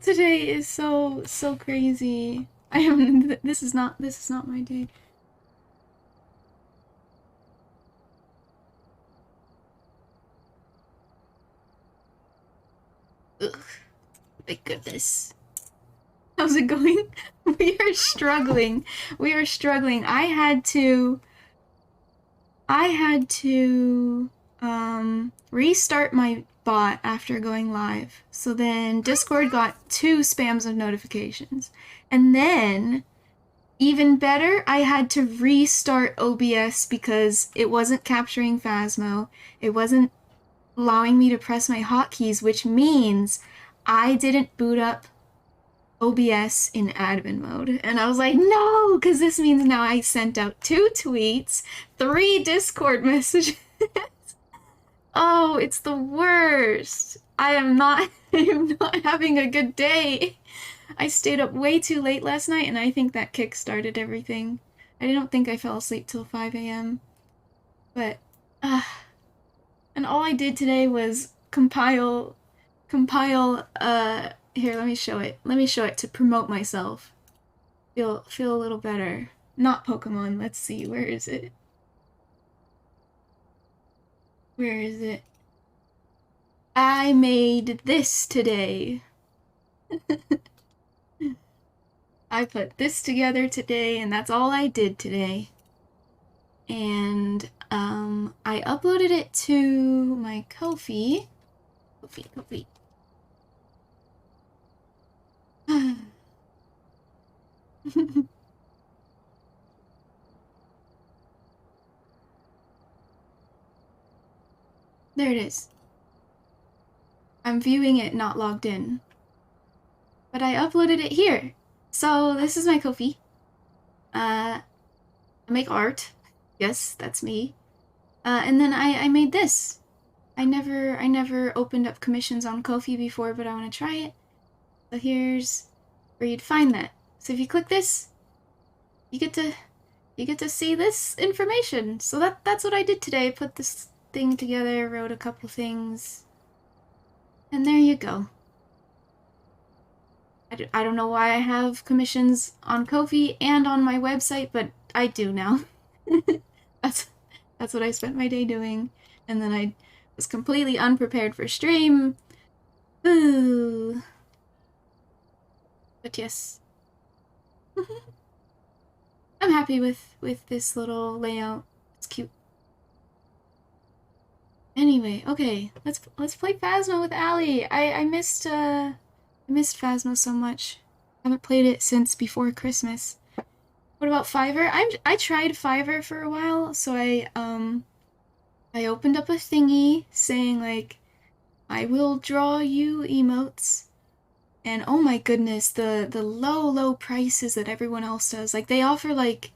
Today is so crazy. I am. This is not my day. Ugh, my goodness. How's it going? We are struggling. We are struggling. I had to restart my bot after going live. So then Discord got 2 spams of notifications. And then even better, I had to restart OBS because it wasn't capturing Phasmo. It wasn't allowing me to press my hotkeys, which means I didn't boot up OBS in admin mode. And I was like, no, because this means now I sent out 2 tweets, 3 Discord messages. Oh, it's the worst. I am not having a good day. I stayed up way too late last night, and I think that kick-started everything. I don't think I fell asleep till 5 a.m. But, and all I did today was compile, here, let me show it. Let me show it to promote myself. Feel a little better. Not Pokemon, let's see, where is it? Where is it? I made this today. I put this together today, and that's all I did today. And, I uploaded it to my Ko-fi. Ko-fi. There it is. I'm viewing it not logged in. But I uploaded it here. So this is my Ko-fi. I make art. Yes, that's me. And then I made this. I never opened up commissions on Ko-fi before, but I want to try it. So here's where you'd find that. So if you click this, you get to see this information. So that's what I did today. Put this thing together, wrote a couple things, and there you go. I don't know why I have commissions on Ko-fi and on my website, but I do now. That's what I spent my day doing, and then I was completely unprepared for stream. Ooh. But yes. I'm happy with this little layout. It's cute. Anyway, okay, let's play Phasmo with Allie. I missed Phasmo so much. I haven't played it since before Christmas. What about Fiverr? I tried Fiverr for a while, so I opened up a thingy saying like, I will draw you emotes. And oh my goodness, the low prices that everyone else does. Like they offer like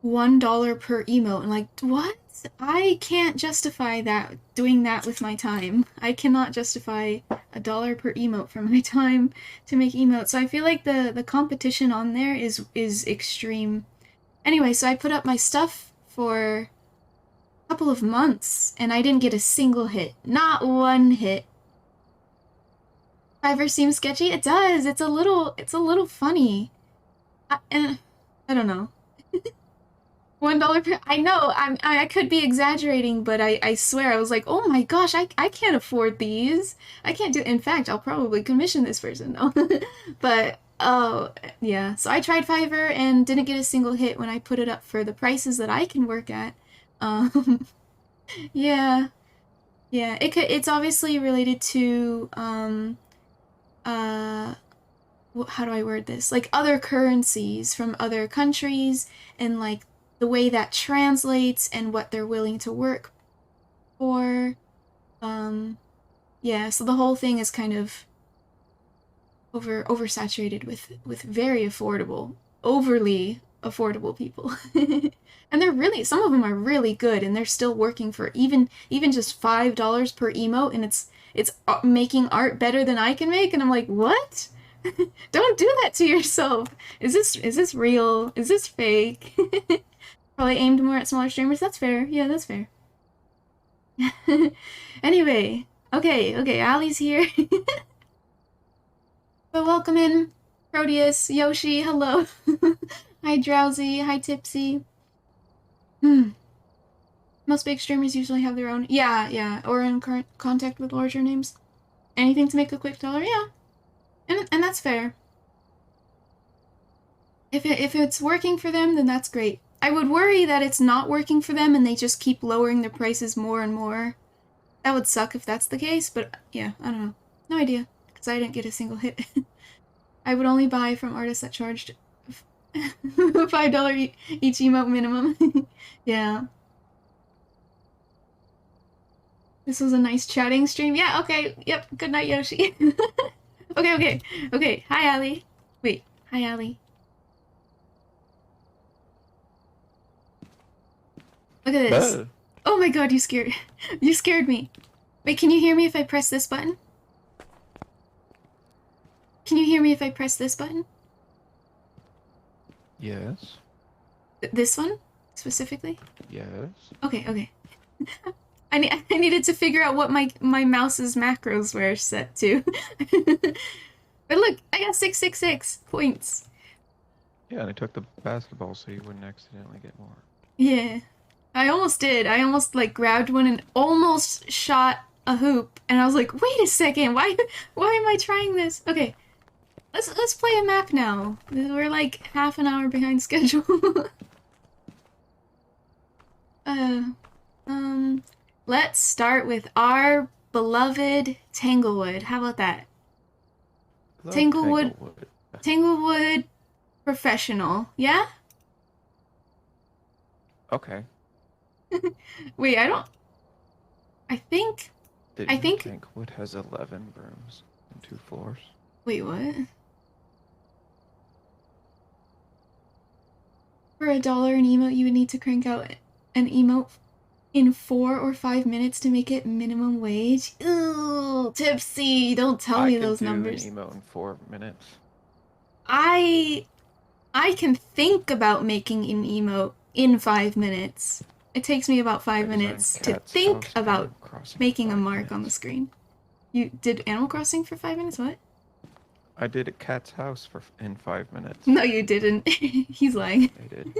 $1 per emote, and like, what? I can't justify that, doing that with my time. I cannot justify $1 per emote for my time to make emotes. So I feel like the competition on there is extreme. Anyway, so I put up my stuff for a couple of months, and I didn't get a single hit. Not one hit. Fiverr seems sketchy? It does. It's a little funny. I don't know. $1 per. I know. I could be exaggerating, but I swear I was like, oh my gosh, I can't afford these. I can't do. In fact, I'll probably commission this person. No, but oh yeah. So I tried Fiverr and didn't get a single hit when I put it up for the prices that I can work at. Yeah, yeah. It's obviously related to how do I word this? Like other currencies from other countries, and like the way that translates and what they're willing to work for. Yeah, so the whole thing is kind of oversaturated with very overly affordable people. And they're really, some of them are really good, and they're still working for even just $5 per emote, and it's making art better than I can make, and I'm like, what? Don't do that to yourself. Is this real? Is this fake? Probably aimed more at smaller streamers. That's fair. Yeah, that's fair. Anyway, okay, Allie's here. Lava, welcome in. Proteus, Yoshi, hello. Hi, Drowsy. Hi, Tipsy. Most big streamers usually have their own. Yeah, or in contact with larger names. Anything to make a quick dollar, yeah. And that's fair. If it's working for them, then that's great. I would worry that it's not working for them and they just keep lowering their prices more and more. That would suck if that's the case, but yeah, I don't know. No idea, because I didn't get a single hit. I would only buy from artists that charged $5 each emote minimum. Yeah. This was a nice chatting stream. Yeah, okay. Yep. Good night, Yoshi. Okay. Hi, Allie. Wait. Hi, Allie. Look at this. Oh my god, you scared me. Wait, can you hear me if I press this button? Can you hear me if I press this button? Yes. This one? Specifically? Yes. Okay. I needed to figure out what my mouse's macros were set to. But look, I got 666 points. Yeah, and I took the basketball so you wouldn't accidentally get more. Yeah. I almost did. I almost like grabbed one and almost shot a hoop, and I was like, wait a second, why am I trying this? Okay. Let's play a map now. We're like half an hour behind schedule. Let's start with our beloved Tanglewood. How about that? Tanglewood Professional. Yeah? Okay. Wait, I think Tanglewood has 11 rooms and 2 floors. Wait, what? For $1 an emote, you would need to crank out an emote in 4 or 5 minutes to make it minimum wage. Ooh, Tipsy, don't tell me those numbers. I can do an emote in 4 minutes. I can think about making an emote in 5 minutes. It takes me about 5 minutes to think about making a mark on the screen. You did Animal Crossing for 5 minutes? What? I did a cat's house in 5 minutes. No, you didn't. He's lying. I did.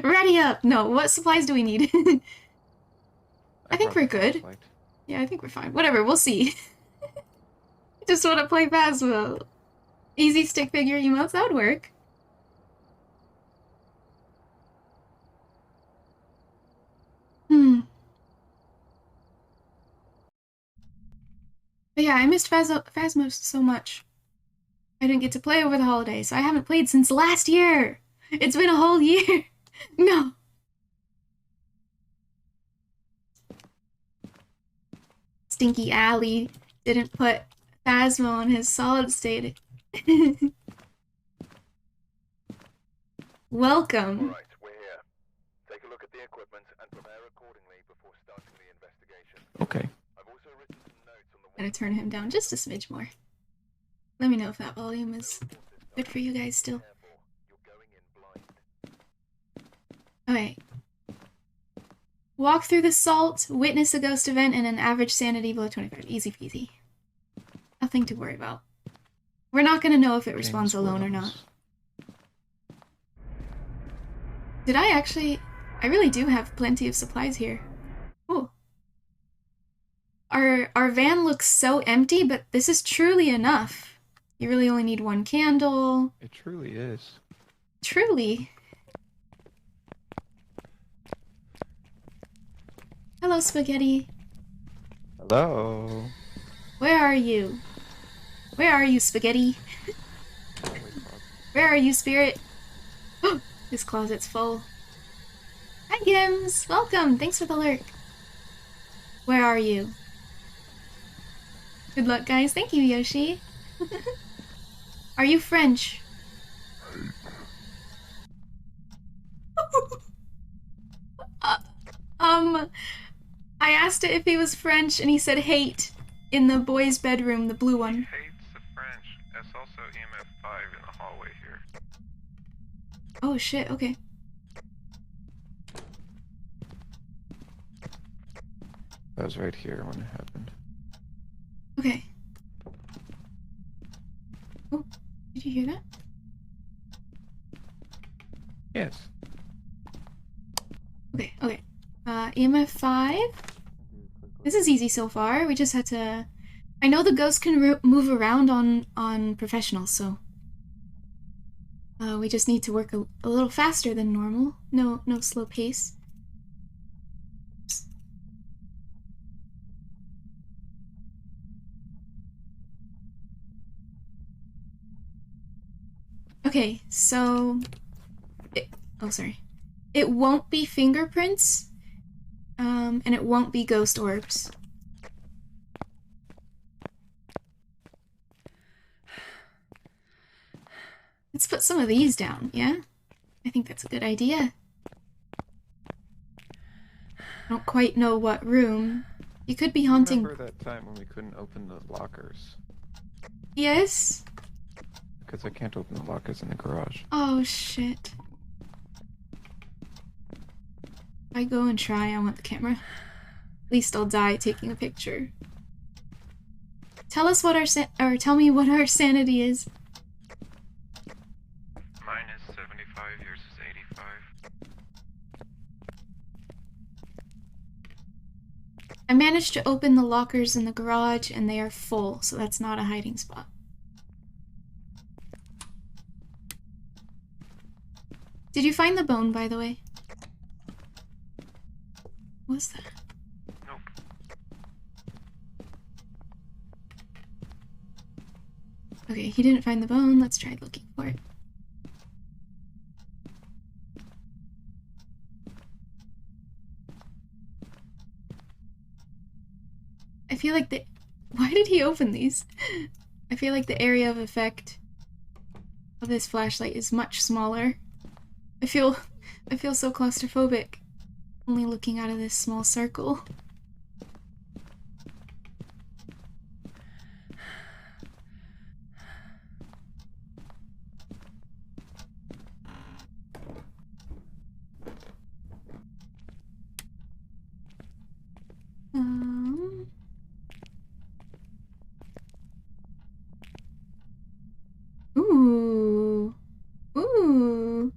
Ready up! No, what supplies do we need? I think we're good. Yeah, I think we're fine. Whatever, we'll see. Just want to play Phasmo. Easy stick figure emotes, that would work. But yeah, I missed Phasmo so much. I didn't get to play over the holidays, so I haven't played since last year! It's been a whole year! No! Stinky Alley didn't put Phasmo on his solid state. Welcome! Alright, we're here. Take a look at the equipment and prepare accordingly before starting the investigation. Okay. I've also written some notes on the... I'm gonna turn him down just a smidge more. Let me know if that volume is good for you guys still. Okay. Walk through the salt, witness a ghost event, and an average sanity below 25. Easy peasy. Nothing to worry about. We're not gonna know if it respawns alone or not. Did I actually... I really do have plenty of supplies here. Ooh. Our van looks so empty, but this is truly enough. You really only need 1 candle. It truly is. Truly. Hello, Spaghetti. Hello. Where are you? Where are you, Spaghetti? Where are you, Spirit? Oh, this closet's full. Hi, Gims. Welcome. Thanks for the lurk. Where are you? Good luck, guys. Thank you, Yoshi. Are you French? I asked it if he was French, and he said hate in the boys' bedroom, the blue one. He hates the French. It's also EMF 5 in the hallway here. Oh shit, okay. That was right here when it happened. Okay. Oh, did you hear that? Yes. Okay, okay. EMF 5. This is easy so far. We just had to... I know the ghost can move around on professionals, so... we just need to work a little faster than normal. No slow pace. Oops. Okay, so... oh, sorry. It won't be fingerprints, and it won't be ghost orbs. Let's put some of these down, yeah? I think that's a good idea. I don't quite know what room. You could be haunting... Remember that time when we couldn't open the lockers? Yes? Because I can't open the lockers in the garage. Oh, shit. If I go and try, I want the camera. At least I'll die taking a picture. Tell us what our tell me what our sanity is. Mine is 75, yours is 85. I managed to open the lockers in the garage and they are full, so that's not a hiding spot. Did you find the bone, by the way? What was that? Nope. Okay, he didn't find the bone. Let's try looking for it. I feel like the... Why did he open these? I feel like the area of effect of this flashlight is much smaller. I feel so claustrophobic only looking out of this small circle. Ooh. Ooh.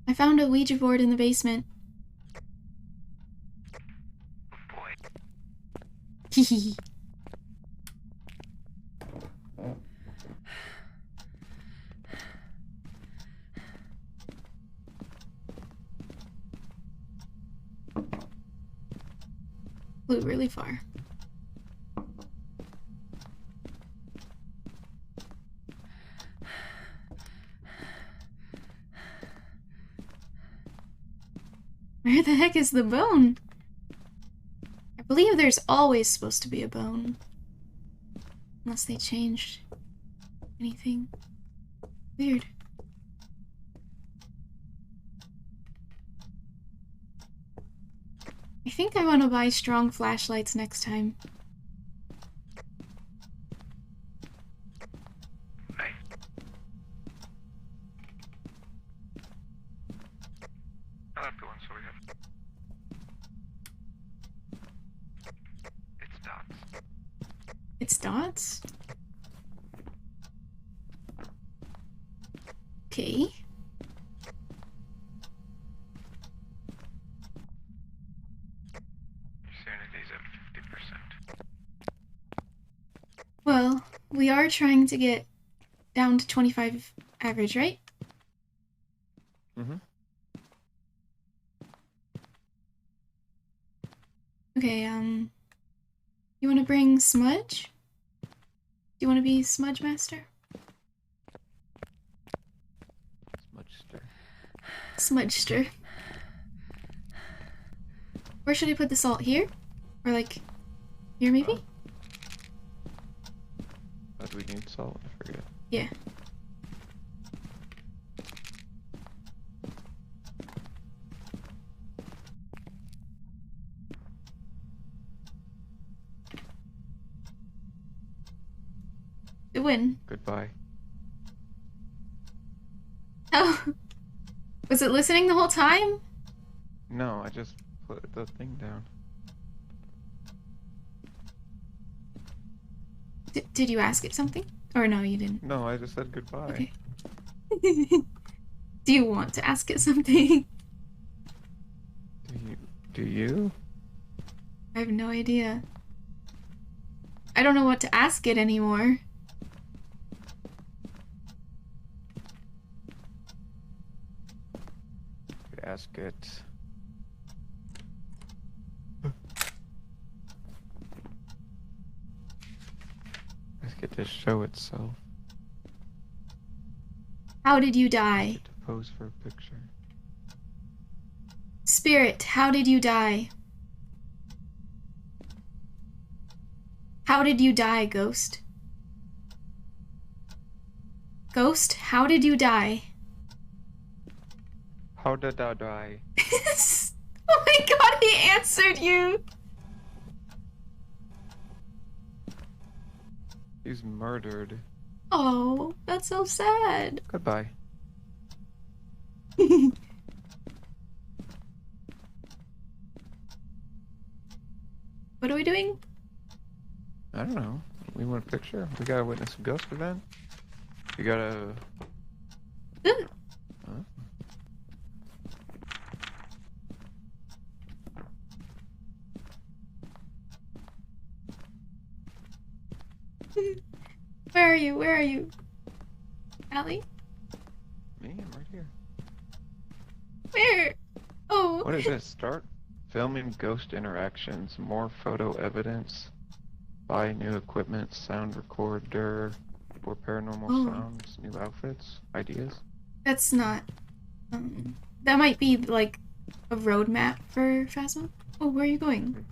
I found a Ouija board in the basement. Oh boy. Hehe. Flew really far. Where the heck is the bone? I believe there's always supposed to be a bone. Unless they changed anything. Weird. I think I want to buy strong flashlights next time. Nice. I like the ones we have. It's dots. It's dots? Okay. Your sanity's at 50%. Well, we are trying to get down to 25 average, right? Mm-hmm. Okay, you want to bring Smudge? Do you want to be Smudge Master? Smudgester. Smudgester. Where should I put the salt? Here? Or like, here maybe? Do we need salt? I forget. Yeah. Good win. Goodbye. Oh. Was it listening the whole time? No, I just put the thing down. Did you ask it something? Or no, you didn't. No, I just said goodbye. Okay. Do you want to ask it something? Do you? I have no idea. I don't know what to ask it anymore. Ask it. Ask it to show itself. How did you die? Get to pose for a picture. Spirit, how did you die? How did you die, Ghost? Ghost, how did you die? How did I die? Oh my god, he answered you! He's murdered. Oh, that's so sad. Goodbye. What are we doing? I don't know. We want a picture? We gotta witness a ghost event? You gotta... Ugh. Huh? Where are you? Where are you? Allie? Me? I'm right here. Where? Oh. What is this? Start filming ghost interactions. More photo evidence. Buy new equipment. Sound recorder. For paranormal Oh. sounds. New outfits. Ideas. That's not... that might be, like, a roadmap for Phasmo. Oh, where are you going?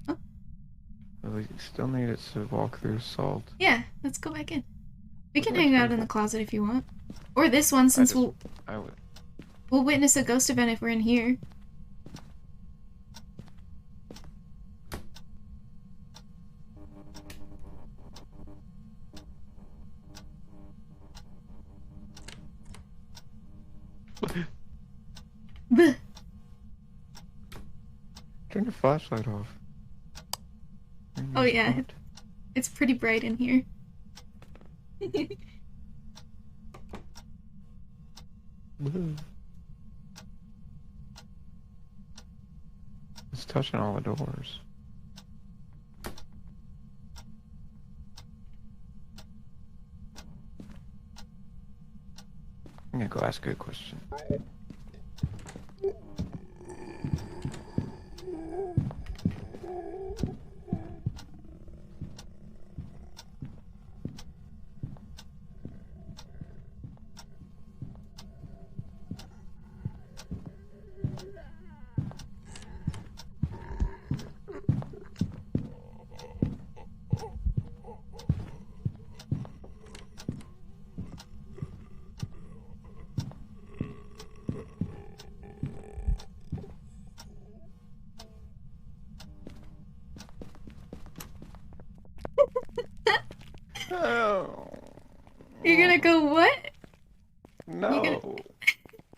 Well, we still need it to walk through salt. Yeah, let's go back in. We can Okay, hang out pretty in the cool. closet if you want. Or this one, since I would. we'll witness a ghost event if we're in here. Bleh. Turn your flashlight off. Oh, yeah. It's pretty bright in here. It's touching all the doors. I'm gonna go ask it a question. Oh. You're gonna go what? No.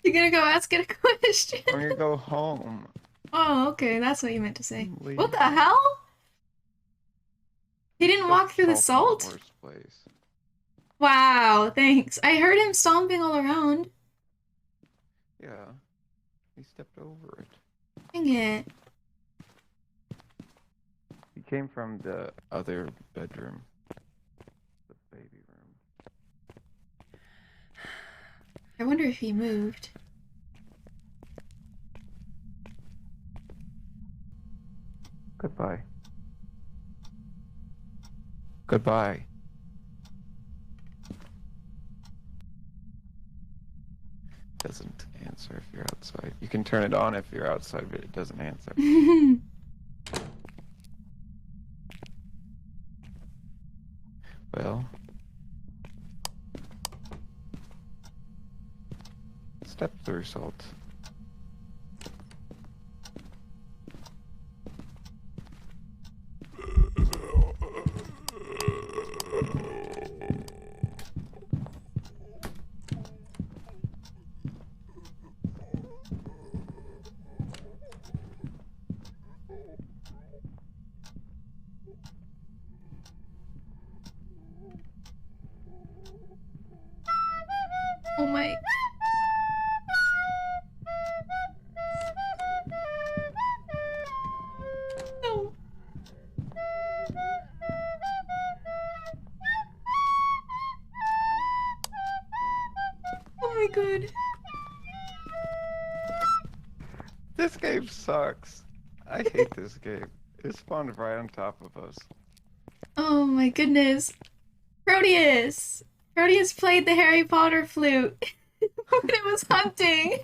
You're gonna go ask it a question? I'm gonna go home. Oh, okay, that's what you meant to say. Leave. What the hell? He didn't walk through the Salt's in salt? the worst place. Wow, thanks. I heard him stomping all around. Yeah. He stepped over it. Dang it. He came from the other bedroom. The baby room. I wonder if he moved. Goodbye. Goodbye. Doesn't answer if you're outside. You can turn it on if you're outside, but it doesn't answer. Well. Step through salt. god. This game sucks. I hate this game. It spawned right on top of us. Oh my goodness. Proteus! Proteus played the Harry Potter flute when it was hunting.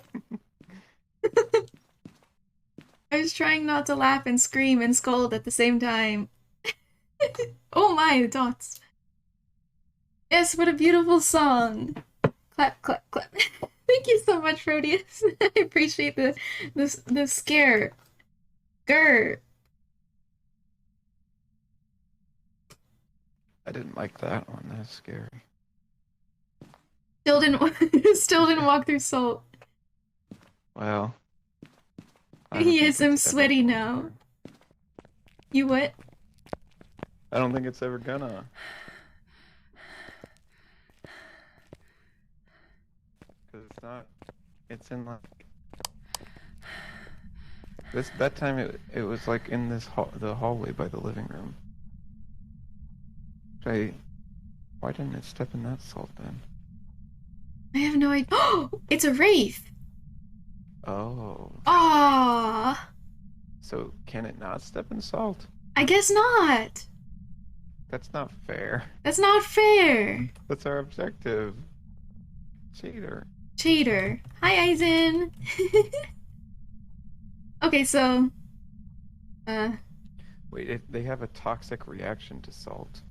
I was trying not to laugh and scream and scold at the same time. Oh my, the dots. Yes, what a beautiful song. Clap, clap, clap. Thank you so much, Proteus. I appreciate the scare. Grr. I didn't like that one. That's scary. Still didn't walk through salt. Well. I don't think Yes, I'm it's ever sweaty going now. to. You what? I don't think it's ever gonna. Cause it's not. It's in like. That time it was like in this the hallway by the living room. Why didn't it step in that salt then? I have no idea. Oh, it's a wraith. Oh. Ah, So can it not step in salt? I guess not. That's not fair. That's not fair. That's our objective. Cheater. Cheater. Hi, Eisen. Okay, so, Wait, they have a toxic reaction to salt.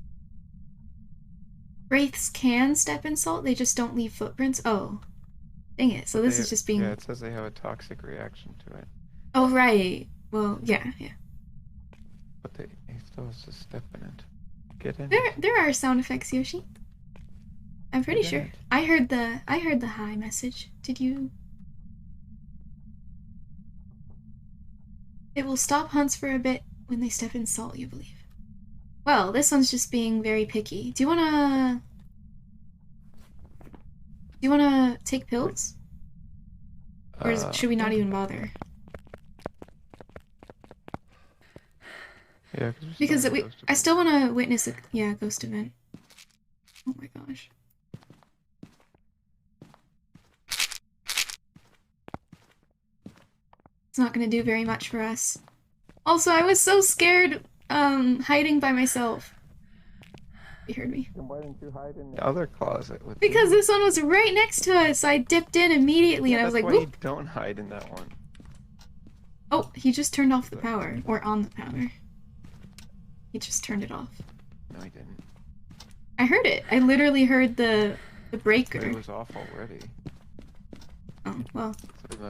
wraiths can step in salt. They just don't leave footprints. Oh, dang it. So this is just being. Yeah, it says they have a toxic reaction to it. Oh, right. Well, yeah. But he still has to step in it. Get in. There are sound effects, Yoshi. I'm pretty Get in sure. it. I heard the hi message. Did you? It will stop hunts for a bit when they step in salt, you believe. Well, this one's just being very picky. Do you wanna take pills? Or should we not even bother? Yeah, Because I still want to witness a ghost event. Oh my gosh. It's not gonna do very much for us. Also, I was so scared, hiding by myself. You heard me. And why didn't you hide in the other closet with Because me? this one was right next to us. I dipped in immediately, and I was like, That's why whoop. you don't hide in that one. Oh, he just turned off the power. Or on the power. He just turned it off. No, he didn't. I heard it. I literally heard the But breaker. it was off already. Oh, well.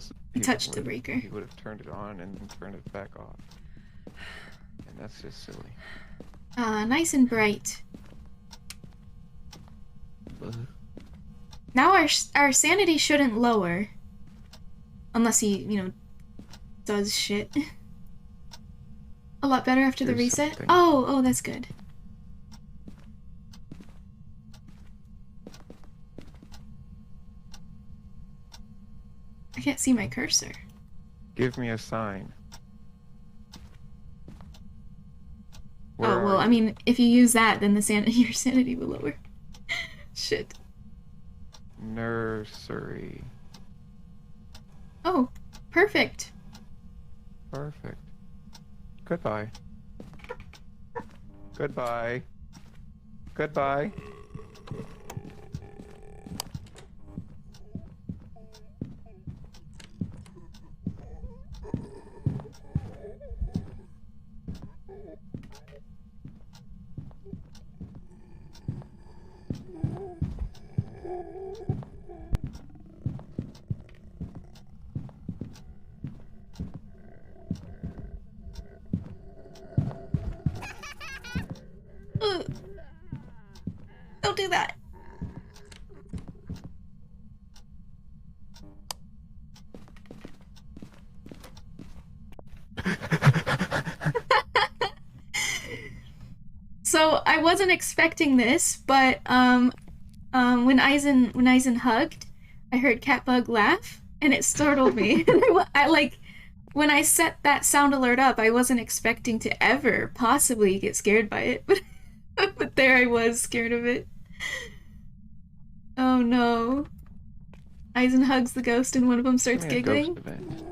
So He touched the breaker. He would have turned it on and then turned it back off. And that's just silly. Nice and bright. Ugh. Now our sanity shouldn't lower. Unless he, does shit. A lot better after the There's reset? something. Oh, that's good. I can't see my cursor. Give me a sign. Oh, well, I mean, if you use that, then your sanity will lower. Shit. Nursery. Oh, perfect. Perfect. Goodbye. Goodbye. Goodbye. Ugh. Don't do that. So I wasn't expecting this, but when Eisen hugged, I heard Catbug laugh, and it startled me. When I set that sound alert up, I wasn't expecting to ever possibly get scared by it, but there I was, scared of it. Oh no. Eisen hugs the ghost and one of them starts Give me a giggling. ghost event.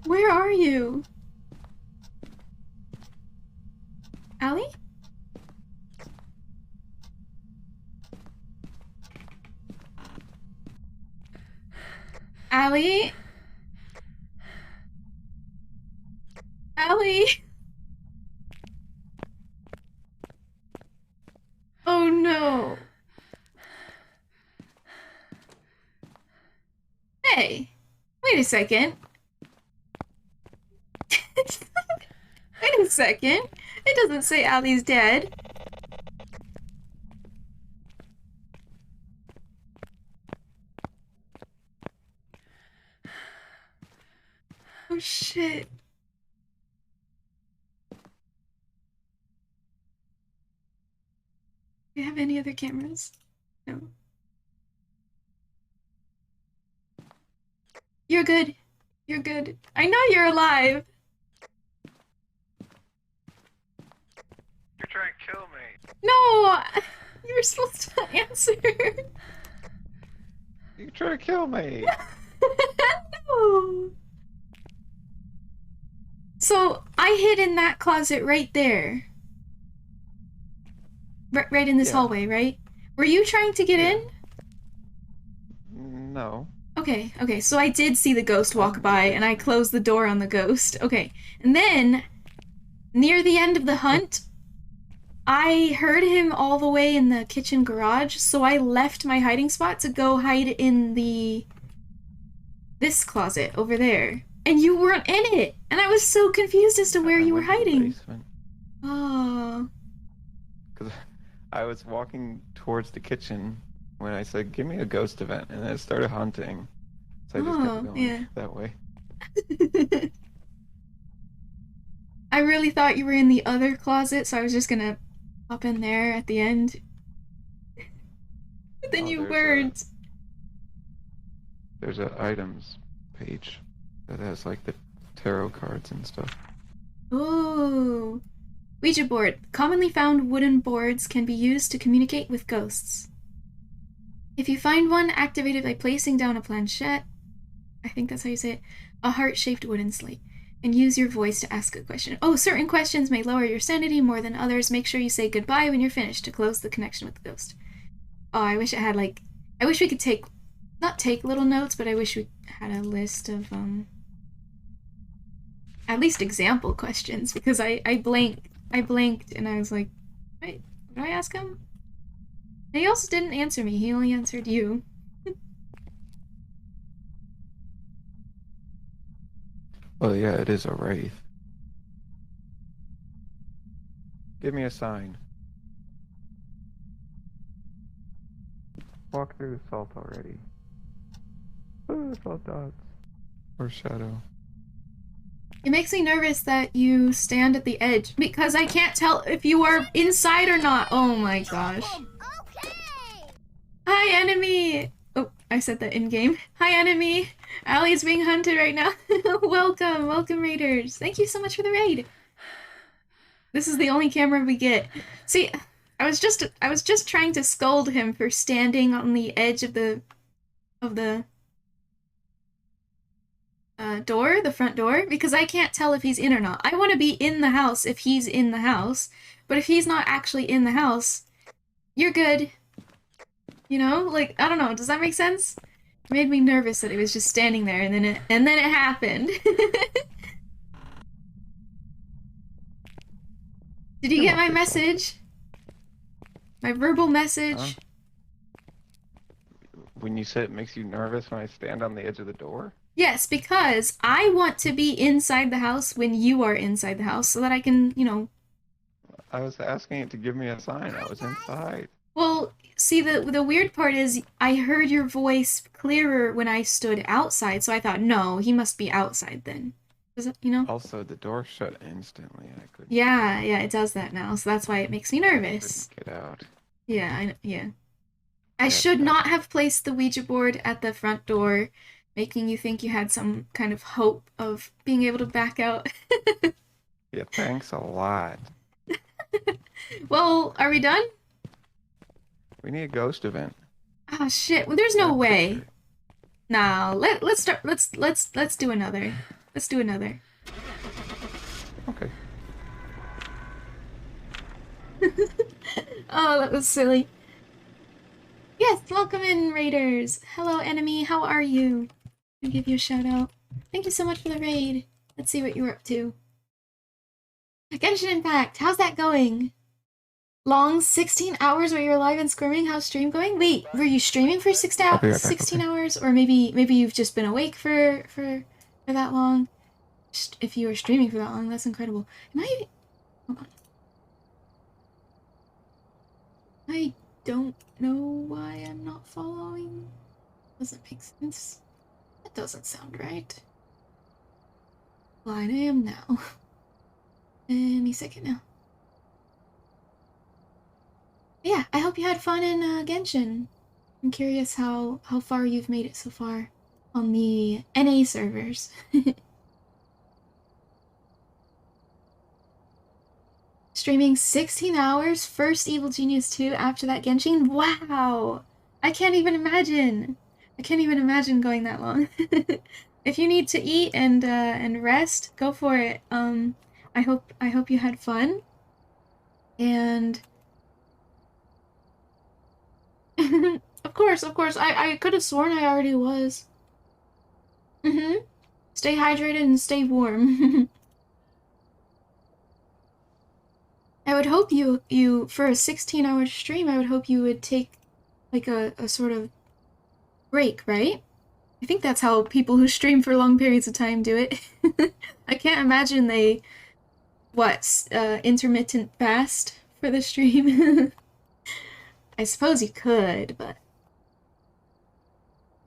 Where are you? Allie? Allie? Allie? Oh no. Hey, wait a second. Wait a second. It doesn't say Allie's dead. Oh shit. Do you have any other cameras? No. You're good. You're good. I know you're alive. You're trying to kill me. No! You were supposed to answer. You trying to kill me? No. So, I hid in that closet right there. Right in this Yeah. hallway, right? Were you trying to get Yeah. in? No. Okay, so I did see the ghost walk by, and I closed the door on the ghost. Okay, and then, near the end of the hunt, I heard him all the way in the kitchen garage, so I left my hiding spot to go hide in this closet over there. And you weren't in it! And I was so confused as to where you were went to the hiding. basement. Oh. Because I was walking towards the kitchen when I said, give me a ghost event, and then it started hunting. So I just Oh, kept going yeah. that way. I really thought you were in the other closet, so I was just gonna hop in there at the end. But then Oh, you there's weren't. There's a items page that has like the tarot cards and stuff. Oh. Ouija board. Commonly found wooden boards can be used to communicate with ghosts. If you find one, activate it by placing down a planchette, I think that's how you say it, a heart-shaped wooden slate, and use your voice to ask a question. Oh, certain questions may lower your sanity more than others. Make sure you say goodbye when you're finished to close the connection with the ghost. Oh, I wish it had like, I wish we could not take little notes, but I wish we had a list of, at least example questions, because I blinked and I was like, wait, did I ask him? And he also didn't answer me, he only answered you. Well, yeah, it is a wraith. Give me a sign. Walk through salt already. Oh, salt dots. Or shadow. It makes me nervous that you stand at the edge, because I can't tell if you are inside or not. Oh my gosh. Hi, enemy! Oh, I said that in-game. Hi, enemy! Allie is being hunted right now. Welcome, raiders. Thank you so much for the raid. This is the only camera we get. See, I was just trying to scold him for standing on the edge of the door, the front door, because I can't tell if he's in or not. I want to be in the house if he's in the house, but if he's not actually in the house, you're good. You know, like, I don't know, does that make sense? It made me nervous that he was just standing there, and then it happened. Did you get my message? My verbal message? When you said it makes you nervous when I stand on the edge of the door? Yes, because I want to be inside the house when you are inside the house so that I can, you know... I was asking it to give me a sign. I was inside. Well, see, the weird part is I heard your voice clearer when I stood outside, so I thought, no, he must be outside then. Does it, you know? Also, the door shut instantly. I couldn't. Yeah, yeah, it does that now, so that's why it makes me nervous. Couldn't get out. Yeah, yeah. I Yeah, should that- not have placed the Ouija board at the front door, making you think you had some kind of hope of being able to back out. Yeah, thanks a lot. Well, are we done? We need a ghost event. Oh shit! Well, there's no That way. picture. No, let's start. Let's do another. Let's do another. Okay. Oh, that was silly. Yes, welcome in, Raiders. Hello, enemy. How are you? I'll give you a shout out. Thank you so much for the raid. Let's see what you were up to. Genshin Impact, how's that going? Long 16 hours where you're live and squirming? How's stream going? Wait, were you streaming for I'll be right back, 16 okay. hours? Or maybe you've just been awake for that long? If you were streaming for that long, that's incredible. Hold on. I don't know why I'm not following. Doesn't make sense. That doesn't sound right. 9 a.m. now. Any second now. Yeah, I hope you had fun in Genshin. I'm curious how far you've made it so far on the NA servers. Streaming 16 hours, first Evil Genius 2, after that Genshin. Wow! I can't even imagine. I can't even imagine going that long. If you need to eat and rest, go for it. I hope you had fun. And of course, I could have sworn I already was. Stay hydrated and stay warm. I would hope you for a 16-hour stream, I would hope you would take like a sort of break, right? I think that's how people who stream for long periods of time do it. I can't imagine they intermittent fast for the stream. I suppose you could, but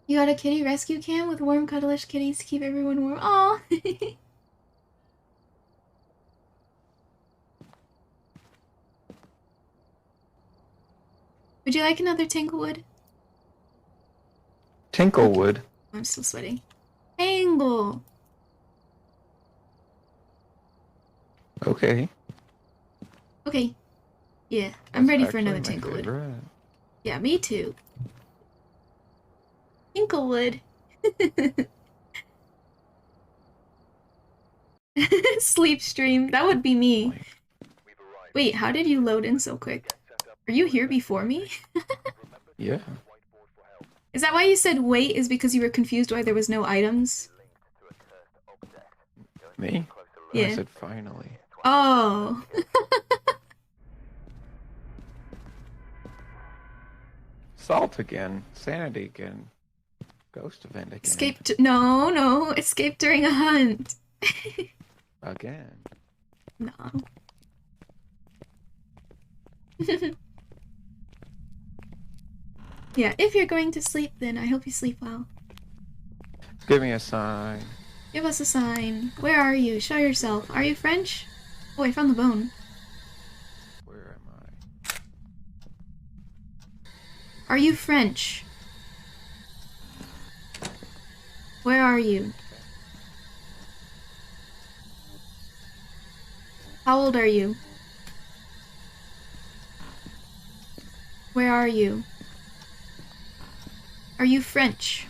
you got a kitty rescue cam with warm cuddlish kitties to keep everyone warm. Aw. Would you like another Tanglewood? Tinklewood. I'm still sweating. Tangle! Okay. Okay. Yeah, I'm That's ready for another actually my Tanglewood. favorite. Yeah, me too. Tinklewood. Sleep stream. That would be me. Wait, how did you load in so quick? Are you here before me? Yeah. Is that why you said wait? Is because you were confused why there was no items? Me? Yeah. I said finally. Oh. Salt again. Sanity again. Ghost event again. Escaped. No. Escape during a hunt. Again. No. Yeah, if you're going to sleep, then I hope you sleep well. Give me a sign. Give us a sign. Where are you? Show yourself. Are you French? Oh, I found the bone. Where am I? Are you French? Where are you? How old are you? Where are you? Are you French?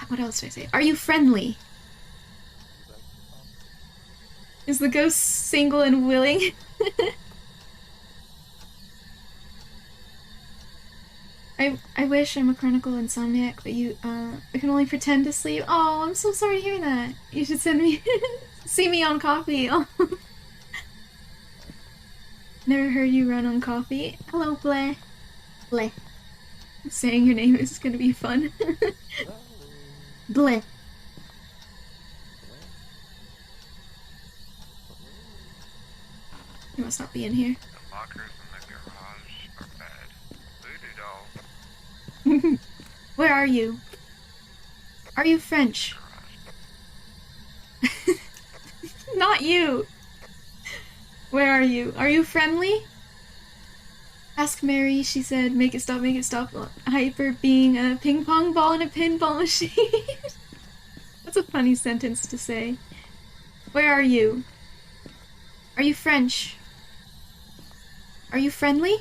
What else do I say? Are you friendly? Is the ghost single and willing? I wish I'm a chronicle insomniac, but I can only pretend to sleep. Oh, I'm so sorry to hear that. You should send me, see me on coffee. Oh. Never heard you run on coffee. Hello, Bleh. Bleh. Saying your name is gonna be fun. Bleh. must not be in here. The lockers in the garage are bad. Voodoo doll. Where are you? Are you French? Garage. Not you! Where are you? Are you friendly? Ask Mary, she said, make it stop, hyper being a ping pong ball in a pinball machine. That's a funny sentence to say. Where are you? Are you French? Are you friendly?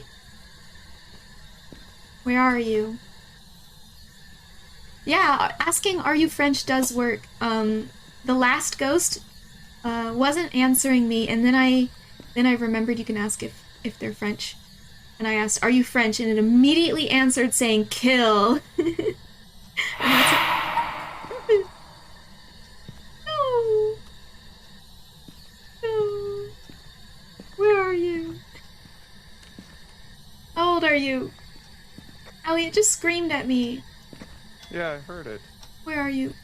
Where are you? Yeah, asking are you French does work. The last ghost wasn't answering me, and then I remembered you can ask if they're French. And I asked, are you French? And it immediately answered saying kill. And that's it. No. No. Where are you? How old are you? Elliot just screamed at me. Yeah, I heard it. Where are you?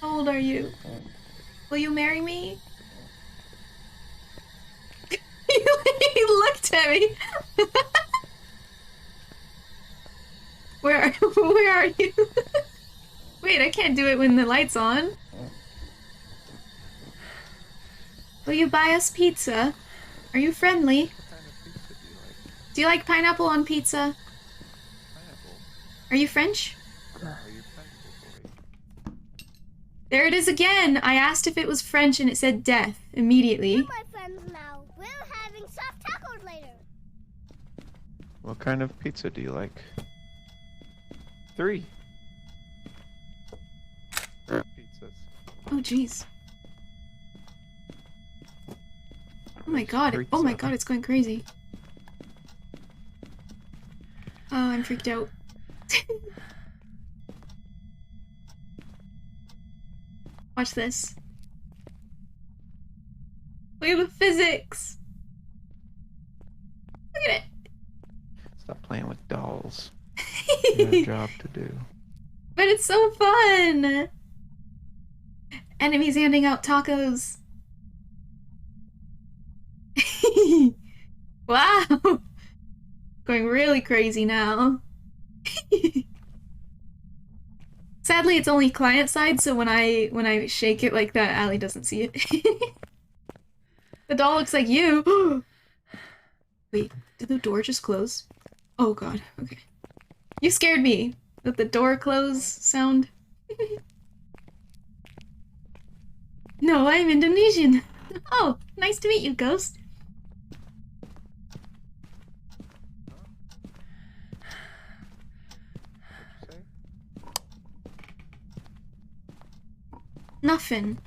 How old are you? Will you marry me? He looked at me. Where are you? Wait, I can't do it when the light's on. Will you buy us pizza? Are you friendly? What kind of pizza do you like? Do you like pineapple on pizza? Pineapple? Are you French? Are you pineapple boy? There it is again! I asked if it was French and it said death immediately. My friends now. We're having soft tacos later. What kind of pizza do you like? 3. Pizzas. Oh jeez. Oh my god. Oh my god, it's going crazy. Oh, I'm freaked out. Watch this. Look at the physics! Look at Stop playing with dolls. it! You have a job to do. But it's so fun! Enemies handing out tacos. Wow! Going really crazy now. Sadly, it's only client side, so when I shake it like that, Allie doesn't see it. The doll looks like you! Wait, did the door just close? Oh god, okay. You scared me with the door close sound. No, I'm Indonesian. Oh, nice to meet you, Ghost. What'd you say? Nothing.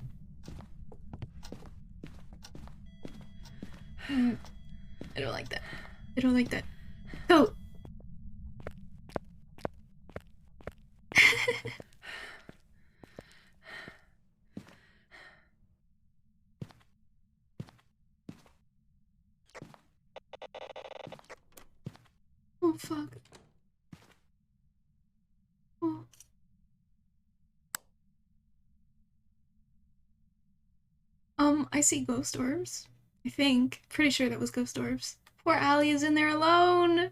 I don't like that. I don't like that. Go! Oh, fuck. Oh. I see ghost orbs. I think. Pretty sure that was ghost orbs. Poor Allie is in there alone!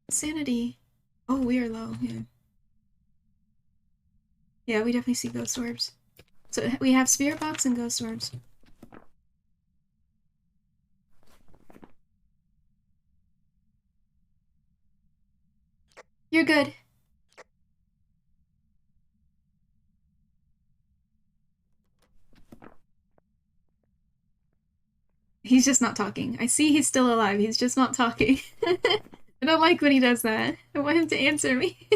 Sanity. Oh, we are low, yeah. Yeah, we definitely see ghost orbs. So we have spirit box and ghost orbs. You're good. He's just not talking. I see he's still alive. He's just not talking. I don't like when he does that. I want him to answer me.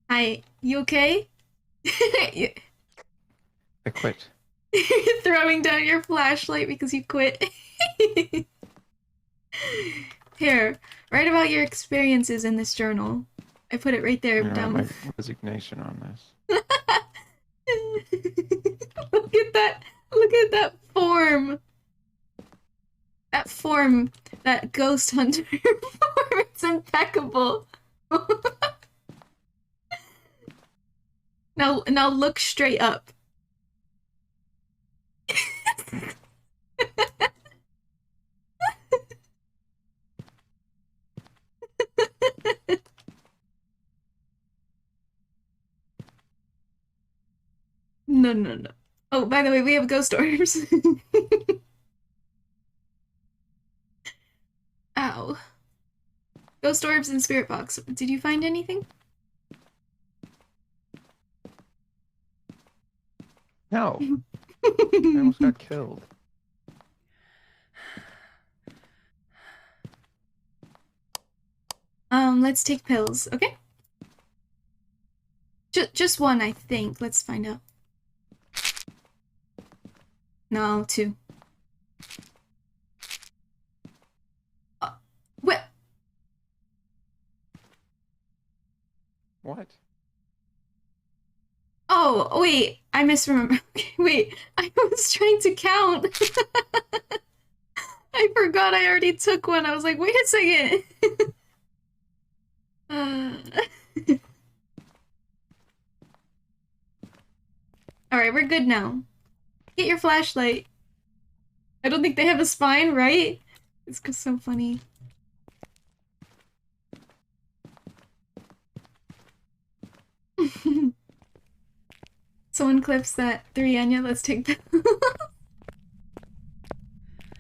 Hi, you okay? I quit. You're throwing down your flashlight because you quit. Here, write about your experiences in this journal. I put it right there I write down. my resignation on this. Look at that. Look at that form. That form. That ghost hunter form. It's impeccable. Now look straight up. No, no, no. Oh, by the way, we have ghost orbs. Ow. Ghost orbs and spirit box. Did you find anything? No. I almost got killed. Let's take pills, okay? Just one, I think. Let's find out. No, two. What? What? Oh, wait. I misremember. Wait, I was trying to count. I forgot I already took one. I was like, wait a second. Alright, we're good now. Get your flashlight. I don't think they have a spine, right? It's so funny. Someone clips that 3 Anya, let's take that.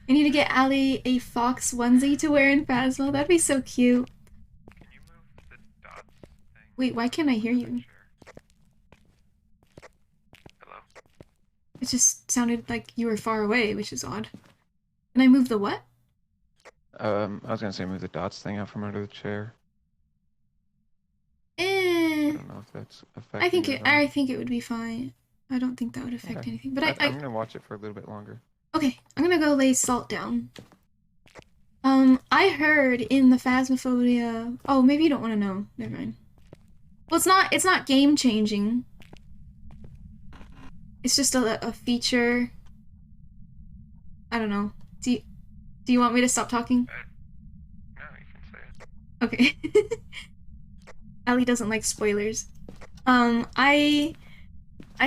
I need to get Allie a fox onesie to wear in Phasmo. That'd be so cute. Can you move the dots thing? Wait, why can't I hear you? Hello? It just sounded like you were far away, which is odd. Can I move the what? I was gonna say move the dots thing out from under the chair. Eh. I don't know if that's affecting I think it would be fine. I don't think that would affect Okay. anything. But I'm gonna watch it for a little bit longer. Okay, I'm gonna go lay salt down. I heard in the Phasmophobia. Oh, maybe you don't want to know. Never mind. Well, it's not game changing. It's just a feature. I don't know. Do you want me to stop talking? No, you can say it. Okay. Ellie doesn't like spoilers. I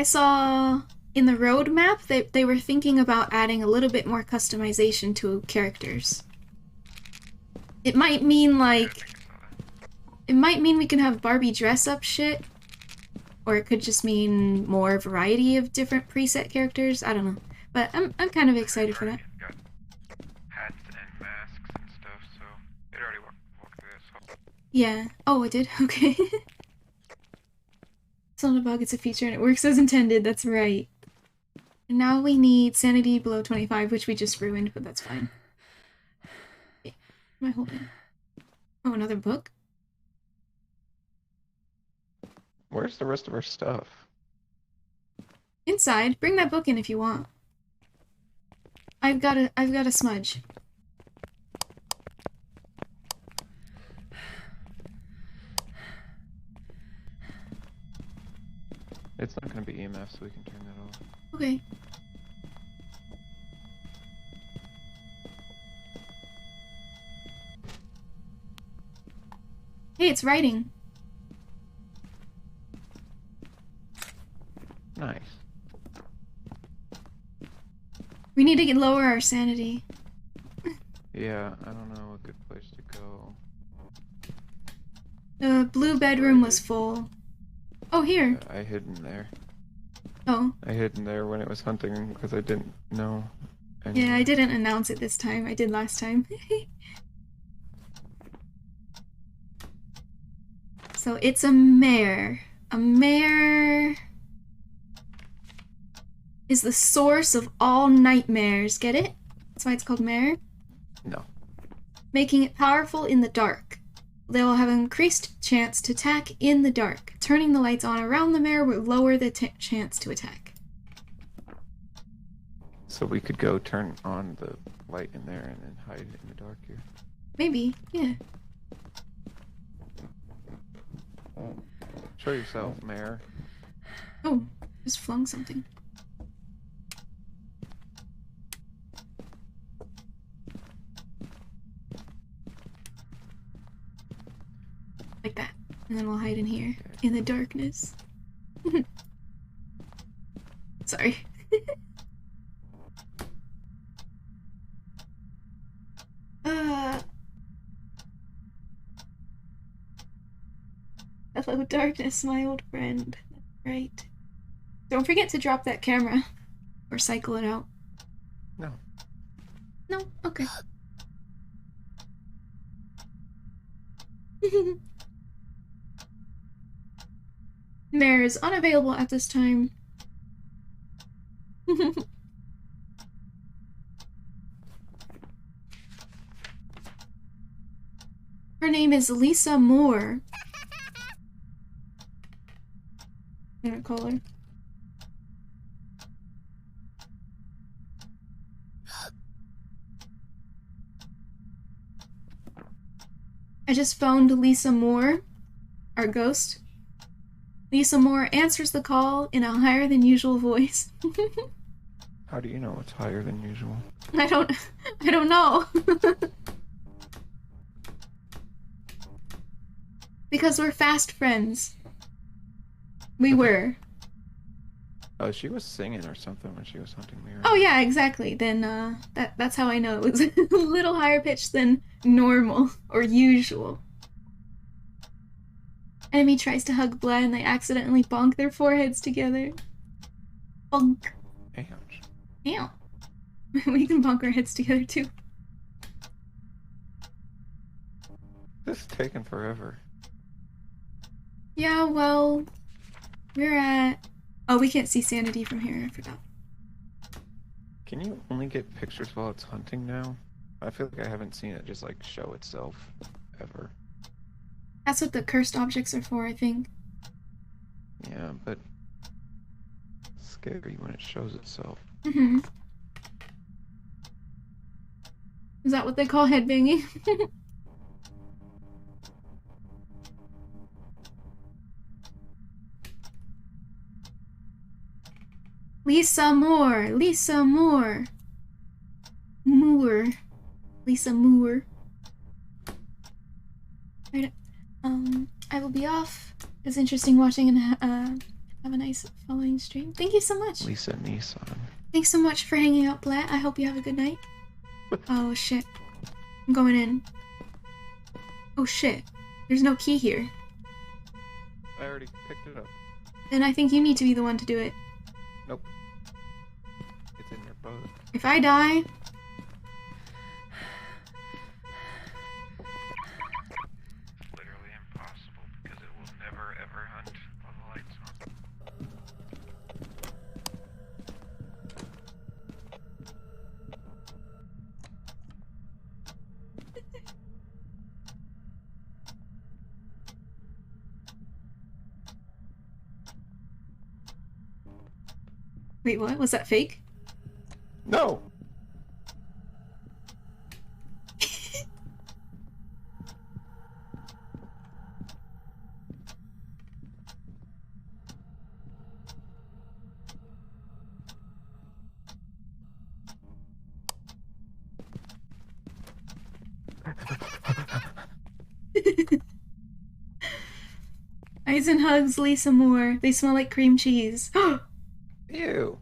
saw in the roadmap that they were thinking about adding a little bit more customization to characters. It might mean like it might mean we can have Barbie dress up shit, or it could just mean more variety of different preset characters. I don't know, but I'm kind of excited for that. Got hats and masks and stuff, so it already walked through this. So. Yeah. Oh, it did? Okay. It's not a bug, it's a feature, and it works as intended. That's right. And now we need sanity below 25, which we just ruined, but that's fine. Okay. What am I holding? Oh, another book? Where's the rest of our stuff? Inside. Bring that book in if you want. I've got a smudge. It's not gonna be EMF, so we can turn that off. Okay. Hey, it's writing. Nice. We need to lower our sanity. Yeah, I don't know a good place to go. The blue bedroom was full. Oh, here. I hid in there. Oh. I hid in there when it was hunting because I didn't know. Yeah, I didn't announce it this time. I did last time. So it's a mare. A mare is the source of all nightmares. Get it? That's why it's called mare. No. Making it powerful in the dark. They will have an increased chance to attack in the dark. Turning the lights on around the mare will lower the chance to attack. So we could go turn on the light in there and then hide in the dark here. Maybe, yeah. Show yourself, Mayor. Oh, just flung something. Like that. And then we'll hide in here, in the darkness. Sorry. Hello, darkness, my old friend. Right. Don't forget to drop that camera. Or cycle it out. No. No? Okay. Mare is unavailable at this time. Her name is Lisa Moore. I'm gonna call her. I just phoned Lisa Moore, our ghost. Lisa Moore answers the call in a higher than usual voice. How do you know it's higher than usual? I don't know. Because we're fast friends. We were. Oh, she was singing or something when she was hunting me. Right? Oh yeah, exactly. Then that's how I know it was a little higher pitched than normal or usual. Enemy tries to hug Blah and they accidentally bonk their foreheads together. Bonk. Ouch. Ew. We can bonk our heads together too. This is taking forever. Yeah, well, we're at... Oh, we can't see Sanity from here, I forgot. Can you only get pictures while it's hunting now? I feel like I haven't seen it just like show itself ever. That's what the cursed objects are for, I think. Yeah, but it's scary when it shows itself. Mm-hmm. Is that what they call headbanging? Lisa Moore! Lisa Moore! Moore. Lisa Moore. Right, I will be off. It's interesting watching and have a nice following stream. Thank you so much. Lisa Nissan. Thanks so much for hanging out, Blatt. I hope you have a good night. Oh shit. I'm going in. Oh shit. There's no key here. I already picked it up. Then I think you need to be the one to do it. Nope. It's in your boat. If I die... It's literally impossible because it will never ever hunt while the lights on. Wait, what? Was that fake? No! Eyes and hugs, Lisa Moore. They smell like cream cheese. Ew.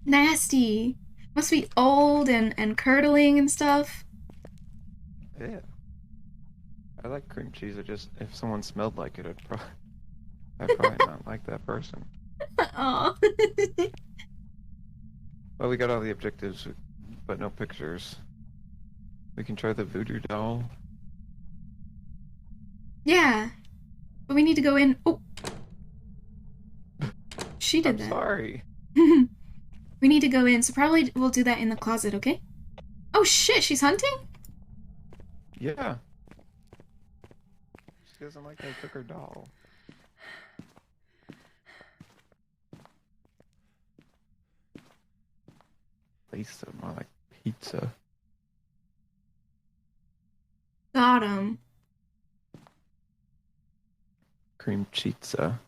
Nasty. Must be old and curdling and stuff. Yeah. I like cream cheese. If someone smelled like it, I'd probably not like that person. Aw. Well, we got all the objectives, but no pictures. We can try the voodoo doll. Yeah. But we need to go in. Oh. She did I'm that. sorry. We need to go in, so probably we'll do that in the closet, okay? Oh shit, she's hunting? Yeah. She doesn't like that I took her doll. Lisa, more like pizza. Got him. Cream pizza.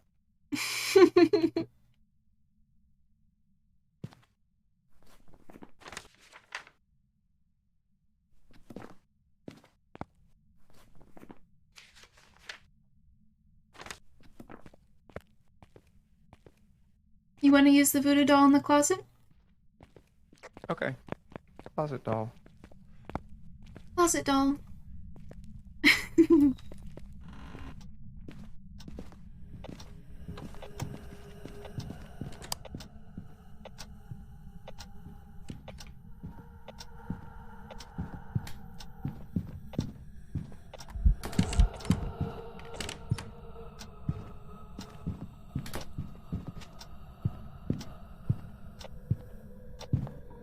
You want to use the voodoo doll in the closet? Okay. Closet doll. Closet doll.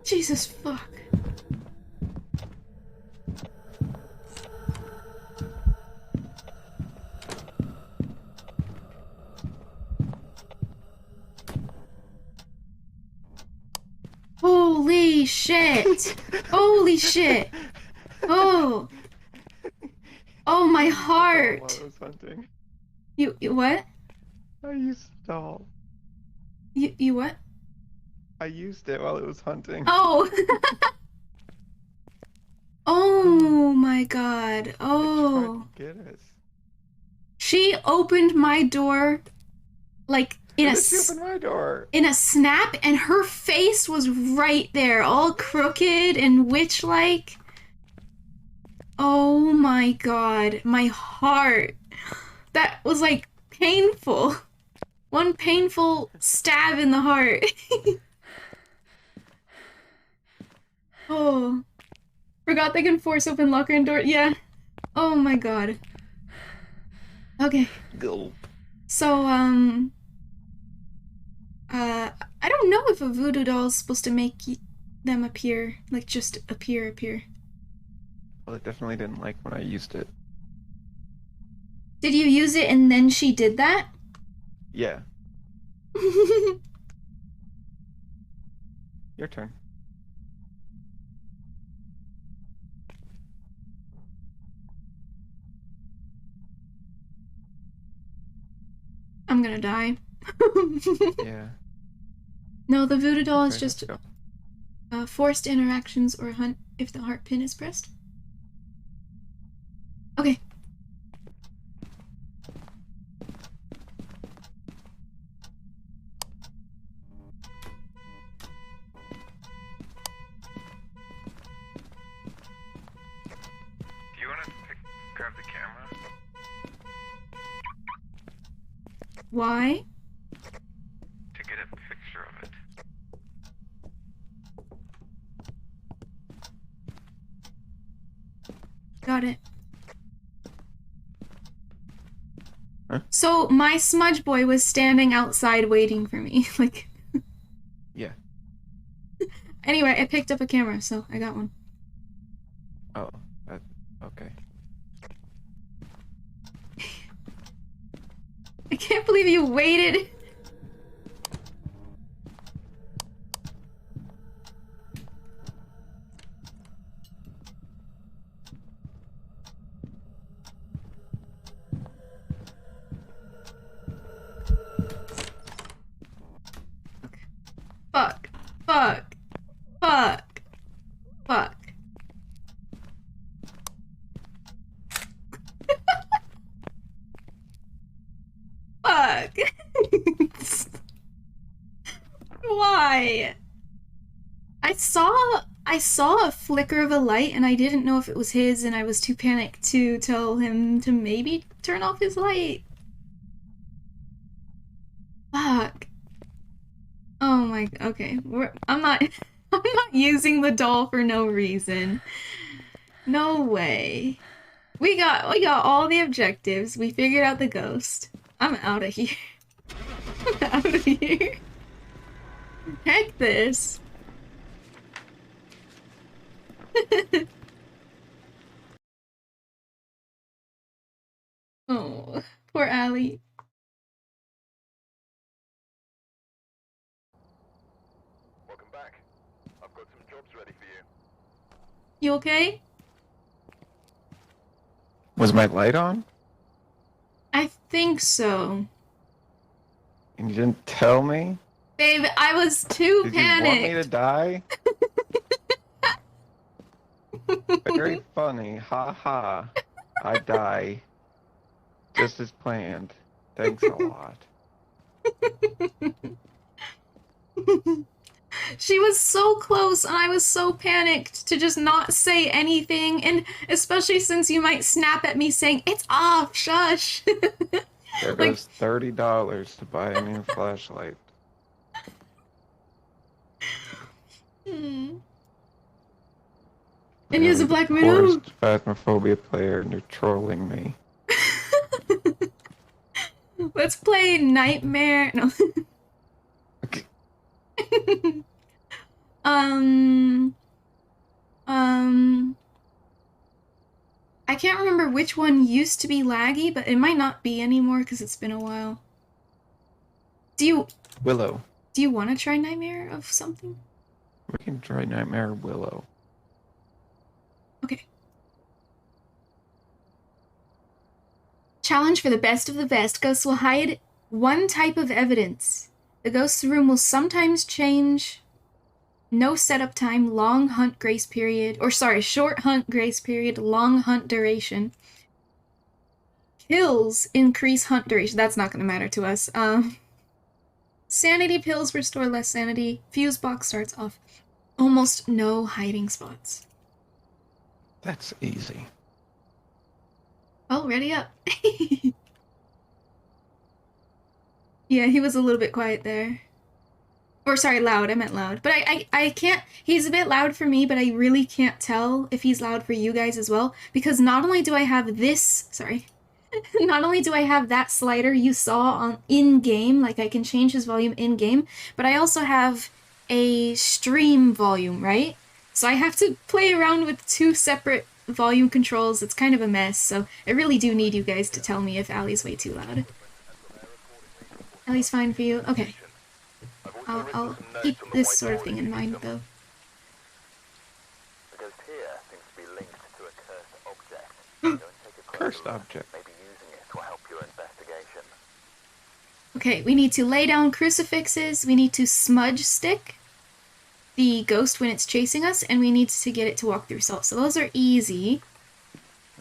Jesus fuck. Holy shit! Holy shit! Oh! Oh, my heart! While I was hunting. You what? I used the doll. You what? I used it while it was hunting. Oh! Oh my god. It tried Oh. to get us. She opened my door like in When a did she open my door? in a snap, and her face was right there, all crooked and witch-like. Oh my god, my heart. That was like painful. One painful stab in the heart. Oh. Forgot they can force open locker and door. Yeah. Oh my god. Okay. Go. So, I don't know if a voodoo doll is supposed to make them appear, like just appear. Well, it definitely didn't like when I used it. Did you use it and then she did that? Yeah, your turn. I'm gonna die. Yeah. No, the voodoo doll is Okay, just let's forced interactions or hunt if the heart pin is pressed. Okay. Do you want to grab the camera? Why? To get a picture of it. Got it. Huh? So my smudge boy was standing outside waiting for me. Like, Yeah. anyway, I picked up a camera, so I got one. Oh, that, okay. I can't believe you waited. Fuck. Fuck. Fuck. Fuck. Fuck. Why? I saw a flicker of a light and I didn't know if it was his, and I was too panicked to tell him to maybe turn off his light. Fuck. Oh my, okay. I'm not I'm not using the doll for no reason. No way. We got all the objectives. We figured out the ghost. I'm out of here. I'm out of here. Heck this. Oh, poor Allie. Welcome back. I've got some jobs ready for you. You okay? Was my light on? I think so. And you didn't tell me? Babe, I was too Did you want me to panicked. die? Very funny. Ha ha. I die. Just as planned. Thanks a lot. She was so close and I was so panicked to just not say anything, and especially since you might snap at me saying, "It's off, shush." There Like- goes $30 to buy a new flashlight. Hmm. I And use a am the Black Widow. worst Phasmophobia player and you're trolling me. Let's play Nightmare. No. Um, um, I can't remember which one used to be laggy, but it might not be anymore because it's been a while. Willow. Do you want to try Nightmare of something? We can try Nightmare Willow. Okay. Challenge for the best of the best. Ghosts will hide one type of evidence. The ghost room will sometimes change. No setup time, long hunt grace period. Or sorry, short hunt grace period, long hunt duration. Pills increase hunt duration. That's not going to matter to us. Sanity pills restore less sanity. Fuse box starts off. Almost no hiding spots. That's easy. Oh, ready up. Yeah, he was a little bit quiet there. Or sorry, loud. I meant loud. But I can't... He's a bit loud for me, but I really can't tell if he's loud for you guys as well. Because not only do I have this... Sorry. Not only do I have that slider you saw on in-game, like I can change his volume in-game, but I also have a stream volume, right? So I have to play around with two separate volume controls. It's kind of a mess, so I really do need you guys to tell me if Allie's way too loud. Allie's fine for you? Okay. I'll keep this sort of thing in mind, though. The ghost here seems to be linked to a cursed object. Go and take a closer Cursed look. object. Maybe using it will help your investigation. Okay, we need to lay down crucifixes, we need to smudge stick the ghost when it's chasing us, and we need to get it to walk through salt. So those are easy.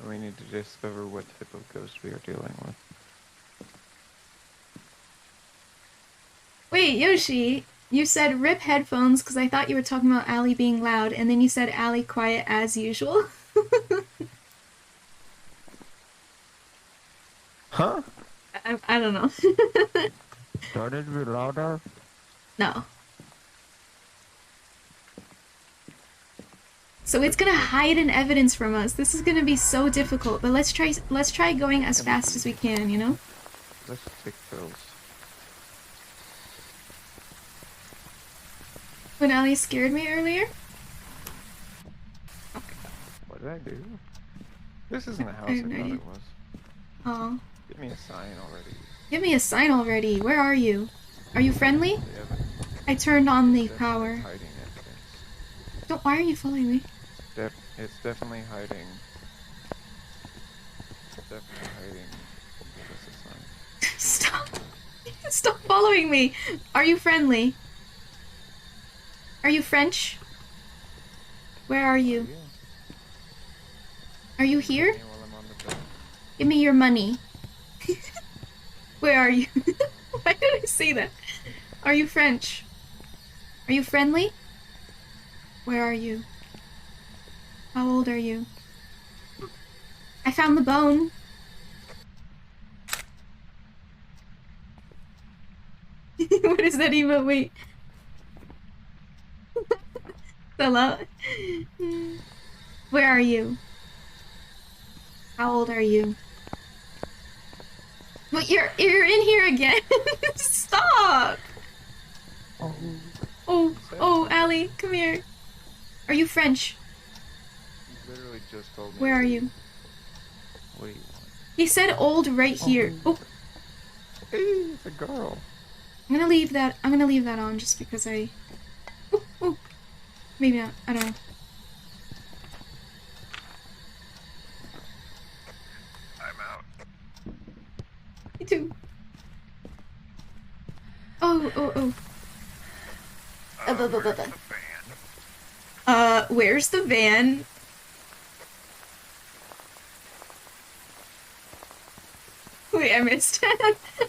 We need to discover what type of ghost we are dealing with. Wait, Yoshi, you said rip headphones because I thought you were talking about Allie being loud, and then you said Allie quiet as usual. Huh? I don't know. Started to be louder? No. So it's gonna hide an evidence from us. This is gonna be so difficult, but let's try going as fast as we can, you know? Let's take pills. When Allie scared me earlier? What did I do? This isn't the house I I have no thought idea. it was. Oh. Give me a sign already. Give me a sign already. Where are you? Are you friendly? The evidence. I turned on the Definitely power. hiding evidence. Don't. Why are you following me? It's definitely hiding. It's definitely hiding. Give us a sign. Stop. Stop following me. Are you friendly? Are you French? Where are you? Yeah. Are you here? Give me while I'm on the bed. Give me your money. Where are you? Why did I say that? Are you French? Are you friendly? Where are you? How old are you? I found the bone. What is that emote? Wait. Hello? Where are you? How old are you? But you're in here again. Stop. Oh, Allie, come here. Are you French? You literally just told me. Where are you? What do you want? He said old right here. Oh, Hey, it's a girl. I'm gonna leave that on just because I... Oh. Maybe not. I don't know. I'm out. Me too. Oh. Where's the van? Where's the van? Wait, I missed.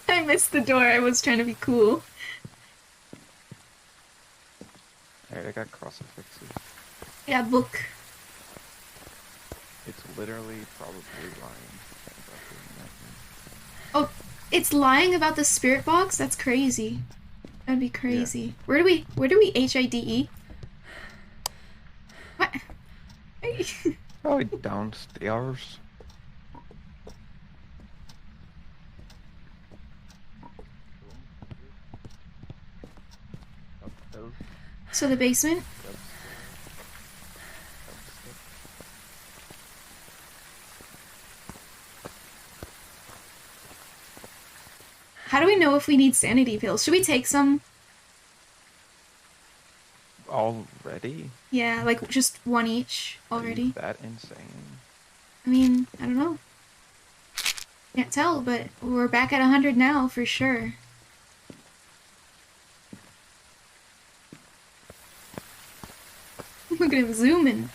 I missed the door. I was trying to be cool. Alright, I got crucifixes. Yeah, book. It's literally probably lying about doing that thing. Oh, it's lying about the spirit box? That's crazy. That'd be crazy. Where do we HIDE? What? Probably downstairs. So the basement? Yep. know if we need sanity pills. Should we take some? Already? Yeah, like just one each Are you already. that insane? I mean, I don't know. Can't tell, but we're back at 100 now for sure. Look at him zooming.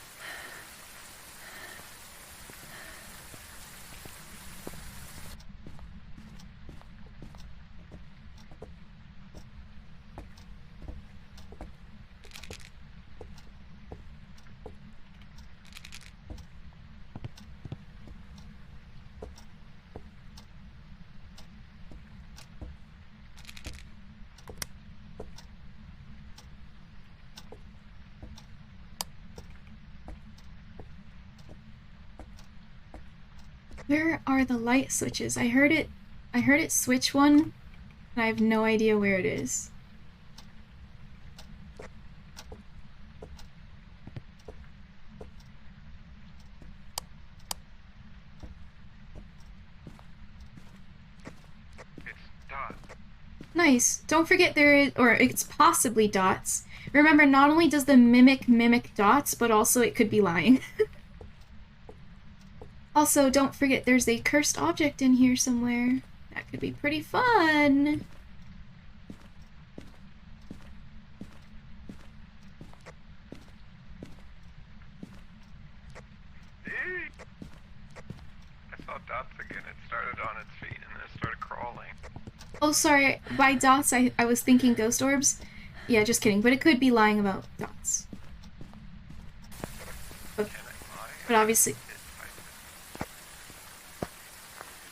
Where are the light switches? I heard it switch one, and I have no idea where it is. It's dot. Nice. Don't forget there is, or it's possibly dots. Remember, not only does the mimic dots, but also it could be lying. Also, don't forget there's a cursed object in here somewhere. That could be pretty fun. I saw dots again. It started on its feet and then it started crawling. Oh, sorry. By dots, I was thinking ghost orbs. Yeah, just kidding. But it could be lying about dots. Can I lie? But obviously...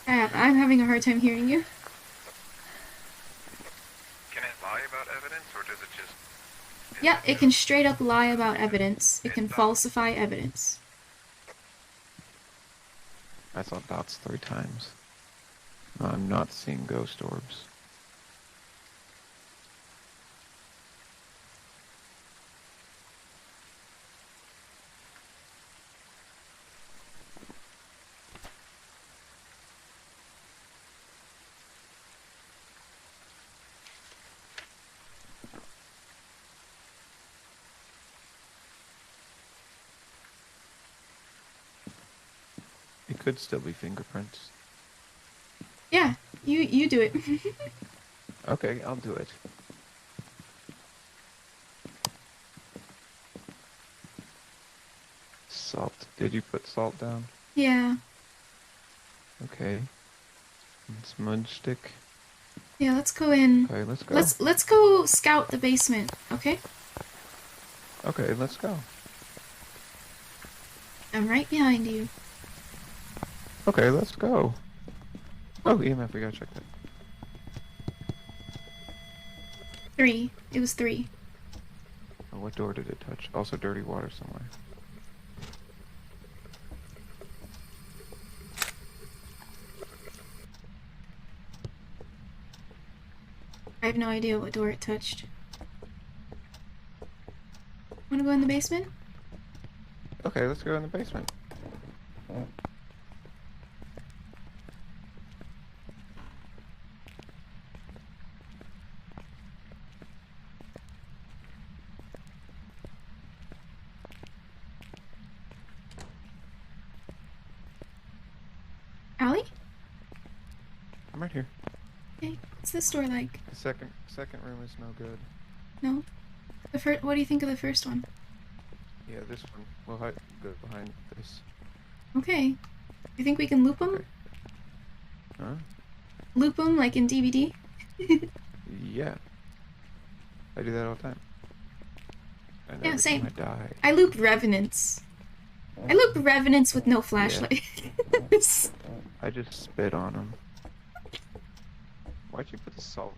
I'm having a hard time hearing you. Can it lie about evidence or does it just... Yeah, it can straight up lie about evidence. It can falsify evidence. I saw dots 3 times. I'm not seeing ghost orbs. It could still be fingerprints. Yeah, you do it. Okay, I'll do it. Salt. Did you put salt down? Yeah. Okay. And smudge stick. Yeah, let's go in. Okay, let's go. Let's go scout the basement, okay? Okay, let's go. I'm right behind you. Okay, let's go. Oh, EMF, we gotta check that. 3. It was 3. Oh, what door did it touch? Also dirty water somewhere. I have no idea what door it touched. Wanna go in the basement? Okay, let's go in the basement. Allie? I'm right here. Okay, what's this door like? The second room is no good. No? The first. What do you think of the first one? Yeah, this one. We'll go behind this. Okay. You think we can loop them? Okay. Huh? Loop them like in DVD? Yeah. I do that all the time. And Yeah, every same. time I die. I loop Revenants. I loop Revenants with no flashlight. I just spit on them. Why'd you put the salt,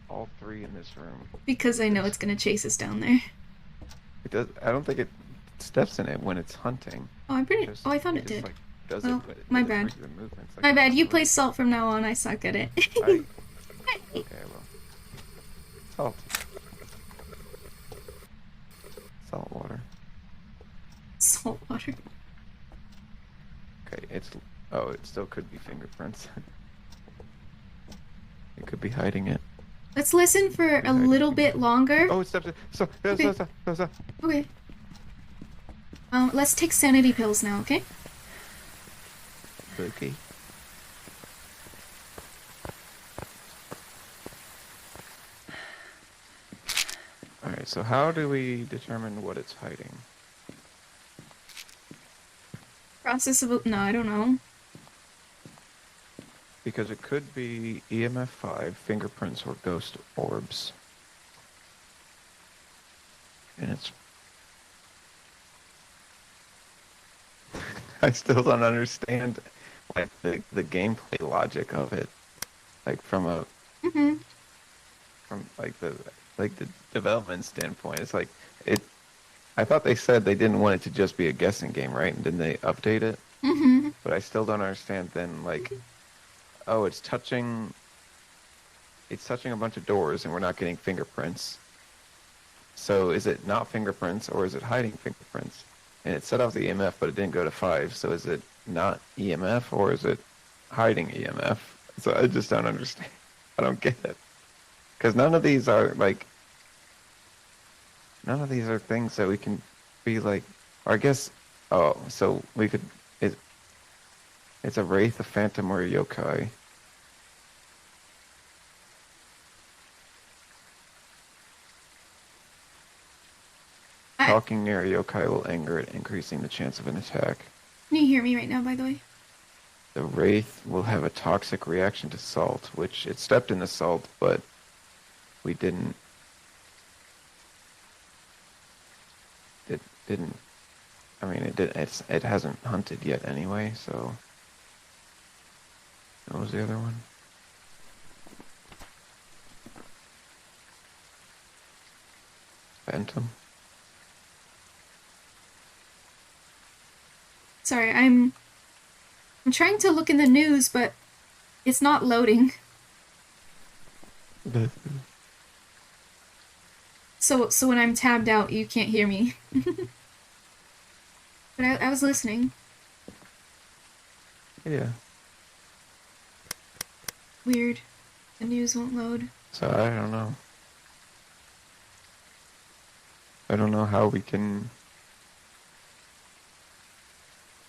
all 3 in this room? Because I know it's gonna chase us down there. It does. I don't think it steps in it when it's hunting. Oh, I'm pretty. Just- Oh, I thought it just, did. like, does Well, it with my its bad. regular movements, like My a bad. You dog. play salt from now on. I suck at it. Okay, I will. Salt. Salt water. Salt water. Okay, it's... Oh, it still could be fingerprints. It could be hiding it. Let's listen for a little bit longer. Oh, stop! Stop! Okay. Stop! Stop! Stop! Okay. Let's take sanity pills now, okay? Okay. Alright, so how do we determine what it's hiding? Process of... No, I don't know. Because it could be EMF 5, fingerprints, or ghost orbs. And it's... I still don't understand, like, the gameplay logic of it. Like, from a... Mm-hmm. From, like, the development standpoint. It's like, I thought they said they didn't want it to just be a guessing game, right? And didn't they update it? Mm-hmm. But I still don't understand then, like... Oh, it's touching a bunch of doors and we're not getting fingerprints. So is it not fingerprints or is it hiding fingerprints? And it set off the EMF but it didn't go to 5, so is it not EMF or is it hiding EMF? So I just don't understand. I don't get it. Because none of these are things that we can be like, or I guess, oh, so we could, it's a wraith, a phantom, or a yokai. Talking near a yokai will anger it, increasing the chance of an attack. Can you hear me right now, by the way? The wraith will have a toxic reaction to salt, which it stepped in the salt, but we didn't. It didn't. I mean, it did. It hasn't hunted yet anyway, so. What was the other one? Phantom? Sorry, I'm trying to look in the news, but it's not loading. So when I'm tabbed out, you can't hear me. But I was listening. Yeah. Weird. The news won't load. So I don't know. I don't know how we can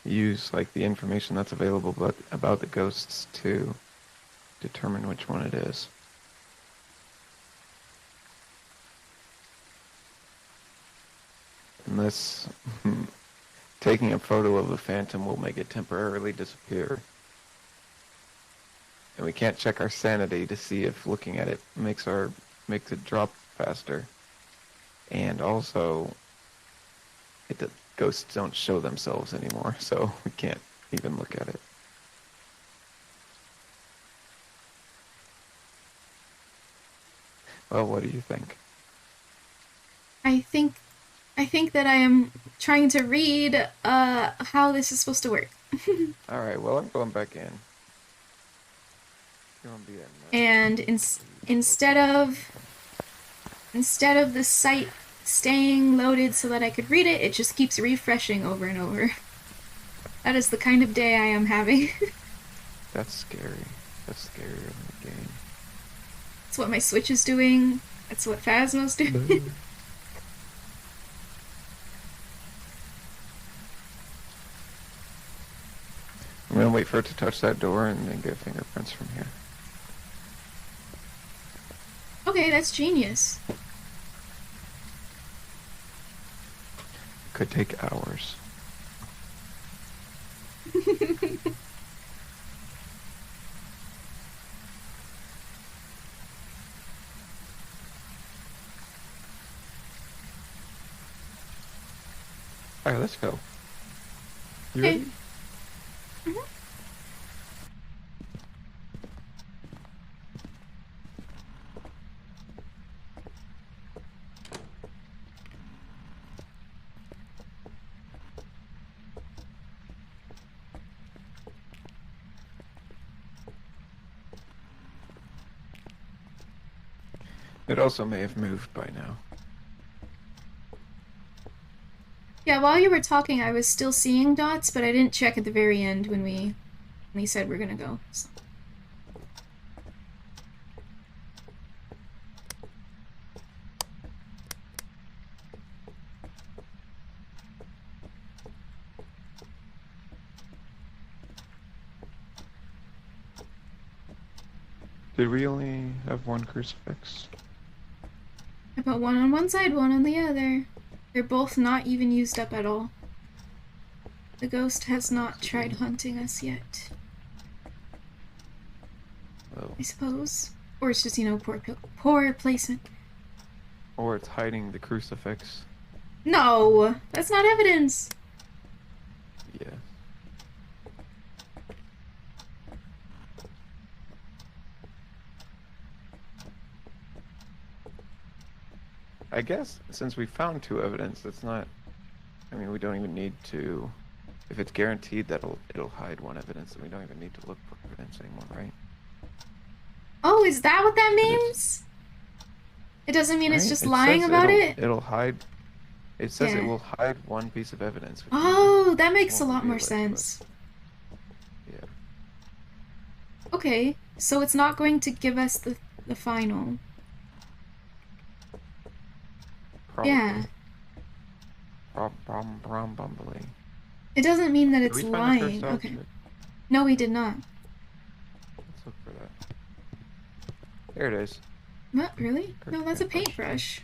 use like the information that's available about the ghosts to determine which one it is. Unless taking a photo of the phantom will make it temporarily disappear. And we can't check our sanity to see if looking at it makes it drop faster. And also, the ghosts don't show themselves anymore, so we can't even look at it. Well, what do you think? I think that I am trying to read how this is supposed to work. Alright, well, I'm going back in. And instead of the site staying loaded so that I could read it, it just keeps refreshing over and over. That is the kind of day I am having. That's scary. That's scarier than the game. That's what my Switch is doing. That's what Phasmo's doing. I'm gonna wait for it to touch that door and then get fingerprints from here. Okay, that's genius. Could take hours. Alright, let's go. You Okay. ready? Mm-hmm. It also may have moved by now. Yeah, while you were talking, I was still seeing dots, but I didn't check at the very end when we said we're gonna go. So. Did we only have one crucifix? I put one on one side, one on the other. They're both not even used up at all. The ghost has not tried hunting us yet. Oh. I suppose. Or it's just, you know, poor placement. Or it's hiding the crucifix. No! That's not evidence! Yeah. I guess since we found two evidence, that's not. I mean, we don't even need to. If it's guaranteed that it'll hide one evidence, then we don't even need to look for evidence anymore, right? Oh, is that what that 'Cause it's- means? It doesn't mean it's Right? just It lying says about it'll- it? It'll hide. It says Yeah. it will hide one piece of evidence. which Oh, that makes a won't lot more reveal it to us. sense. Yeah. Okay, so it's not going to give us the final. Probably. Yeah. Bumbly. It doesn't mean that Did it's we find the lying. cursed Okay. object? No, we did not. Let's look for that. There it is. What, really? No, Cursed that's a paintbrush. paintbrush.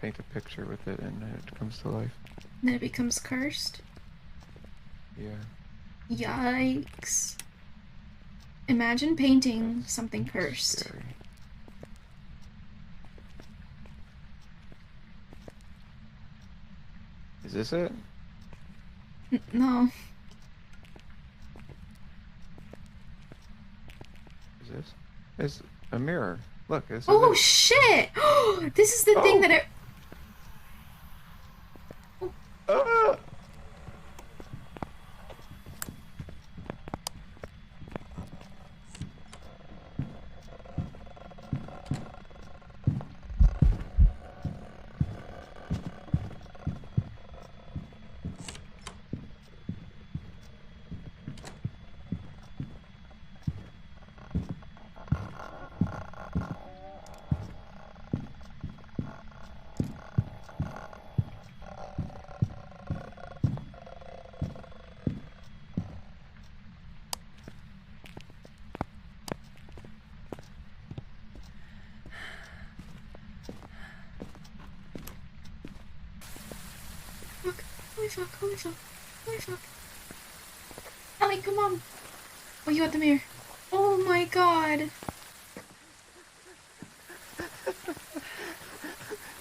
Paint a picture with it and it comes to life. Then it becomes cursed. Yeah. Yikes. Imagine painting That's something cursed. Scary. Is this it? No. Is this? It's a mirror. Look, this is Oh, it. shit! This is the thing Oh. that it... Ah! Fuck. Holy fuck, holy fuck, holy fuck. Ellie, come on. Oh, you at the mirror. Oh my god.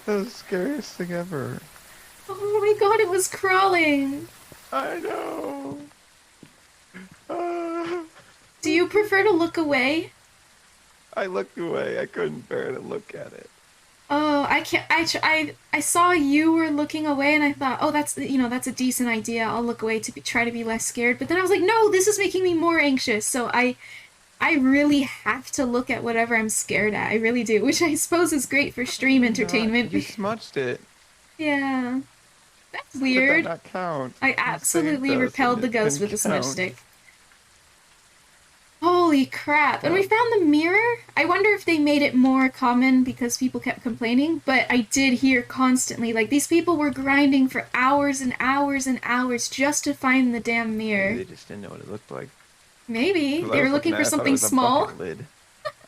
That was the scariest thing ever. Oh my god, it was crawling. I know. Ah. Do you prefer to look away? I looked away. I couldn't bear to look at it. Oh, I can't. I saw you were looking away, and I thought, oh, that's that's a decent idea. I'll look away to try to be less scared. But then I was like, no, this is making me more anxious. So I really have to look at whatever I'm scared at. I really do, which I suppose is great for stream entertainment. You smudged it. Yeah, that's Would weird. that not count? I You say it absolutely does, repelled and the it ghost didn't with a smudge count. stick. Holy crap. And we found the mirror. I wonder if they made it more common because people kept complaining, but I did hear constantly, like, these people were grinding for hours and hours and hours just to find the damn mirror. Maybe they just didn't know what it looked like. Maybe. 'Cause I They were was looking at for it, I thought it something was a small. bucket lid.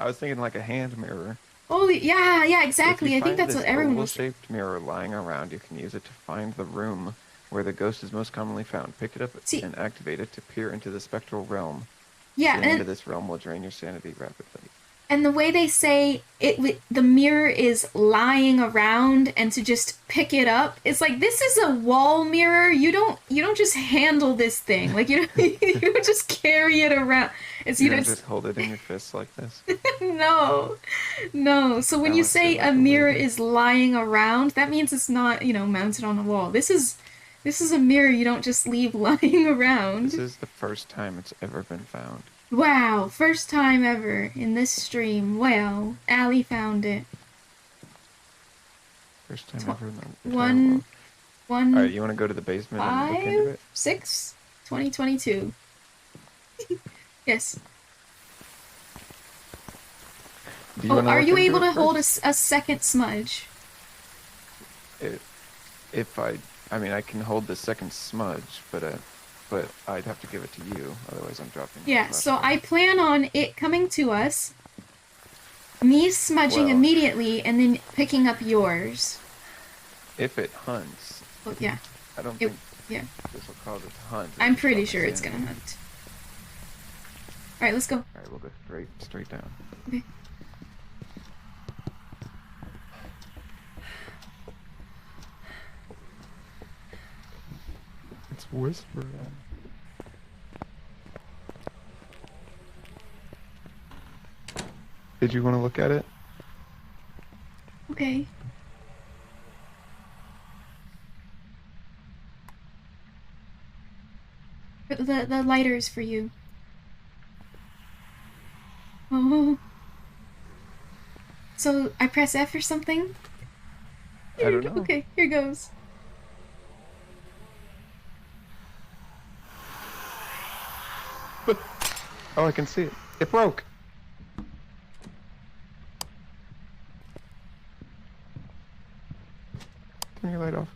I was thinking like a hand mirror. Holy, yeah, If exactly. you I think find that's this what everyone was... oval-shaped mirror lying around, you can use it to find the room where the ghost is most commonly found. Pick it up See- and activate it to peer into the spectral realm. Yeah, Getting into and, this realm will drain your sanity rapidly. and the way they say the mirror is lying around and to just pick it up, it's like, this is a wall mirror. You don't just handle this thing. Like, you don't just carry it around. It's You you don't don't just hold it in your fists like this. no. So when you Balance it say like a a mirror lady. is lying around, that means it's not, mounted on a wall. This is a mirror you don't just leave lying around. This is the first time it's ever been found. Wow, first time ever in this stream. Well, Allie found it. First time Tw- ever in the entire One, world. one, Alright, you want to go to the basement and look into 5, it? 6, 2022. Yes. Do you Oh, wanna are look you into able it to hold a, first? a second smudge? If I mean, I can hold the second smudge, but but I'd have to give it to you, otherwise I'm dropping. Yeah, so I plan on it coming to us, me smudging Well- immediately, and then picking up yours. If it hunts, Well, yeah, I don't It- think yeah. this will cause it to hunt. I'm It'll pretty stop sure it's gonna insanity. hunt. Alright, let's go. Alright, we'll go straight down. Okay. It's whispering. Did you want to look at it? Okay. But the lighter is for you. Oh. So I press F or something? I don't know. Okay, here goes. Oh, I can see it. It broke. Turn your light off.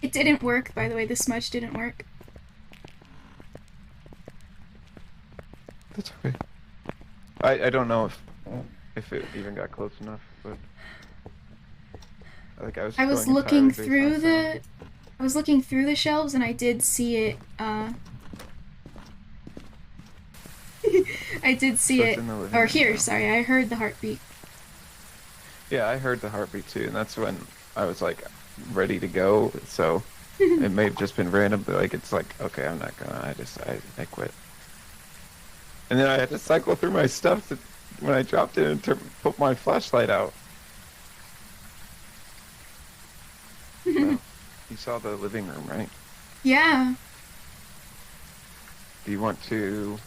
It didn't work, by the way. The smudge didn't work. That's okay. I don't know if it even got close enough, but like I was. I was going looking entirely based through on the... sound. I was looking through the shelves and I did see it, I did see So it. it's in the living Or room here, now. sorry. I heard the heartbeat. Yeah, I heard the heartbeat too, and that's when I was like ready to go. So it may have just been random, but like it's like okay, I'm not gonna. I quit. And then I had to cycle through my stuff when I dropped it and put my flashlight out. So, you saw the living room, right? Yeah. Do you want to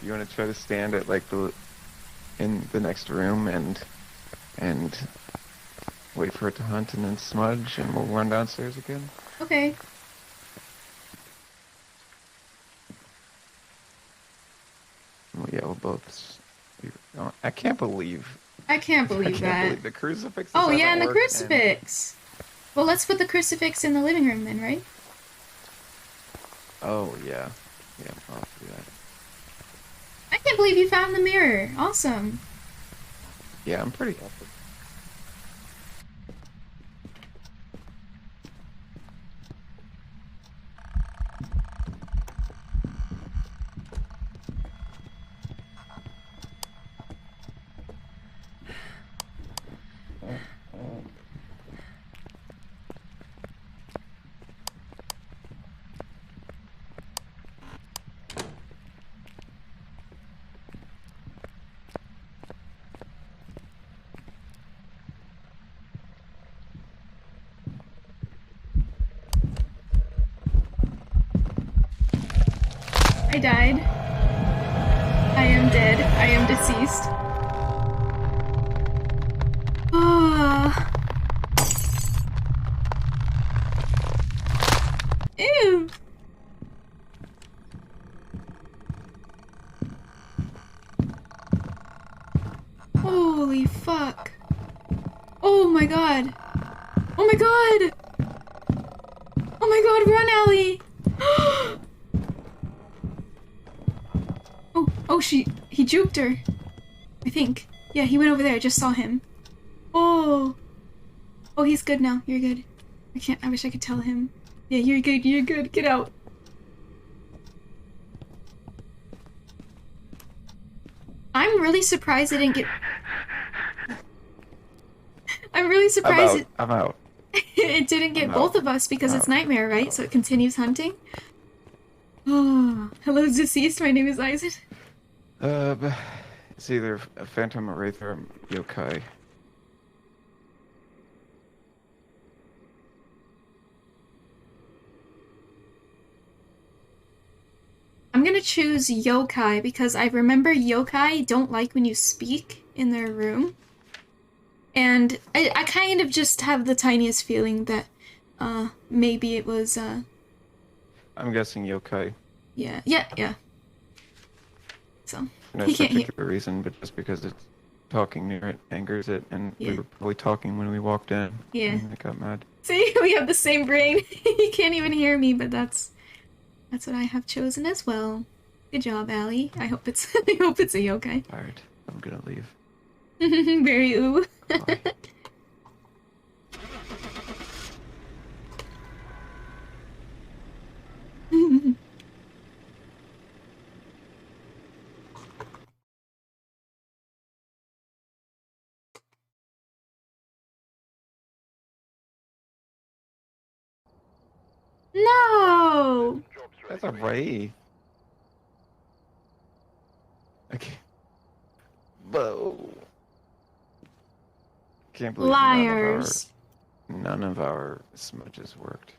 try to stand at like in the next room and wait for it to hunt and then smudge and we'll run downstairs again? Okay. Well, yeah, we'll both. I can't believe. I can't I believe can't that. believe the crucifix. Oh, yeah, and the work, crucifix. Well, let's put the crucifix in the living room then, right? Oh yeah, I'll do that. I can't believe you found the mirror. Awesome. Yeah, I'm pretty happy. I died. I am dead. I am deceased. Ah. Ew. Holy fuck. Oh my god. Oh my god. Oh my god, run, Allie. Oh, he juked her. I think. Yeah, he went over there. I just saw him. Oh. Oh, he's good now. You're good. I wish I could tell him. Yeah, you're good. You're good. Get out. I'm really surprised I didn't get... I'm really surprised... I'm out. it didn't get No. both of us because it's No. nightmare, right? So it continues hunting. Oh, hello, deceased. My name is Isaac. But it's either a phantom, a wraith, or a yokai. I'm gonna choose yokai because I remember yokai don't like when you speak in their room. And I kind of just have the tiniest feeling that maybe it was I'm guessing yokai. yeah. So No he can't hear. particular reason, but just because it's talking near it angers it, and we Yeah. were probably talking when we walked in. Yeah. And it got mad. See, we have the same brain. He can't even hear me, but that's what I have chosen as well. Good job, Allie. I hope it's I hope it's a yokai. Alright, I'm gonna leave. Very ooh. Bye. No! Jobs That's ready. a wraith. Okay. Whoa. Can't believe Liars. none of our smudges worked.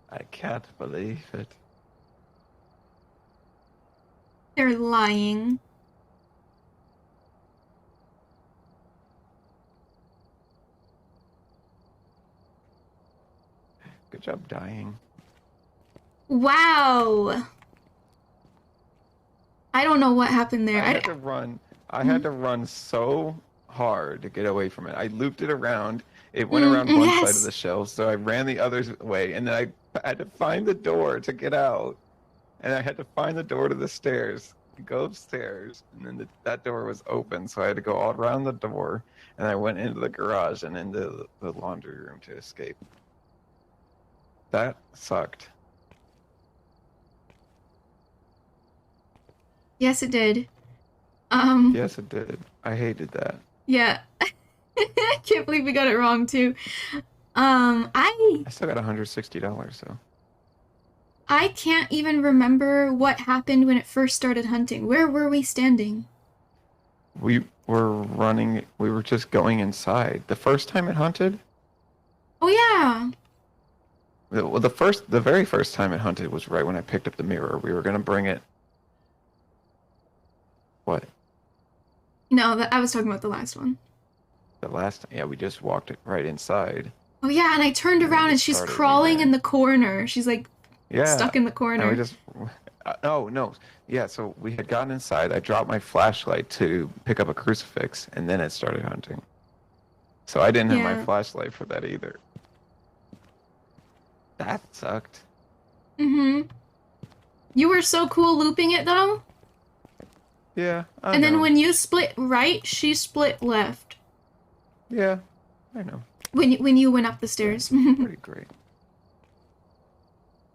I can't believe it. They're lying. Good job dying. Wow. I don't know what happened there. I had to run. I had to run so hard to get away from it. I looped it around. It went around one side of Yes. the shelf, so I ran the other way, and then I had to find the door to get out. And I had to find the door to the stairs, go upstairs, and then that door was open, so I had to go all around the door, and I went into the garage and into the laundry room to escape. That sucked. Yes, it did. Yes, it did. I hated that. Yeah. I can't believe we got it wrong too. I I still got $160, so. I can't even remember what happened when it first started hunting. Where were we standing? We were running, we were just going inside. The first time it hunted, Oh yeah. well, the very first time it hunted was right when I picked up the mirror. We were gonna bring it. What? No, I was talking about the last one. The last, yeah, we just walked it right inside. Oh yeah, and I turned And we around and just she's started, we crawling ran. in the corner. She's like Yeah. stuck in the And we corner. just, oh, no. Yeah, so we had gotten inside. I dropped my flashlight to pick up a crucifix, and then it started hunting. So I didn't have my Yeah. flashlight for that either. That sucked. Mm-hmm. You were so cool looping it though. Yeah, I And know. then when you split right, she split left. Yeah, I know. When you went up the stairs. Pretty great.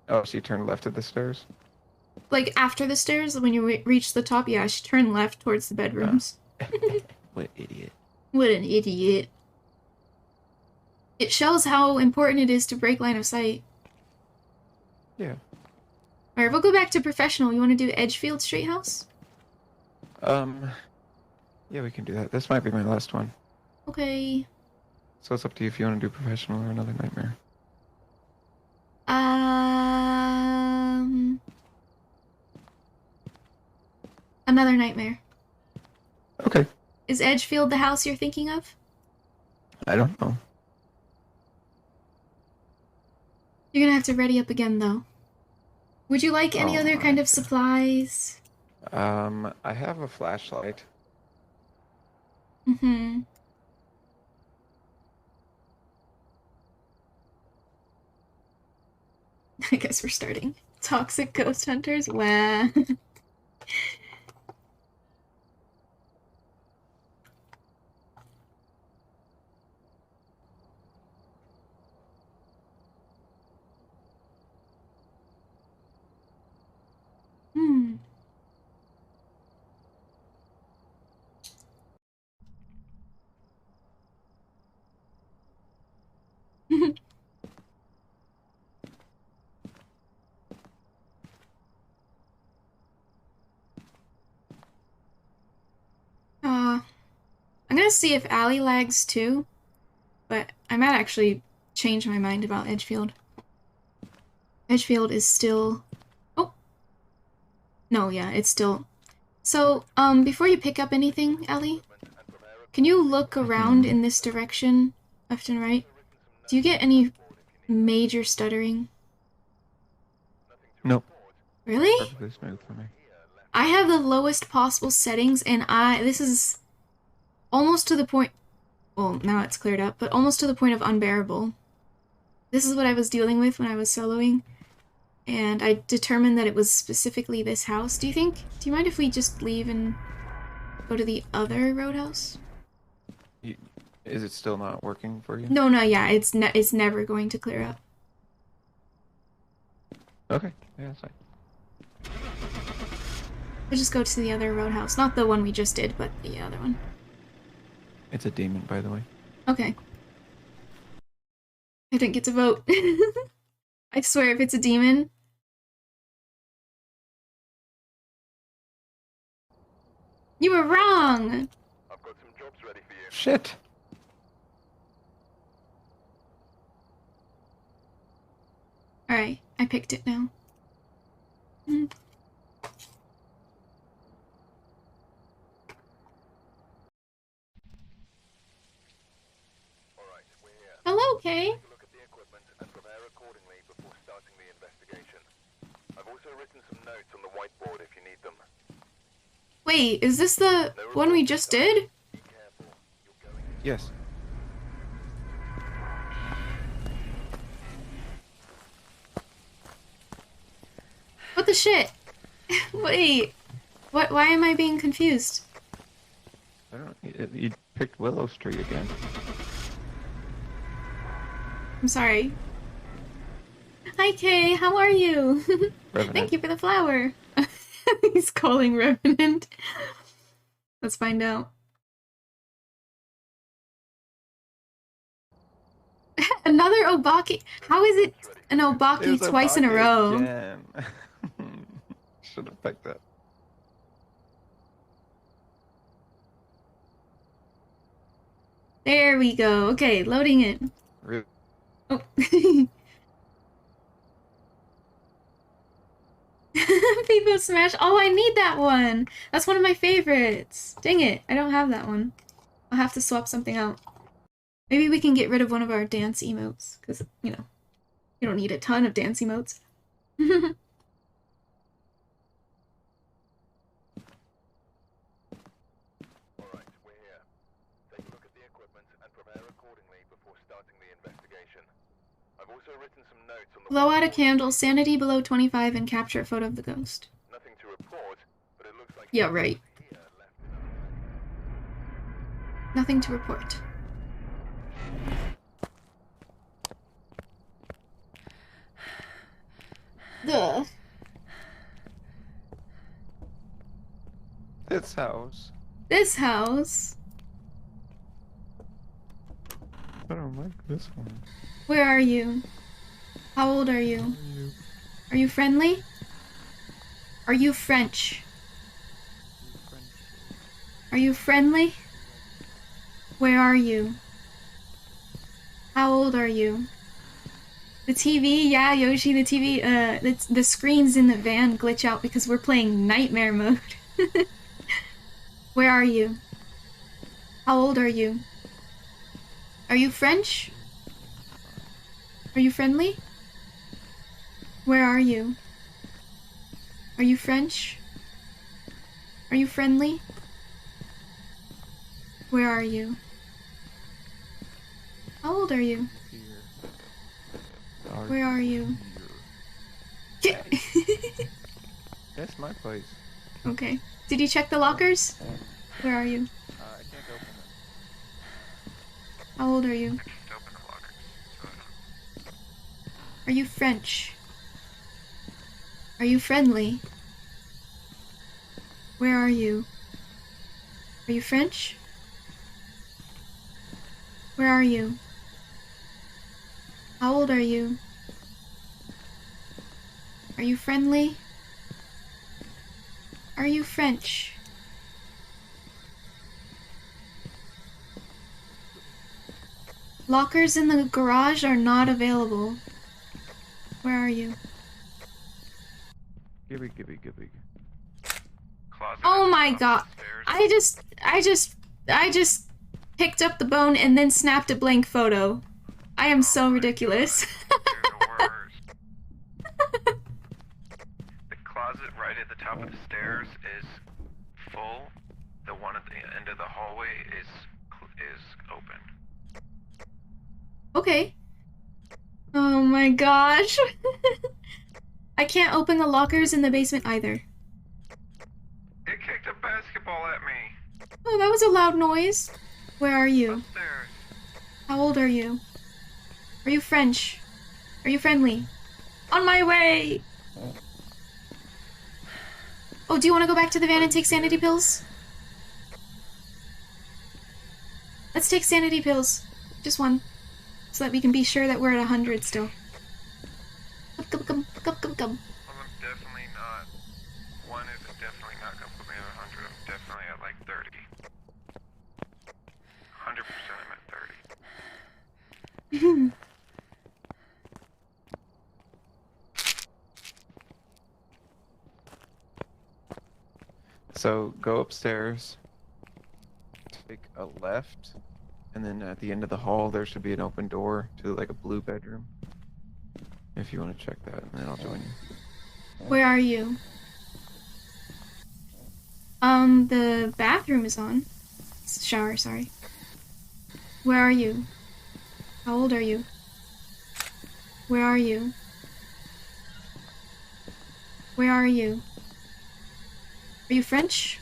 Oh, she turned left at the stairs? Like after the stairs, when you reached the top, yeah, she turned left towards the bedrooms. What idiot. What an idiot. It shows how important it is to break line of sight. Yeah. Alright, we'll go back to professional. You want to do Edgefield Street House? Yeah, we can do that. This might be my last one. Okay. So it's up to you if you want to do professional or another nightmare. Another nightmare. Okay. Is Edgefield the house you're thinking of? I don't know. You're gonna have to ready up again, though. Would you like any Oh other my kind of God. supplies? I have a flashlight. Mm-hmm. I guess we're starting. Toxic ghost hunters? Wah. Hmm. gonna see if Alley lags too, but I might actually change my mind about Edgefield. Edgefield is still... Oh! No, yeah, it's still... So, before you pick up anything, Alley, can you look around in this direction, left and right? Do you get any major stuttering? Nope. Really? Perfectly smooth for me. I have the lowest possible settings, and this is almost to the point... Well, now it's cleared up, but almost to the point of unbearable. This is what I was dealing with when I was soloing, and I determined that it was specifically this house. Do you mind if we just leave and go to the other roadhouse? Is it still not working for you? No, yeah, it's never going to clear up. Okay, yeah, that's fine. We'll just go to the other roadhouse. Not the one we just did, but the other one. It's a demon, by the way. Okay. I didn't get to vote. I swear, if it's a demon... You were wrong! I've got some jobs ready for you. Shit! Alright, I picked it now. Alright, we're here. Hello, Kay. Take a look at the equipment and prepare accordingly before starting the investigation. I've also written some notes on the whiteboard if you need them. Wait, is this the one we just did? Be careful. You're going Yes. What the shit? Wait. What? Why am I being confused? I don't know. You picked Willow Street again. I'm sorry. Hi, Kay. How are you? Revenant. Thank you for the flower. He's calling Revenant. Let's find out. Another Obaki. How is it an Obaki There's twice in a row? again. Should have picked that. There we go. Okay, loading in. Really? Oh. People Smash. Oh, I need that one. That's one of my favorites. Dang it. I don't have that one. I'll have to swap something out. Maybe we can get rid of one of our dance emotes. Because, you know, you don't need a ton of dance emotes. Alright, we're here. Take a look at the equipment and prepare accordingly before starting the investigation. I've also written some notes on the Blow out a whiteboard. candle, sanity below 25, and capture a photo of the ghost. Nothing to report, but it looks like Yeah, right. here left enough. Nothing to report. Ugh. This house. This house. I don't like this one. Where are you? How old are you? Are you friendly? Are you French? Are you friendly? Where are you? How old are you? The TV, yeah, Yoshi, the TV, the screens in the van glitch out because we're playing nightmare mode. Where are you? How old are you? Are you French? Are you friendly? Where are you? Are you French? Are you friendly? Where are you? How old are you? Where are you? That's my place. Okay. Did you check the lockers? Where are you? I can't open it. How old are you? I can't open the lockers, so I don't... Are you French? Are you friendly? Where are you? Are you French? Where are you? How old are you? Are you friendly? Are you French? Lockers in the garage are not available. Where are you? Gibby. Closet Oh at the my top god. of the stairs. I just picked up the bone and then snapped a blank photo. I am so my ridiculous. You're the worst. The closet right at the top of the stairs is full. The one at the end of the hallway is open. Okay. Oh my gosh. I can't open the lockers in the basement either. It kicked a basketball at me. Oh, that was a loud noise. Where are you? Upstairs. How old are you? Are you French? Are you friendly? On my way! Oh, do you want to go back to the van and take sanity pills? Let's take sanity pills. Just one. So that we can be sure that we're at 100 still. Come. Well, I'm definitely not. One is definitely not gonna put me at 100. I'm definitely at like 30. 100% I'm at 30. So go upstairs, take a left, and then at the end of the hall there should be an open door to like a blue bedroom. If you want to check that, and then I'll join you. Where are you? The bathroom is on. Shower, sorry. Where are you? How old are you? Where are you? Where are you? Are you French?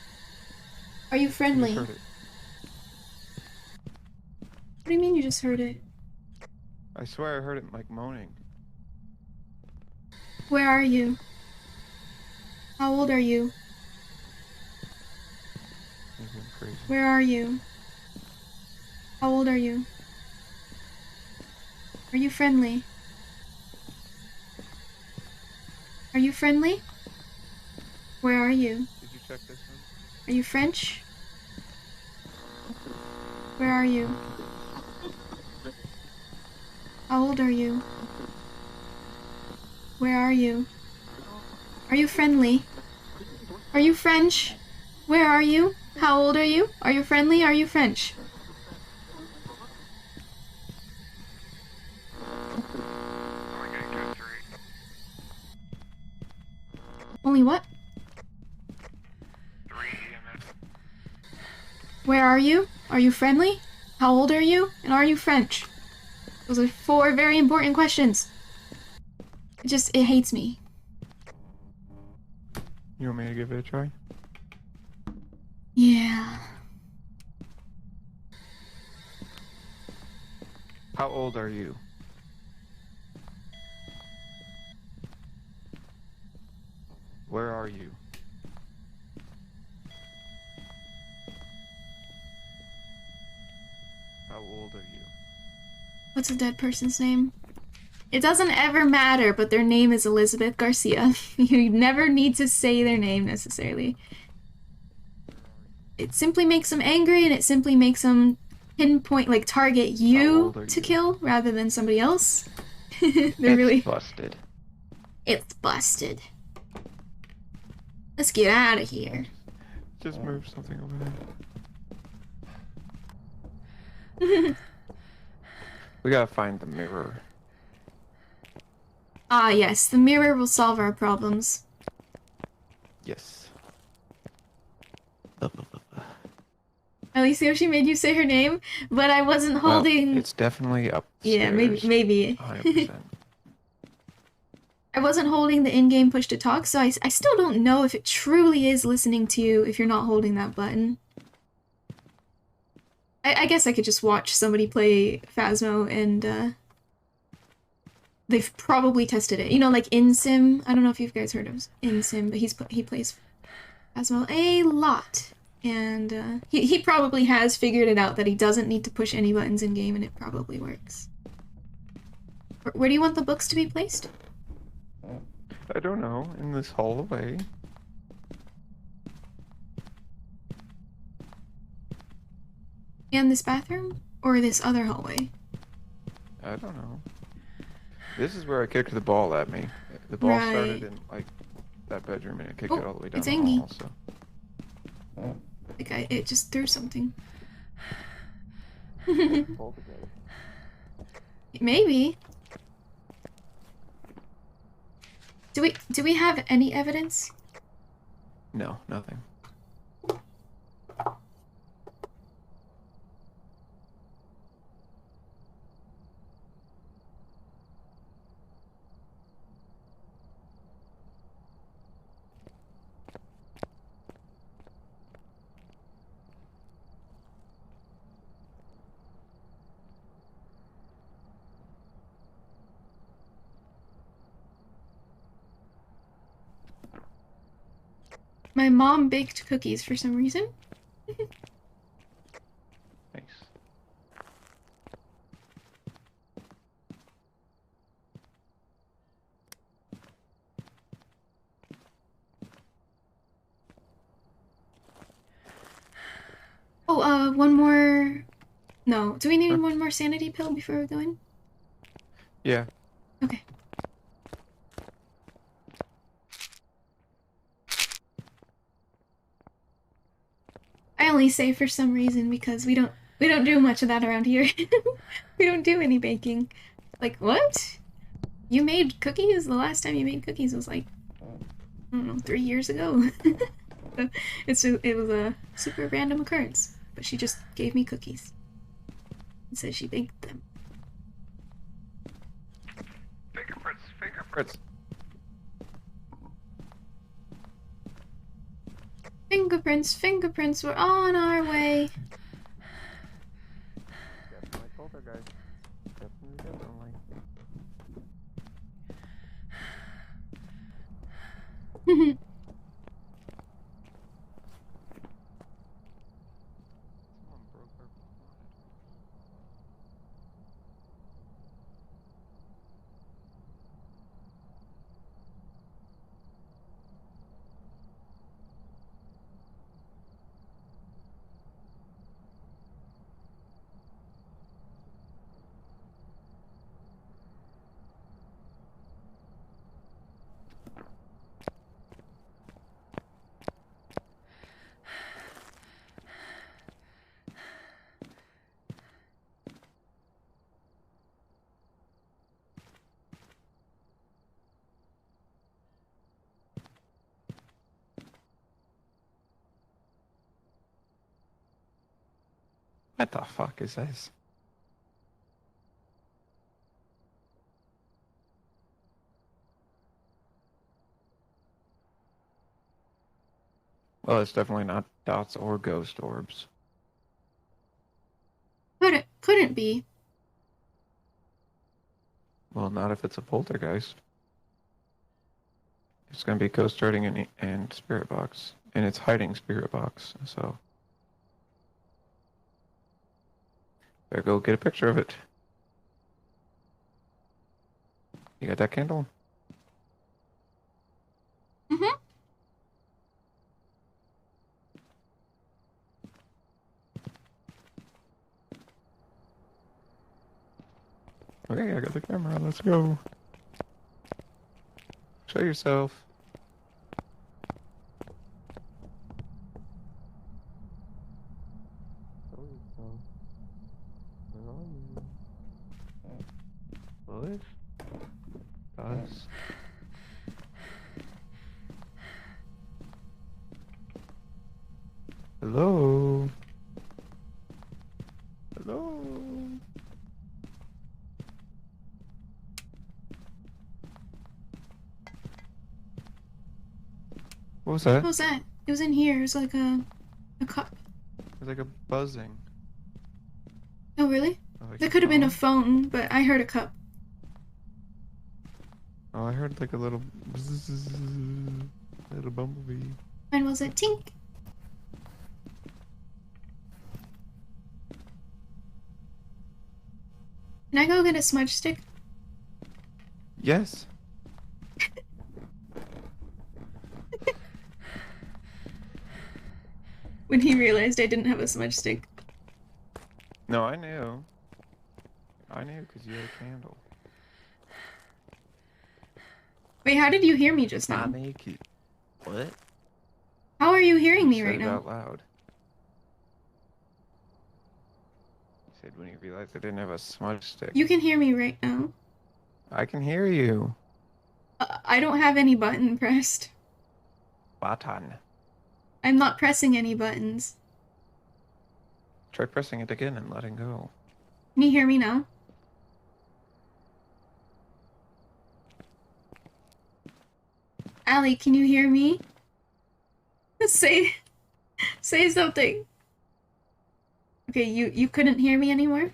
Are you friendly? You What heard it. do you mean you just heard it? I swear I heard it like moaning. Where are you? How old are you? You're going crazy. Where are you? How old are you? Are you friendly? Are you friendly? Where are you? Did you check this one? Are you French? Where are you? How old are you? Where are you? Are you friendly? Are you French? Where are you? How old are you? Are you friendly? Are you French? Only getting to a 3. Only what? 3 EMF. Where are you? Are you friendly? How old are you? And are you French? Those are 4 very important questions. It hates me. You want me to give it a try? Yeah. How old are you? Where are you? How old are you? What's a dead person's name? It doesn't ever matter, but their name is Elizabeth Garcia. You never need to say their name necessarily. It simply makes them angry, and it simply makes them pinpoint, like, target How you old are to you? kill rather than somebody else. They're It's really... busted. It's busted. Let's get out of here. Just move something over there. We gotta find the mirror. Ah, yes, the mirror will solve our problems. Yes. Alicia, she made you say her name, but I wasn't Well, holding... it's definitely upstairs. Yeah, maybe. 100%. I wasn't holding the in-game push to talk, so I still don't know if it truly is listening to you if you're not holding that button. I guess I could just watch somebody play Phasmo and, they've probably tested it. You know, like InSim. I don't know if you guys heard of InSim, but he plays Phasmo a lot. And, he probably has figured it out that he doesn't need to push any buttons in-game, and it probably works. Where do you want the books to be placed? I don't know. In this hallway. And this bathroom? Or this other hallway? I don't know. This is where I kicked the ball at me. The ball started Right. in like that bedroom and it kicked Oh, it all the way down it's the Angie. hall. So Like it just threw something. Maybe. Do we have any evidence? no, nothing. My mom baked cookies for some reason. Nice. Oh, one more. No, do we need one more sanity pill before we go in? Yeah. Okay. I only say for some reason because we don't do much of that around here. We don't do any baking. Like, what? You made cookies? The last time you made cookies was like, I don't know, 3 years ago. It was a super random occurrence, but she just gave me cookies and said she baked them. Fingerprints, fingerprints. Fingerprints, we're on our way. Definitely poltergeist. Definitely. Someone broke our quad. What the fuck is this? Well, it's definitely not dots or ghost orbs. Couldn't be. Well, not if it's a poltergeist. It's gonna be ghost hurting and spirit box, and it's hiding spirit box. So better go get a picture of it. You got that candle? Mm-hmm. Okay, I got the camera. Let's go. Show yourself. Show yourself. Where are you? Bush? Us? Hello? Hello? What was that? What was that? It was in here. It was like a cup. It was like a buzzing. Oh, really? Like That could have been a phone. phone, but I heard a cup. Oh, I heard like a little bzzz, little bumblebee. Mine was a tink. Can I go get a smudge stick? Yes. When he realized I didn't have a smudge stick. No, I knew. I knew because you had a candle. Wait, how did you hear me just now? What? How are you hearing You me said right it now? out loud. You said when you realized I didn't have a smudge stick. You can hear me right now. I can hear you. I don't have any button pressed. Button. I'm not pressing any buttons. Try pressing it again and letting go. Can you hear me now? Allie, can you hear me? Say something. Okay, you couldn't hear me anymore?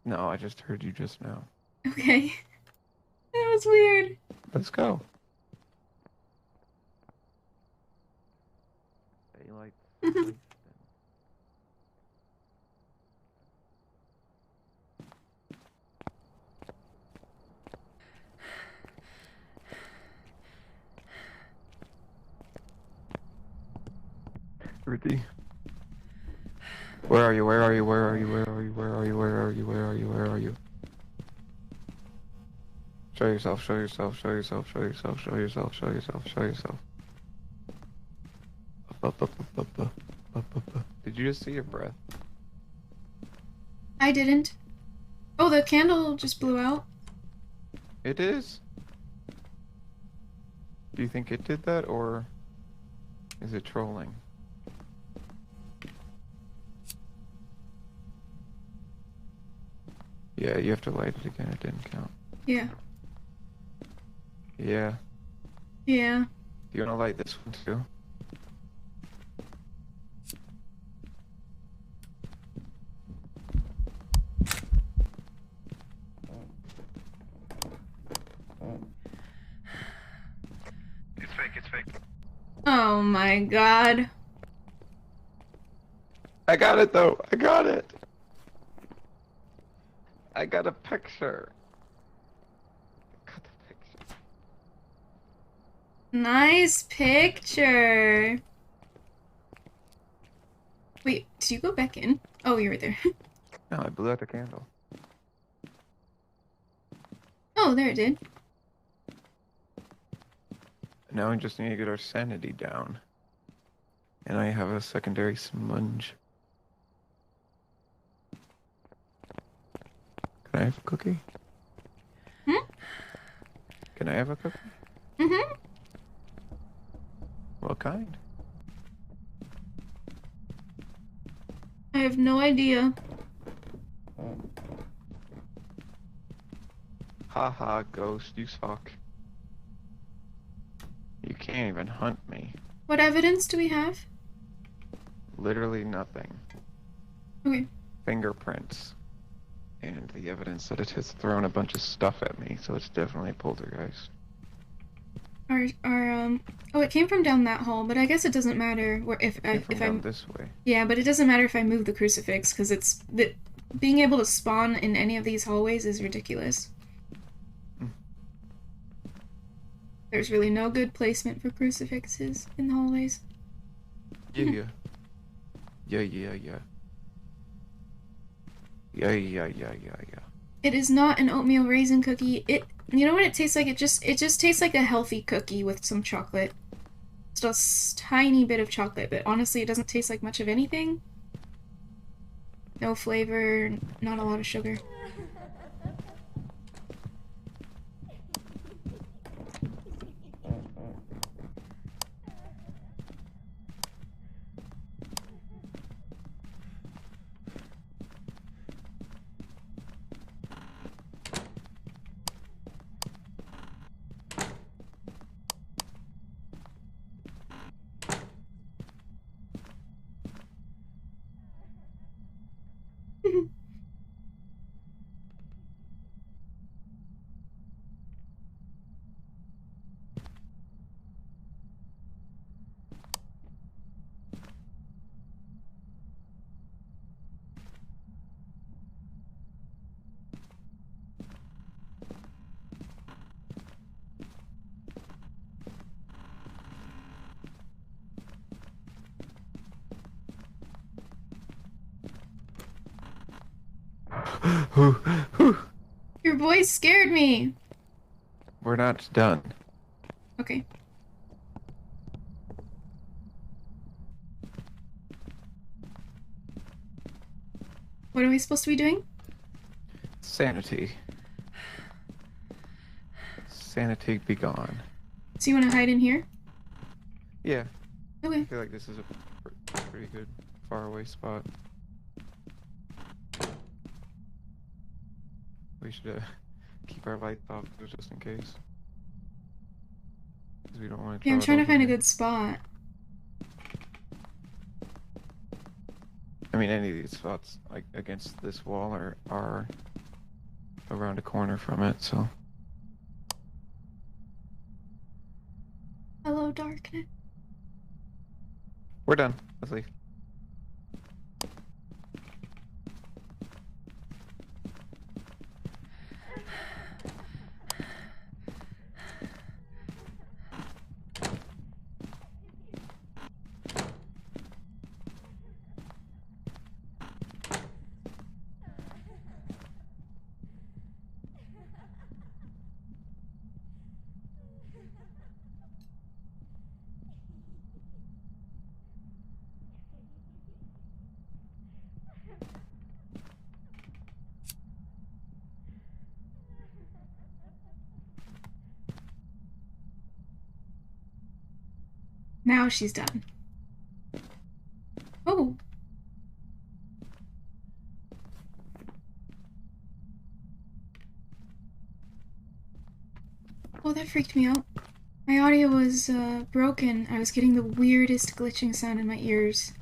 No, I just heard you just now. Okay. That was weird. Let's go. Daylight. Ruthie. Where are you? Where are you? Where are you? Where are you? Where are you? Where are you? Where are you? Where are you? Show yourself, show yourself, show yourself, show yourself, show yourself, show yourself, show yourself. Up, up, up, up, up, up, up, up. Did you just see your breath? I didn't. Oh, the candle just blew out. It is? Do you think it did that, or is it trolling? Yeah, you have to light it again, it didn't count. Yeah. Yeah. Yeah. Do you want to light this one too? It's fake, it's fake. Oh my god. I got it though! I got it! I got a picture. I got the picture. Nice picture. Wait, did you go back in? Oh, you were there. No, I blew out the candle. Oh, there it did. Now we just need to get our sanity down. And I have a secondary smudge. Can I have a cookie? Hmm? Can I have a cookie? Mm-hmm. What kind? I have no idea. Haha, ghost, you suck. You can't even hunt me. What evidence do we have? Literally nothing. Okay. Fingerprints. And the evidence that it has thrown a bunch of stuff at me, so it's definitely a poltergeist. Oh, it came from down that hall, but I guess it doesn't matter where if Down I'm this way. yeah, but it doesn't matter if I move the crucifix because being able to spawn in any of these hallways is ridiculous. Mm. There's really no good placement for crucifixes in the hallways. Yeah. Yeah. Yeah. It is not an oatmeal raisin cookie. You know what it tastes like? It just tastes like a healthy cookie with some chocolate. Just a tiny bit of chocolate, but honestly it doesn't taste like much of anything. No flavor, not a lot of sugar. Your voice scared me. We're not done. Okay. What are we supposed to be doing? Sanity. Sanity be gone. So you want to hide in here? Yeah, I Okay. feel like this is a pretty good faraway spot. We should keep our lights off just in case. Because we don't want to Yeah, I'm trouble trying to find a again. good spot. I mean, any of these spots, like, against this wall are around a corner from it, so... Hello, darkness. We're done. Let's leave. Now she's done. Oh. Oh, that freaked me out. My audio was broken. I was getting the weirdest glitching sound in my ears.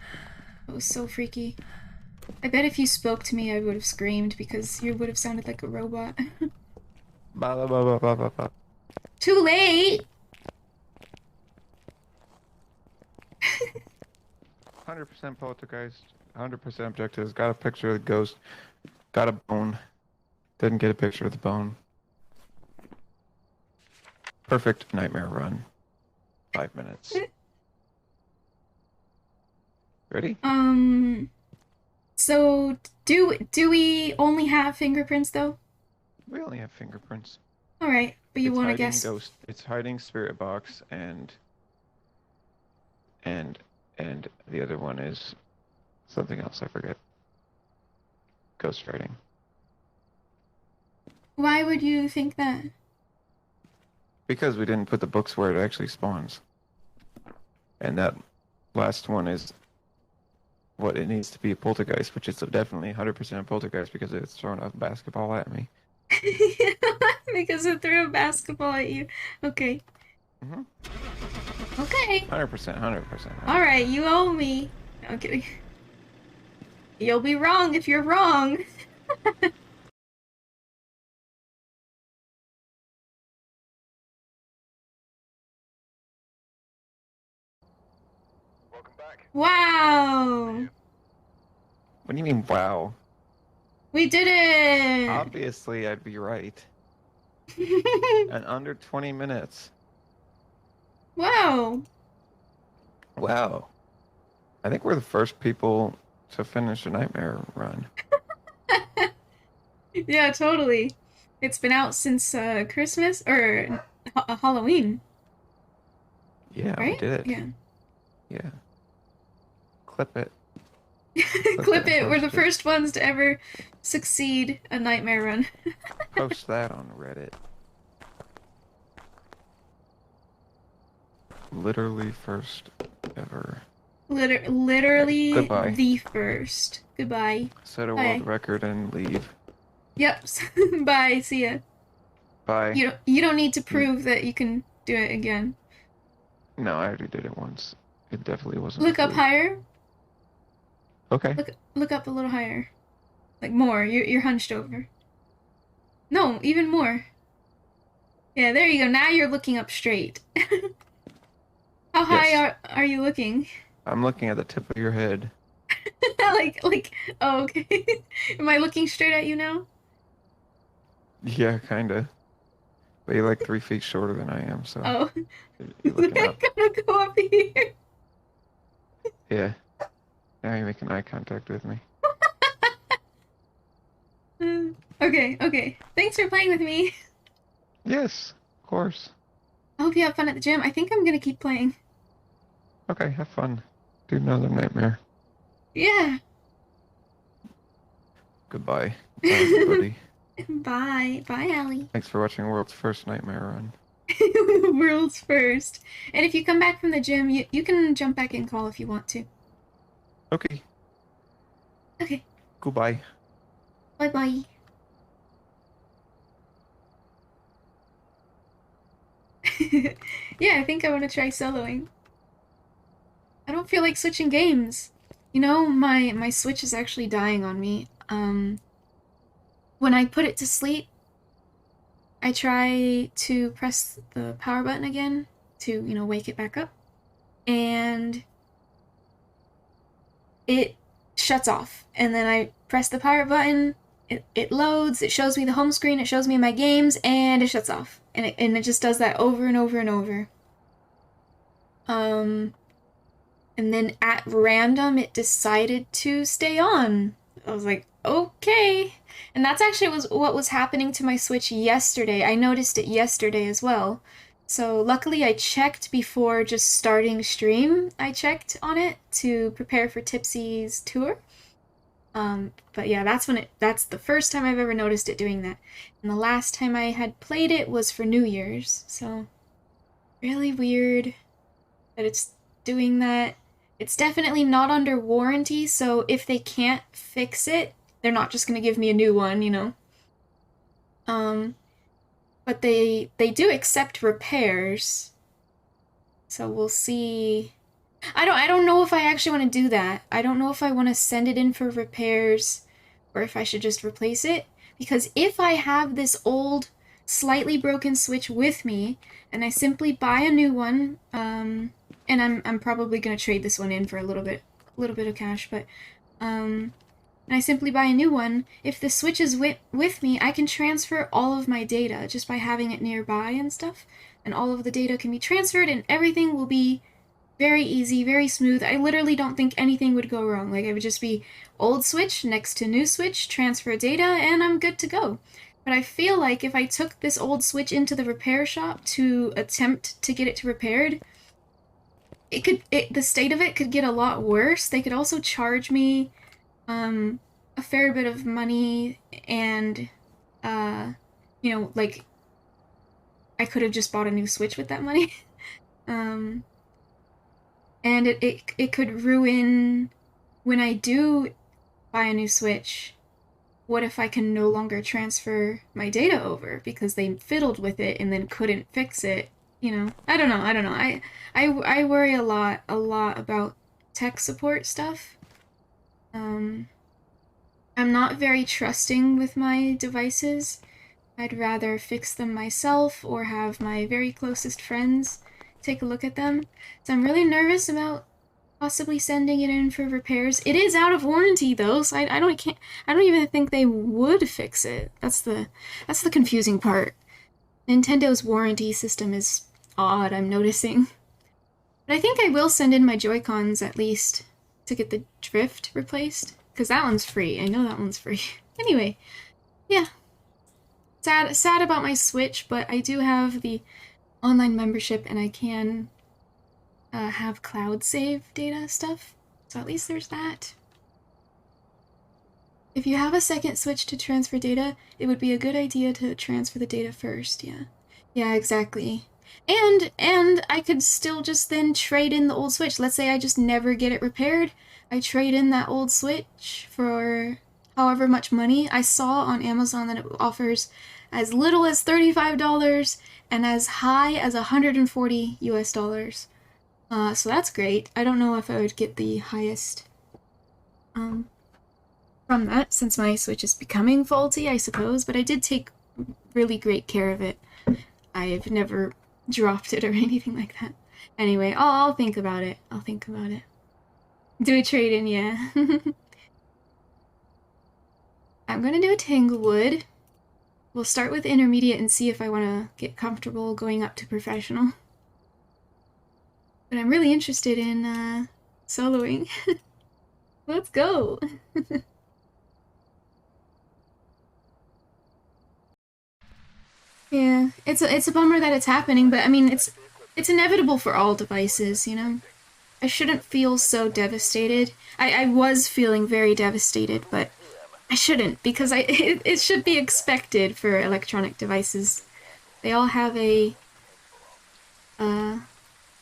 It was so freaky. I bet if you spoke to me, I would have screamed because you would have sounded like a robot. Ba ba ba ba ba ba ba. Too late! 100% poltergeist, 100% objectives. Got a picture of the ghost. Got a bone. Didn't get a picture of the bone. Perfect nightmare run. 5 minutes. Ready? So do we only have fingerprints though? We only have fingerprints. All right, but you It's want to hiding guess? ghost. It's hiding spirit box and the other one is something else. I forget. Ghost writing. Why would you think that? Because we didn't put the books where it actually spawns. And that last one is what it needs to be, a poltergeist, which is definitely 100% poltergeist because it's throwing a basketball at me. Because it threw a basketball at you. Okay. Mhm. Okay. 100%, 100%. All right, you owe me. I'm kidding. You'll be wrong if you're wrong. Welcome back. Wow. What do you mean, wow? We did it. Obviously, I'd be right. And under 20 minutes. Wow. Wow. I think we're the first people to finish a nightmare run. Yeah, totally. It's been out since Christmas or Halloween, Yeah, we right? did it. Yeah. Yeah. Clip it. Clip it and it. We're the post it. first ones to ever succeed a nightmare run. Post that on Reddit. Literally first ever. Literally Goodbye. the first. Goodbye. Set a Bye. world record and leave. Yep. Bye. See ya. Bye. You don't need to prove that you can do it again. No, I already did it once. It definitely wasn't. Look a up fluke. higher. Okay. Look up a little higher. Like more. You're hunched over. No, even more. Yeah, there you go. Now you're looking up straight. How high Yes. are you looking? I'm looking at the tip of your head. like oh, okay. Am I looking straight at you now? Yeah, kinda. But you're like 3 feet shorter than I am, so Oh. you're looking I up. gotta go up here. Yeah. Now you're making eye contact with me. Okay, okay. Thanks for playing with me. Yes, of course. I hope you have fun at the gym. I think I'm gonna keep playing. Okay, have fun. Do another nightmare. Yeah. Goodbye. Bye, everybody. Bye. Bye, Allie. Thanks for watching World's First Nightmare Run. World's first. And if you come back from the gym, you can jump back in call if you want to. Okay, Okay. goodbye. Bye-bye. Yeah, I think I want to try soloing. I don't feel like switching games. You know, my Switch is actually dying on me. When I put it to sleep, I try to press the power button again to, you know, wake it back up. And it shuts off. And then I press the power button, it loads, it shows me the home screen, it shows me my games, and it shuts off. And it just does that over and over and over. And then at random, it decided to stay on. I was like, okay. And that's actually what was happening to my Switch yesterday. I noticed it yesterday as well. So luckily I checked before just starting stream. I checked on it to prepare for Tipsy's tour. But yeah, that's the first time I've ever noticed it doing that. And the last time I had played it was for New Year's. So really weird that it's doing that. It's definitely not under warranty, so if they can't fix it, they're not just gonna give me a new one, you know. But they do accept repairs. So we'll see. I don't know if I actually want to do that. I don't know if I want to send it in for repairs or if I should just replace it. Because if I have this old, slightly broken Switch with me, and I simply buy a new one, and I'm probably gonna trade this one in for a little bit of cash, but and I simply buy a new one, if the Switch is with me, I can transfer all of my data just by having it nearby and stuff, and all of the data can be transferred and everything will be very easy, very smooth. I literally don't think anything would go wrong. Like, it would just be old Switch next to new Switch, transfer data, and I'm good to go. But I feel like if I took this old Switch into the repair shop to attempt to get it to repaired, the state of it could get a lot worse. They could also charge me a fair bit of money, and you know, like, I could have just bought a new Switch with that money. And it could ruin when I do buy a new Switch. What if I can no longer transfer my data over because they fiddled with it and then couldn't fix it? You know, I don't know. I worry a lot about tech support stuff. I'm not very trusting with my devices. I'd rather fix them myself or have my very closest friends take a look at them. So I'm really nervous about possibly sending it in for repairs. It is out of warranty though, so I don't even think they would fix it. That's the confusing part. Nintendo's warranty system is odd, I'm noticing. But I think I will send in my Joy-Cons at least to get the drift replaced, because that one's free. I know that one's free. Anyway, yeah. Sad about my Switch, but I do have the online membership and I can have cloud save data stuff. So at least there's that. If you have a second Switch to transfer data, it would be a good idea to transfer the data first, yeah. Yeah, exactly. And I could still just then trade in the old Switch. Let's say I just never get it repaired. I trade in that old Switch for however much money. I saw on Amazon that it offers as little as $35 and as high as $140 US. So that's great. I don't know if I would get the highest from that, since my Switch is becoming faulty, I suppose, but I did take really great care of it. I've never dropped it or anything like that. Anyway, I'll think about it. I'll think about it. Do a trade-in, yeah. I'm gonna do a Tanglewood. We'll start with intermediate and see if I want to get comfortable going up to professional. But I'm really interested in soloing. Let's go! Yeah, it's a bummer that it's happening, but I mean, it's inevitable for all devices, you know? I shouldn't feel so devastated. I was feeling very devastated, but I shouldn't, because it should be expected for electronic devices. They all have a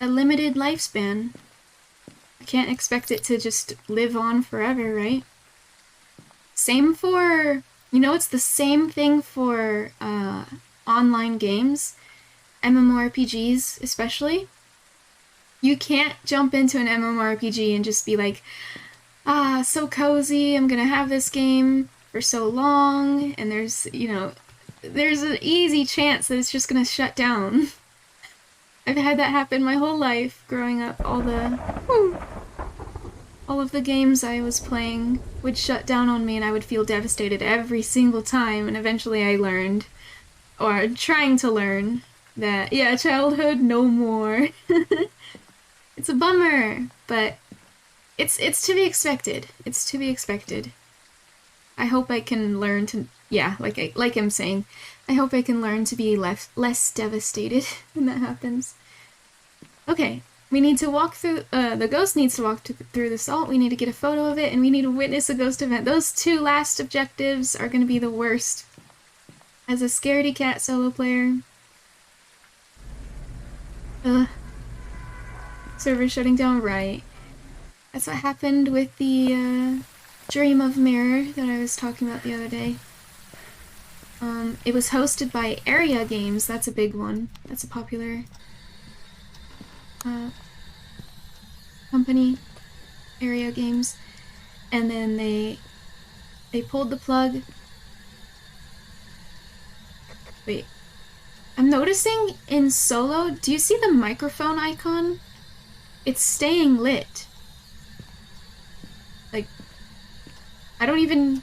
limited lifespan. I can't expect it to just live on forever, right? Same for, you know, it's the same thing for online games, MMORPGs especially. You can't jump into an MMORPG and just be like, ah, so cozy, I'm gonna have this game for so long, and there's, you know, there's an easy chance that it's just gonna shut down. I've had that happen my whole life growing up. All of the games I was playing would shut down on me and I would feel devastated every single time, and eventually I learned, or trying to learn, that, yeah, childhood no more. It's a bummer, but it's to be expected. It's to be expected. I hope I can learn to, yeah, like I'm saying, I hope I can learn to be less devastated when that happens. Okay, we need to walk through, the ghost needs to walk through the salt, we need to get a photo of it, and we need to witness a ghost event. Those two last objectives are gonna be the worst. As a scaredy cat solo player. Server shutting down, right. That's what happened with the, Dream of Mirror that I was talking about the other day. It was hosted by Area Games, that's a big one. That's a popular company, Area Games. And then they pulled the plug. Wait. I'm noticing in solo, do you see the microphone icon? It's staying lit. Like, I don't even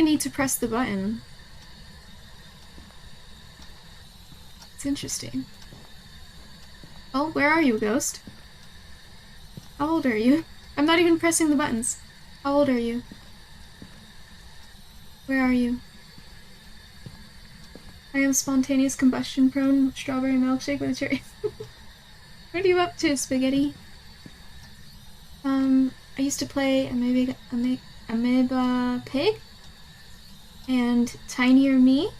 need to press the button. It's interesting. Oh, where are you, ghost? How old are you? I'm not even pressing the buttons. How old are you? Where are you? I am spontaneous combustion prone strawberry milkshake with a cherry. What are you up to, Spaghetti? I used to play Amoeba Pig and Tinier Me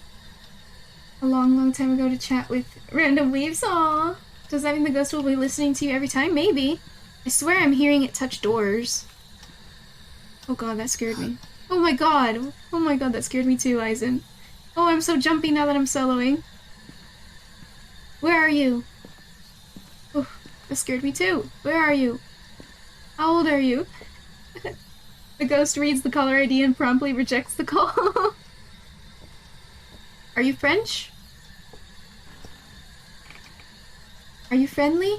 a long time ago to chat with random weaves. Aww. Does that mean the ghost will be listening to you every time? Maybe. I swear I'm hearing it touch doors. Oh god, that scared me. Oh my god! Oh my god, that scared me too, Eisen. Oh, I'm so jumpy now that I'm soloing. Where are you? Oh, that scared me too. Where are you? How old are you? The ghost reads the caller ID and promptly rejects the call. Are you French? Are you friendly?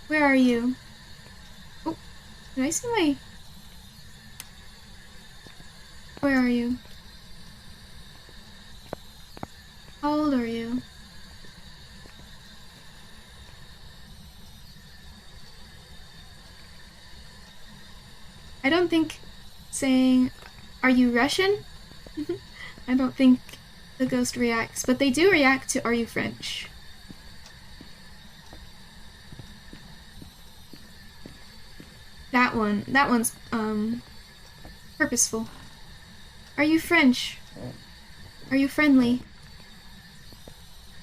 Where are you? Oh, did I see my... Where are you? How old are you? I don't think saying, are you Russian? I don't think the ghost reacts, but they do react to, are you French? That one's, purposeful. Are you French? Are you friendly?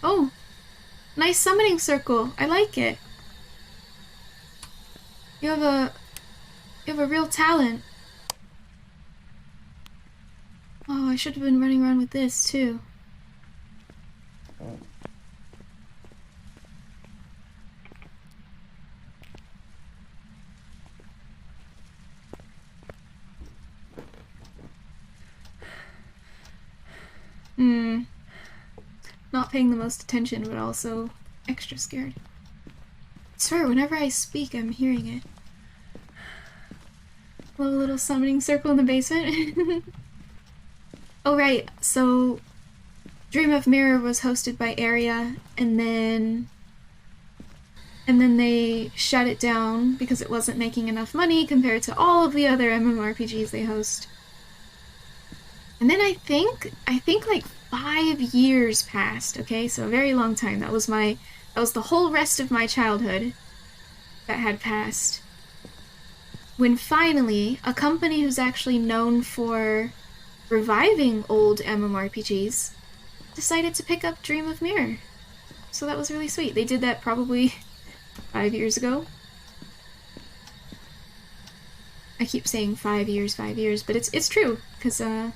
Oh, nice summoning circle. I like it. You have a real talent. Oh, I should have been running around with this too. Not paying the most attention, but also extra scared. I swear, whenever I speak, I'm hearing it. Little summoning circle in the basement. Oh right, so Dream of Mirror was hosted by Area, and then they shut it down because it wasn't making enough money compared to all of the other MMORPGs they host. And then I think like 5 years passed, okay? So a very long time. That was the whole rest of my childhood that had passed. When finally, a company who's actually known for reviving old MMORPGs decided to pick up Dream of Mirror. So that was really sweet. They did that probably 5 years ago. I keep saying 5 years, but it's true, because I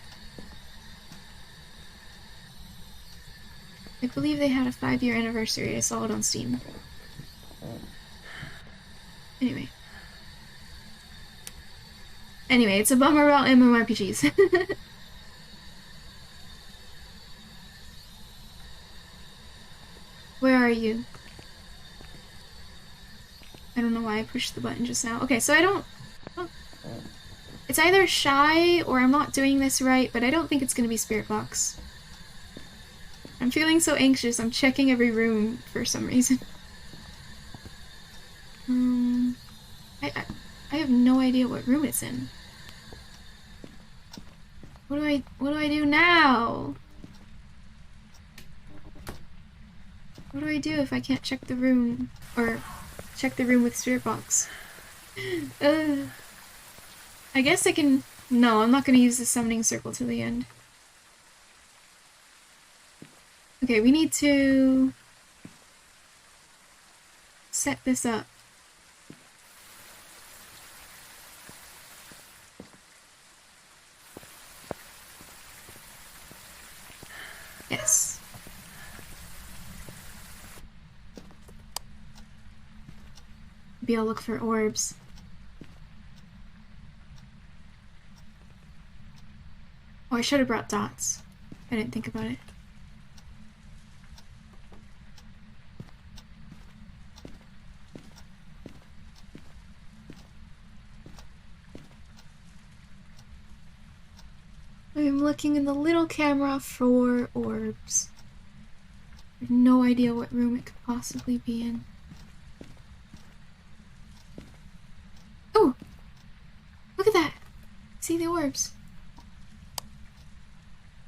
believe they had a 5-year anniversary. I saw it on Steam. Anyway, it's a bummer about MMORPGs. Where are you? I don't know why I pushed the button just now. Okay, so I don't... It's either shy or I'm not doing this right, but I don't think it's gonna be Spirit Box. I'm feeling so anxious, I'm checking every room for some reason. I have no idea what room it's in. What do I do now? What do I do if I can't check the room, or check the room with Spirit Box? I guess I can... No, I'm not gonna use the summoning circle till the end. Okay, we need to set this up. Yes. Maybe I'll look for orbs. Oh, I should have brought dots. I didn't think about it. I'm looking in the little camera for orbs. I have no idea what room it could possibly be in. Oh! Look at that! See the orbs?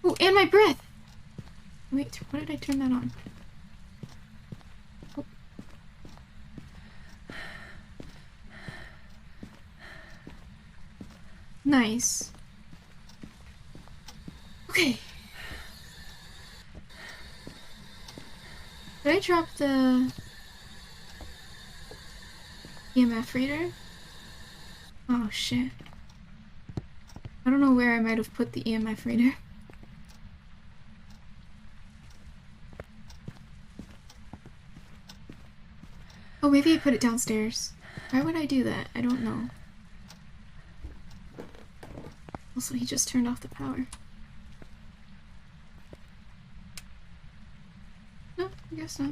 Oh, and my breath! Wait, what did I turn that on? Oh. Nice. Okay. Did I drop the EMF reader? Oh shit. I don't know where I might have put the EMF reader. Oh, maybe I put it downstairs. Why would I do that? I don't know. Also, he just turned off the power. No, I guess not.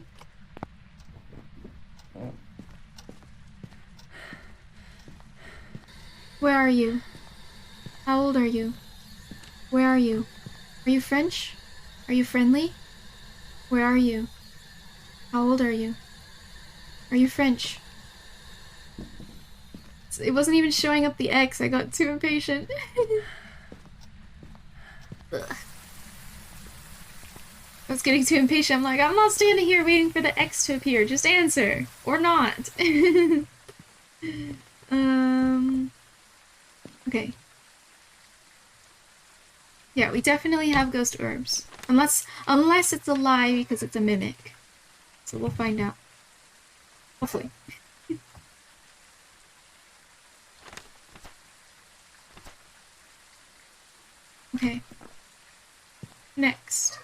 Where are you? How old are you? Where are you? Are you French? Are you friendly? Where are you? How old are you? Are you French? It wasn't even showing up the X. I got too impatient. I was getting too impatient. I'm like, I'm not standing here waiting for the X to appear. Just answer. Or not. Okay. Yeah, we definitely have ghost orbs. Unless it's a lie because it's a mimic. So we'll find out. Hopefully. Okay. Next.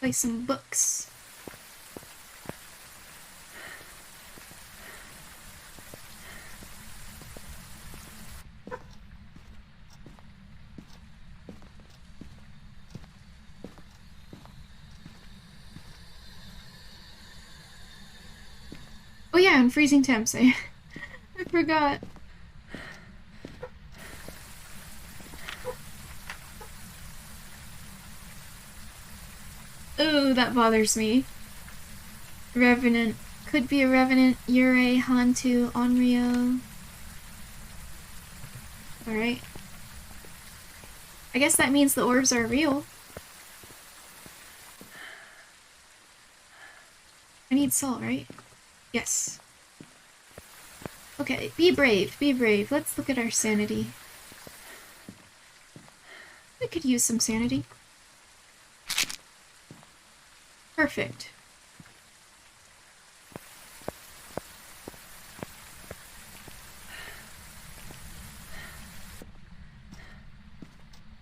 Play some books. Oh yeah, and freezing temps. I forgot. Ooh, that bothers me. Revenant. Could be a Revenant, Yurei, Hantu, Onryo. Alright. I guess that means the orbs are real. I need salt, right? Yes. Okay, be brave, be brave. Let's look at our sanity. We could use some sanity. Perfect.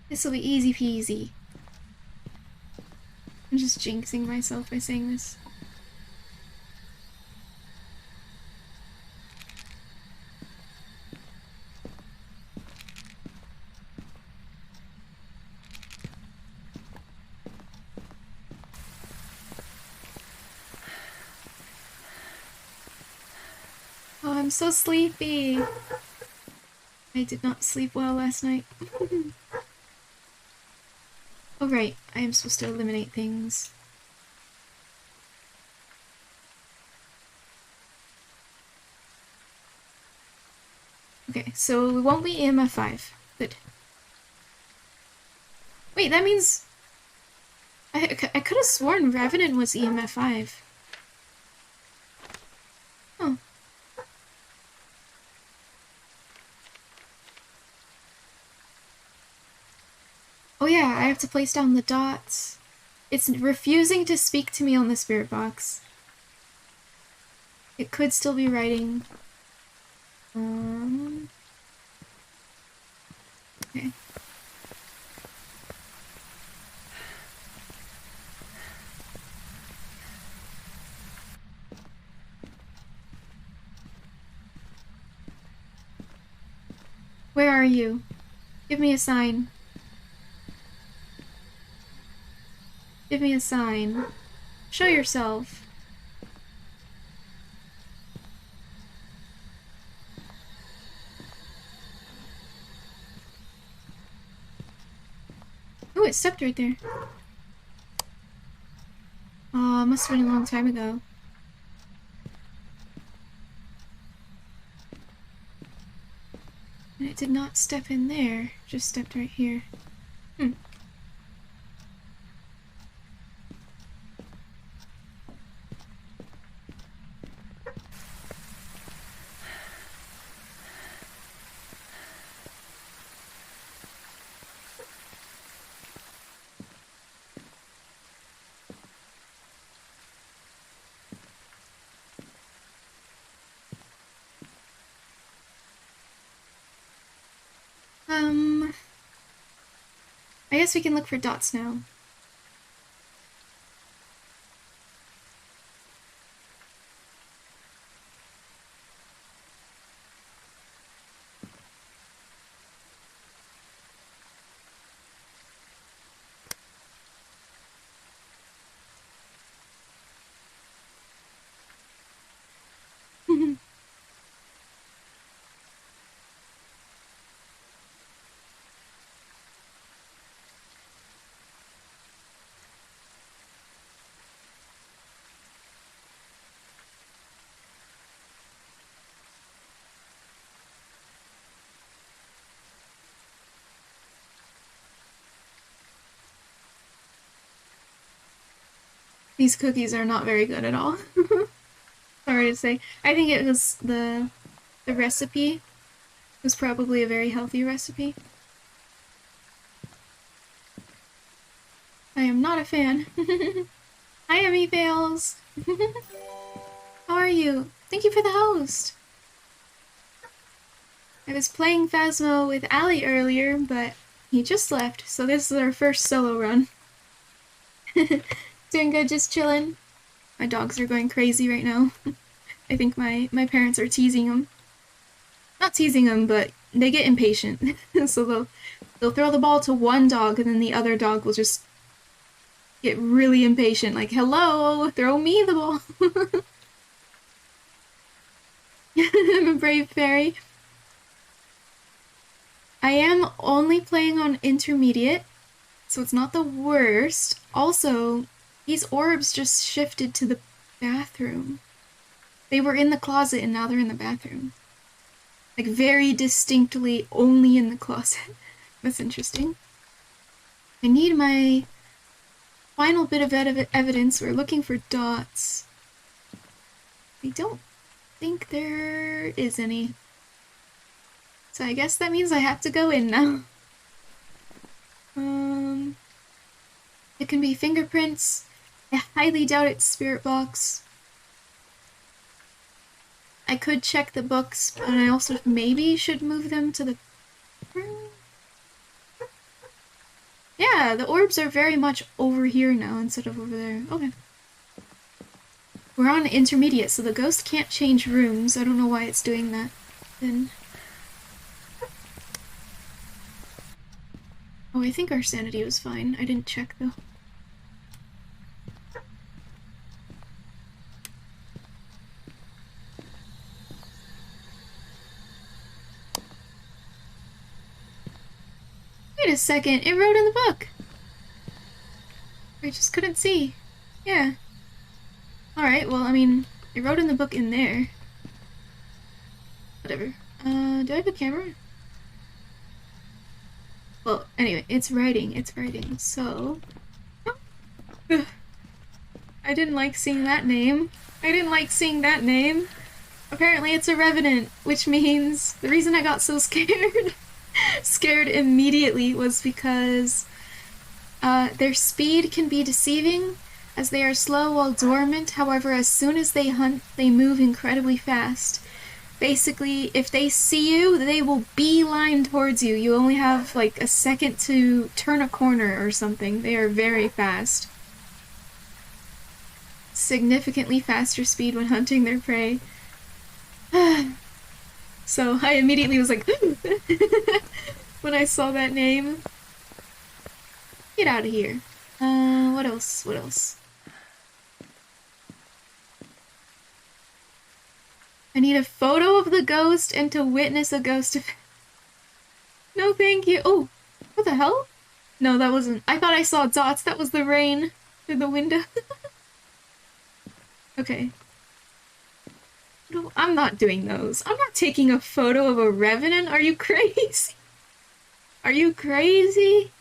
This will be easy peasy. I'm just jinxing myself by saying this. Oh, I'm so sleepy. I did not sleep well last night. Oh right, I am supposed to eliminate things. Okay, so we won't be EMF 5. Good. Wait, that means... I could have sworn Revenant was EMF 5. Oh. Oh yeah, I have to place down the dots. It's refusing to speak to me on the spirit box. It could still be writing. Okay. Where are you? Give me a sign. Give me a sign. Show yourself. Oh, it stepped right there. Aw, must have been a long time ago. And it did not step in there, just stepped right here. I guess we can look for dots now. These cookies are not very good at all. Sorry to say. I think it was the recipe was probably a very healthy recipe. I am not a fan. Hi, Emmy Fails. How are you? Thank you for the host. I was playing Phasmo with Ali earlier, but he just left, so this is our first solo run. Doing good, just chilling. My dogs are going crazy right now. I think my parents are teasing them. Not teasing them, but they get impatient. So they'll throw the ball to one dog, and then the other dog will just get really impatient, like, hello, throw me the ball. I'm a brave fairy. I am only playing on intermediate, so it's not the worst. Also, these orbs just shifted to the bathroom. They were in the closet and now they're in the bathroom. Like, very distinctly only in the closet. That's interesting. I need my final bit of evidence. We're looking for dots. I don't think there is any. So I guess that means I have to go in now. It can be fingerprints. I highly doubt it's spirit box. I could check the books, but I also maybe should move them to the... Yeah, the orbs are very much over here now instead of over there. Okay. We're on intermediate, so the ghost can't change rooms. I don't know why it's doing that. Then... Oh, I think our sanity was fine. I didn't check, though. Wait a second, it wrote in the book! I just couldn't see. Yeah. Alright, well, I mean, it wrote in the book in there. Whatever. Do I have a camera? Well, anyway, it's writing, so... I didn't like seeing that name. Apparently it's a revenant, which means the reason I got so scared immediately was because their speed can be deceiving as they are slow while dormant. However, as soon as they hunt, they move incredibly fast. Basically, if they see you, they will beeline towards you. You only have like a second to turn a corner or something. They are very fast. Significantly faster speed when hunting their prey. So I immediately was like, when I saw that name. Get out of here. What else? I need a photo of the ghost and to witness a ghost event. No, thank you. Oh, what the hell? No, that wasn't. I thought I saw dots. That was the rain through the window. Okay. No, I'm not doing those. I'm not taking a photo of a revenant. Are you crazy? Are you crazy?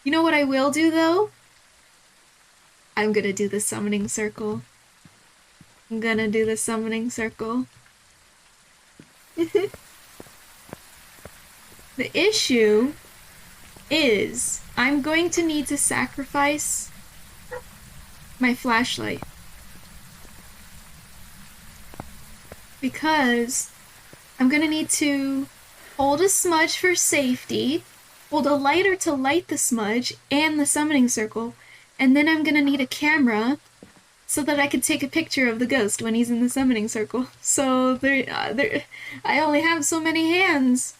You know what I will do, though? I'm gonna do the summoning circle. The issue is I'm going to need to sacrifice my flashlight. Because I'm gonna need to hold a smudge for safety, hold a lighter to light the smudge and the summoning circle, and then I'm gonna need a camera so that I could take a picture of the ghost when he's in the summoning circle. So I only have so many hands.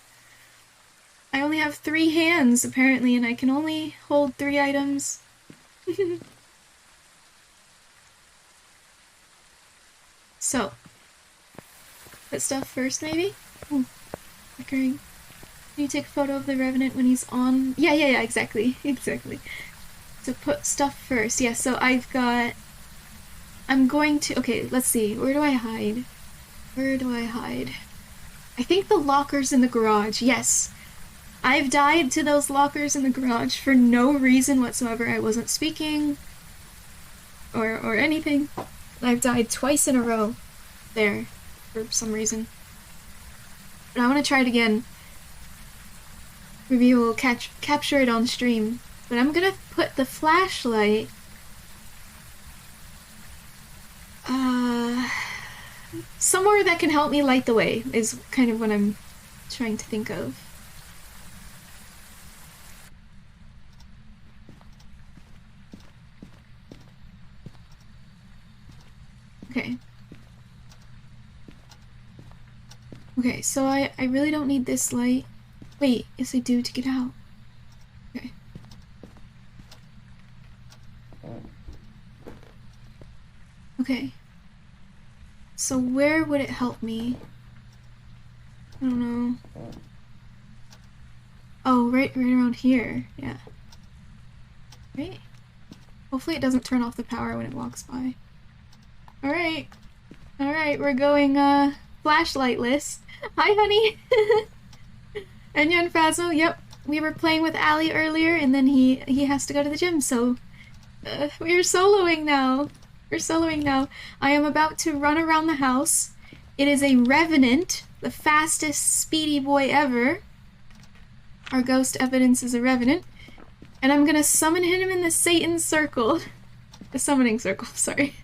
I only have 3 hands, apparently, and I can only hold 3 items. So, put stuff first, maybe? Ooh, flickering. Can you take a photo of the revenant when he's on? Yeah, exactly. So put stuff first. Yeah, so I've got... I'm going to... Okay, let's see. Where do I hide? I think the locker's in the garage. Yes. I've died to those lockers in the garage for no reason whatsoever. I wasn't speaking or anything. I've died twice in a row there for some reason. But I want to try it again. Maybe we'll capture it on stream. But I'm gonna put the flashlight somewhere that can help me light the way is kind of what I'm trying to think of. Okay, so I really don't need this light. Wait, yes I do to get out. Okay. Okay. So where would it help me? I don't know. Oh, right around here. Yeah. Right. Hopefully it doesn't turn off the power when it walks by. Alright. Alright, we're going, flashlight list. Hi, honey! Enya and Phasmo, yep. we were playing with Allie earlier, and then he has to go to the gym, so we're soloing now. We're soloing now. I am about to run around the house. It is a revenant, the fastest speedy boy ever. Our ghost evidence is a revenant. And I'm gonna summon him in the Satan circle. The summoning circle, sorry.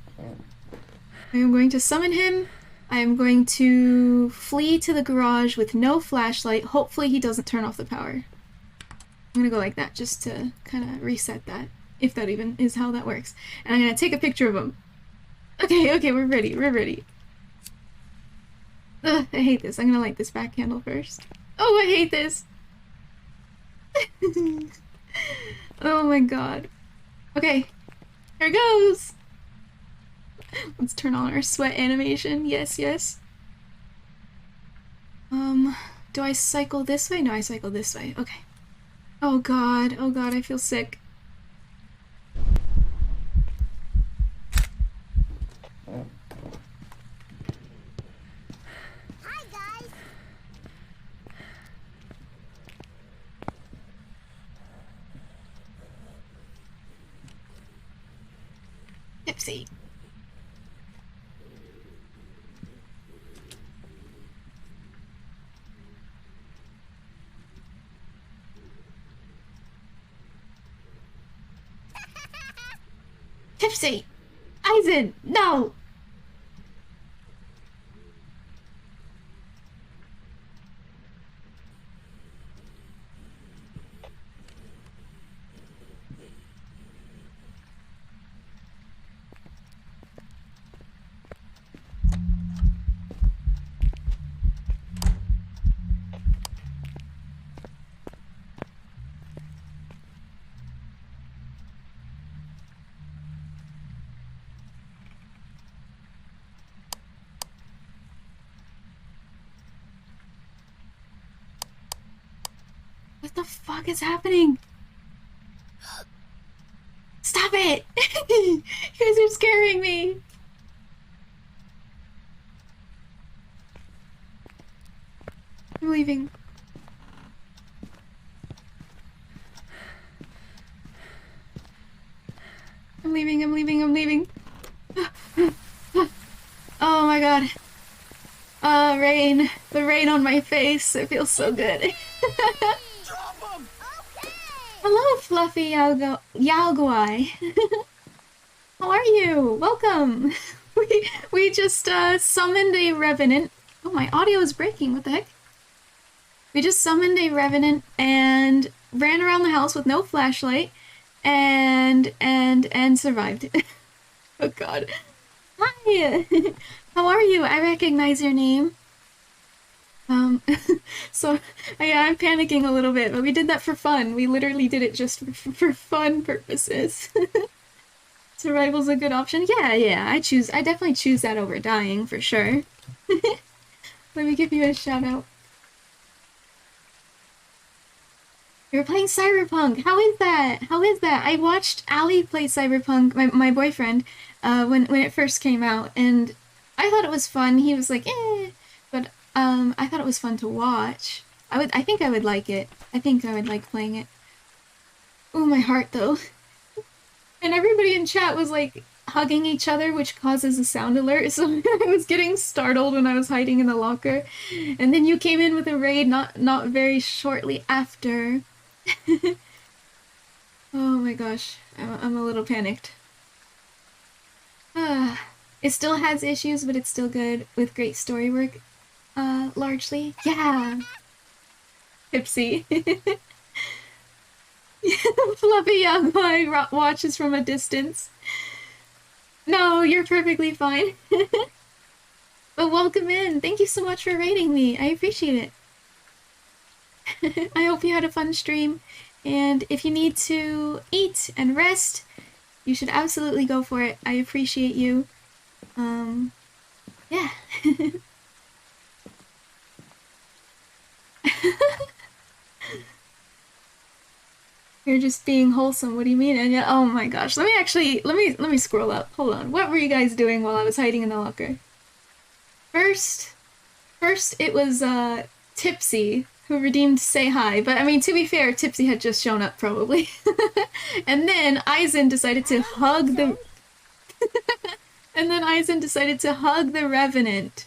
I am going to summon him. I am going to flee to the garage with no flashlight. Hopefully he doesn't turn off the power. I'm gonna go like that just to kind of reset that, if that even is how that works. And I'm gonna take a picture of him. Okay, we're ready, we're ready. Ugh, I hate this. I'm gonna light this back candle first. Oh, I hate this! Oh my god. Okay, here goes! Let's turn on our sweat animation. Yes, yes. Do I cycle this way? No, I cycle this way. Okay. Oh god, I feel sick. Hi, guys. Tipsy. Tipsy! Eisen! No! What the fuck is happening? Stop it! You guys are scaring me! I'm leaving. I'm leaving. Oh my god. Rain. The rain on my face. It feels so good. Hello, Fluffy Yaoguai. How are you? Welcome. We just summoned a revenant. Oh, my audio is breaking. What the heck? We just summoned a revenant and ran around the house with no flashlight and survived. Oh god. Hi. How are you? I recognize your name. So yeah, I'm panicking a little bit, but we did that for fun. We literally did it just for fun purposes. Survival's a good option. Yeah, I definitely choose that over dying for sure. Let me give you a shout out. You're playing Cyberpunk. How is that? I watched Ali play Cyberpunk, my boyfriend, when it first came out, and I thought it was fun. He was like, eh, but I thought it was fun to watch. I think I would like it. I think I would like playing it. Oh, my heart though. And everybody in chat was like hugging each other, which causes a sound alert, so I was getting startled when I was hiding in the locker. And then you came in with a raid not very shortly after. Oh my gosh, I'm a little panicked. It still has issues, but it's still good with great story work, largely. Yeah. Tipsy. Fluffy young boy watches from a distance. No, you're perfectly fine. But welcome in. Thank you so much for rating me. I appreciate it. I hope you had a fun stream. And if you need to eat and rest, you should absolutely go for it. I appreciate you. Yeah. You're just being wholesome. What do you mean? And yeah, oh my gosh. Let me scroll up. Hold on. What were you guys doing while I was hiding in the locker? First it was Tipsy who redeemed Say Hi. But I mean, to be fair, Tipsy had just shown up probably. And then Aizen decided to hug the and then Aizen decided to hug the Revenant.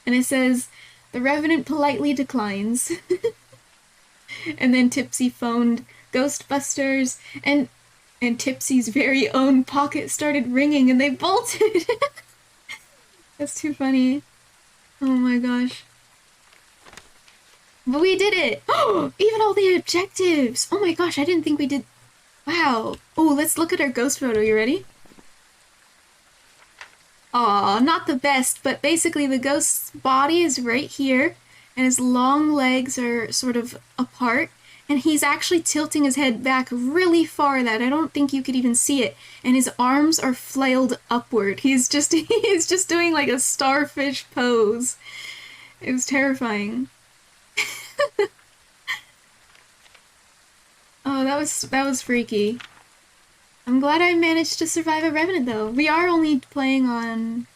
And it says, the Revenant politely declines. And then Tipsy phoned Ghostbusters, and Tipsy's very own pocket started ringing, and they bolted. That's too funny. Oh my gosh. But we did it! Oh, even all the objectives! Oh my gosh, I didn't think we did... Wow. Oh, let's look at our ghost photo. You ready? Aw, not the best, but basically the ghost's body is right here, and his long legs are sort of apart, and he's actually tilting his head back really far that I don't think you could even see it, and his arms are flailed upward. He's just doing like a starfish pose. It was terrifying. Oh, that was freaky. I'm glad I managed to survive a Revenant though. We are only playing on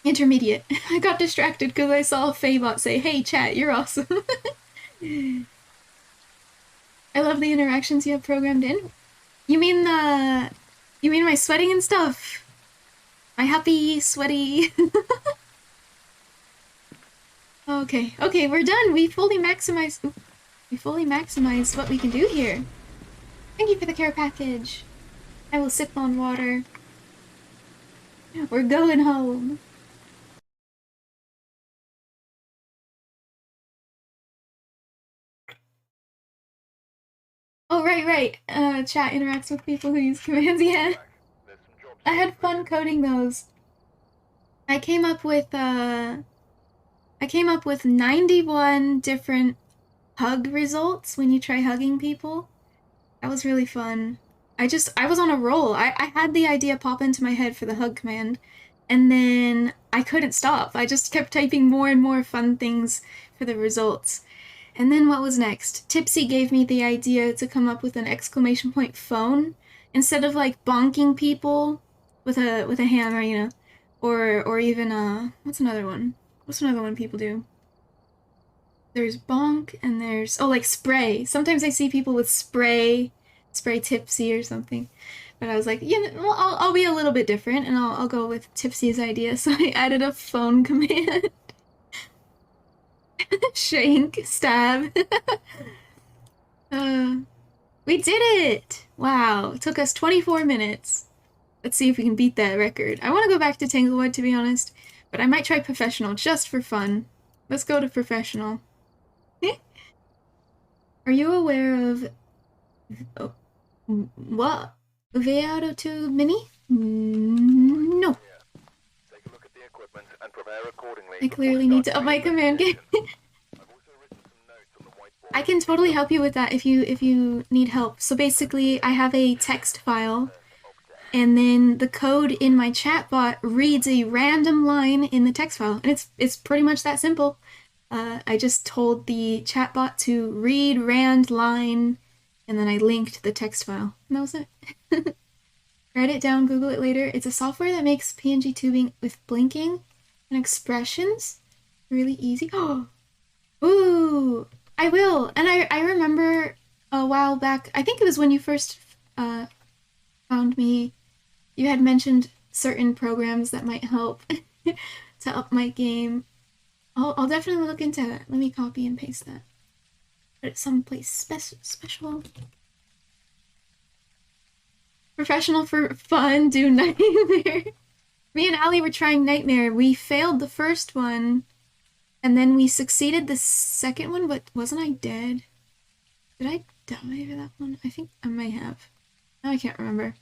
intermediate. I got distracted because I saw Faybot say, "Hey chat, you're awesome." I love the interactions you have programmed in. You mean my sweating and stuff? My happy, sweaty. Okay, we're done. We fully maximized what we can do here. Thank you for the care package. I will sip on water. We're going home. Oh, right. Chat interacts with people who use commands, yeah. I had fun coding those. I came up with 91 different hug results when you try hugging people. That was really fun. I was on a roll. I had the idea pop into my head for the hug command, and then I couldn't stop. I just kept typing more and more fun things for the results. And then what was next? Tipsy gave me the idea to come up with an exclamation point phone instead of like bonking people with a hammer, you know, or even what's another one? What's another one people do? There's bonk and there's like spray. Sometimes I see people with spray Tipsy or something. But I was like, yeah, well, I'll be a little bit different and I'll go with Tipsy's idea. So I added a phone command. Shank, stab. We did it! Wow, it took us 24 minutes. Let's see if we can beat that record. I want to go back to Tanglewood, to be honest, but I might try professional just for fun. Let's go to professional. Are you aware of... Oh, what? Veado 2 Mini? No. Take a look at the equipment and prepare accordingly. I clearly need to up my command game. I can totally help you with that if you need help. So basically, I have a text file, and then the code in my chatbot reads a random line in the text file, and it's pretty much that simple. I just told the chatbot to read rand line, and then I linked the text file, and that was it. Write it down, Google it later. It's a software that makes PNG tubing with blinking and expressions really easy. Oh, ooh, I will. And I remember a while back, I think it was when you first found me, you had mentioned certain programs that might help to up my game. I'll definitely look into that. Let me copy and paste that. Put it someplace special. Professional for fun, do Nightmare. Me and Ali were trying Nightmare. We failed the first one, and then we succeeded the second one, but wasn't I dead? Did I die for that one? I think I might have. Now I can't remember.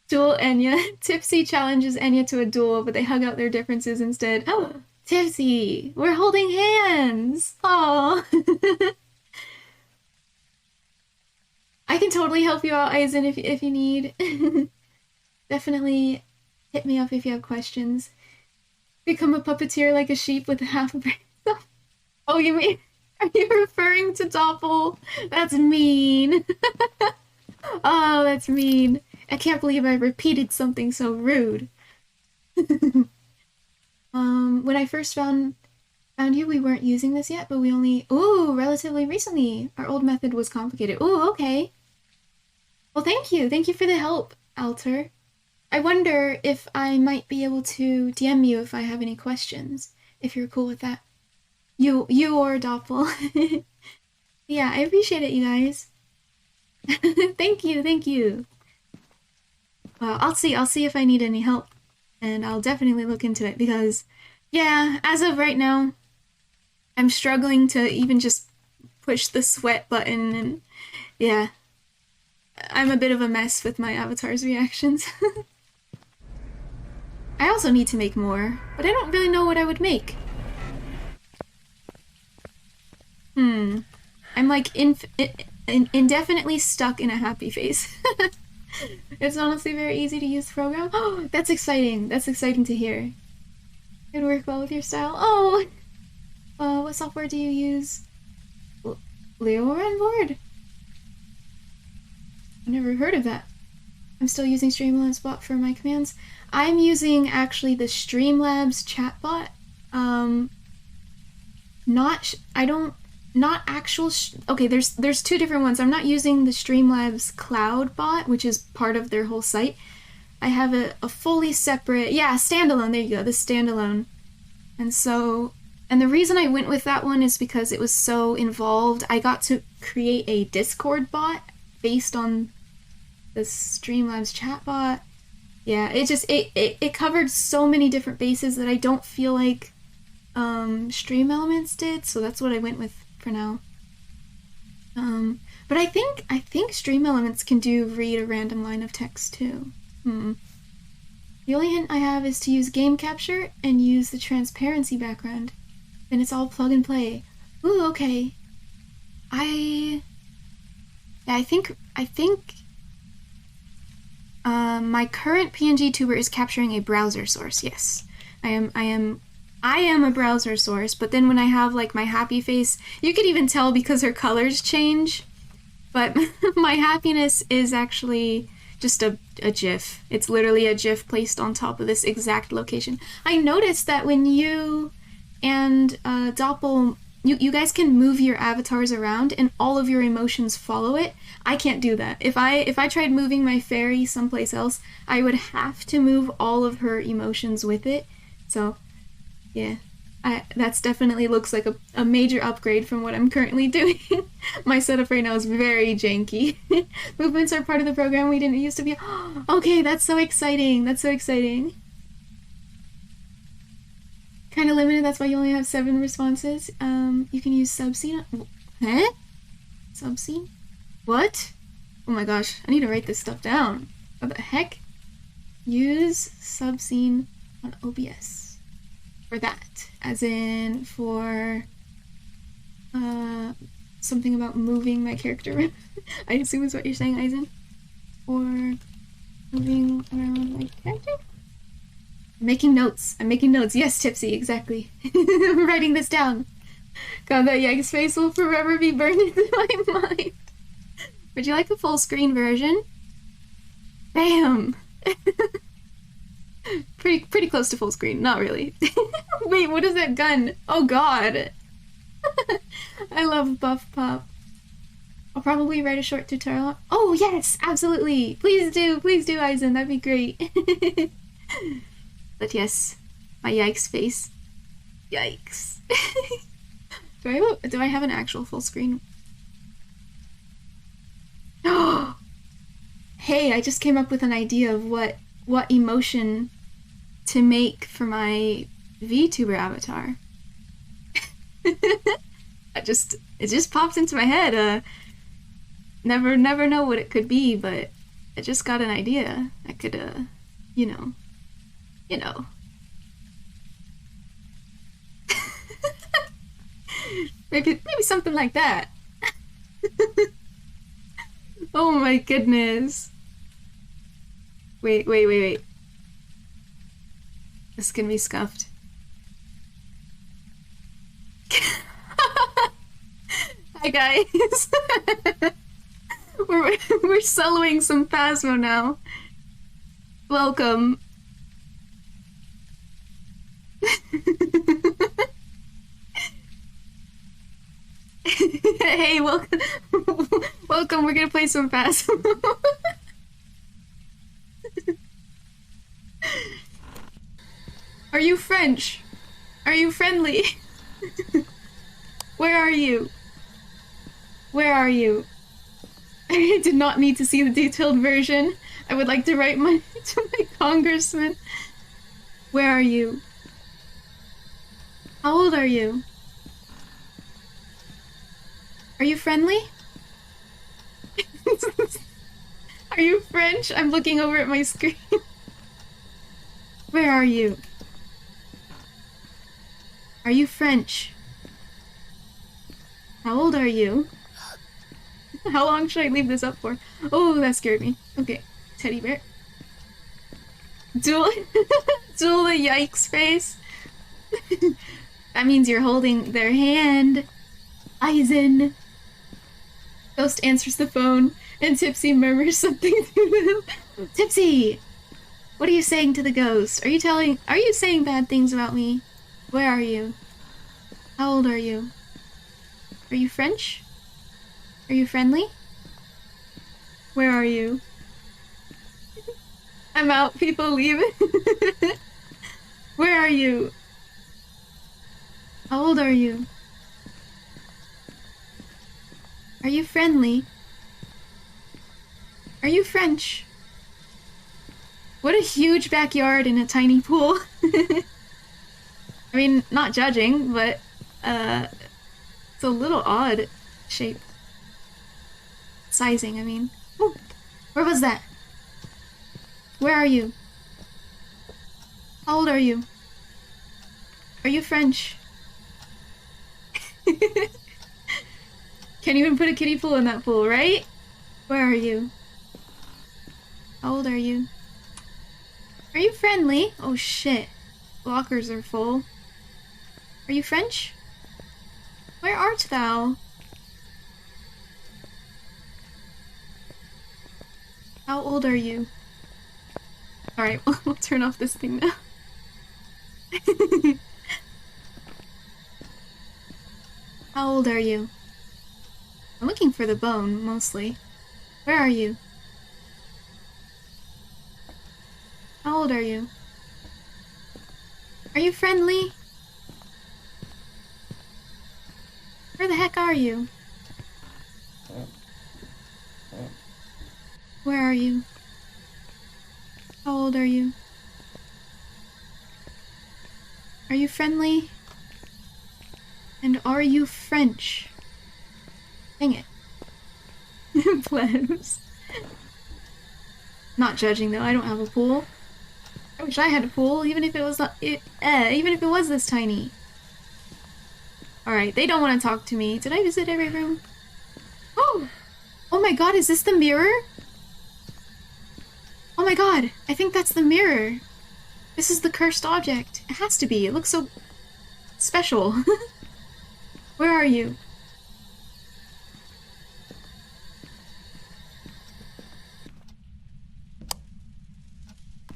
Duel Enya. Tipsy challenges Enya to a duel, but they hug out their differences instead. Oh, Tipsy! We're holding hands! Aww. I can totally help you out, Aizen, if you need. Definitely hit me up if you have questions. Become a puppeteer like a sheep with half a brain. Oh, you mean... Are you referring to Doppel? That's mean. Oh, that's mean. I can't believe I repeated something so rude. When I first found you, we weren't using this yet, but we only... Ooh, relatively recently. Our old method was complicated. Ooh, okay. Well, thank you. Thank you for the help, Alter. I wonder if I might be able to DM you if I have any questions, if you're cool with that. You or Doppel. Yeah, I appreciate it, you guys. Thank you. Well, I'll see if I need any help, and I'll definitely look into it because, yeah, as of right now, I'm struggling to even just push the sweat button, and yeah, I'm a bit of a mess with my avatar's reactions. I also need to make more, but I don't really know what I would make. I'm like indefinitely stuck in a happy face. It's honestly very easy to use the program. Oh, that's exciting. That's exciting to hear. It would work well with your style. Oh! What software do you use? Leo or on board? I never heard of that. I'm still using Streamlabs bot for my commands. I'm using actually the Streamlabs chatbot. Okay, there's two different ones. I'm not using the Streamlabs cloud bot, which is part of their whole site. I have a fully separate, yeah, standalone, there you go, the standalone. And the reason I went with that one is because it was so involved. I got to create a Discord bot based on the Streamlabs chatbot. Yeah, it covered so many different bases that I don't feel like Stream Elements did, so that's what I went with for now. But I think Stream Elements can read a random line of text too. The only hint I have is to use game capture and use the transparency background. Then it's all plug and play. Ooh, okay. I think my current PNG tuber is capturing a browser source. Yes, I am a browser source. But then when I have like my happy face, you could even tell because her colors change. But my happiness is actually just a GIF. It's literally a GIF placed on top of this exact location. I noticed that when you and Doppel, you guys can move your avatars around and all of your emotions follow it. I can't do that. If I tried moving my fairy someplace else, I would have to move all of her emotions with it. So, yeah. That's definitely looks like a major upgrade from what I'm currently doing. My setup right now is very janky. Movements are part of the program we didn't used to be. Okay, that's so exciting. That's so exciting. Kind of limited, that's why you only have 7 responses. You can use subscene. Huh? Subscene? What? Oh my gosh, I need to write this stuff down. What the heck? Use subscene on OBS. For that. As in for something about moving my character around. I assume is what you're saying, Aizen. Or moving around my character? I'm making notes. Yes, Tipsy, exactly. I'm writing this down. God, that Yeg's face will forever be burned into my mind. Would you like a full screen version? Bam! Pretty close to full screen. Not really. Wait, what is that gun? Oh god! I love Buff Pop. I'll probably write a short tutorial. Oh yes, absolutely! Please do, Aizen, that'd be great. But yes, my yikes face. Yikes. Do I have an actual full screen? Hey, I just came up with an idea of what emotion to make for my VTuber avatar. It just popped into my head. Never know what it could be, but I just got an idea. I could, you know. maybe something like that. Oh my goodness. Wait. This can be scuffed. Hi guys. we're soloing some Phasmo now. Welcome. Hey, welcome. Welcome, we're gonna play some Phasmo. Are you French? Are you friendly? Where are you? Where are you? I did not need to see the detailed version. I would like to write to my congressman. Where are you? How old are you? Are you friendly? Are you French? I'm looking over at my screen. Where are you? Are you French? How old are you? How long should I leave this up for? Oh, that scared me. Okay, teddy bear. Duel, duel the yikes face. That means you're holding their hand. Eisen. Ghost answers the phone, and Tipsy murmurs something to him. Tipsy! What are you saying to the ghost? Are you saying bad things about me? Where are you? How old are you? Are you French? Are you friendly? Where are you? I'm out, people leave. Where are you? How old are you? Are you friendly? Are you French? What a huge backyard and a tiny pool. I mean, not judging, but it's a little odd shape. Sizing, I mean. Ooh, where was that? Where are you? How old are you? Are you French? Can't even put a kiddie pool in that pool, right? Where are you? How old are you? Are you friendly? Oh shit. Lockers are full. Are you French? Where art thou? How old are you? Alright, we'll turn off this thing now. How old are you? I'm looking for the bone, mostly. Where are you? How old are you? Are you friendly? Where the heck are you? Where are you? How old are you? Are you friendly? And are you French? Dang it. Plebs. Not judging though, I don't have a pool. I wish I had a pool, even if it was not even if it was this tiny. Alright, they don't want to talk to me. Did I visit every room? Oh! Oh my god, is this the mirror? Oh my god, I think that's the mirror. This is the cursed object. It has to be. It looks so special. Where are you?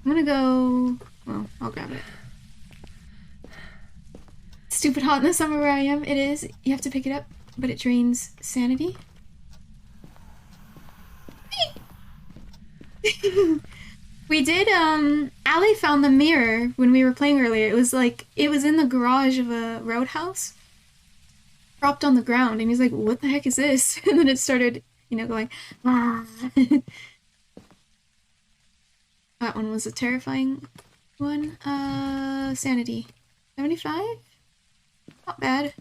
I'm gonna go... Well, I'll grab it. Stupid hot in the summer where I am. It is. You have to pick it up, but it drains sanity. We did, Allie found the mirror when we were playing earlier. It was like, it was in the garage of a roadhouse. Dropped on the ground, and he's like, what the heck is this? And then it started, you know, going, ah. That one was a terrifying one. Sanity. 75? Not bad.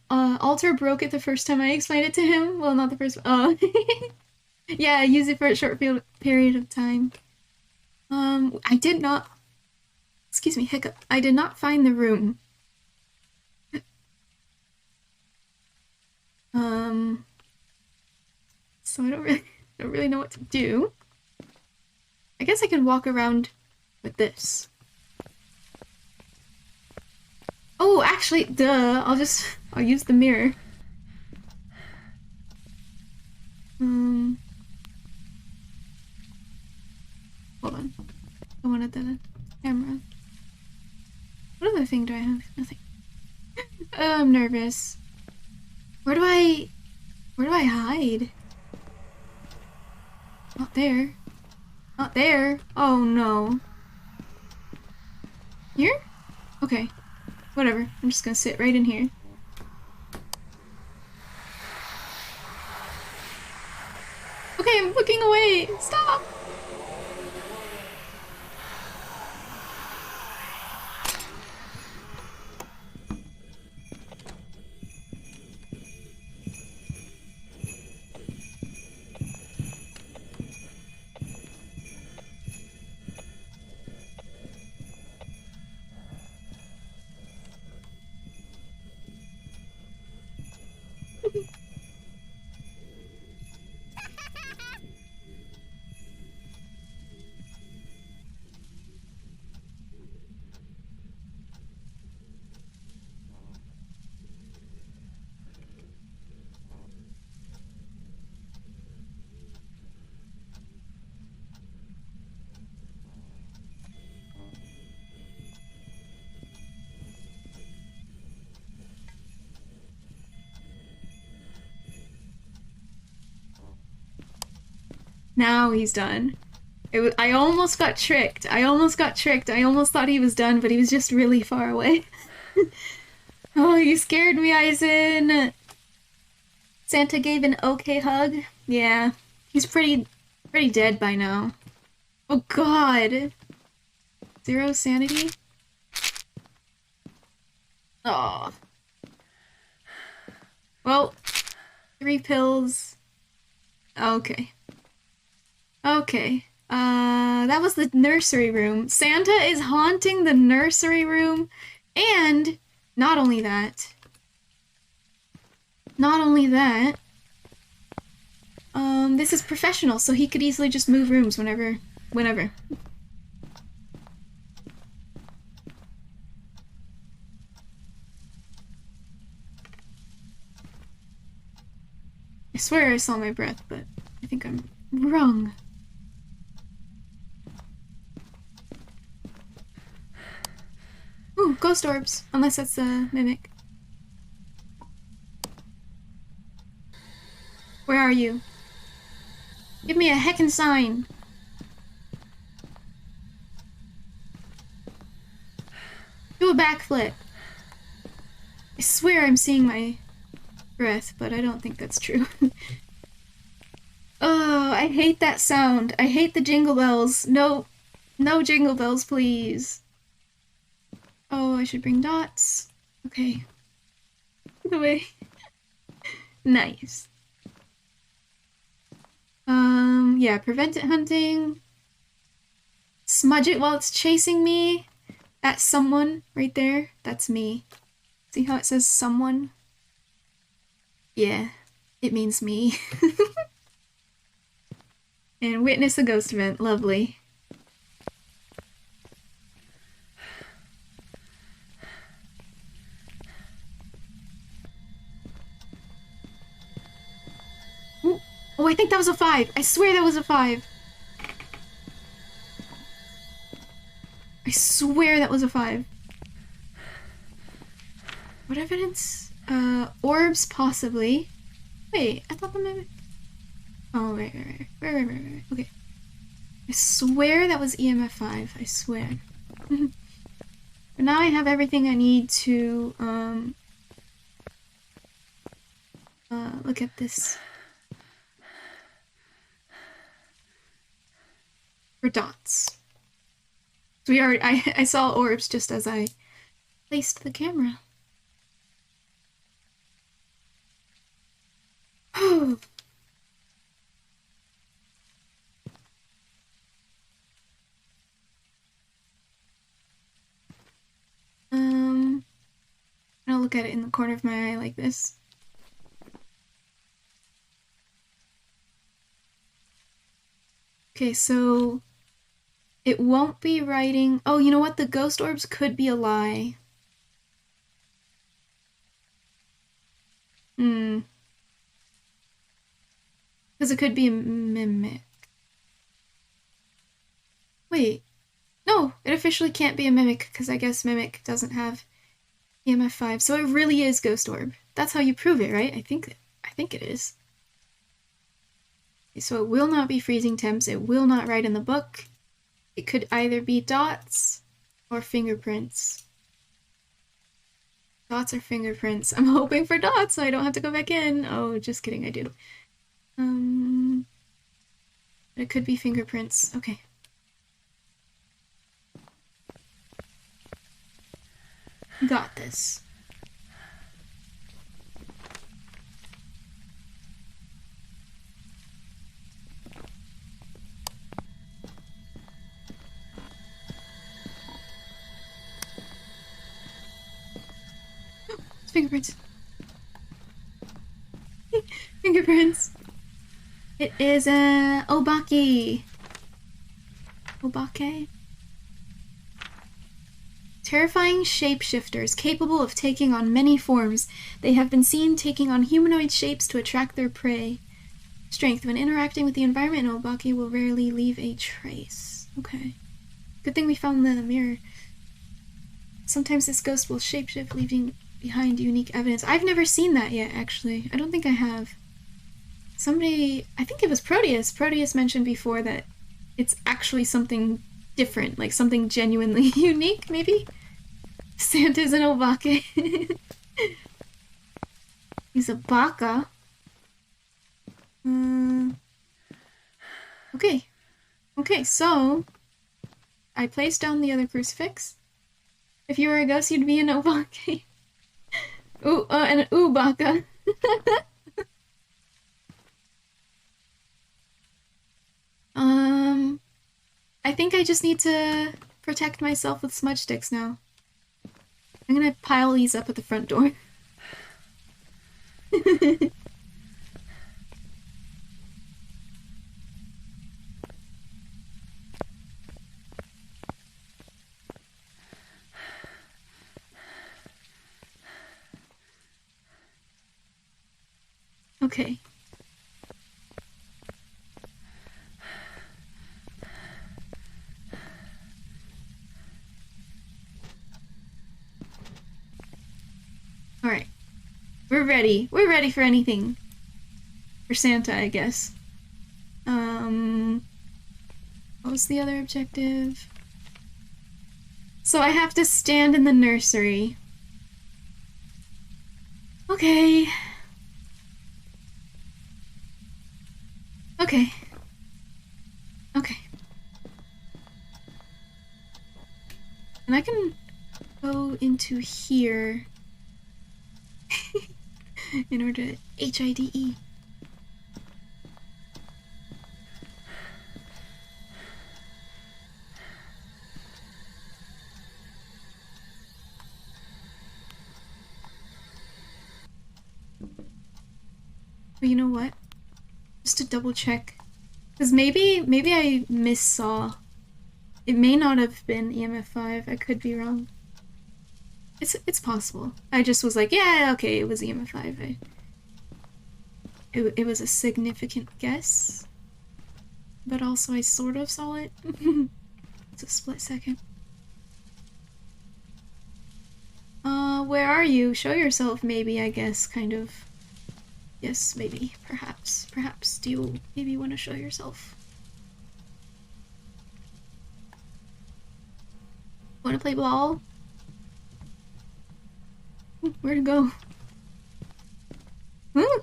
Alter broke it the first time I explained it to him. Well, not the first one. Oh. Yeah, use it for a short period of time. I did not... Excuse me, hiccup. I did not find the room. So I don't really know what to do. I guess I can walk around with this. Oh, actually, duh. I'll use the mirror. Hold on. I one at the camera. What other thing do I have? Nothing. Oh, I'm nervous. Where do I hide? Not there. Not there. Oh no. Here? Okay. Whatever. I'm just gonna sit right in here. Okay, I'm looking away. Stop. Now he's done. I almost got tricked. I almost got tricked. I almost thought he was done, but he was just really far away. Oh, you scared me, Eisen. Santa gave an okay hug. Yeah, he's pretty dead by now. Oh God. 0 sanity? Oh. Well, 3 pills. Okay. Okay. That was the nursery room. Santa is haunting the nursery room, and not only that, this is professional, so he could easily just move rooms whenever. I swear I saw my breath, but I think I'm wrong. Ooh, ghost orbs. Unless that's a mimic. Where are you? Give me a heckin' sign. Do a backflip. I swear I'm seeing my breath, but I don't think that's true. Oh, I hate that sound. I hate the jingle bells. No jingle bells, please. Oh, I should bring dots. Okay. Get away. Nice. Yeah, prevent it hunting. Smudge it while it's chasing me. That's someone right there. That's me. See how it says someone? Yeah, it means me. And witness a ghost event. Lovely. Ooh. Oh, I think that was a 5. I swear that was a 5. I swear that was a 5. What evidence? Orbs, possibly. Wait, I thought the mimic... Oh, right. Okay. I swear that was EMF 5. I swear. But now I have everything I need to, look at this. For dots. So we already, I saw orbs just as I placed the camera. Oh. I'll look at it in the corner of my eye like this. Okay, so it won't be writing. Oh, you know what? The ghost orbs could be a lie. Because it could be a mimic. Wait. No, Oh, it officially can't be a mimic, because I guess mimic doesn't have EMF 5. So it really is Ghost Orb. That's how you prove it, right? I think it is. So it will not be freezing temps. It will not write in the book. It could either be dots or fingerprints. Dots or fingerprints. I'm hoping for dots so I don't have to go back in. Oh, just kidding, I do. But it could be fingerprints. Okay. Got this. Fingerprints. Fingerprints. It is a Obake. Obake? Terrifying shapeshifters capable of taking on many forms. They have been seen taking on humanoid shapes to attract their prey. Strength. When interacting with the environment, an Obake will rarely leave a trace. Okay. Good thing we found the mirror. Sometimes this ghost will shapeshift, leaving behind unique evidence. I've never seen that yet, actually. I don't think I have. Somebody, I think it was Proteus. Proteus mentioned before that it's actually something different, like something genuinely unique, maybe? Santa's an Obake. He's a baka. Okay. Okay, so I placed down the other crucifix. If you were a ghost, you'd be an Obake. Ooh, an Ubaka. I think I just need to protect myself with smudge sticks now. I'm gonna pile these up at the front door. Okay. Alright. We're ready. We're ready for anything. For Santa, I guess. What was the other objective? So I have to stand in the nursery. Okay. Okay. Okay. And I can go into here in order to HIDE. But you know what? Just to double check. Because maybe I missaw. It may not have been EMF 5. I could be wrong. It's possible. I just was like, yeah, okay, it was EMF 5. It was a significant guess. But also I sort of saw it. It's a split second. Where are you? Show yourself, maybe, I guess, kind of. Yes, maybe, perhaps. Perhaps. Do you maybe want to show yourself? Want to play ball? Where to go? Huh?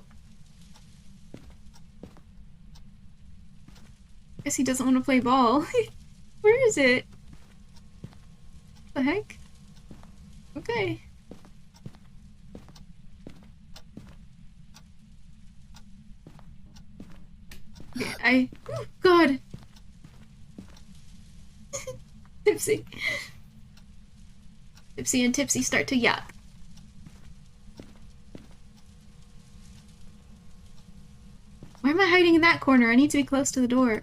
Guess he doesn't want to play ball. Where is it? The heck? Okay. Okay, oh, God! Tipsy. Tipsy and Tipsy start to yap. Why am I hiding in that corner? I need to be close to the door.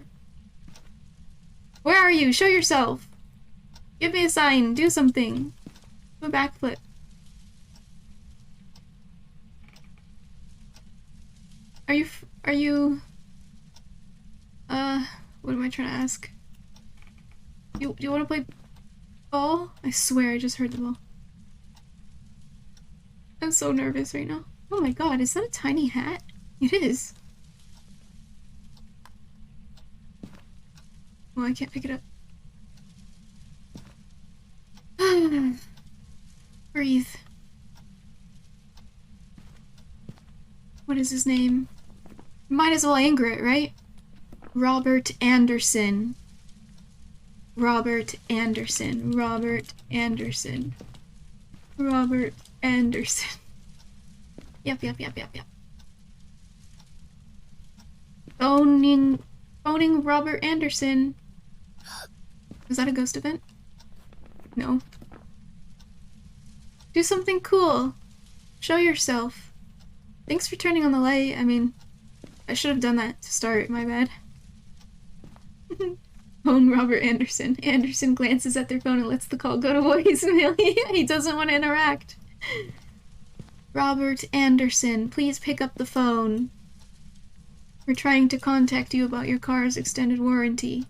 Where are you? Show yourself! Give me a sign. Do something. Do a backflip. Are you... what am I trying to ask? Do you want to play ball? I swear I just heard the ball. I'm so nervous right now. Oh my god, is that a tiny hat? It is. Oh, I can't pick it up. Breathe. What is his name? Might as well anger it, right? Robert Anderson. Robert Anderson. Robert Anderson. Robert Anderson. Yep. Phoning Robert Anderson. Was that a ghost event? No. Do something cool. Show yourself. Thanks for turning on the light. I mean, I should have done that to start. My bad. Phone Robert Anderson. Anderson glances at their phone and lets the call go to voicemail. He doesn't want to interact. Robert Anderson, please pick up the phone. We're trying to contact you about your car's extended warranty.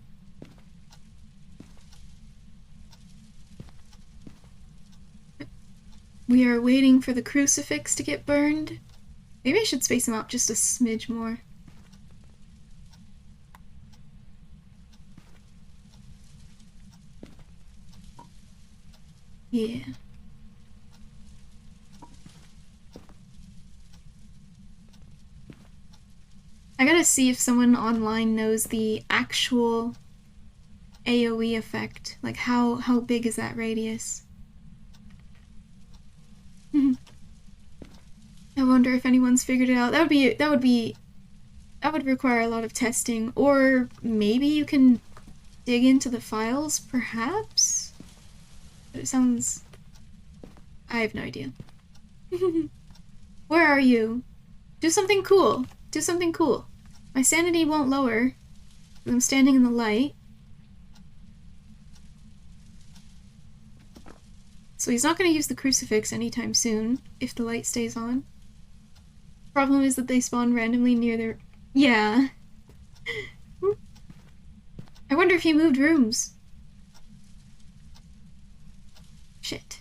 We are waiting for the crucifix to get burned. Maybe I should space them out just a smidge more. Yeah. I gotta see if someone online knows the actual AoE effect. Like how big is that radius? I wonder if anyone's figured it out. That would require a lot of testing. Or maybe you can dig into the files, perhaps? But it sounds... I have no idea. Where are you? Do something cool. Do something cool. My sanity won't lower. I'm standing in the light. So he's not going to use the crucifix anytime soon, if the light stays on. Problem is that they spawn randomly near their... Yeah. I wonder if he moved rooms. Shit.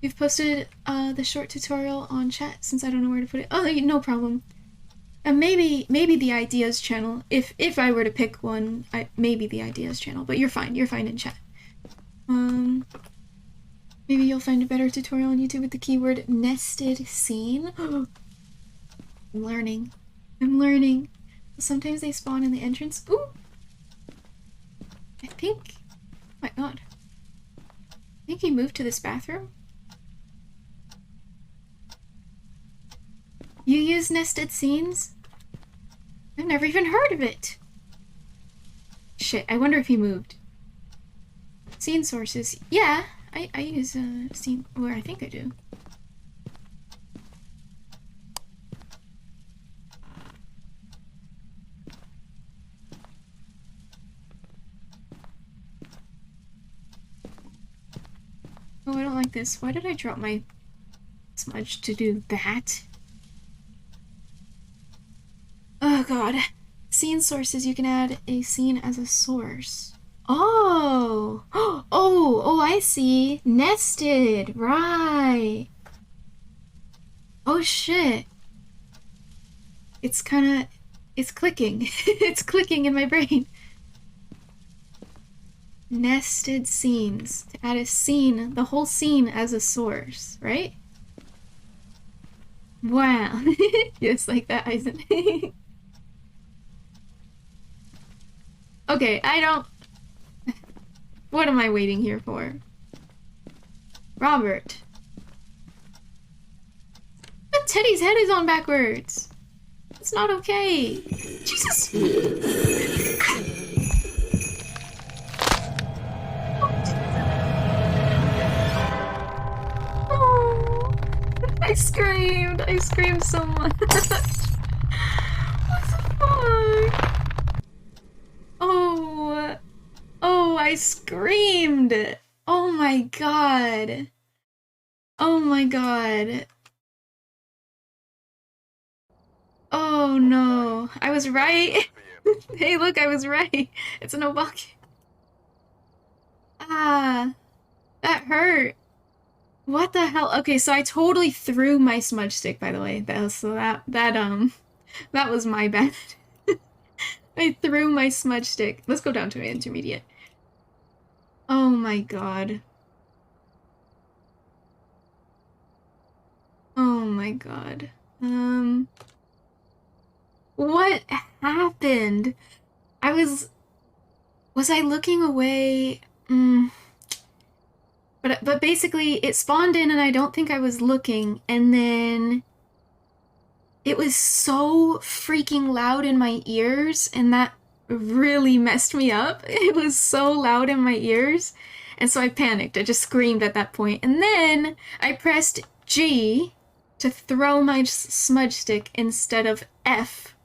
We've posted the short tutorial on chat since I don't know where to put it. Oh, no problem. And maybe the ideas channel. If I were to pick one, maybe the ideas channel. But you're fine. You're fine in chat. Maybe you'll find a better tutorial on YouTube with the keyword nested scene. I'm learning. I'm learning. Sometimes they spawn in the entrance. Ooh! I think... Oh my god. I think he moved to this bathroom. You use nested scenes? I've never even heard of it. Shit, I wonder if he moved. Scene sources. Yeah, I use scene... Or I think I do. Oh, I don't like this. Why did I drop my smudge to do that? Oh god. Scene sources, you can add a scene as a source. Oh! Oh, I see. Nested. Right. Oh shit. It's kinda... It's clicking. It's clicking in my brain. Nested scenes. To add a scene, the whole scene as a source, right? Wow. Just like that, Eisen. Okay, I don't... What am I waiting here for? Robert. But Teddy's head is on backwards. It's not okay. Jesus. Oh, I screamed. I screamed so much. What the fuck? Oh, I screamed. Oh my god. Oh my god. Oh no. I was right. Hey, look, I was right. It's an Obake. Ah, that hurt. What the hell? Okay, so I totally threw my smudge stick, by the way. That was my bad. I threw my smudge stick. Let's go down to an intermediate. Oh my god. Oh my god. What happened? Was I looking away? But basically it spawned in and I don't think I was looking, and then it was so freaking loud in my ears, and that really messed me up. It was so loud in my ears, and so I panicked. I just screamed at that point, and then I pressed G to throw my smudge stick instead of F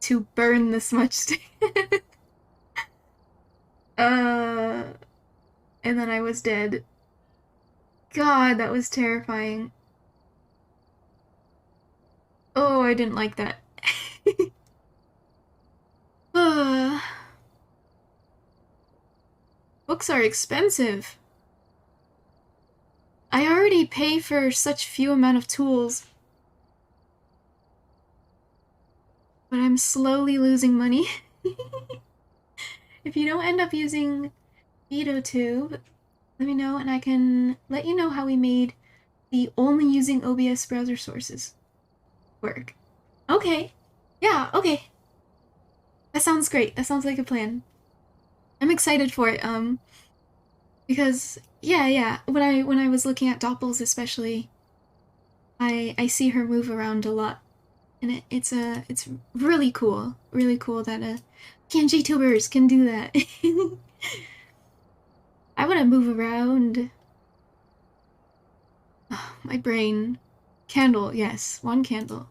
to burn the smudge stick. And then I was dead. God, that was terrifying. Oh, I didn't like that. Books are expensive. I already pay for such few amount of tools. But I'm slowly losing money. If you don't end up using VitoTube, let me know and I can let you know how we made the only using OBS browser sources work. Okay. Yeah, okay. That sounds great. That sounds like a plan. I'm excited for it, because yeah, when I was looking at Doppels especially, I see her move around a lot. And it's really cool. Really cool that Kanji tubers can do that. I wanna move around. Oh, my brain. Candle, yes, 1 candle.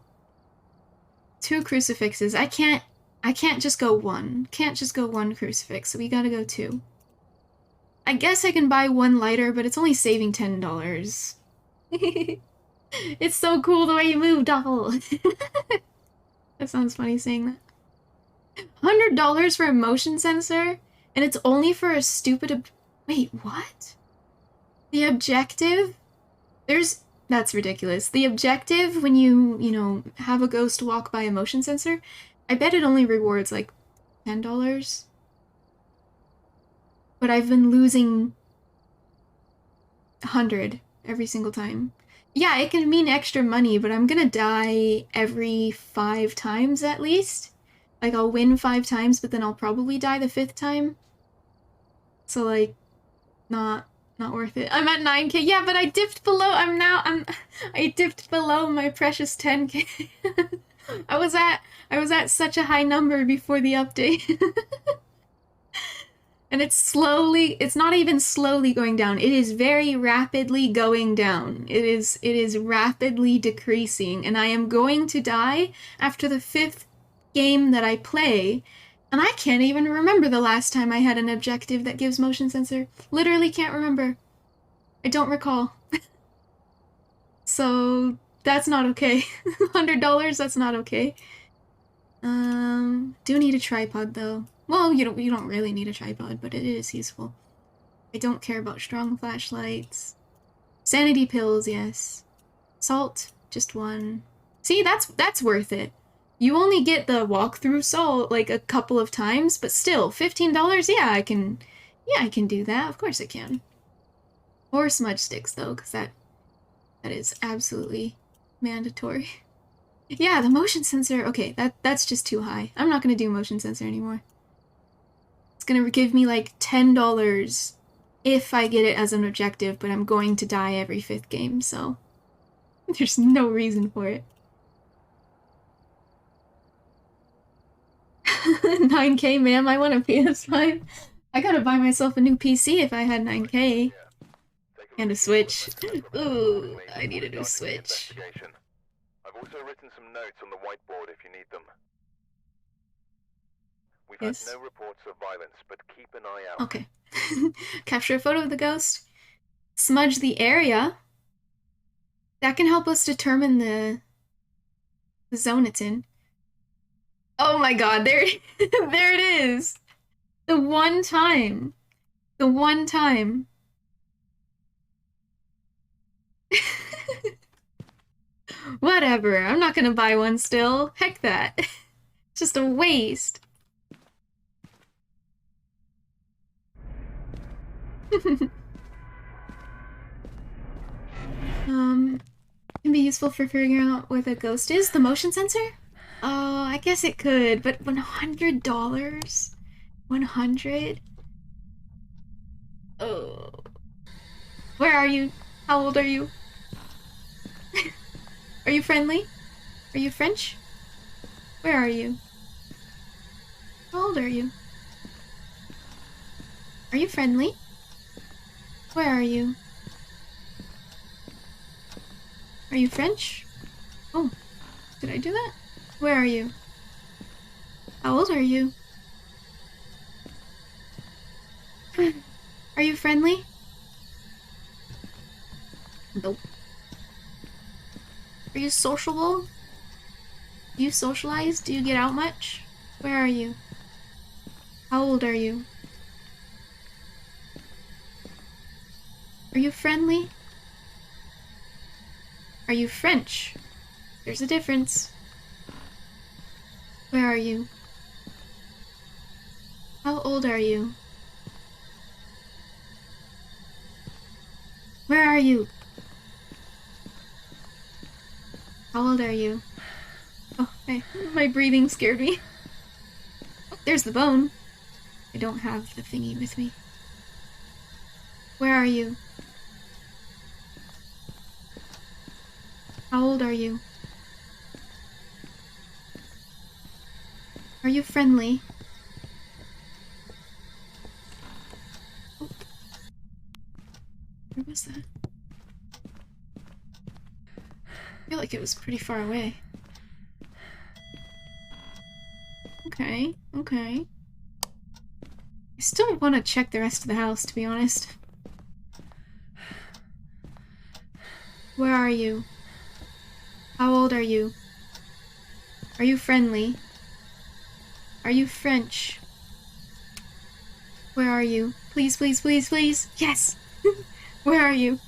2 crucifixes. I can't just go 1. Can't just go 1 crucifix, so we gotta go 2. I guess I can buy 1 lighter, but it's only saving $10. It's so cool the way you move, Doppel. That sounds funny saying that. $100 for a motion sensor, and it's only for a stupid wait, what? The objective? That's ridiculous. The objective when you have a ghost walk by a motion sensor, I bet it only rewards like $10. But I've been losing 100 every single time. Yeah, it can mean extra money, but I'm gonna die every 5 times at least. Like, I'll win 5 times, but then I'll probably die the 5th time. So, like, not worth it. I'm at 9k. Yeah, but I dipped below. I dipped below my precious 10k. I was at such a high number before the update. And it's not even slowly going down. It is very rapidly going down. It is rapidly decreasing, and I am going to die after the 5th game that I play, and I can't even remember the last time I had an objective that gives motion sensor. Literally can't remember. I don't recall. So that's not okay. $100, that's not okay. Do need a tripod though. Well, you don't really need a tripod, but it is useful. I don't care about strong flashlights. Sanity pills, yes. Salt, just 1. See, that's worth it. You only get the walkthrough salt like a couple of times, but still, $15, yeah, I can do that. Of course I can. Or smudge sticks though, because that is absolutely mandatory. Yeah, the motion sensor, okay, that's just too high. I'm not gonna do motion sensor anymore. It's gonna give me like $10 if I get it as an objective, but I'm going to die every 5th game, so there's no reason for it. 9k, ma'am, I want a PS5. I gotta buy myself a new PC if I had 9k. And a Switch. Ooh, I need a new Switch. I've also written some notes on the whiteboard if you need them. We've Yes. had no reports of violence, but keep an eye out. Okay. Capture a photo of the ghost. Smudge the area. That can help us determine the zone it's in. Oh my god, there, there it is! The one time. The one time. Whatever, I'm not gonna buy one still. Heck that. It's just a waste. Can be useful for figuring out what a ghost is. The motion sensor? Oh, I guess it could, but $100? 100? Oh. Where are you? How old are you? Are you friendly? Are you French? Where are you? How old are you? Are you friendly? Where are you? Are you French? Oh, did I do that? Where are you? How old are you? Are you friendly? Nope. Are you sociable? Do you socialize? Do you get out much? Where are you? How old are you? Are you friendly? Are you French? There's a difference. Where are you? How old are you? Where are you? How old are you? Oh, my breathing scared me. Oh, there's the bone. I don't have the thingy with me. Where are you? How old are you? Are you friendly? Oh. Where was that? I feel like it was pretty far away. Okay, okay. I still want to check the rest of the house, to be honest. Where are you? How old are you? Are you friendly? Are you French? Where are you? Please, please, please, please! Yes! Where are you?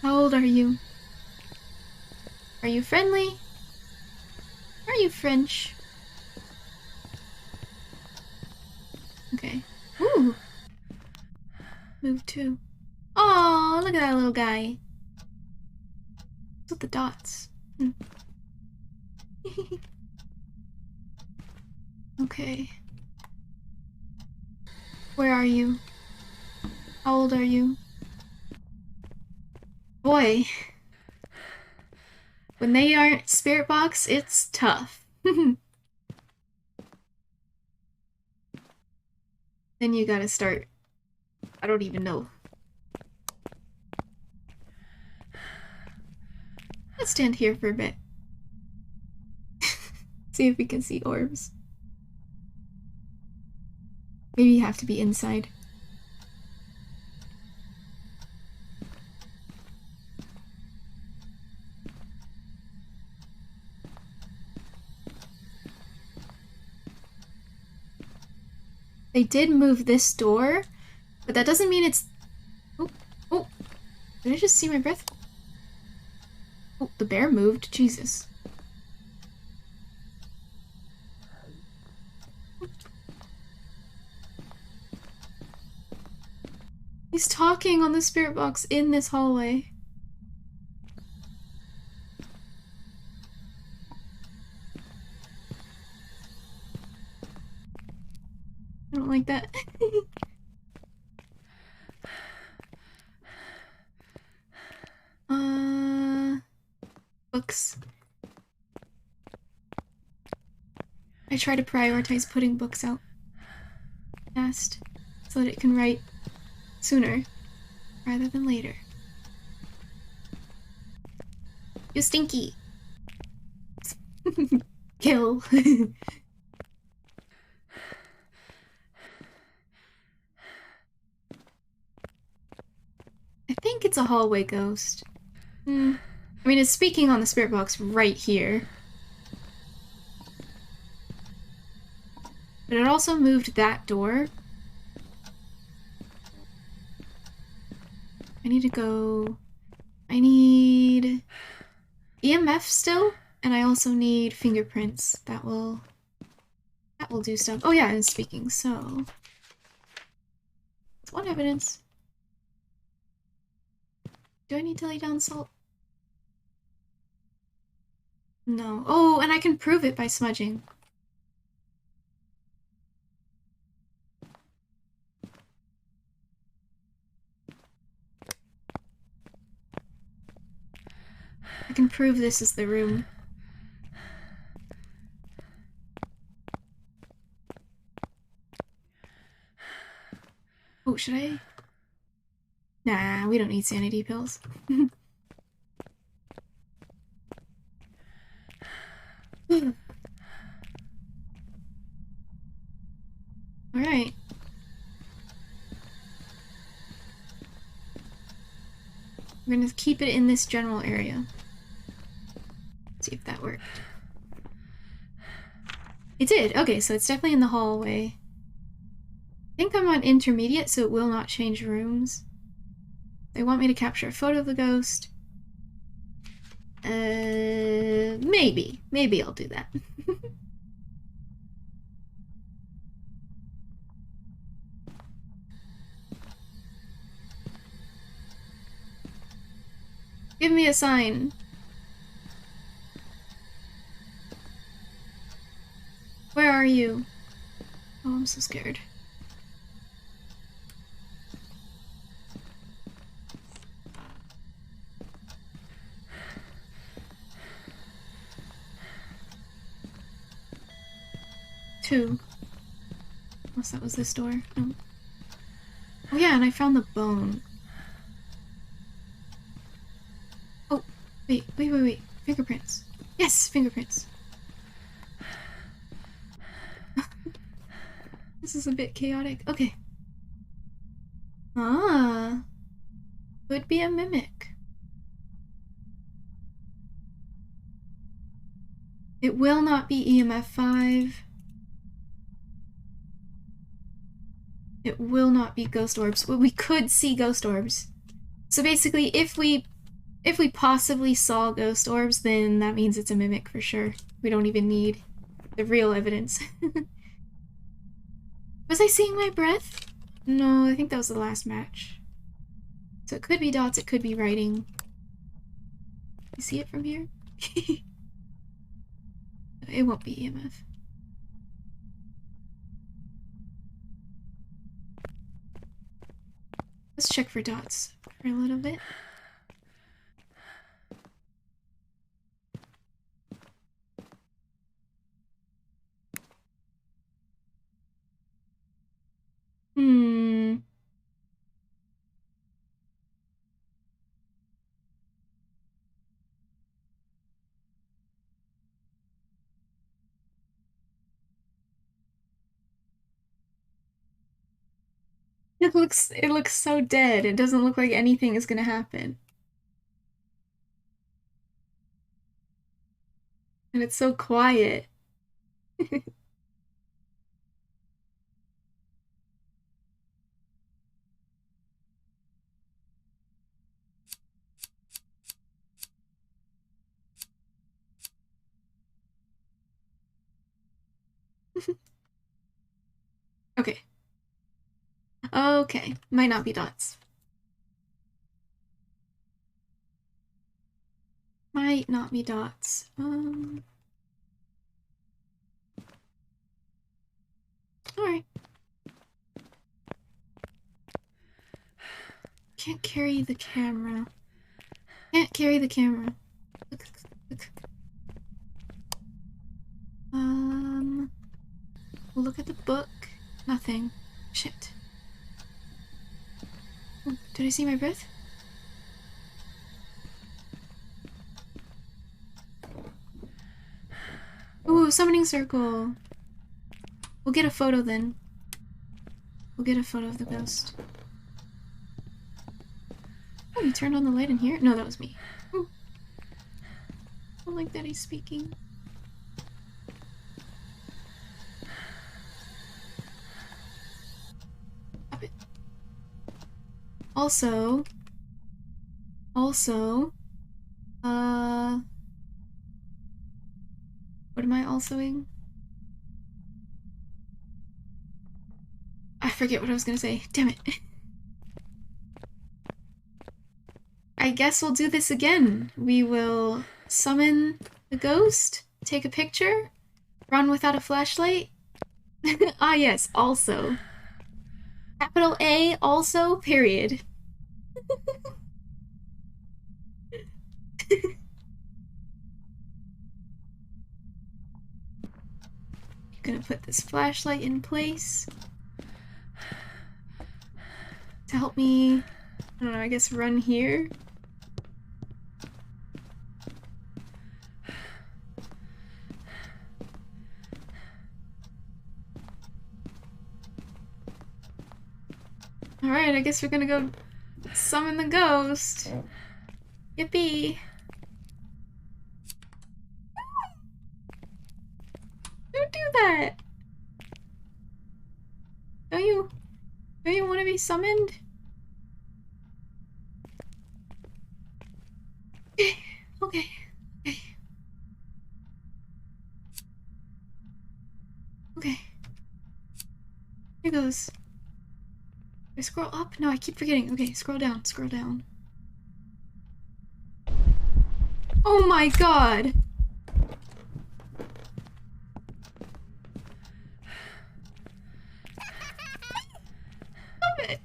How old are you? Are you friendly? Are you French? Okay. Ooh! Move 2. Aw, look at that little guy. What's with the dots? Okay. Where are you? How old are you? Boy. When they aren't spirit box, it's tough. Then you gotta start. I don't even know. Let's stand here for a bit. See if we can see orbs. Maybe you have to be inside. They did move this door, but that doesn't mean it's... Oh, oh, did I just see my breath? Oh, the bear moved, Jesus. He's talking on the spirit box in this hallway. I don't like that. Books. I try to prioritize putting books out fast so that it can write sooner rather than later. You stinky! Kill! I think it's a hallway ghost. I mean, it's speaking on the spirit box right here. But it also moved that door. I need to go... I need EMF still, and I also need fingerprints. That will do stuff. Oh yeah, and speaking, so... It's one evidence. Do I need to lay down salt? No. Oh, and I can prove it by smudging. I can prove this is the room. Oh, should I? Nah, we don't need sanity pills. Alright. We're gonna keep it in this general area. See if that worked. It did! Okay, so it's definitely in the hallway. I think I'm on intermediate, so it will not change rooms. They want me to capture a photo of the ghost. Maybe. Maybe I'll do that. Give me a sign. Where are you? Oh, I'm so scared. Two. Unless that was this door. No. Oh yeah, and I found the bone. Oh, wait. Fingerprints. Yes, fingerprints. This is a bit chaotic. Okay. Ah. Could be a mimic. It will not be EMF 5. It will not be ghost orbs. Well, we could see ghost orbs. So basically, if we possibly saw ghost orbs, then that means it's a mimic for sure. We don't even need the real evidence. Was I seeing my breath? No, I think that was the last match. So it could be dots, it could be writing. You see it from here? It won't be EMF. Let's check for dots for a little bit. It looks so dead. It doesn't look like anything is gonna happen. And it's so quiet. Okay. Okay. Might not be dots. Might not be dots. Alright. Can't carry the camera. Can't carry the camera. Look. We'll look at the book. Nothing. Shit. Oh, did I see my breath? Ooh, summoning circle. We'll get a photo then. We'll get a photo of the ghost. Oh, you turned on the light in here? No, that was me. Ooh. I don't like that he's speaking. Stop it. Also, Also, what am I alsoing? I forget what I was gonna say. Damn it. I guess we'll do this again. We will summon the ghost, take a picture, run without a flashlight. Ah, yes, also. Capital A, also, period. Gonna put this flashlight in place to help me, I don't know, I guess run here. Alright, I guess we're gonna go summon the ghost. Yippee. Don't do that! Don't you want to be summoned? Okay. Okay. Okay. Here goes. I scroll up? No, I keep forgetting. Okay, scroll down, scroll down. Oh my god! Stop it!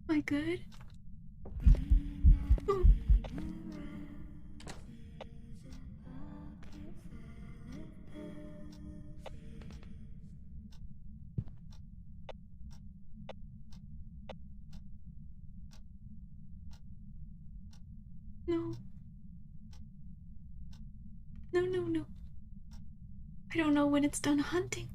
Am I good? Oh. No. No, no, no. I don't know when it's done hunting.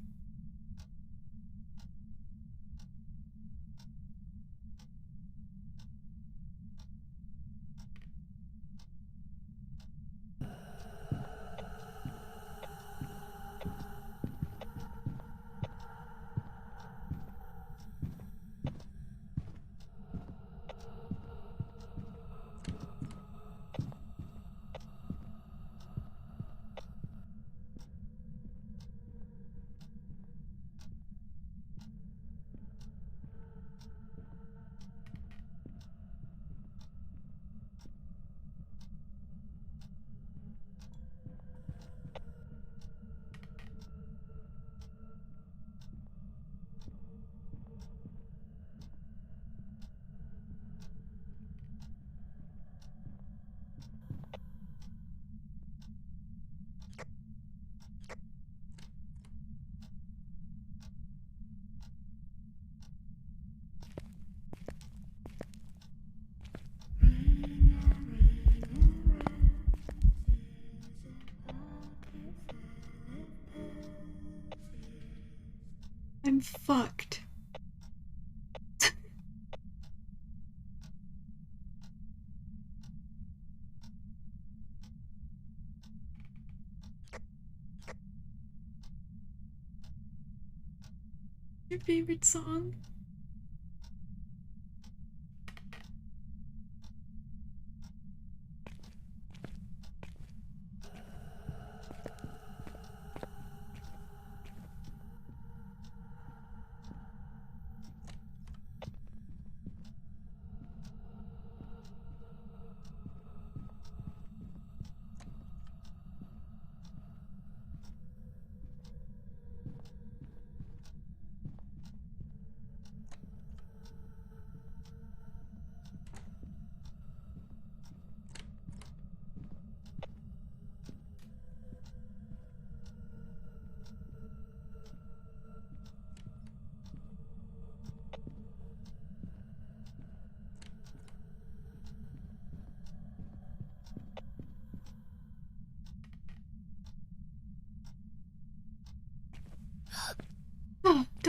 I'm fucked. Your favorite song?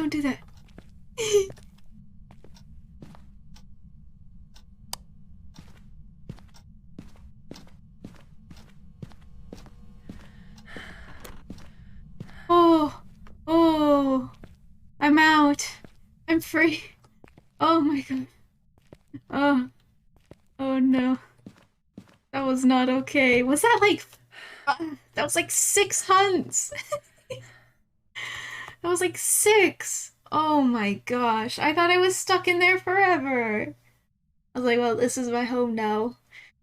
don't do that. Oh, oh, I'm out. I'm free. Oh my god. Oh, oh no. That was not okay. Was that like, that was like 6 hunts. That was like 6. Oh my gosh. I thought I was stuck in there forever. I was like, well, this is my home now.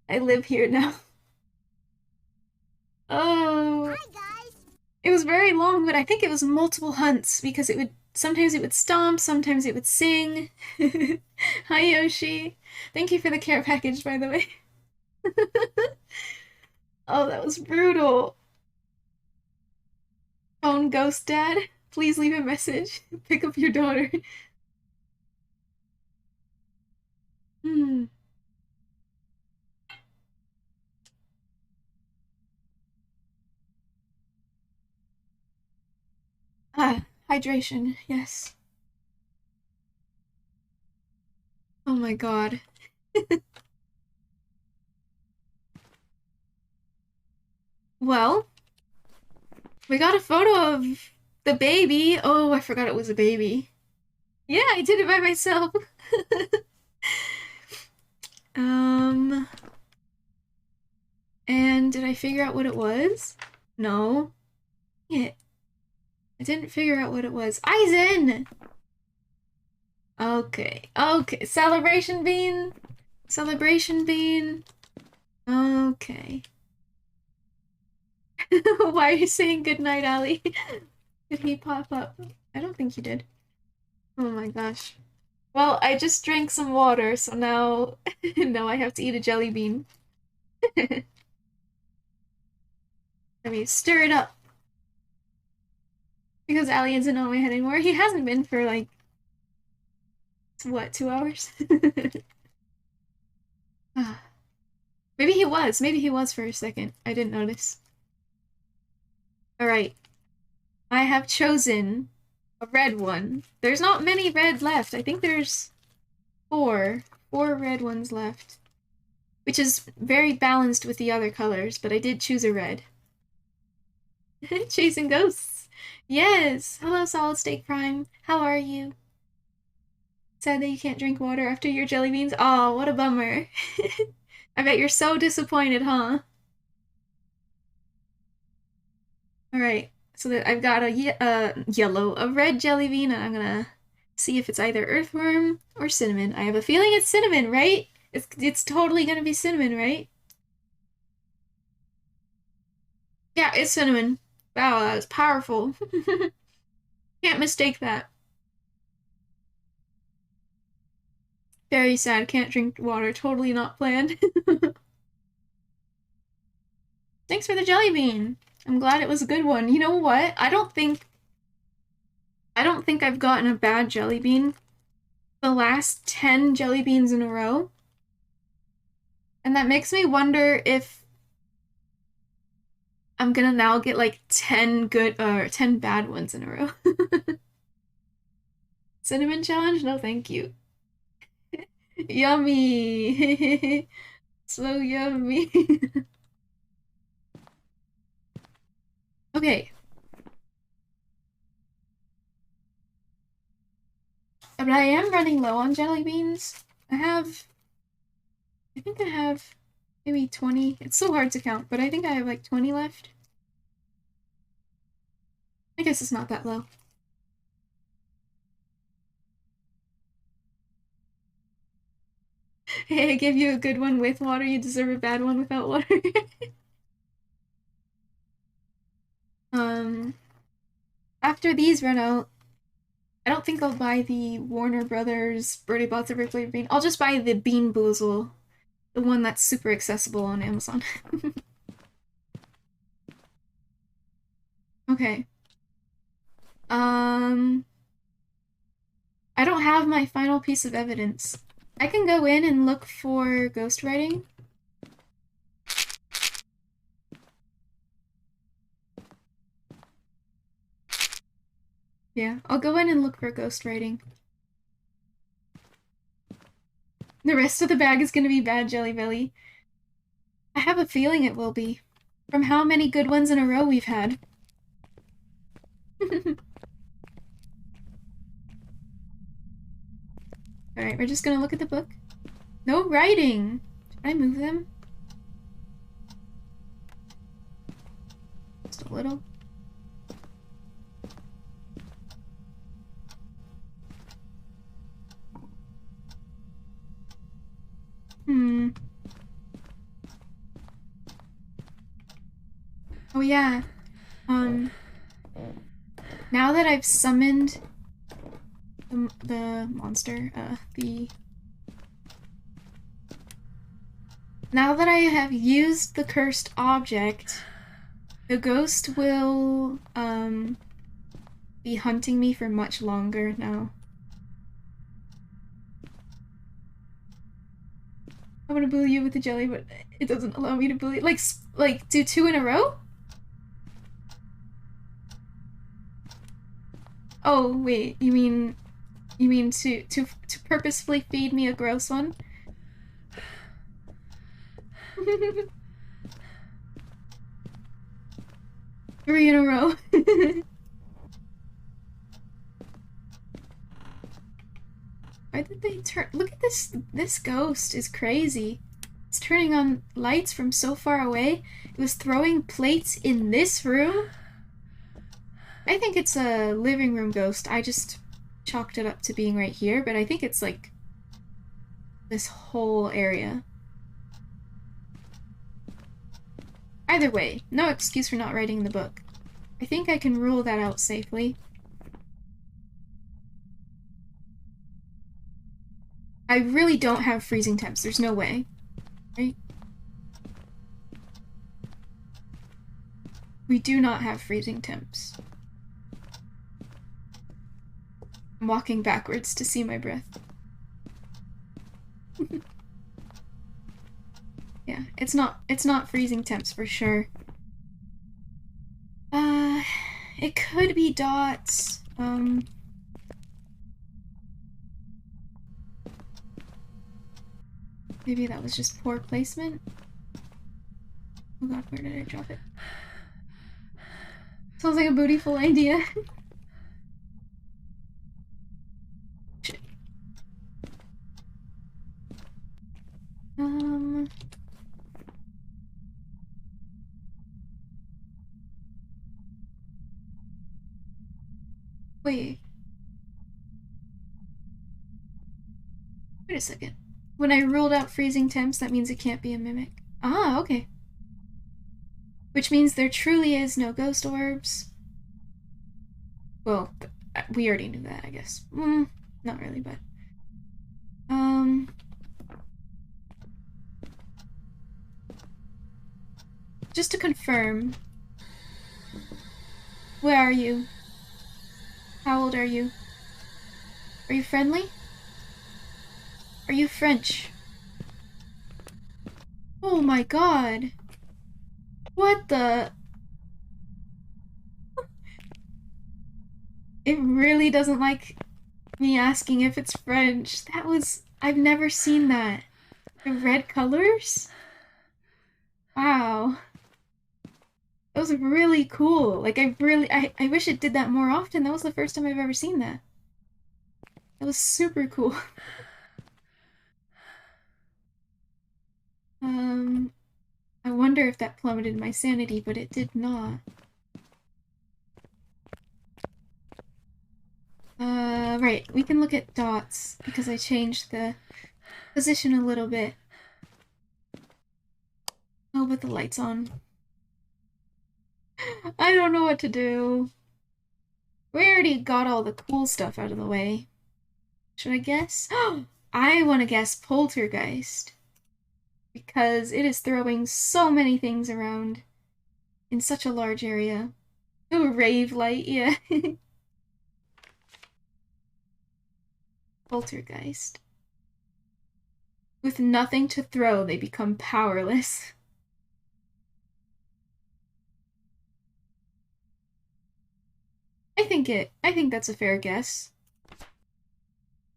I live here now. Oh. Hi, guys. It was very long, but I think it was multiple hunts because it would sometimes it would stomp, sometimes it would sing. Hi Yoshi. Thank you for the care package, by the way. Oh, that was brutal. Phone ghost dad, please leave a message. Pick up your daughter. Hmm. Ah, hydration, yes. Oh my god. Well, we got a photo of the baby. Oh, I forgot it was a baby. Yeah, I did it by myself. Um, and did I figure out what it was? No. Yeah, I didn't figure out what it was. Aizen! Okay, okay. Celebration bean? Celebration bean? Okay. Why are you saying goodnight, Ali? Did he pop up? I don't think he did. Oh my gosh. Well, I just drank some water, so now now I have to eat a jelly bean. Let me stir it up. Because Ali isn't on my head anymore. He hasn't been for like what, 2 hours? Ah. Maybe he was. Maybe he was for a second. I didn't notice. Alright. I have chosen a red one. There's not many red left. I think there's 4. 4 red ones left. Which is very balanced with the other colors, but I did choose a red. Chasing ghosts. Yes! Hello, Solid State Prime. How are you? Sad that you can't drink water after your jelly beans? Oh, what a bummer. I bet you're so disappointed, huh? Alright, so that I've got a red jelly bean, and I'm gonna see if it's either earthworm or cinnamon. I have a feeling it's cinnamon, right? It's totally gonna be cinnamon, right? Yeah, it's cinnamon. Wow, that was powerful. Can't mistake that. Very sad, can't drink water, totally not planned. Thanks for the jelly bean. I'm glad it was a good one. You know what? I don't think I've gotten a bad jelly bean the last 10 jelly beans in a row. And that makes me wonder if I'm gonna now get like 10 good or 10 bad ones in a row. Cinnamon challenge? No, thank you. Yummy. So yummy. Okay. But I am running low on jelly beans. I think I have maybe 20. It's so hard to count, but I think I have like 20 left. I guess it's not that low. Hey, I gave you a good one with water, you deserve a bad one without water. After these run out, I don't think I'll buy the Warner Brothers Birdie Bots Every Flavor Bean. I'll just buy the Bean Boozle, the one that's super accessible on Amazon. Okay. I don't have my final piece of evidence. I can go in and look for ghostwriting. Yeah, I'll go in and look for ghost writing. The rest of the bag is gonna be bad, Jelly Belly. I have a feeling it will be. From how many good ones in a row we've had. Alright, we're just gonna look at the book. No writing! Should I move them? Just a little. Oh yeah. Now that I've summoned the monster, now that I have used the cursed object, the ghost will, be hunting me for much longer now. I want to bully you with the jelly, but it doesn't allow me to bully. Like do 2 in a row? Oh wait, you mean to purposefully feed me a gross one? 3 in a row. Why did they turn? Look at this. This ghost is crazy. It's turning on lights from so far away. It was throwing plates in this room. I think it's a living room ghost. I just chalked it up to being right here, but I think it's like this whole area. Either way, no excuse for not writing the book. I think I can rule that out safely. I really don't have freezing temps. There's no way. Right? We do not have freezing temps. I'm walking backwards to see my breath. Yeah, it's not freezing temps for sure. It could be dots. Maybe that was just poor placement. Oh god, where did I drop it? Sounds like a beautiful idea. Shit. Wait. Wait a second. When I ruled out freezing temps, that means it can't be a mimic. Ah, okay. Which means there truly is no ghost orbs. Well, we already knew that, I guess. Not really, but... Just to confirm... Where are you? How old are you? Are you friendly? Are you French? Oh my god. What the... It really doesn't like me asking if it's French. That was... I've never seen that. The red colors? Wow. That was really cool. Like, I wish it did that more often. That was the first time I've ever seen that. That was super cool. I wonder if that plummeted my sanity, but it did not. Right, we can look at dots, because I changed the position a little bit. I'll put the lights on. I don't know what to do. We already got all the cool stuff out of the way. Should I guess? I want to guess poltergeist. Because it is throwing so many things around in such a large area. Oh, rave light, yeah. Poltergeist. With nothing to throw, they become powerless. I think think that's a fair guess.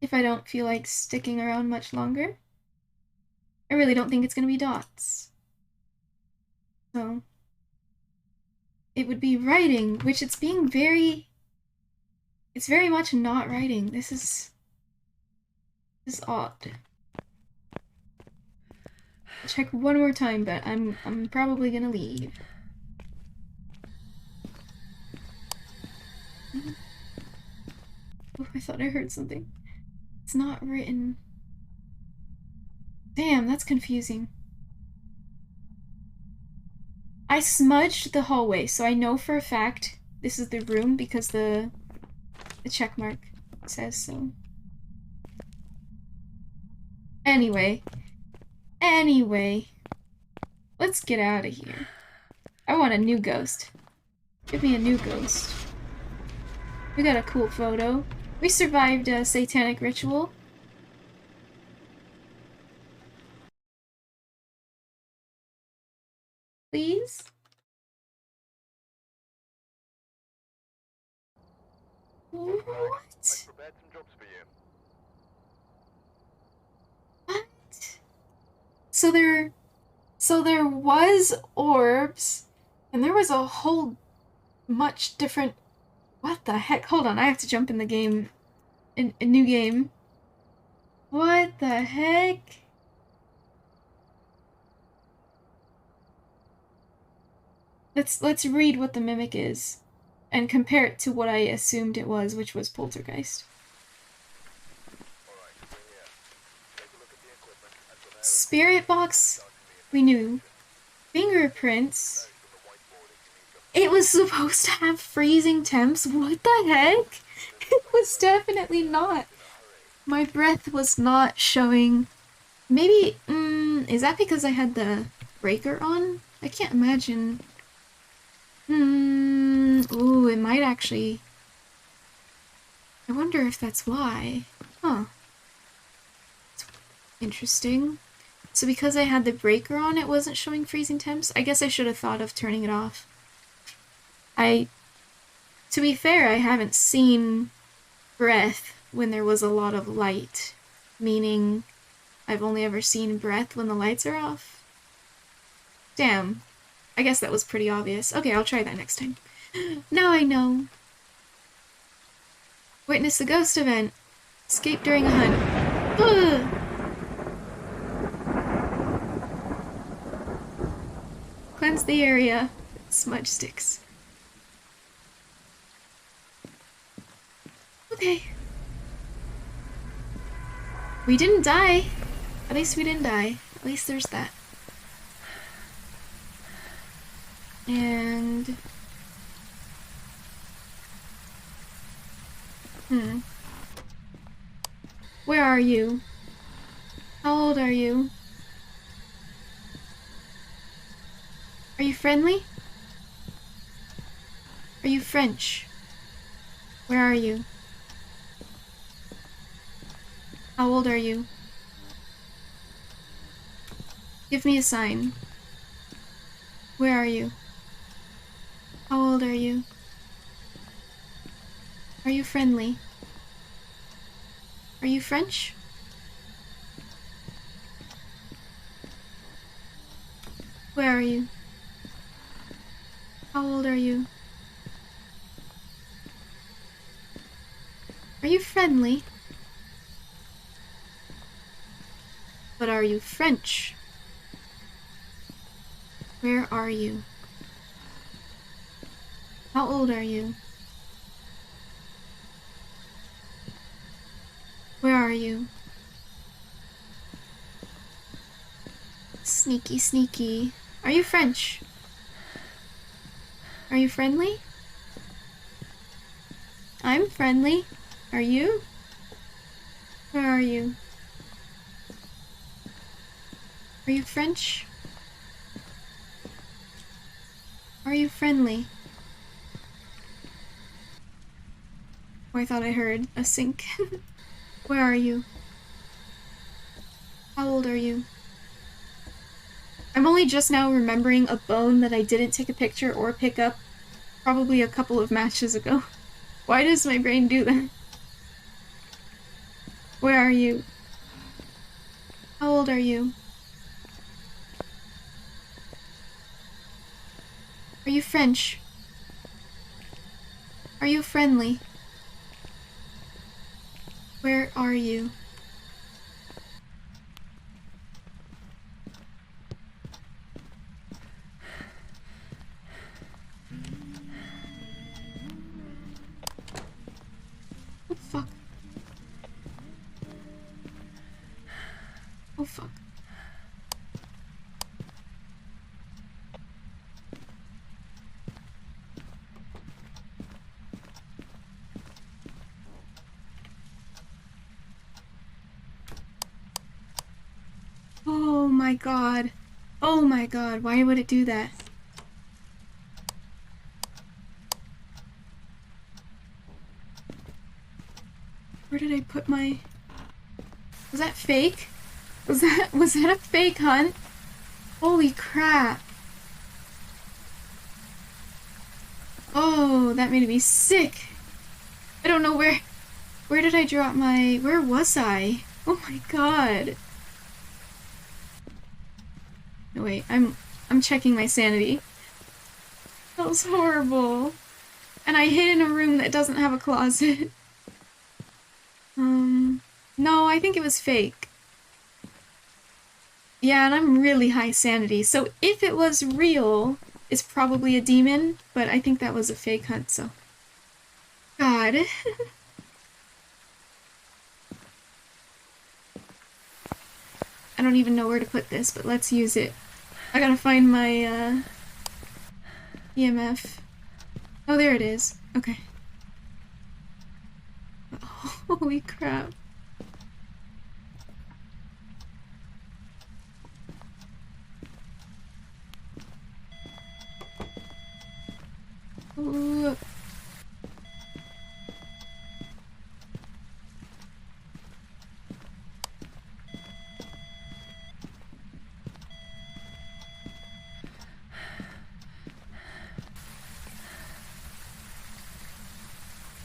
If I don't feel like sticking around much longer. I really don't think it's gonna be dots. So it would be writing, which it's very much not writing. This is odd. Check one more time, but I'm probably gonna leave. Oh, I thought I heard something. It's not written. Damn, that's confusing. I smudged the hallway, so I know for a fact this is the room because the check mark says so. Anyway, let's get out of here. I want a new ghost. Give me a new ghost. We got a cool photo. We survived a satanic ritual. Please? What? I've prepared some jobs for you. What? So there was orbs, and there was a whole much different. What the heck? Hold on, I have to jump in the game, in a new game. What the heck? Let's read what the mimic is, and compare it to what I assumed it was, which was poltergeist. Spirit box, we knew. Fingerprints. It was supposed to have freezing temps. What the heck? It was definitely not. My breath was not showing. Maybe, is that because I had the breaker on? I can't imagine. Ooh, it might actually. I wonder if that's why. Huh. It's interesting. So because I had the breaker on, it wasn't showing freezing temps? I guess I should have thought of turning it off. To be fair, I haven't seen breath when there was a lot of light. Meaning, I've only ever seen breath when the lights are off. Damn. I guess that was pretty obvious. Okay, I'll try that next time. Now I know. Witness the ghost event. Escape during a hunt. Ugh. Cleanse the area. Smudge sticks. Okay. We didn't die. At least we didn't die. At least there's that. And... Where are you? How old are you? Are you friendly? Are you French? Where are you? How old are you? Give me a sign. Where are you? How old are you? Are you friendly? Are you French? Where are you? How old are you? Are you friendly? But are you French? Where are you? How old are you? Where are you? Sneaky, sneaky. Are you French? Are you friendly? I'm friendly. Are you? Where are you? Are you French? Are you friendly? Oh, I thought I heard a sink. Where are you? How old are you? I'm only just now remembering a bone that I didn't take a picture or pick up probably a couple of matches ago. Why does my brain do that? Where are you? How old are you? Are you French? Are you friendly? Where are you? Oh fuck. Oh fuck. Oh my god. Oh my god, why would it do that? Where did I put my... Was that fake? Was that a fake hunt? Holy crap. Oh, that made me sick. I don't know where did I drop my... Where was I? Oh my god. No, wait, I'm checking my sanity. That was horrible. And I hid in a room that doesn't have a closet. No, I think it was fake. Yeah, and I'm really high sanity, so if it was real, it's probably a demon, but I think that was a fake hunt, so... God. I don't even know where to put this, but let's use it. I gotta find my, EMF. Oh, there it is. Okay. Holy crap. Ooh.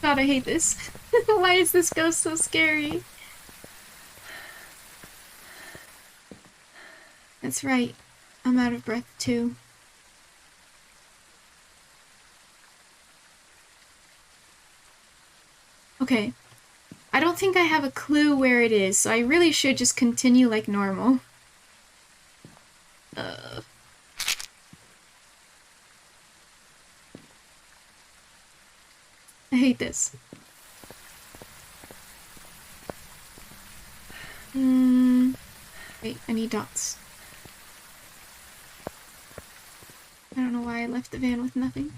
God, I hate this. Why is this ghost so scary? That's right. I'm out of breath too. Okay. I don't think I have a clue where it is, so I really should just continue like normal. I hate this. Wait, I need dots. I don't know why I left the van with nothing.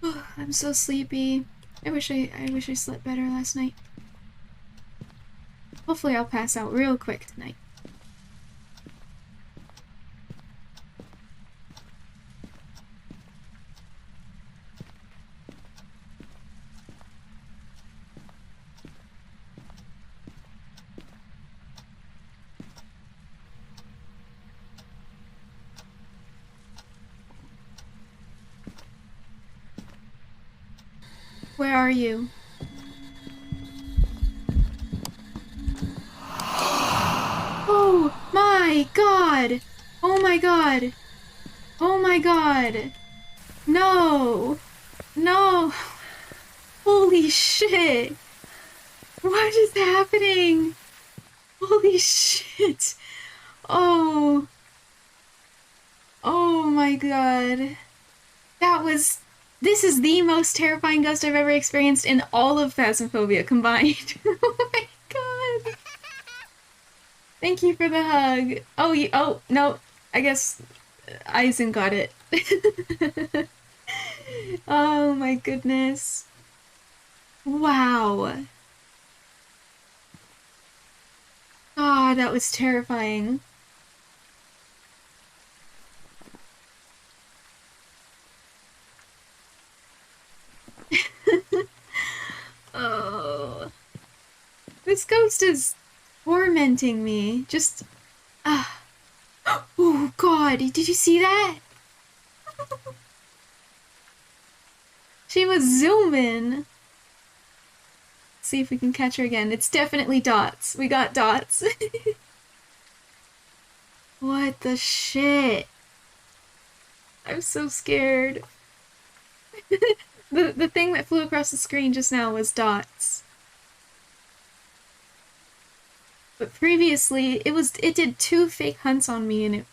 Oh, I'm so sleepy. I wish I slept better last night. Hopefully I'll pass out real quick tonight. Where are you? Oh my god! Oh my god! Oh my god! No! No! Holy shit! What is happening? Holy shit! Oh. Oh my god. This is the most terrifying ghost I've ever experienced in all of Phasmophobia combined. Oh my god. Thank you for the hug. Oh, no. I guess Eisen got it. Oh my goodness. Wow. God, that was terrifying. Oh. This ghost is tormenting me. Just god, did you see that? She was zooming. See if we can catch her again. It's definitely dots. We got dots. What the shit? I'm so scared. The thing that flew across the screen just now was dots. But previously, it did 2 fake hunts on me and it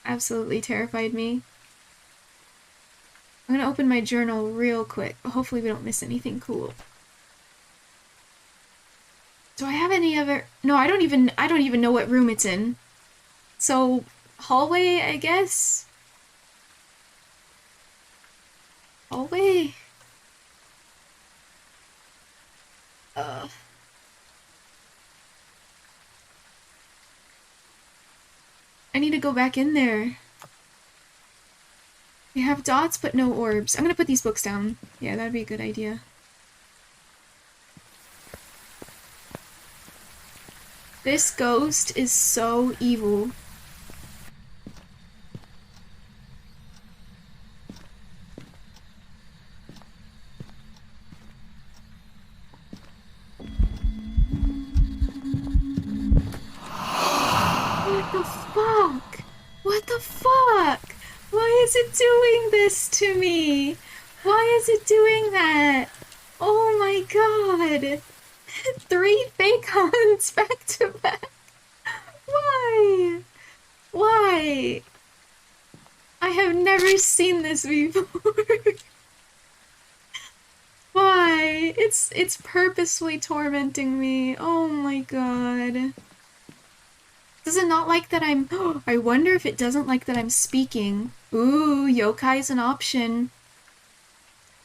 absolutely terrified me. I'm gonna open my journal real quick. Hopefully we don't miss anything cool. Do I have any other... No, I don't even know what room it's in. So, hallway, I guess? Hallway? I need to go back in there. We have dots, but no orbs. I'm gonna put these books down. Yeah, that'd be a good idea. This ghost is so evil. What the fuck? What the fuck? Why is it doing this to me? Why is it doing that? Oh my god. 3 fake hunts back to back. Why? Why? I have never seen this before. Why? It's purposefully tormenting me. Oh my god. Does it not like that I'm... I wonder if it doesn't like that I'm speaking. Ooh, yokai's an option.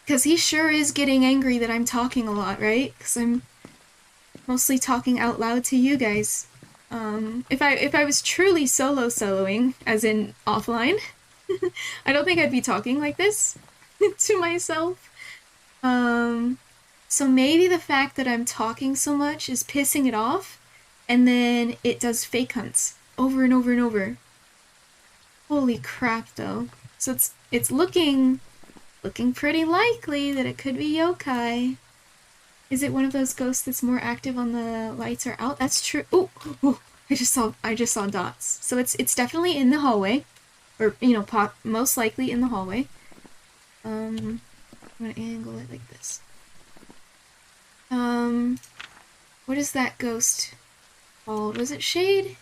Because he sure is getting angry that I'm talking a lot, right? Because I'm mostly talking out loud to you guys. If I was truly soloing, as in offline, I don't think I'd be talking like this to myself. So maybe the fact that I'm talking so much is pissing it off, and then it does fake hunts over and over and over. Holy crap, though. So it's looking pretty likely that it could be yokai. Is it one of those ghosts that's more active on the lights are out? That's true. Oh, I just saw dots. So it's definitely in the hallway, or you know, most likely in the hallway. I'm gonna angle it like this. What is that ghost called? Was it Shade?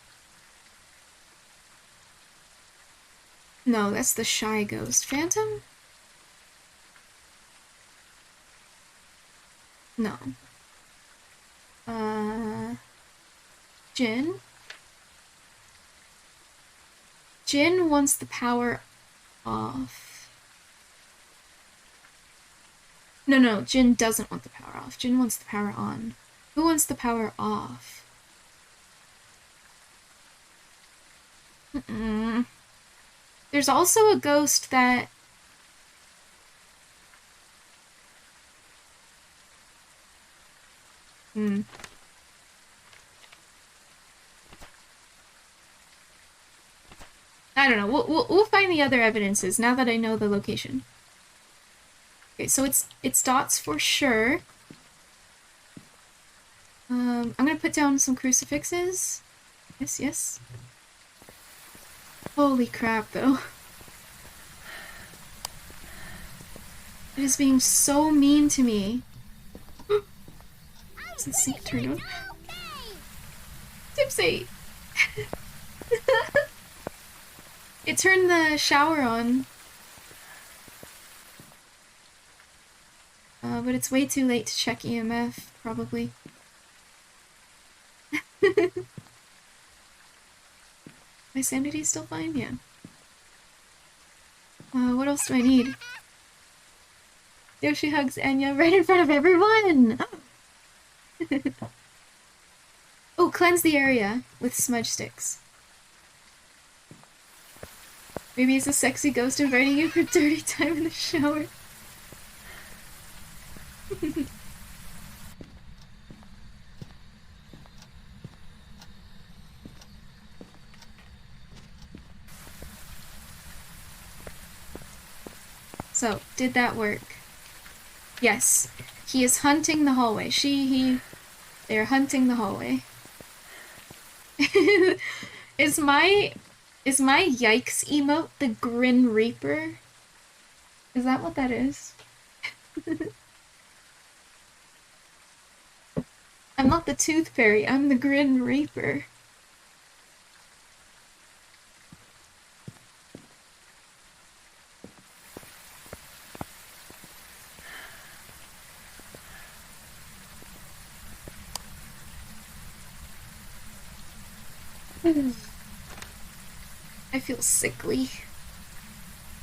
No, that's the shy ghost. Phantom? No. Jin? Jin wants the power off. No, Jin doesn't want the power off. Jin wants the power on. Who wants the power off? There's also a ghost that... I don't know. We'll find the other evidences now that I know the location. Okay, so it's dots for sure. I'm gonna put down some crucifixes. Yes. Holy crap, though. It is being so mean to me. Is the sync turned on? Tipsy! It turned the shower on. But it's way too late to check EMF, probably. My sanity's still fine? Yeah. What else do I need? Yoshi hugs Enya right in front of everyone! Oh, cleanse the area with smudge sticks. Maybe it's a sexy ghost inviting you for dirty time in the shower. So, did that work? Yes. He is hunting the hallway. They're hunting the hallway. Is my yikes emote the Grin Reaper? Is that what that is? I'm not the Tooth Fairy, I'm the Grin Reaper. I feel sickly.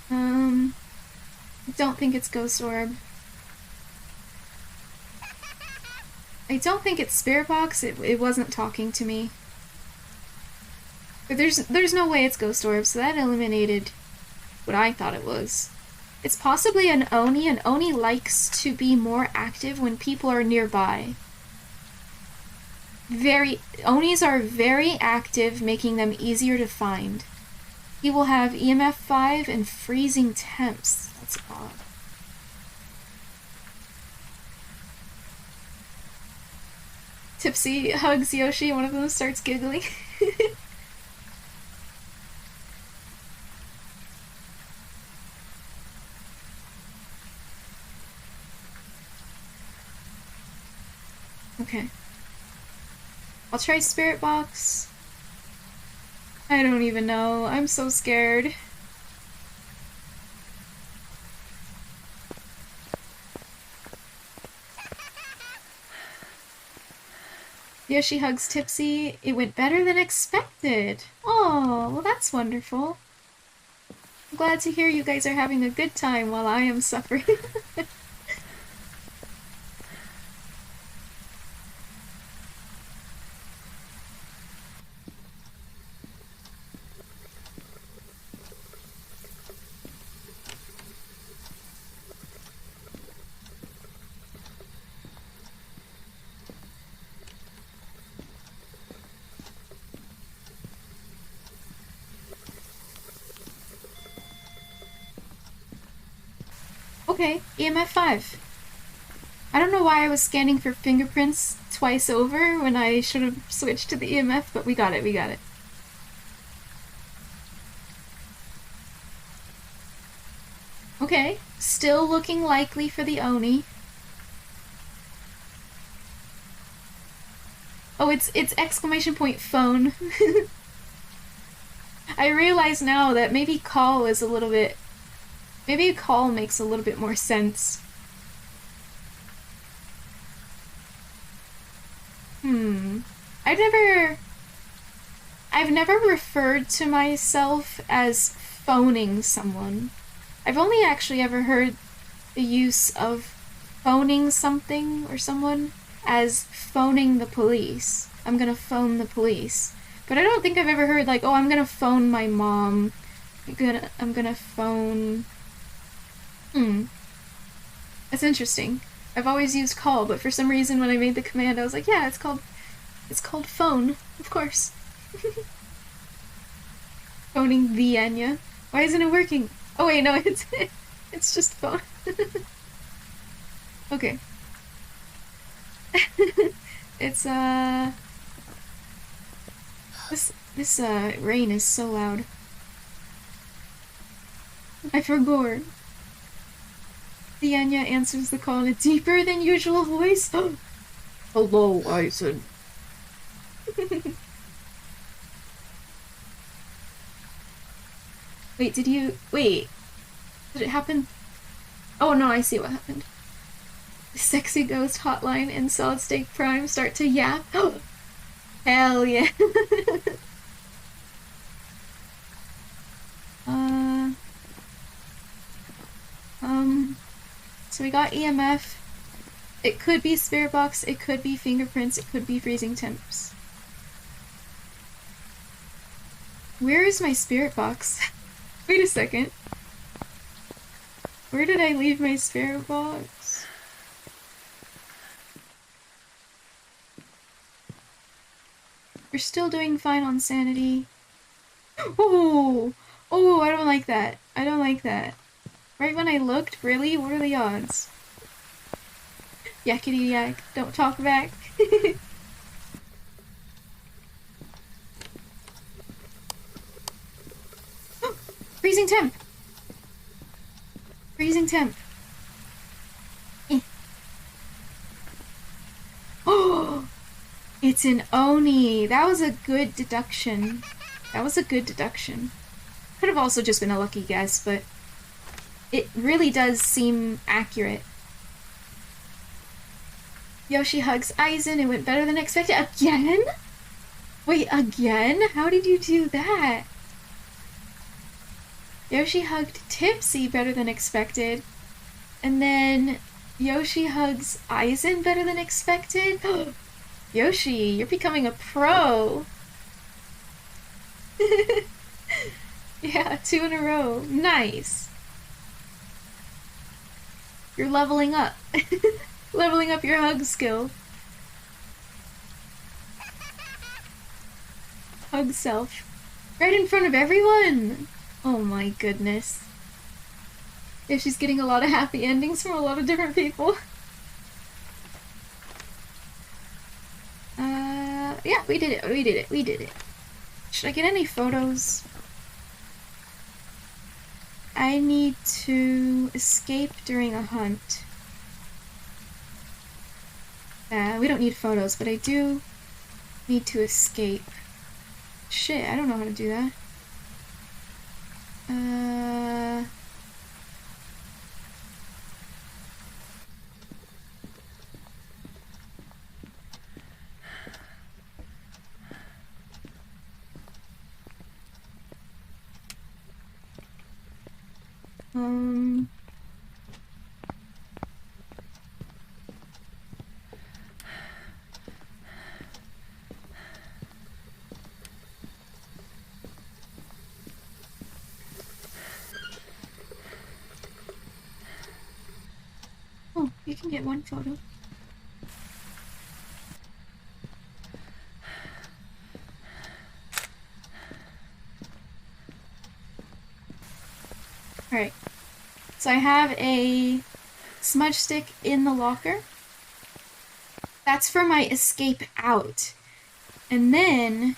Don't think it's Ghost Orb. I don't think it's Spirit Box. It wasn't talking to me. But there's no way it's Ghost Orb, so that eliminated what I thought it was. It's possibly an Oni. An Oni likes to be more active when people are nearby. Onis are very active, making them easier to find. He will have EMF 5 and freezing temps. That's odd. Tipsy hugs Yoshi, one of them starts giggling. Okay. I'll try Spirit Box. I don't even know. I'm so scared. Yoshi hugs Tipsy. It went better than expected. Oh, well that's wonderful. I'm glad to hear you guys are having a good time while I am suffering. Okay, EMF 5. I don't know why I was scanning for fingerprints twice over when I should have switched to the EMF, but we got it, we got it. Okay, still looking likely for the Oni. Oh, it's exclamation point phone. I realize now that maybe call is a little bit... Maybe a call makes a little bit more sense. I've never referred to myself as phoning someone. I've only actually ever heard the use of phoning something or someone as phoning the police. I'm gonna phone the police. But I don't think I've ever heard like, oh, I'm gonna phone my mom. I'm gonna phone... That's interesting. I've always used call, but for some reason when I made the command I was like, yeah, it's called phone, of course. Phoning the Enya. Why isn't it working? Oh wait, no, it's just phone. Okay. It's this rain is so loud. I forgot. The Enya answers the call in a deeper than usual voice. Hello, Eisen. Wait, wait. Did it happen? Oh no, I see what happened. The sexy ghost hotline and Solid State Prime start to yap. Oh, hell yeah. So we got EMF. It could be Spirit Box, it could be fingerprints, it could be freezing temps. Where is my Spirit Box? Wait a second. Where did I leave my Spirit Box? We're still doing fine on sanity. Oh! Oh, I don't like that. I don't like that. Right when I looked? Really? What are the odds? Yakety yak, don't talk back. Freezing temp! Freezing temp. Eh. Oh! It's an Oni! That was a good deduction. That was a good deduction. Could have also just been a lucky guess, but it really does seem accurate. Yoshi hugs Aizen. It went better than expected. Again? Wait, again? How did you do that? Yoshi hugged Tipsy better than expected. And then Yoshi hugs Aizen better than expected. Yoshi, you're becoming a pro. Yeah, 2 in a row. Nice. You're leveling up. Leveling up your hug skill. Hug self. Right in front of everyone! Oh my goodness. Yeah, she's getting a lot of happy endings from a lot of different people. Yeah, we did it. Should I get any photos? I need to escape during a hunt. We don't need photos, but I do need to escape. Shit, I don't know how to do that. Oh, you can get one photo. Alright. So I have a smudge stick in the locker. That's for my escape out. And then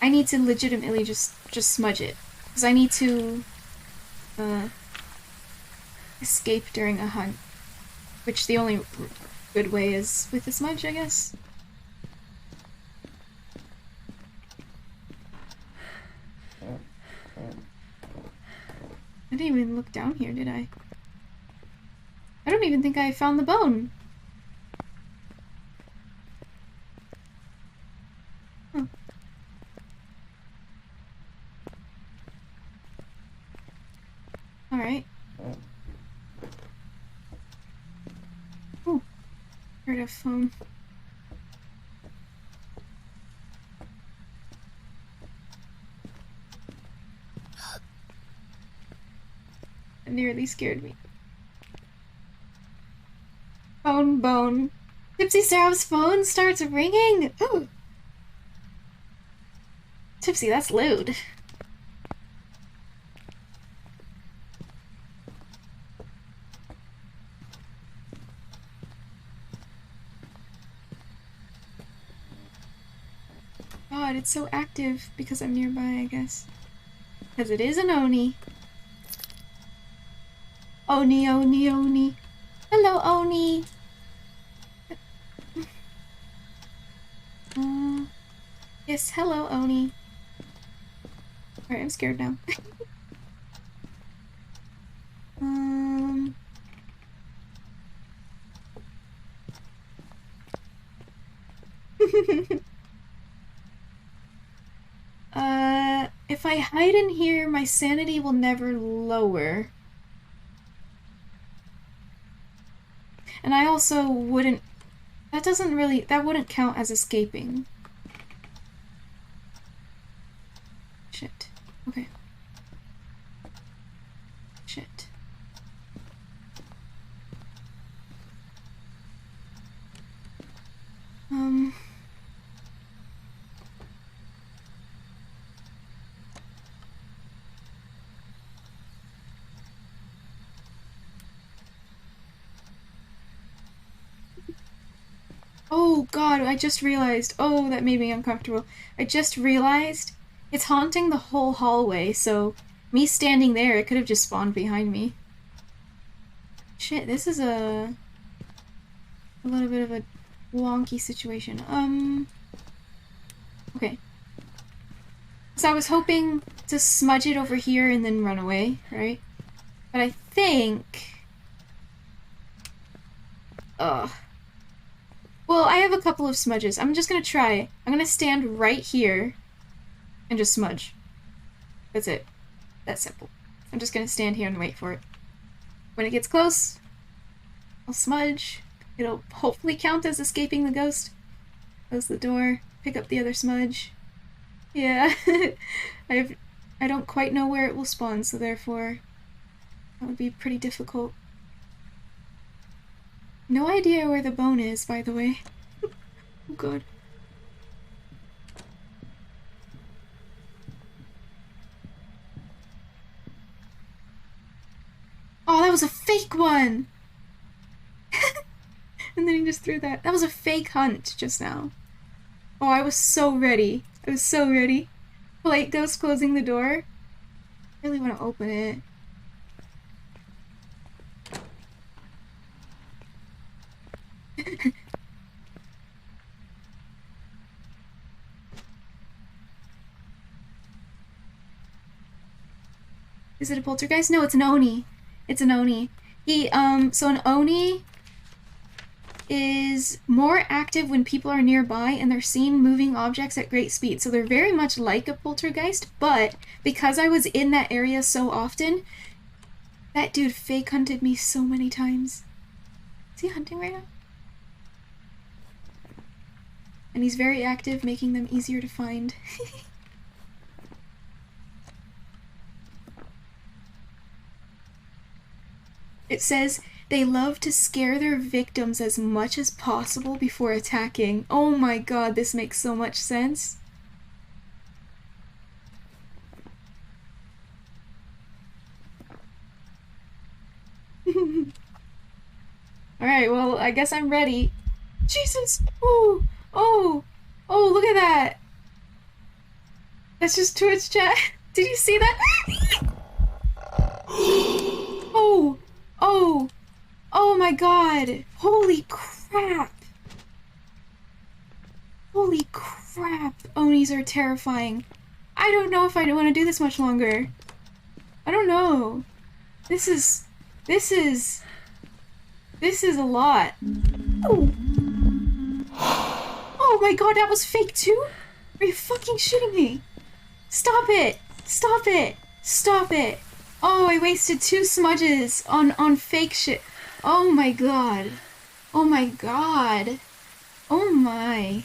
I need to legitimately just smudge it. Because I need to escape during a hunt. Which the only good way is with the smudge, I guess. I didn't even look down here, did I? I don't even think I found the bone. Huh. Alright. Ooh. Heard a phone. It nearly scared me. Bone. Tipsy Sarah's phone starts ringing! Ooh! Tipsy, that's lewd. God, it's so active because I'm nearby, I guess. Because it is an Oni. Oni. Hello, Oni. Yes, hello, Oni. Alright, I'm scared now. If I hide in here, my sanity will never lower. And I also wouldn't... that wouldn't count as escaping. Shit. Okay. Shit. Oh god, I just realized. Oh, that made me uncomfortable. I just realized it's haunting the whole hallway, so me standing there, it could have just spawned behind me. Shit, this is a little bit of a wonky situation. Okay. So I was hoping to smudge it over here and then run away, right? But I think... Ugh. Well, I have a couple of smudges. I'm just gonna try. I'm gonna stand right here and just smudge. That's it. That's simple. I'm just gonna stand here and wait for it. When it gets close, I'll smudge. It'll hopefully count as escaping the ghost. Close the door, pick up the other smudge. Yeah, I don't quite know where it will spawn, so therefore that would be pretty difficult. No idea where the bone is, by the way. Oh god. Oh, that was a fake one! And then he just threw that. That was a fake hunt just now. Oh, I was so ready. I was so ready. Polite ghost closing the door. I really want to open it. Is it a poltergeist? No, it's an Oni. It's an Oni. So an Oni is more active when people are nearby and they're seeing moving objects at great speed. So they're very much like a poltergeist, but because I was in that area so often, that dude fake hunted me so many times. Is he hunting right now? And he's very active, making them easier to find. It says they love to scare their victims as much as possible before attacking. Oh my god, this makes so much sense. Alright, well, I guess I'm ready. Jesus! Oh! Oh! Oh, look at that! That's just Twitch chat. Did you see that? Oh! Oh! Oh my god! Holy crap! Holy crap! Onis are terrifying. I don't know if I want to do this much longer. I don't know. This is a lot. Oh! Oh my god, that was fake too? Are you fucking shitting me? Stop it! Stop it! Stop it! Oh, I wasted 2 smudges on fake shit. Oh my god. Oh my god. Oh my.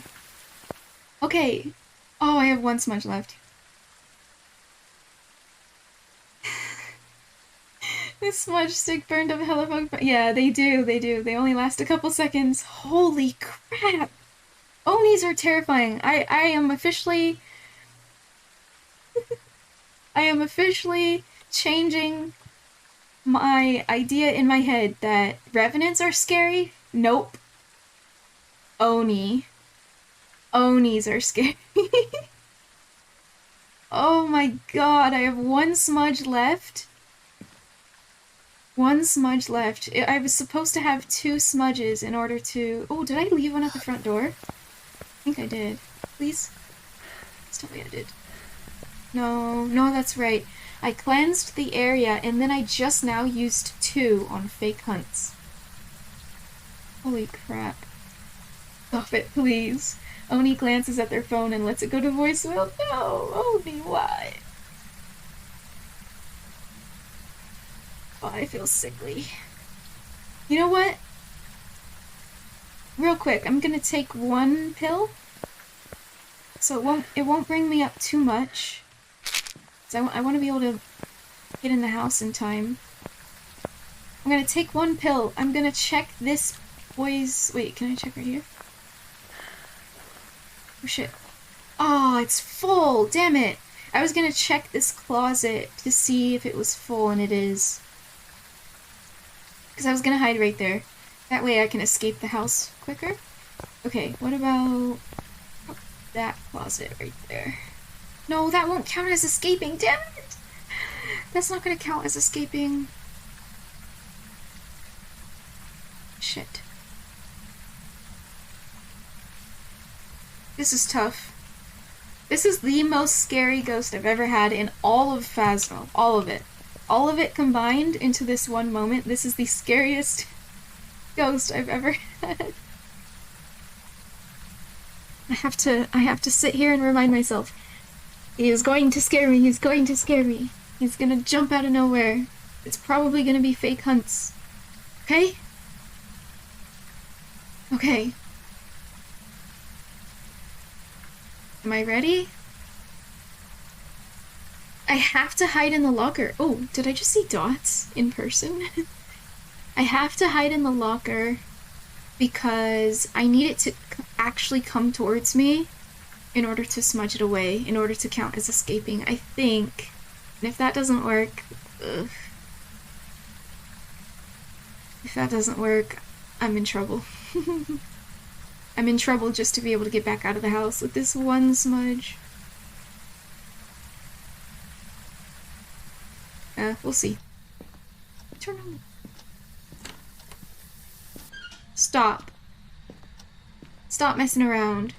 Okay. Oh, I have 1 smudge left. This smudge stick burned up hella bug. Yeah, they do. They only last a couple seconds. Holy crap. Onis are terrifying. I am officially... I am officially changing my idea in my head that revenants are scary. Nope. Onis are scary. Oh my god, I have 1 smudge left. 1 smudge left. I was supposed to have 2 smudges in order to... Oh, did I leave one at the front door? I think I did. Please? Please tell me I did. No, that's right. I cleansed the area and then I just now used 2 on fake hunts. Holy crap. Stop it, please. Oni glances at their phone and lets it go to voicemail. No, Oni, why? Oh, I feel sickly. You know what? Real quick, I'm gonna take 1 pill. So it won't bring me up too much. So I want to be able to get in the house in time. I'm gonna take 1 pill. I'm gonna check this boy's... Wait, can I check right here? Oh shit. Oh, it's full! Damn it! I was gonna check this closet to see if it was full, and it is. Because I was gonna hide right there. That way I can escape the house quicker. Okay, what about that closet right there? No, that won't count as escaping, damn it! That's not gonna count as escaping. Shit. This is tough. This is the most scary ghost I've ever had in all of Phasmo. All of it. All of it combined into this one moment. This is the scariest ghost I've ever had. I have to sit here and remind myself. He is going to scare me, he's going to scare me. He's gonna jump out of nowhere. It's probably gonna be fake hunts. Okay? Okay. Am I ready? I have to hide in the locker. Oh, did I just see dots in person? I have to hide in the locker because I need it to actually come towards me in order to smudge it away, in order to count as escaping, I think. And if that doesn't work, ugh. If that doesn't work, I'm in trouble. I'm in trouble just to be able to get back out of the house with this one smudge. We'll see. Turn on. Stop. Stop messing around.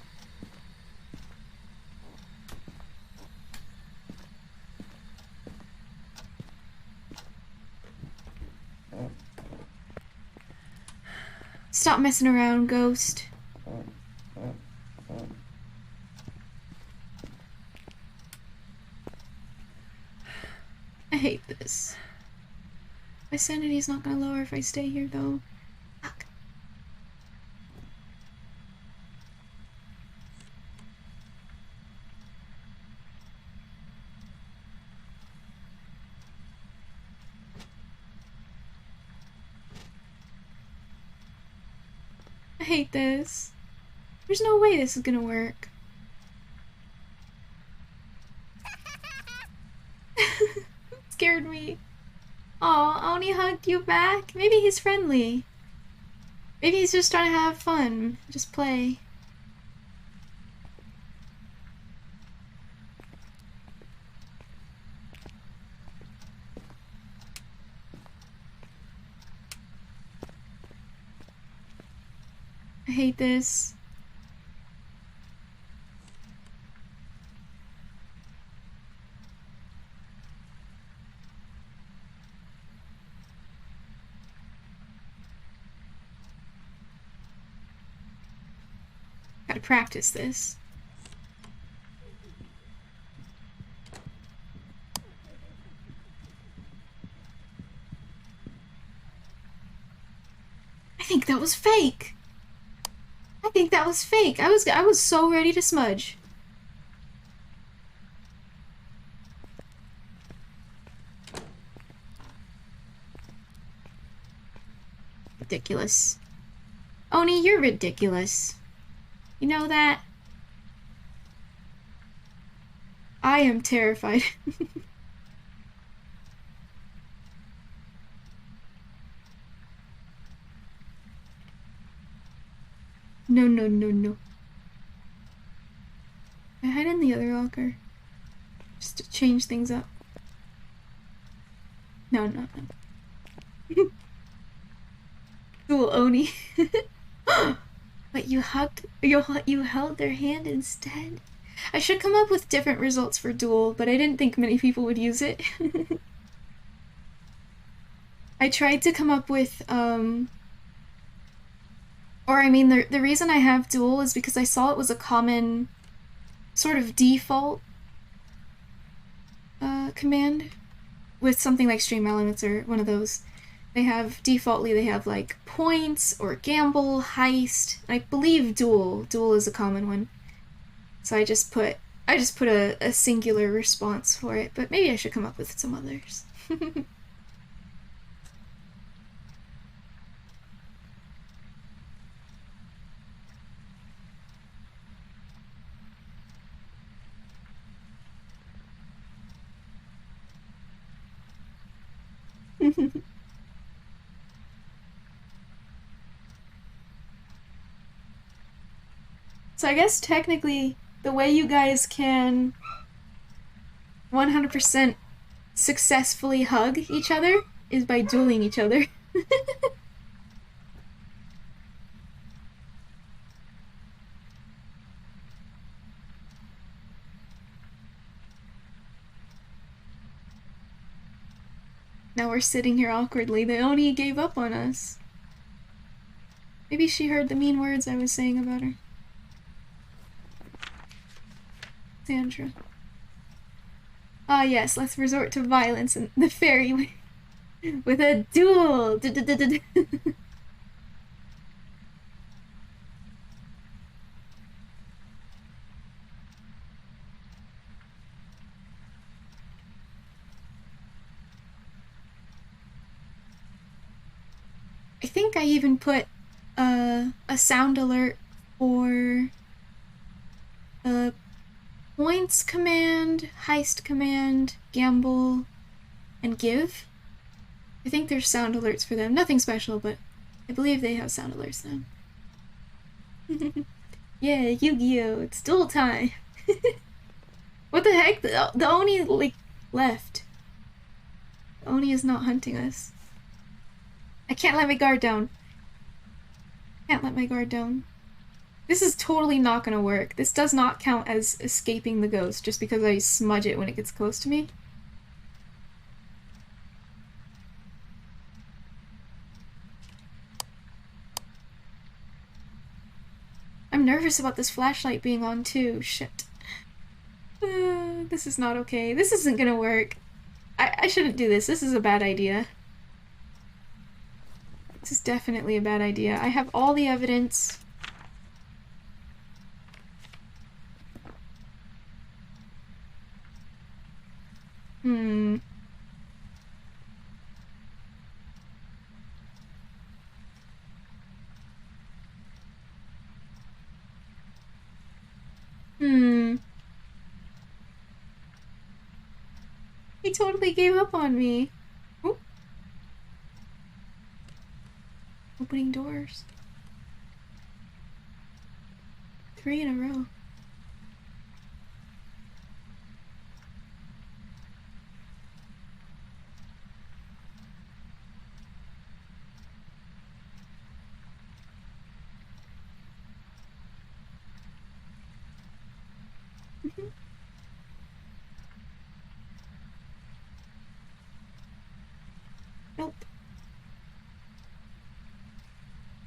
Stop messing around, ghost. I hate this. My sanity's not gonna lower if I stay here, though. Fuck. I hate this. There's no way this is gonna work. Scared me. Aw, Oni hugged you back? Maybe he's friendly. Maybe he's just trying to have fun. Just play. I hate this. Gotta practice this. I think that was fake. I think that was fake. I was so ready to smudge. Ridiculous. Oni, you're ridiculous. You know that? I am terrified. No, no, no, no. I hide in the other locker. Just to change things up. No, no, no. Cool, Oni. But you held their hand instead? I should come up with different results for duel, but I didn't think many people would use it. I tried to come up with, the reason I have duel is because I saw it was a common sort of default command with something like Stream Elements or one of those. They have, defaultly, they have like points or gamble, heist, and I believe duel. Duel is a common one. So I just put a singular response for it, but maybe I should come up with some others. So I guess technically the way you guys can 100% successfully hug each other is by dueling each other. Now we're sitting here awkwardly. The Oni gave up on us. Maybe she heard the mean words I was saying about her. Sandra. Ah yes, let's resort to violence in the fairy way. With a duel! I think I even put a sound alert for points command, heist command, gamble, and give. I think there's sound alerts for them. Nothing special, but I believe they have sound alerts now. Yeah, Yu-Gi-Oh! It's duel time! What the heck? The Oni, like, left. The Oni is not hunting us. I can't let my guard down. Can't let my guard down. This is totally not gonna work. This does not count as escaping the ghost just because I smudge it when it gets close to me. I'm nervous about this flashlight being on too. Shit. This is not okay. This isn't gonna work. I shouldn't do this. This is a bad idea. This is definitely a bad idea. I have all the evidence. Hmm. He totally gave up on me. Oop. Opening doors. 3 in a row. Nope.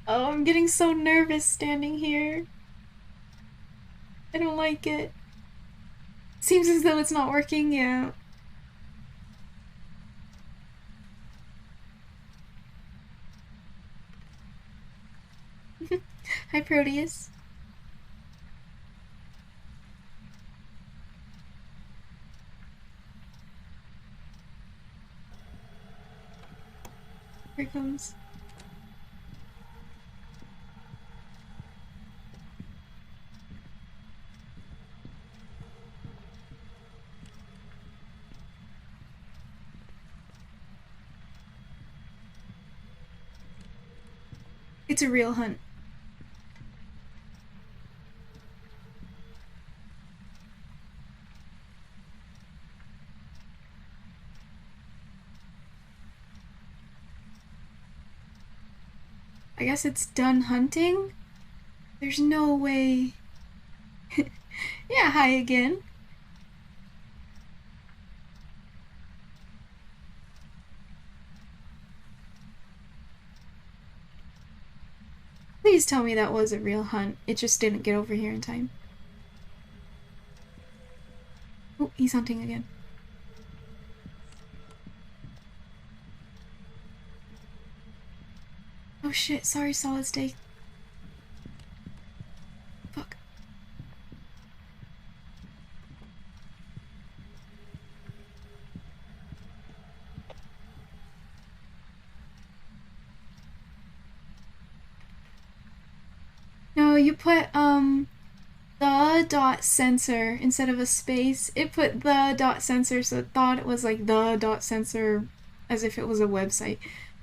Oh, I'm getting so nervous standing here. I don't like it. Seems as though it's not working, yeah. Hi, Proteus. Here it comes. It's a real hunt. I guess it's done hunting? There's no way. Yeah, hi again. Please tell me that was a real hunt. It just didn't get over here in time. Oh, he's hunting again. Oh shit, sorry, Solid Steak. Fuck. No, you put, the dot sensor instead of a space. It put the dot sensor, so it thought it was like the dot sensor as if it was a website.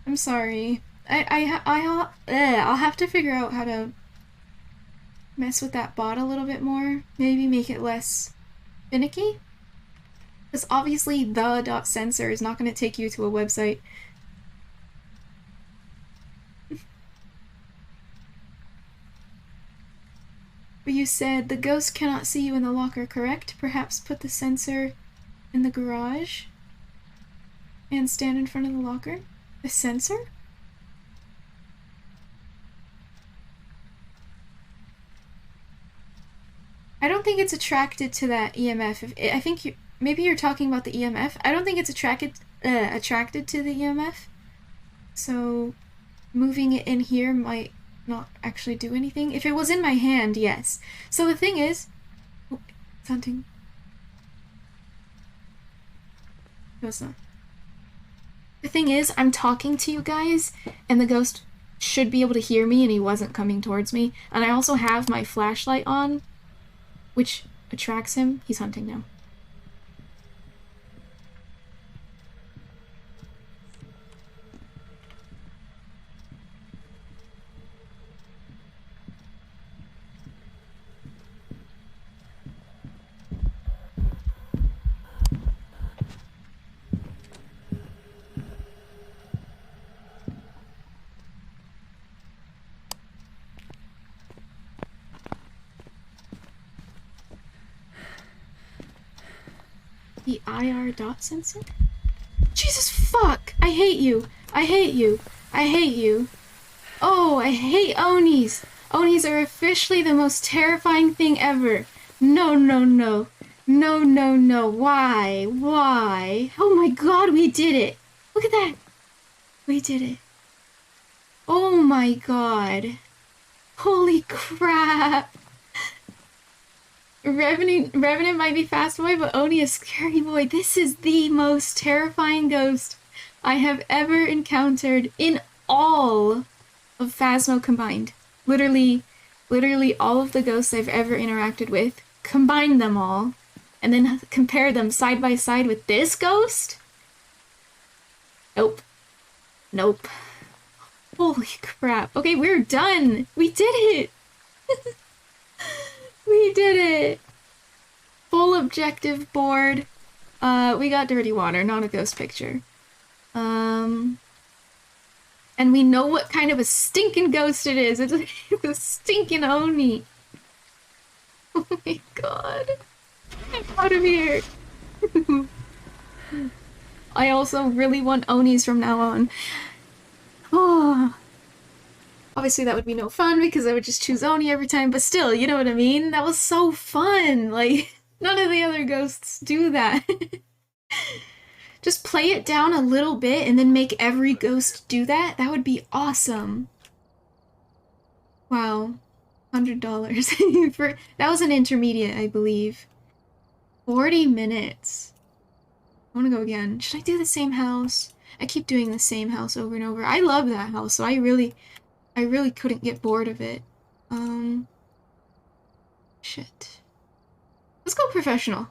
I'm sorry. I'll have to figure out how to mess with that bot a little bit more. Maybe make it less finicky. Because obviously the .sensor is not going to take you to a website. But you said the ghost cannot see you in the locker, correct? Perhaps put the sensor in the garage and stand in front of the locker? The sensor? I don't think it's attracted to that EMF. I think maybe you're talking about the EMF. I don't think it's attracted to the EMF. So moving it in here might not actually do anything. If it was in my hand, yes. So the thing is, oh, it's hunting. No, it's not. The thing is, I'm talking to you guys, and the ghost should be able to hear me, and he wasn't coming towards me. And I also have my flashlight on, which attracts him. He's hunting now. The IR dot sensor? Jesus fuck! I hate you! I hate you! I hate you! Oh, I hate Onis! Onis are officially the most terrifying thing ever! No, no, no. No, no, no. Why? Why? Oh my god, we did it! Look at that! We did it. Oh my god. Holy crap! Revenant might be fast boy, but Oni is scary boy. This is the most terrifying ghost I have ever encountered in all of Phasmo combined. Literally all of the ghosts I've ever interacted with. Combine them all, and then compare them side by side with this ghost? Nope. Nope. Holy crap. Okay, we're done! We did it! We did it! Full objective board. We got dirty water, not a ghost picture. And we know what kind of a stinking ghost it is. It's a stinking Oni. Oh my god. I'm out of here. I also really want Onis from now on. Oh. Obviously that would be no fun because I would just choose Oni every time, but still, you know what I mean? That was so fun! Like, none of the other ghosts do that. Just play it down a little bit and then make every ghost do that? That would be awesome. Wow. $100. That was an intermediate, I believe. 40 minutes. I wanna go again. Should I do the same house? I keep doing the same house over and over. I love that house, so I really couldn't get bored of it. Shit. Let's go professional.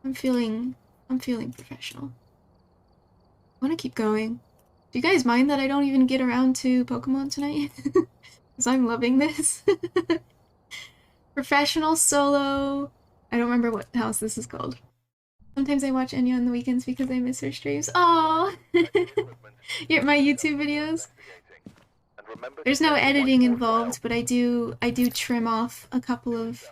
I'm feeling professional. I wanna keep going. Do you guys mind that I don't even get around to Pokemon tonight? Because I'm loving this. Professional, solo. I don't remember what house this is called. Sometimes I watch Enya on the weekends because I miss her streams. Aww! My YouTube videos. There's no editing involved, but I do trim off a couple of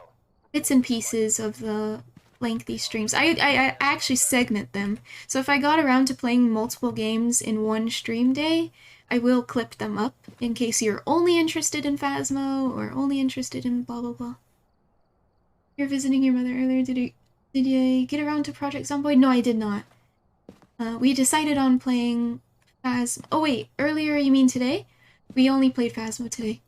bits and pieces of the lengthy streams. I actually segment them. So if I got around to playing multiple games in one stream day, I will clip them up in case you're only interested in Phasmo or only interested in blah blah blah. You're visiting your mother earlier. Did you get around to Project Zomboid? No, I did not. We decided on playing Phasmo. Oh wait, earlier you mean today? We only played Phasmo today.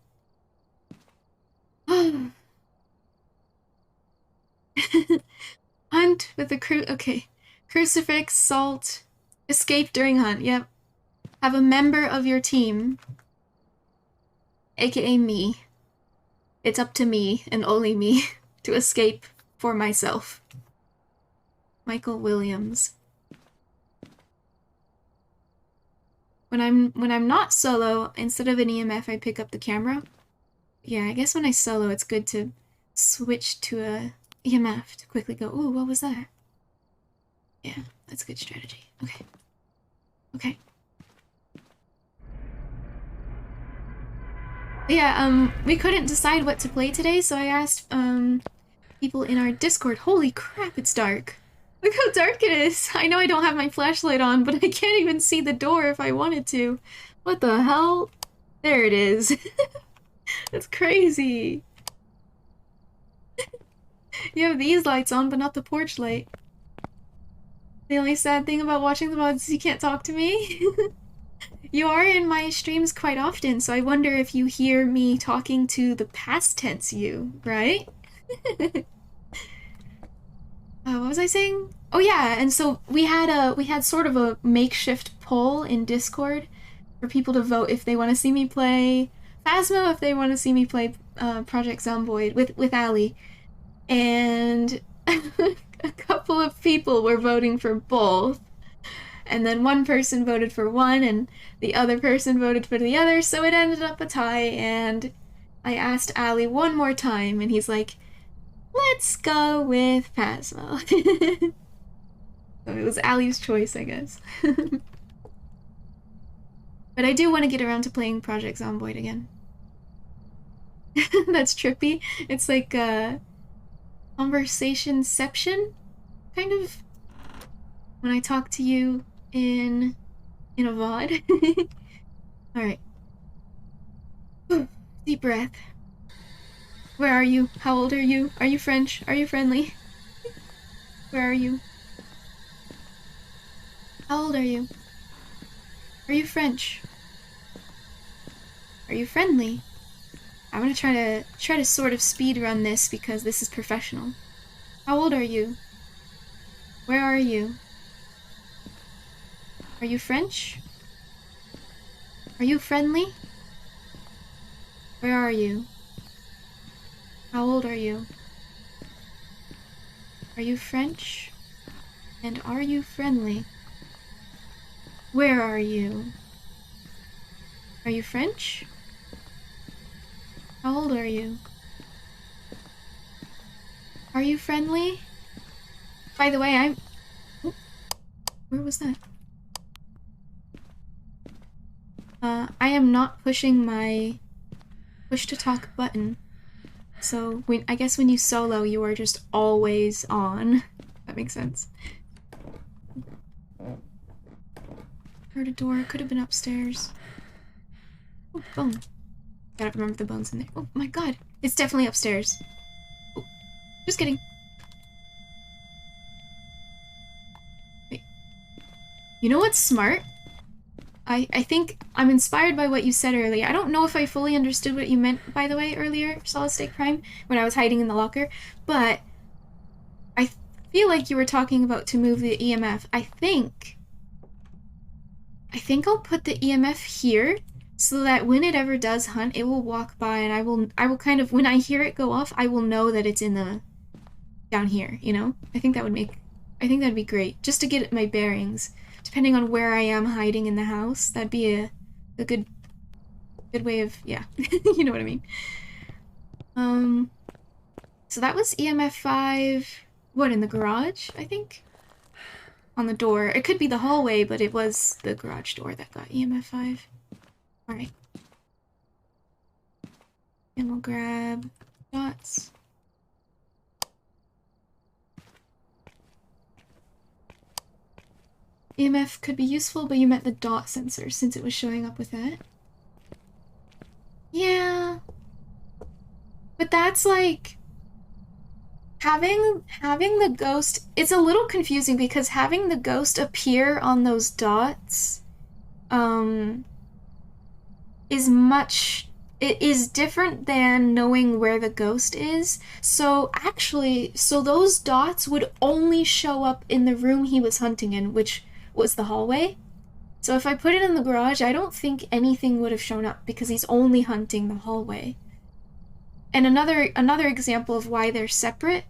Hunt with the okay. Crucifix, salt, escape during hunt, yep. Have a member of your team, aka me. It's up to me, and only me, to escape for myself. Michael Williams. When I'm not solo, instead of an EMF, I pick up the camera. Yeah, I guess when I solo, it's good to switch to a EMF to quickly go, ooh, what was that? Yeah, that's a good strategy. Okay. Okay. Yeah, we couldn't decide what to play today, so I asked, people in our Discord. Holy crap, it's dark. Look how dark it is. I know I don't have my flashlight on, but I can't even see the door if I wanted to. What the hell? There it is. That's crazy. You have these lights on, but not the porch light. The only sad thing about watching the VODs is you can't talk to me. You are in my streams quite often, so I wonder if you hear me talking to the past tense you, right? What was I saying? Oh yeah, and so we had sort of a makeshift poll in Discord for people to vote if they want to see me play Phasmo, if they want to see me play Project Zomboid with Ali. And a couple of people were voting for both. And then one person voted for one and the other person voted for the other, so it ended up a tie, and I asked Ali one more time and he's like, let's go with Phasmo. So it was Ali's choice, I guess. But I do want to get around to playing Project Zomboid again. That's trippy. It's like conversationception, kind of, when I talk to you in a VOD. Alright. Deep breath. Where are you? How old are you? Are you French? Are you friendly? Where are you? How old are you? Are you French? Are you friendly? I'm gonna try to sort of speed run this because this is professional. How old are you? Where are you? Are you French? Are you friendly? Where are you? How old are you? Are you French? And are you friendly? Where are you? Are you French? How old are you? Are you friendly? By the way, I'm... Oh, where was that? I am not pushing my push to talk button. So I guess when you solo, you are just always on. That makes sense. Heard a door. Could have been upstairs. Oh, bone. Gotta remember the bones in there. Oh my god. It's definitely upstairs. Oh, just kidding. Wait. You know what's smart? I think I'm inspired by what you said earlier. I don't know if I fully understood what you meant, by the way, earlier, Solid State Prime, when I was hiding in the locker, but I feel like you were talking about to move the EMF. I think I'll put the EMF here so that when it ever does hunt, it will walk by and I will kind of, when I hear it go off, I will know that it's in the down here, you know? I think that'd be great, just to get my bearings. Depending on where I am hiding in the house, that'd be a good way of, yeah, you know what I mean. So that was EMF 5, what, in the garage, I think? On the door. It could be the hallway, but it was the garage door that got EMF 5. Alright. And we'll grab dots. EMF could be useful, but you meant the dot sensor since it was showing up with that. Yeah. But that's like having the ghost, it's a little confusing because having the ghost appear on those dots is different than knowing where the ghost is. So actually, those dots would only show up in the room he was hunting in, which was the hallway. So if I put it in the garage, I don't think anything would have shown up because he's only hunting the hallway. And another example of why they're separate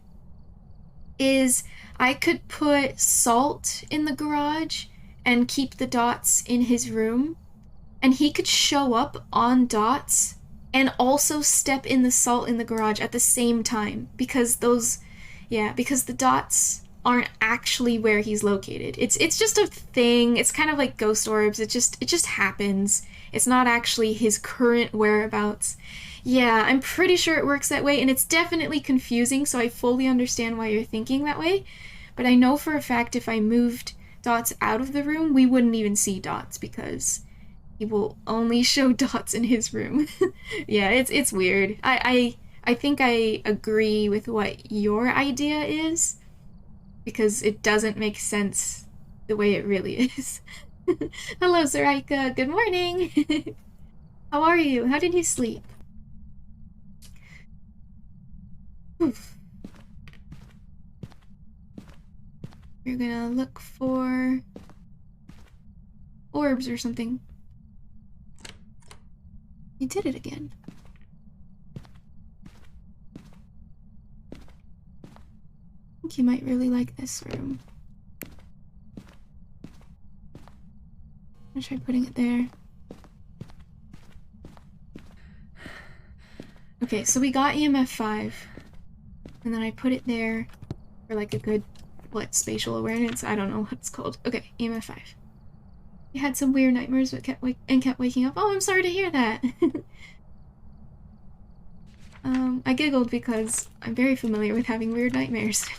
is I could put Salt in the garage and keep the dots in his room, and he could show up on dots and also step in the salt in the garage at the same time, because because the dots aren't actually where he's located. It's just a thing. It's kind of like ghost orbs. It just happens. It's not actually his current whereabouts. Yeah, I'm pretty sure it works that way, and it's definitely confusing, so I fully understand why you're thinking that way. But I know for a fact if I moved dots out of the room, we wouldn't even see dots, because he will only show dots in his room. Yeah, it's weird. I think I agree with what your idea is, because it doesn't make sense the way it really is. Hello, Zoraika. Good morning. How are you? How did you sleep? Oof. We're gonna look for orbs or something. You did it again. I think you might really like this room. I'm gonna try putting it there. Okay, so we got EMF 5. And then I put it there for like a good, what, spatial awareness? I don't know what it's called. Okay, EMF 5. You had some weird nightmares but kept waking up. Oh, I'm sorry to hear that. I giggled because I'm very familiar with having weird nightmares.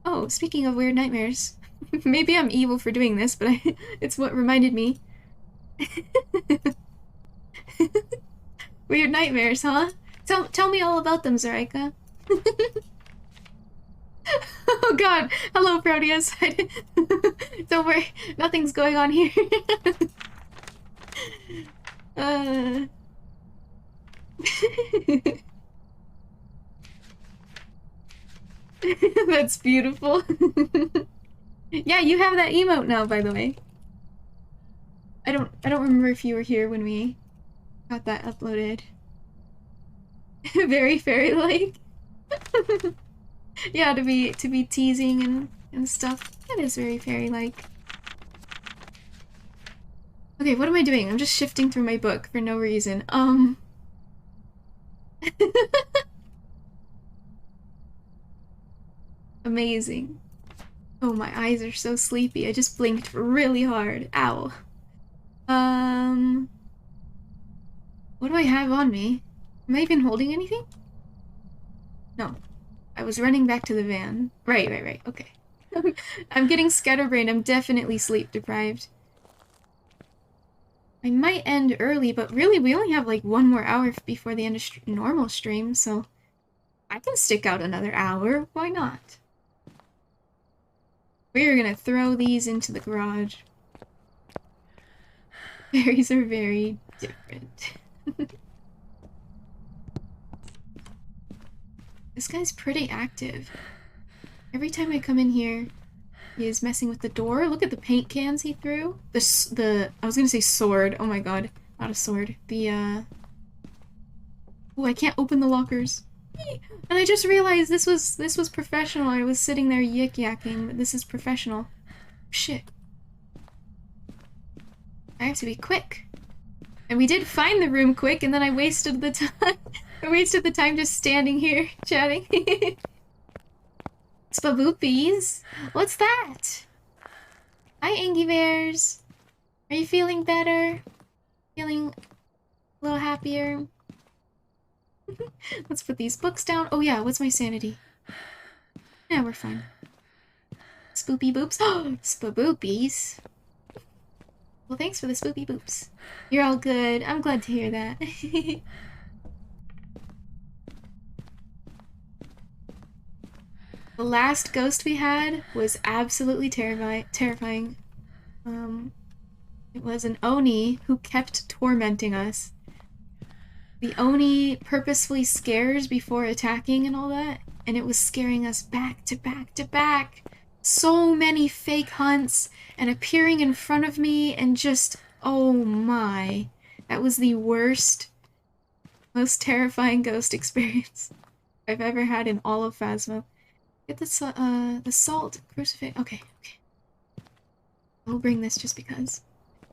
Oh, speaking of weird nightmares. Maybe I'm evil for doing this, but it's what reminded me. Weird nightmares, huh? Tell me all about them, Zoraika. Oh god, hello Proteus. Don't worry, nothing's going on here. That's beautiful. Yeah, you have that emote now, by the way. I don't remember if you were here when we got that uploaded. Very fairy-like. Yeah, to be teasing and stuff. That is very fairy-like. Okay, what am I doing? I'm just shifting through my book for no reason. Amazing. Oh, my eyes are so sleepy. I just blinked really hard. Ow. What do I have on me? Am I even holding anything? No. I was running back to the van. Right. Okay. I'm getting scatterbrained. I'm definitely sleep deprived. I might end early, but really we only have like 1 more hour before the end of normal stream, so I can stick out another hour. Why not? We're gonna throw these into the garage. Fairies are very different. This guy's pretty active. Every time I come in here, he is messing with the door. Look at the paint cans he threw. I was gonna say sword. Oh my god. Not a sword. Oh, I can't open the lockers. And I just realized this was professional. I was sitting there yik-yakking, but this is professional. Shit. I have to be quick. And we did find the room quick, and then I wasted the time. I wasted the time just standing here, chatting. Spaboopies? What's that? Hi, Angie Bears. Are you feeling better? Feeling a little happier? Let's put these books down. Oh yeah, what's my sanity? Yeah, we're fine. Spoopy boops. Oh, spaboopies. Well, thanks for the spoopy boops. You're all good. I'm glad to hear that. The last ghost we had was absolutely terrifying. It was an Oni who kept tormenting us. The Oni purposefully scares before attacking and all that, and it was scaring us back to back to back. So many fake hunts and appearing in front of me and just, oh my. That was the worst, most terrifying ghost experience I've ever had in all of Phasmo. Get the salt crucifix. Okay. I'll bring this just because.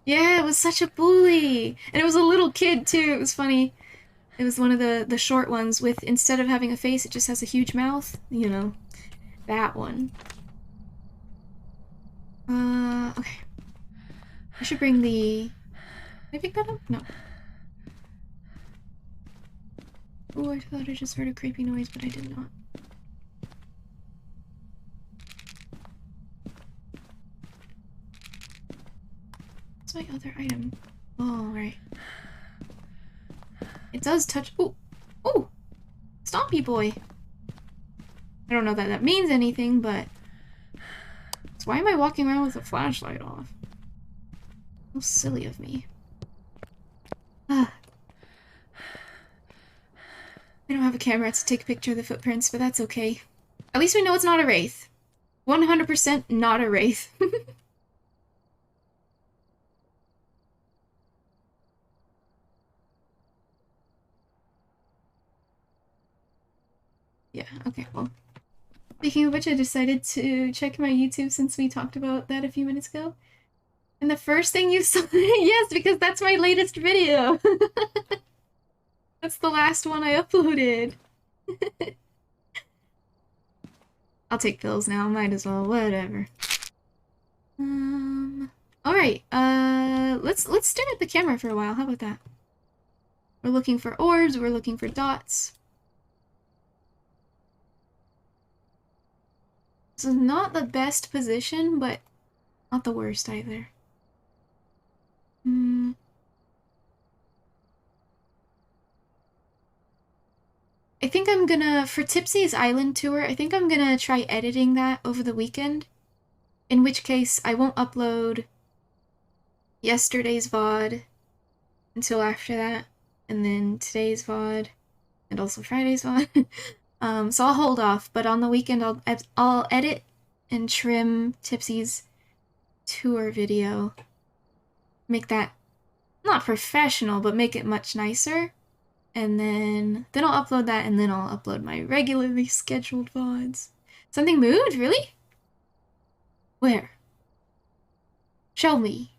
Yeah, it was such a bully. And it was a little kid too. It was funny. It was one of the short ones with, instead of having a face, it just has a huge mouth. You know, that one. Okay. I should bring the... Did I pick that up? No. Oh, I thought I just heard a creepy noise, but I did not. What's my other item? Oh, right. It does touch... Oh! Oh! Stompy boy! I don't know that that means anything, but... So why am I walking around with a flashlight off? How silly of me. Ah. I don't have a camera to take a picture of the footprints, but that's okay. At least we know it's not a wraith. 100% not a wraith. Yeah, okay, well. Speaking of which, I decided to check my YouTube since we talked about that a few minutes ago. And the first thing you saw... Yes, because that's my latest video! That's the last one I uploaded. I'll take pills now, might as well, whatever. Alright, let's stare at the camera for a while, how about that? We're looking for orbs, we're looking for dots. This is not the best position, but not the worst either. I think I'm gonna, for Tipsy's Island Tour, I think I'm gonna try editing that over the weekend. In which case, I won't upload yesterday's VOD until after that, and then today's VOD, and also Friday's VOD. So I'll hold off, but on the weekend I'll edit and trim Tipsy's tour video. Make that, not professional, but make it much nicer. And then I'll upload that, and then I'll upload my regularly scheduled VODs. Something moved? Really? Where? Show me.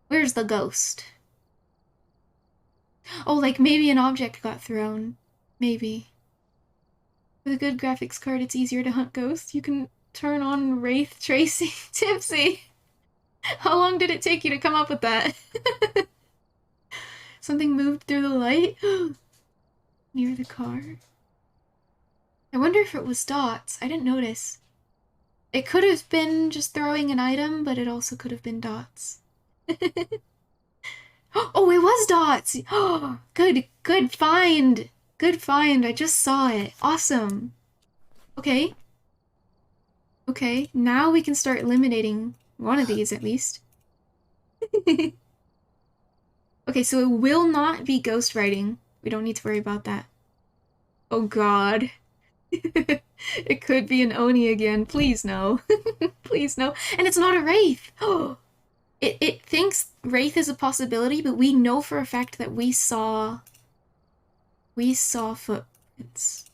Where's the ghost? Oh, like maybe an object got thrown. Maybe. With a good graphics card, it's easier to hunt ghosts. You can turn on Wraith tracing. Tipsy! How long did it take you to come up with that? Something moved through the light? Near the car? I wonder if it was dots. I didn't notice. It could have been just throwing an item, but it also could have been dots. Oh, it was dots! Oh, good find! Good find, I just saw it. Awesome. Okay. Okay, now we can start eliminating one of these at least. Okay, so it will not be ghostwriting. We don't need to worry about that. Oh god. It could be an Oni again. Please no. Please no. And it's not a Wraith! Oh! It thinks Wraith is a possibility, but we know for a fact that we saw footprints.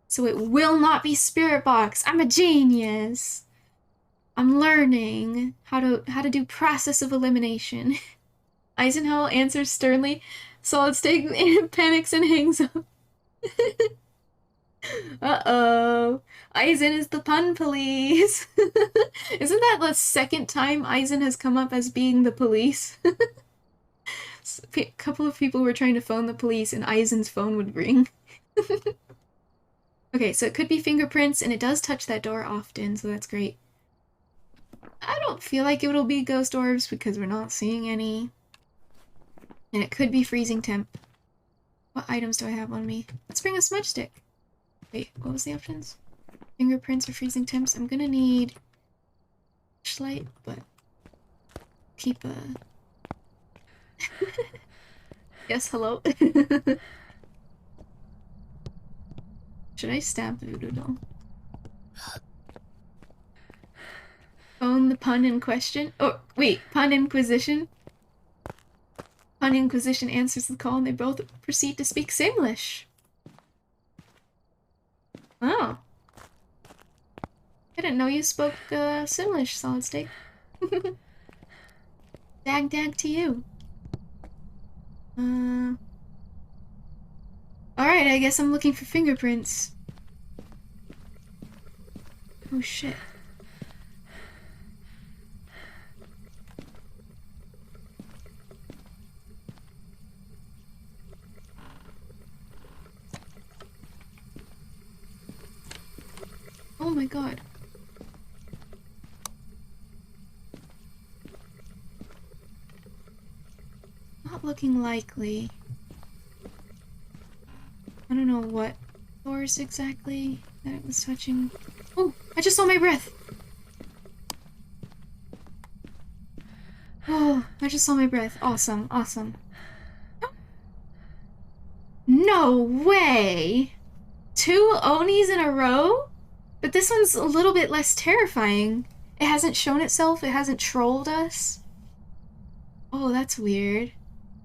So it will not be Spirit Box. I'm a genius! I'm learning how to do process of elimination. Eisenhower answers sternly. Solid State panics and hangs up. Uh-oh. Eisen is the pun police. Isn't that the second time Eisen has come up as being the police? A couple of people were trying to phone the police and Eisen's phone would ring. Okay, so it could be fingerprints, and it does touch that door often, so that's great. I don't feel like it'll be ghost orbs because we're not seeing any. And it could be freezing temp. What items do I have on me? Let's bring a smudge stick. Wait, what was the options? Fingerprints or freezing temps? I'm gonna need flashlight, but keep a... Yes, hello? Should I stab the voodoo doll? Phone the pun in question? Oh, wait, pun inquisition? Pun Inquisition answers the call and they both proceed to speak Simlish. Oh. I didn't know you spoke Simlish, Solid State. Dag dag to you. Alright, I guess I'm looking for fingerprints. Oh shit. Oh my god. Not looking likely. I don't know what doors exactly that it was touching. Oh, I just saw my breath. Oh, I just saw my breath. Awesome, awesome. No way! 2 Onis in a row? But this one's a little bit less terrifying. It hasn't shown itself, it hasn't trolled us. Oh, that's weird.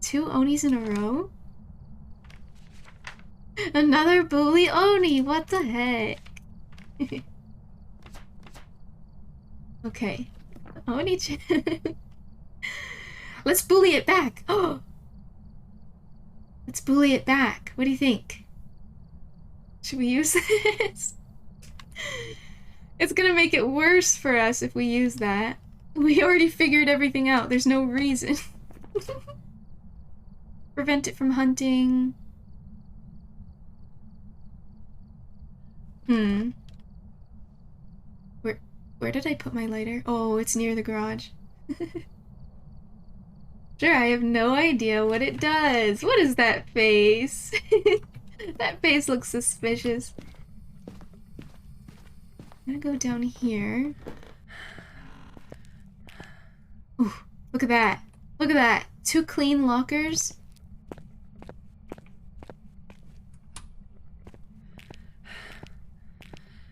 2 Onis in a row? Another bully Oni, what the heck? Okay. Oni-chan. Let's bully it back. Oh! Let's bully it back. What do you think? Should we use this? It's gonna make it worse for us if we use that. We already figured everything out. There's no reason. Prevent it from hunting. Where did I put my lighter? Oh, it's near the garage. Sure, I have no idea what it does. What is that face? That face looks suspicious. I'm gonna go down here. Ooh, look at that. Look at that. 2 clean lockers.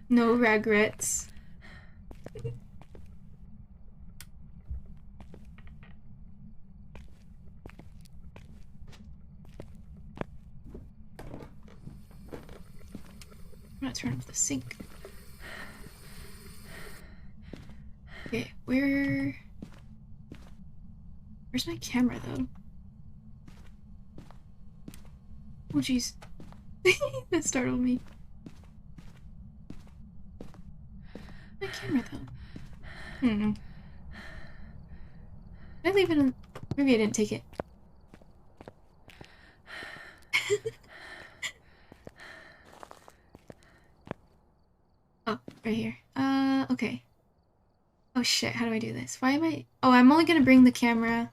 No regrets. I'm gonna turn off the sink. Okay, where's my camera though? Oh jeez. That startled me. My camera though. Did I leave it in? Maybe I didn't take it. Oh, right here. Okay. Oh shit, how do I do this? Why am I... Oh, I'm only gonna bring the camera...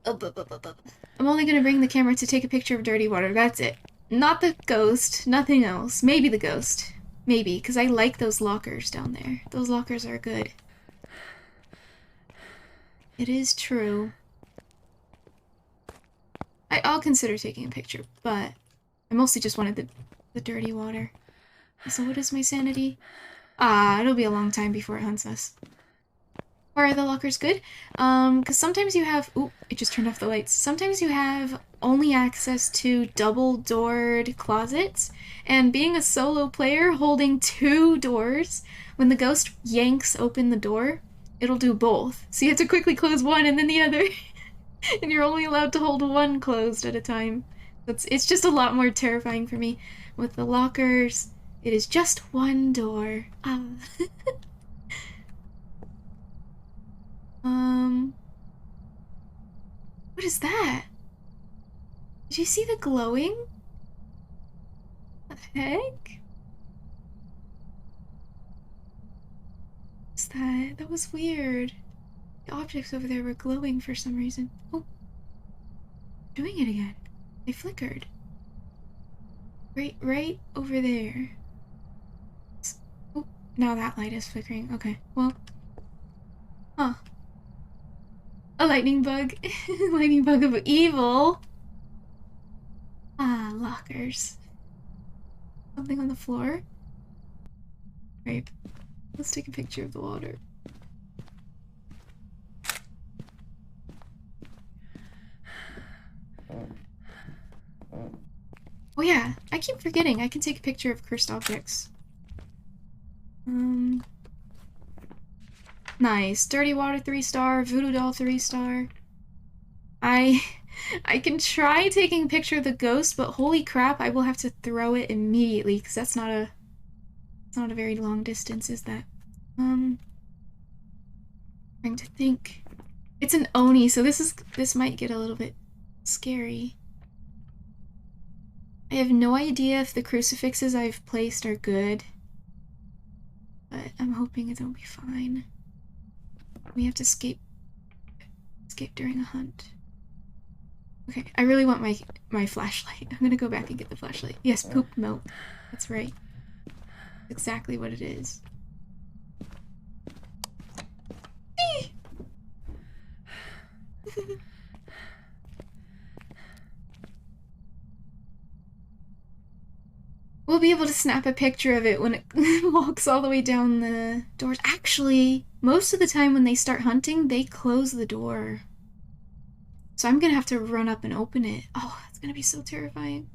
I'm only gonna bring the camera to take a picture of dirty water, that's it. Not the ghost, nothing else. Maybe the ghost. Maybe, because I like those lockers down there. Those lockers are good. It is true. I'll consider taking a picture, but I mostly just wanted the dirty water. So what is my sanity? It'll be a long time before it hunts us. Or are the lockers good? Because sometimes you have... Ooh, it just turned off the lights. Sometimes you have only access to double-doored closets, and being a solo player holding 2 doors, when the ghost yanks open the door, it'll do both. So you have to quickly close one and then the other. And you're only allowed to hold one closed at a time. It's just a lot more terrifying for me. With the lockers, it is just 1 door. What is that? Did you see the glowing? What the heck? What's that? That was weird. The objects over there were glowing for some reason. Oh. Doing it again. They flickered. Right over there. Oh, now that light is flickering. Okay, well. Huh. A lightning bug. Lightning bug of evil. Lockers. Something on the floor? Right. Let's take a picture of the water. Oh yeah, I keep forgetting I can take a picture of cursed objects. Nice. Dirty Water 3-star, Voodoo Doll 3-star. I can try taking a picture of the ghost, but holy crap, I will have to throw it immediately because that's not a very long distance, is that? Trying to think. It's an Oni, so this might get a little bit scary. I have no idea if the crucifixes I've placed are good, but I'm hoping it'll be fine. We have to escape during a hunt. Okay, I really want my flashlight. I'm gonna go back and get the flashlight. Yes, poop milk. That's right. That's exactly what it is. We'll be able to snap a picture of it when it walks all the way down the doors. Actually, most of the time when they start hunting, they close the door. So I'm gonna have to run up and open it. Oh, that's gonna be so terrifying.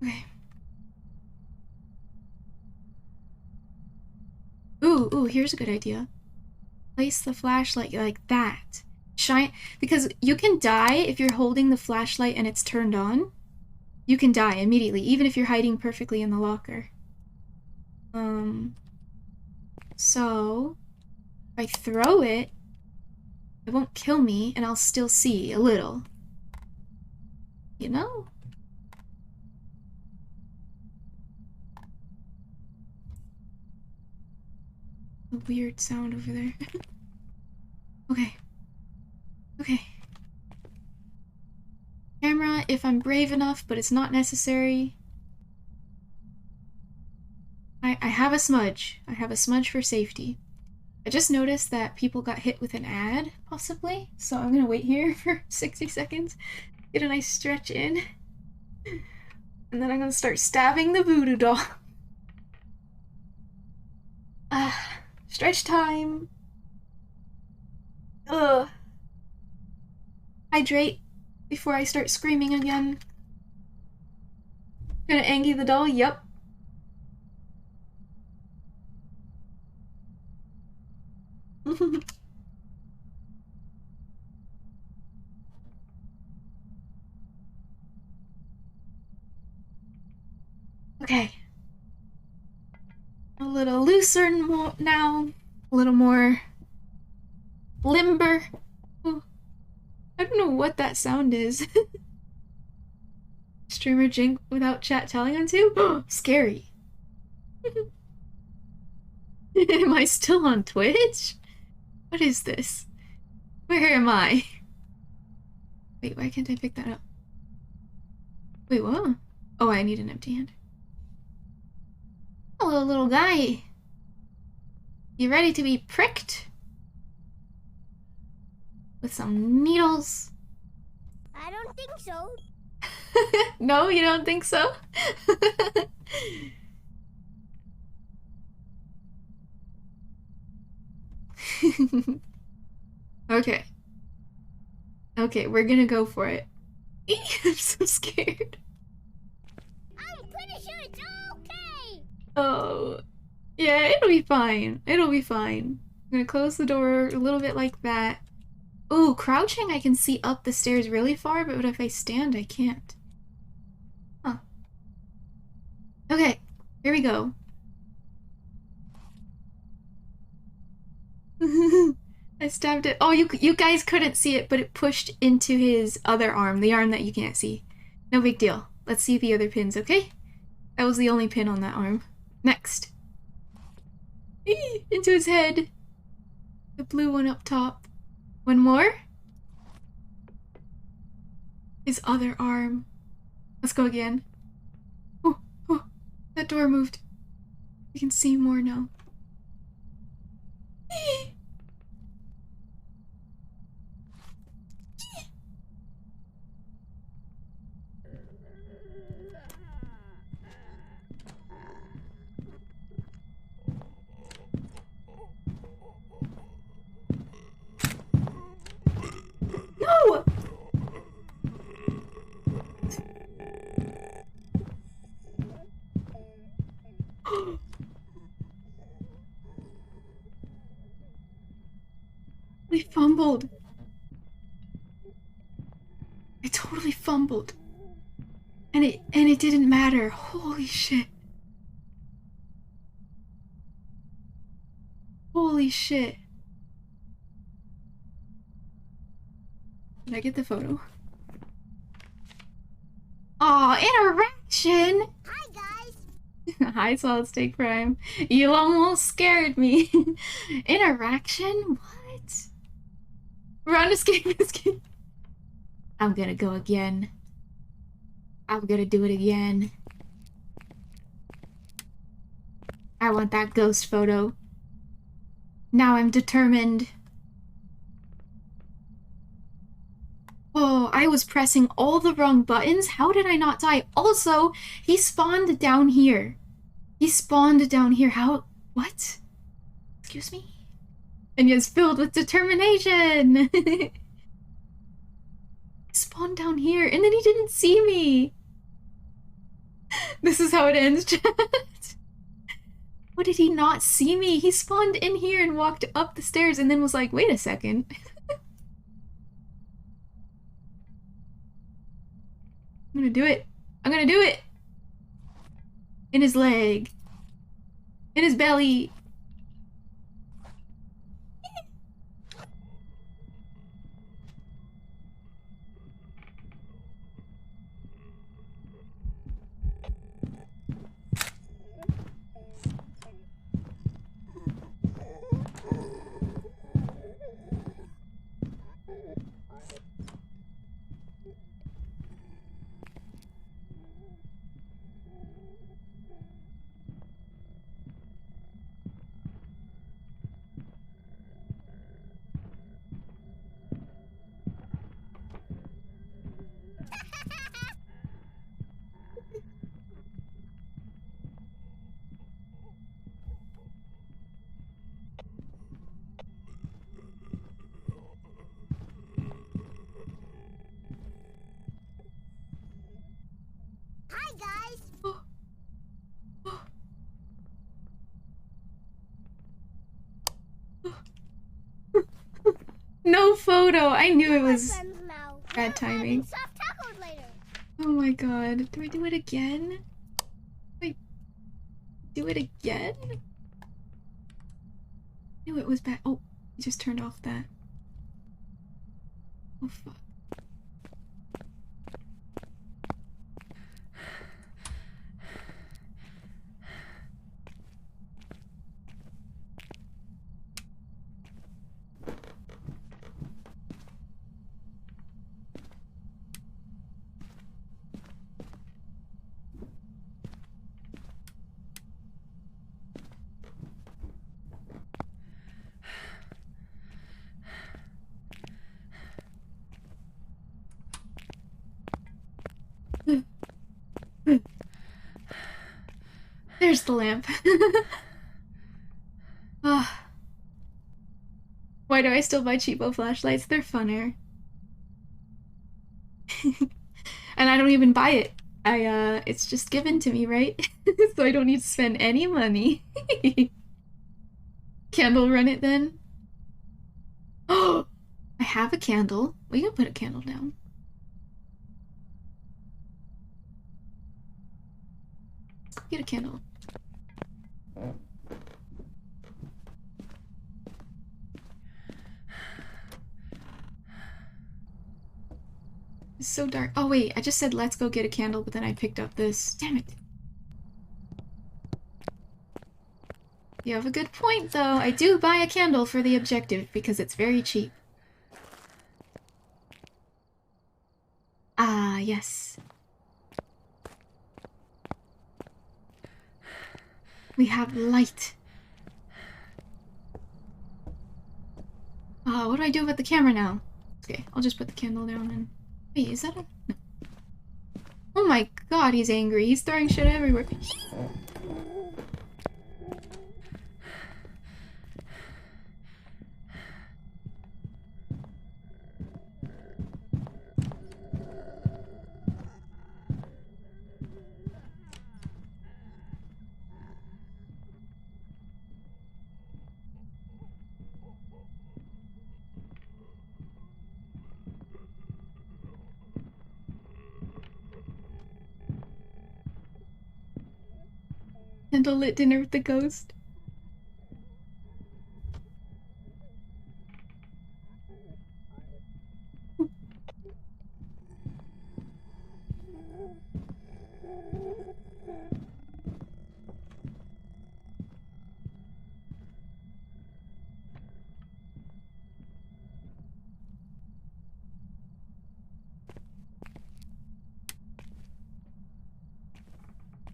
Okay. Ooh, here's a good idea. Place the flashlight like that. Shine, because you can die if you're holding the flashlight and it's turned on. You can die immediately, even if you're hiding perfectly in the locker. So if I throw it, it won't kill me, and I'll still see a little. You know? A weird sound over there. Okay. Okay. Camera, if I'm brave enough, but it's not necessary. I have a smudge. I have a smudge for safety. I just noticed that people got hit with an ad, possibly, so I'm gonna wait here for 60 seconds, get a nice stretch in, and then I'm gonna start stabbing the voodoo doll. Stretch time. Ugh. Hydrate before I start screaming again. Gonna Angie the doll? Yep. Okay. A little looser now. A little more limber. Oh, I don't know what that sound is. Streamer Jink without chat telling him to? Scary. Am I still on Twitch? What is this? Where am I? Wait, why can't I pick that up? Wait, what? Oh, I need an empty hand. Hello, little guy. You ready to be pricked? With some needles? I don't think so. No, you don't think so? Okay. Okay, we're gonna go for it. I'm so scared. I'm pretty sure it's okay. Oh. Yeah, it'll be fine. It'll be fine. I'm gonna close the door a little bit like that. Ooh, crouching I can see up the stairs really far, but if I stand, I can't. Huh. Okay, here we go. I stabbed it. Oh, you guys couldn't see it, but it pushed into his other arm, the arm that you can't see. No big deal. Let's see the other pins, okay? That was the only pin on that arm. Next. Into his head. The blue one up top. One more. His other arm. Let's go again. Oh, that door moved. We can see more now. No! fumbled. I totally fumbled. And it didn't matter. Holy shit. Holy shit. Did I get the photo? Aw, interaction! Hi, guys. Hi, Solid State Prime. You almost scared me. Interaction? What? Run, escape, escape. I'm gonna go again. I'm gonna do it again. I want that ghost photo. Now I'm determined. Oh, I was pressing all the wrong buttons. How did I not die? Also, he spawned down here. He spawned down here. How? What? Excuse me? And he is filled with determination. He spawned down here, and then he didn't see me. This is how it ends, chat. What, did he not see me? He spawned in here and walked up the stairs and then was like, wait a second. I'm gonna do it. I'm gonna do it. In his leg. In his belly. Hi, guys. No photo. I knew it We're was friends now. bad We're timing. having soft tacos later. Oh my god. Do I do it again? Do I do it again? I knew it was bad. Oh, I just turned off that. Oh fuck. There's the lamp. Ah. Why do I still buy cheapo flashlights? They're funner. And I don't even buy it. It's just given to me, right? So I don't need to spend any money. Candle run it then? Oh! I have a candle. We can put a candle down. Let's go get a candle. It's so dark. Oh wait, I just said let's go get a candle, but then I picked up this. Damn it. You have a good point, though. I do buy a candle for the objective because it's very cheap. Ah, yes. We have light. What do I do about the camera now? Okay, I'll just put the candle down and... Wait, is that a... No. Oh my god, he's angry. He's throwing shit everywhere. Candlelit dinner with the ghost.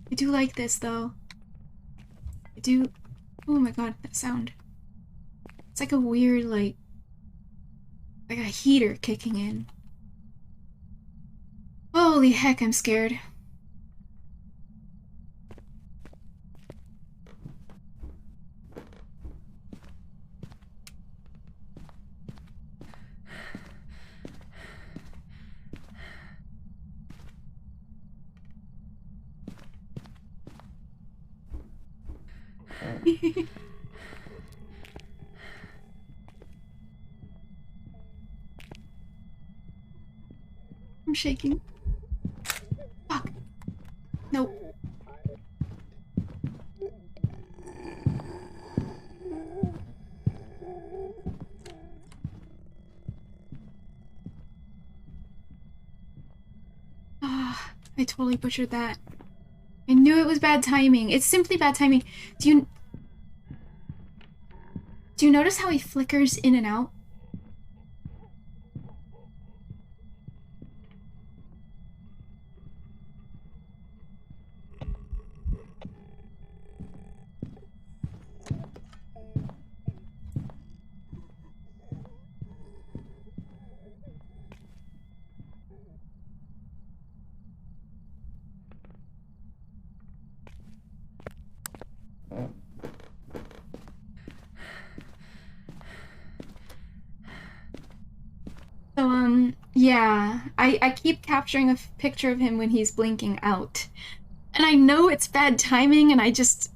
I do like this though. I do. Oh my god, that sound. It's like a weird, like a heater kicking in. Holy heck, I'm scared. I'm shaking. Fuck. Nope. Ah, I totally butchered that. I knew it was bad timing. It's simply bad timing. Do you notice how he flickers in and out? So, yeah. I keep capturing a picture of him when he's blinking out. And I know it's bad timing, and I guess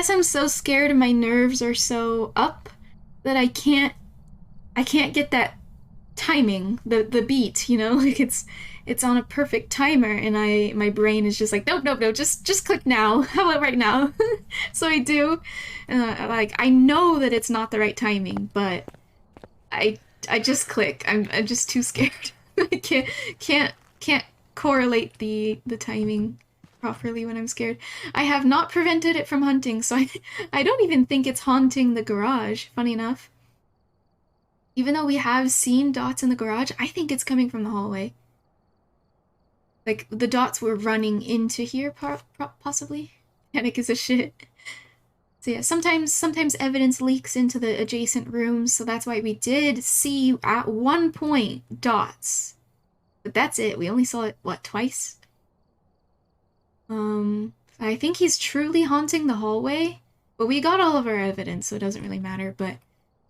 I'm so scared and my nerves are so up that I can't get that timing, the beat, you know? Like it's on a perfect timer, and my brain is just like, nope, nope, no, just click now. How about right now? So I do, like I know that it's not the right timing, but I just click. I'm just too scared. I can't correlate the timing properly when I'm scared. I have not prevented it from hunting, so I don't even think it's haunting the garage, funny enough. Even though we have seen dots in the garage, I think it's coming from the hallway. Like, the dots were running into here, possibly. Panic is a shit. So yeah, sometimes evidence leaks into the adjacent rooms, so that's why we did see, at one point, dots. But that's it. We only saw it, what, twice? I think he's truly haunting the hallway. But we got all of our evidence, so it doesn't really matter. But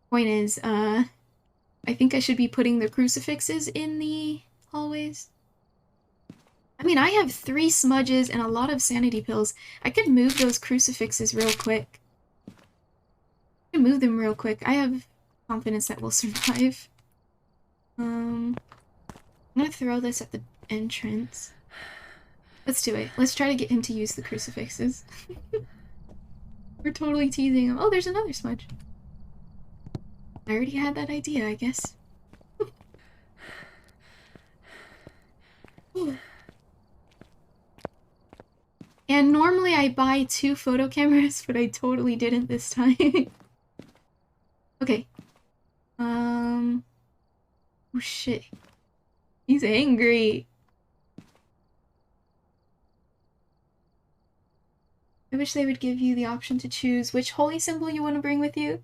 point is, I think I should be putting the crucifixes in the hallways. I mean, I have 3 smudges and a lot of sanity pills. I could move those crucifixes real quick. I can move them real quick. I have confidence that we'll survive. I'm gonna throw this at the entrance. Let's do it. Let's try to get him to use the crucifixes. We're totally teasing him. Oh, there's another smudge. I already had that idea, I guess. And normally I buy 2 photo cameras, but I totally didn't this time. Okay. Oh shit. He's angry. I wish they would give you the option to choose which holy symbol you want to bring with you.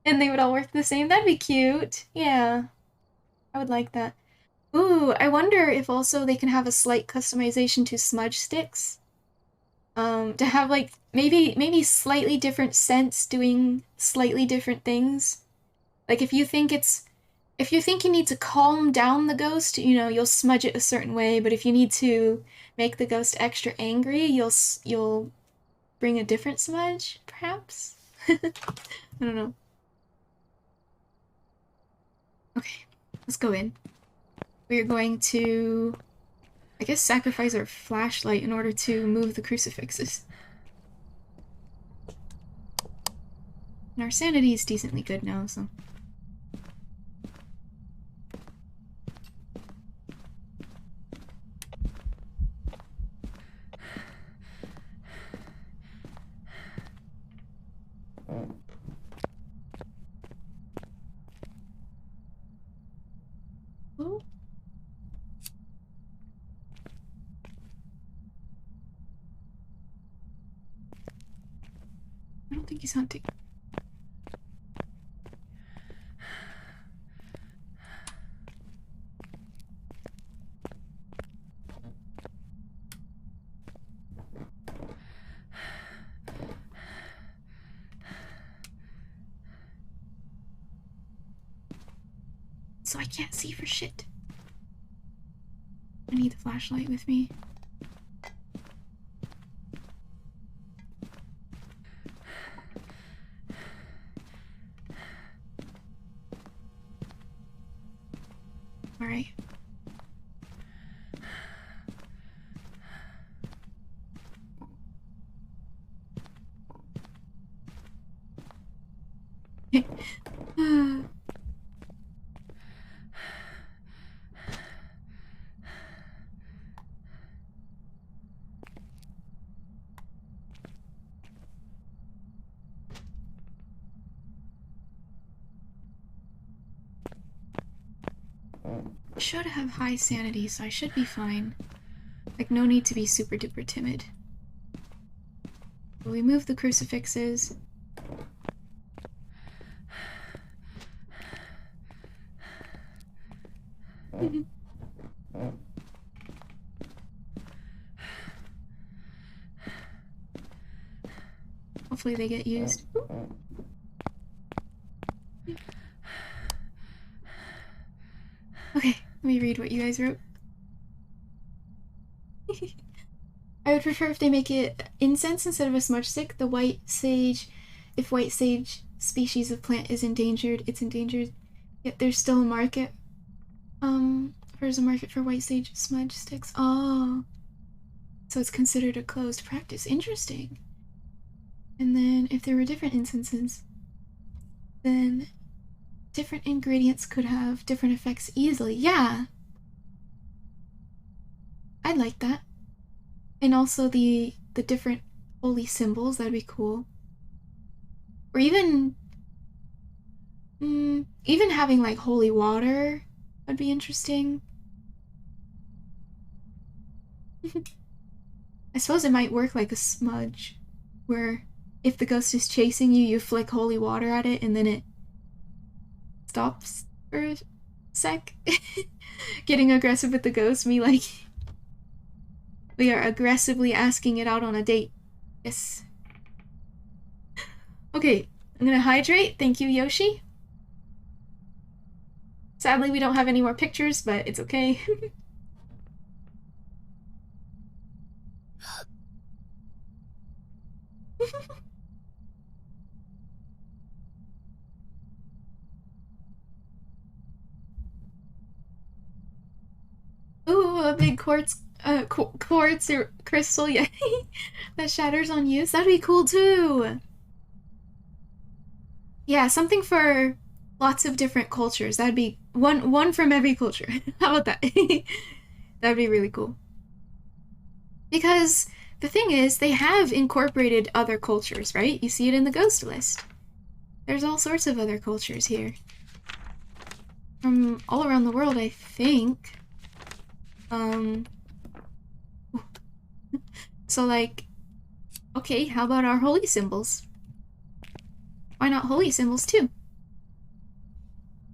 And they would all work the same. That'd be cute. Yeah. I would like that. Ooh, I wonder if also they can have a slight customization to smudge sticks. To have like maybe slightly different scents doing slightly different things. Like if you think you need to calm down the ghost, you know, you'll smudge it a certain way, but if you need to make the ghost extra angry, you'll bring a different smudge, perhaps? I don't know. Okay, let's go in. We're going to, I guess, sacrifice our flashlight in order to move the crucifixes. And our sanity is decently good now, so. Oh. I don't think he's hunting. So I can't see for shit. I need the flashlight with me. Alright. I should have high sanity, so I should be fine. Like, no need to be super duper timid. We move the crucifixes. Hopefully they get used. Okay, let me read what you guys wrote. I would prefer if they make it incense instead of a smudge stick. The white sage, if white sage species of plant is endangered, it's endangered. Yet there's still a market. There's a market for white sage smudge sticks. Oh. So it's considered a closed practice. Interesting. And then if there were different incenses, then different ingredients could have different effects easily. Yeah. I'd like that. And also the different holy symbols, that'd be cool. Or even even having like holy water would be interesting. I suppose it might work like a smudge, where if the ghost is chasing you, you flick holy water at it and then it stops for a sec. Getting aggressive with the ghost, me like we are aggressively asking it out on a date. Yes. Okay, I'm gonna hydrate. Thank you, Yoshi. Sadly, we don't have any more pictures, but it's okay. Ooh, a big quartz or crystal, yeah, that shatters on use. That'd be cool too. Yeah, something for lots of different cultures. That'd be one from every culture. How about that? That'd be really cool. Because the thing is, they have incorporated other cultures, right? You see it in the ghost list. There's all sorts of other cultures here. From all around the world, I think. So like, okay, how about our holy symbols? Why not holy symbols too?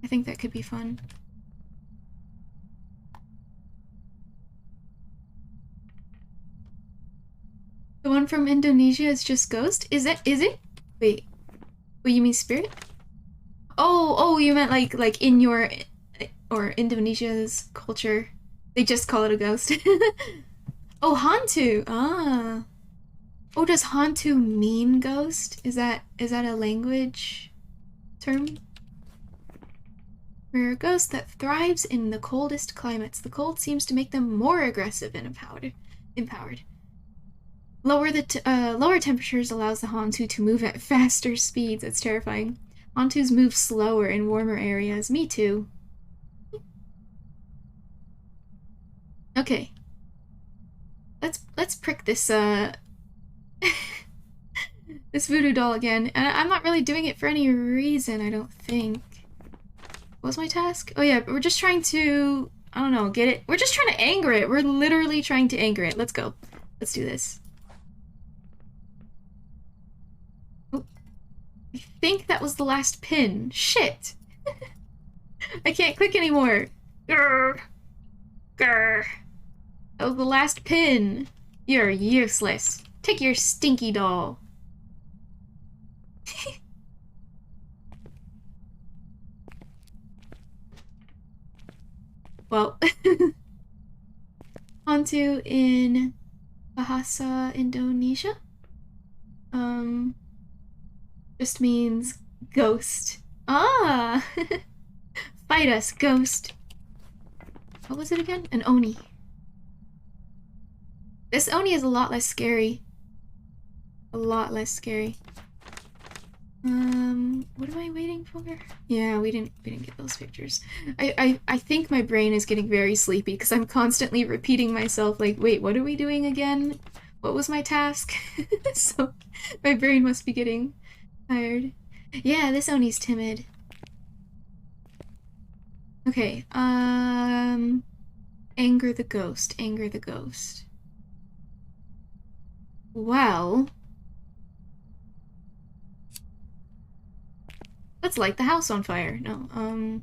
I think that could be fun. The one from Indonesia is just ghost? Is it? Wait, you mean spirit? Oh, you meant like in your, or Indonesia's culture, they just call it a ghost. Oh, hantu. Ah. Oh, does hantu mean ghost? Is that a language term? For a ghost that thrives in the coldest climates, the cold seems to make them more aggressive and empowered. Lower temperatures allows the Hantu to move at faster speeds. That's terrifying. Hantus move slower in warmer areas. Me too. Okay. Let's prick this this voodoo doll again. And I'm not really doing it for any reason, I don't think. What was my task? Oh yeah, we're just trying to, I don't know, get it. We're just trying to anger it. We're literally trying to anger it. Let's go. Let's do this. Oh, I think that was the last pin. Shit. I can't click anymore. Grr. Grr. That was the last pin. You're useless. Take your stinky doll. Well, Hantu in Bahasa Indonesia just means ghost. Ah! Fight us, ghost. What was it again? An Oni. This Oni is a lot less scary. A lot less scary. What am I waiting for? Yeah, we didn't get those pictures. I think my brain is getting very sleepy because I'm constantly repeating myself like, wait, what are we doing again? What was my task? So my brain must be getting tired. Yeah, this Oni's timid. Okay, anger the ghost, anger the ghost. Well, let's light the house on fire. No, I'm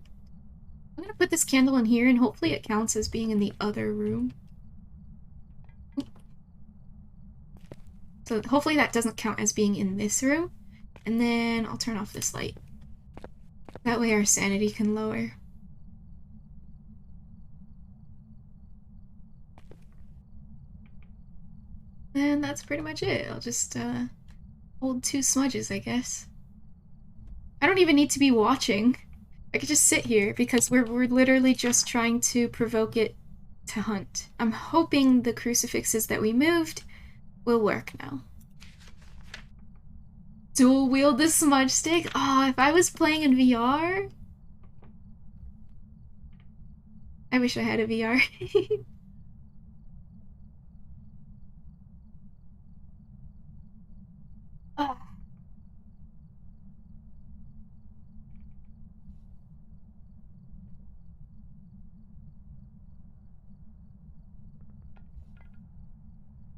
gonna put this candle in here and hopefully it counts as being in the other room. So hopefully that doesn't count as being in this room. And then I'll turn off this light. That way our sanity can lower. And that's pretty much it. I'll just hold 2 smudges, I guess. I don't even need to be watching. I could just sit here because we're literally just trying to provoke it to hunt. I'm hoping the crucifixes that we moved will work now. Dual wield the smudge stick? Oh, if I was playing in VR? I wish I had a VR. Oh.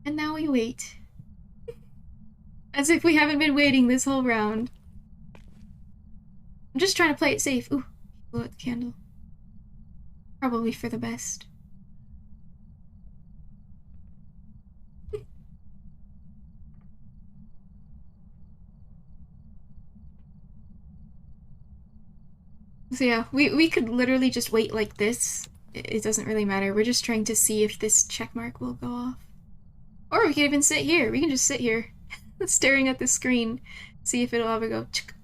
And now we wait. As if we haven't been waiting this whole round. I'm just trying to play it safe. Ooh, blow out the candle. Probably for the best. So yeah, we could literally just wait like this. It doesn't really matter. We're just trying to see if this checkmark will go off. Or we can even sit here. We can just sit here, staring at the screen, see if it'll ever go. Chick,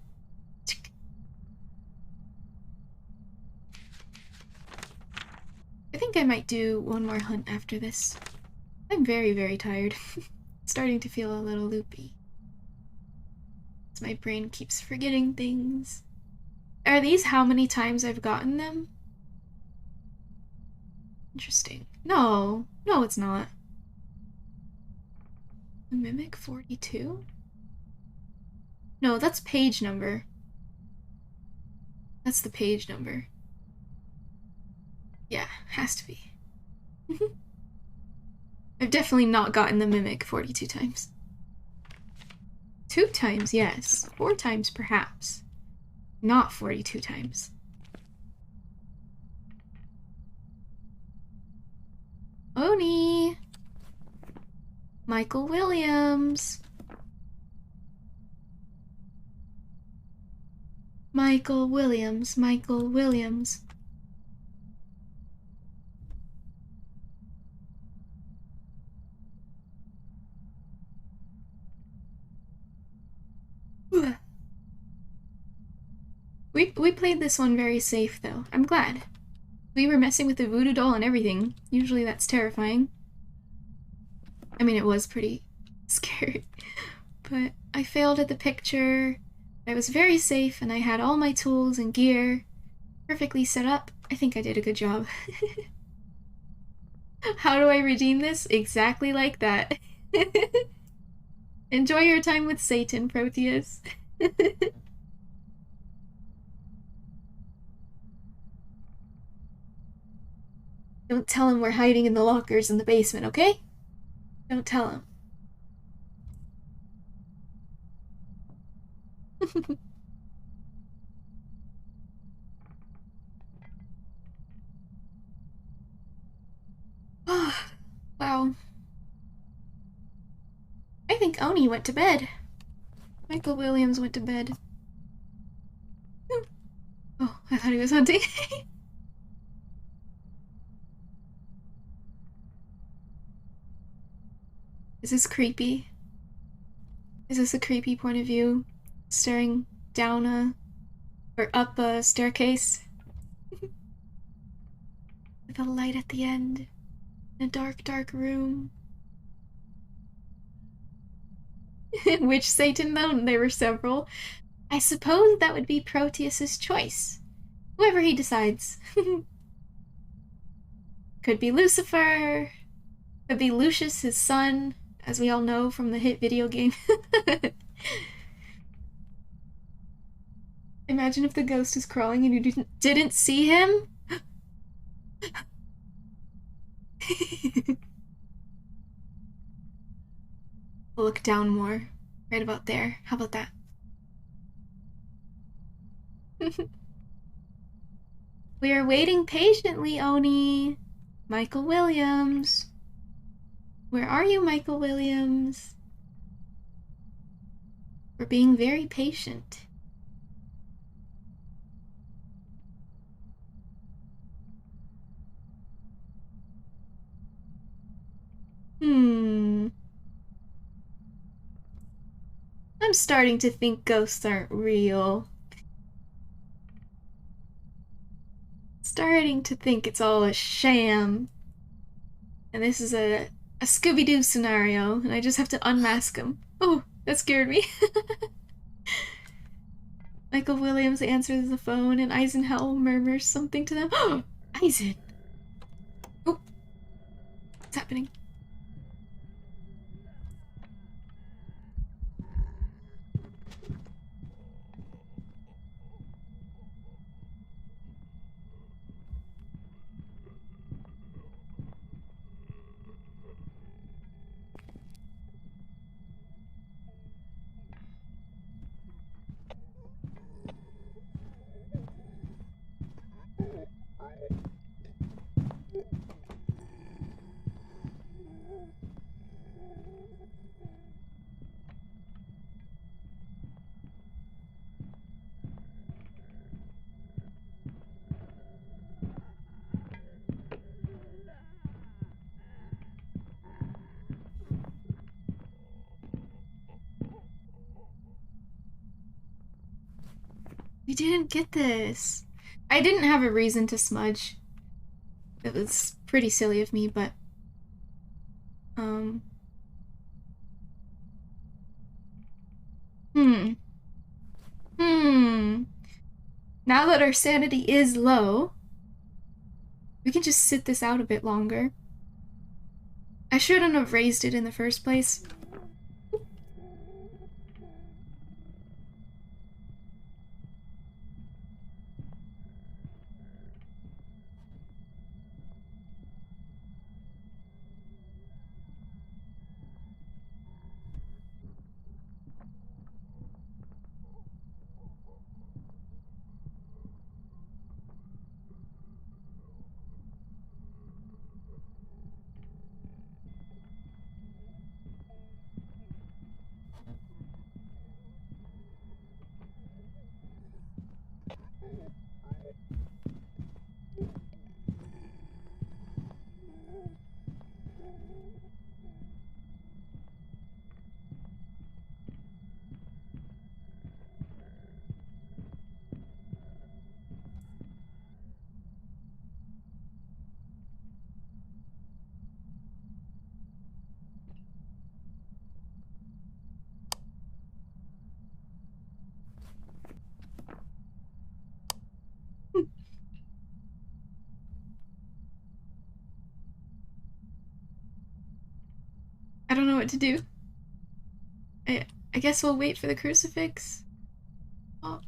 chick. I think I might do one more hunt after this. I'm very, very tired. Starting to feel a little loopy. As my brain keeps forgetting things. Are these how many times I've gotten them? Interesting. No, no, it's not. The Mimic 42? No, that's page number. That's the page number. Yeah, has to be. I've definitely not gotten the Mimic 42 times. 2 times, yes. 4 times, perhaps. Not 42 times. Oni! Michael Williams! Michael Williams, Michael Williams. We played this one very safe, though. I'm glad. We were messing with the voodoo doll and everything. Usually that's terrifying. I mean, it was pretty Scary. But I failed at the picture. I was very safe and I had all my tools and gear perfectly set up. I think I did a good job. How do I redeem this? Exactly like that. Enjoy your time with Satan, Proteus. Don't tell him we're hiding in the lockers in the basement, okay? Don't tell him. Wow. I think Oni went to bed. Michael Williams went to bed. Oh, I thought he was hunting. Is this creepy? Is this a creepy point of view? Staring down or up a staircase? With a light at the end. In a dark, dark room. Which Satan though? There were several. I suppose that would be Proteus's choice. Whoever he decides. Could be Lucifer. Could be Lucius, his son, as we all know from the hit video game. Imagine if the ghost is crawling and you didn't see him. We'll look down more. Right about there. How about that? We are waiting patiently, Oni. Michael Williams. Where are you, Michael Williams? We're being very patient. I'm starting to think ghosts aren't real. Starting to think it's all a sham. And this is a Scooby-Doo scenario, and I just have to unmask him. Oh, that scared me. Michael Williams answers the phone, and Eisenhower murmurs something to them. Oh, Eisen! Oh, what's happening? We didn't get this. I didn't have a reason to smudge. It was pretty silly of me, but... Now that our sanity is low, we can just sit this out a bit longer. I shouldn't have raised it in the first place. what to do. I guess we'll wait for the crucifix. Oh.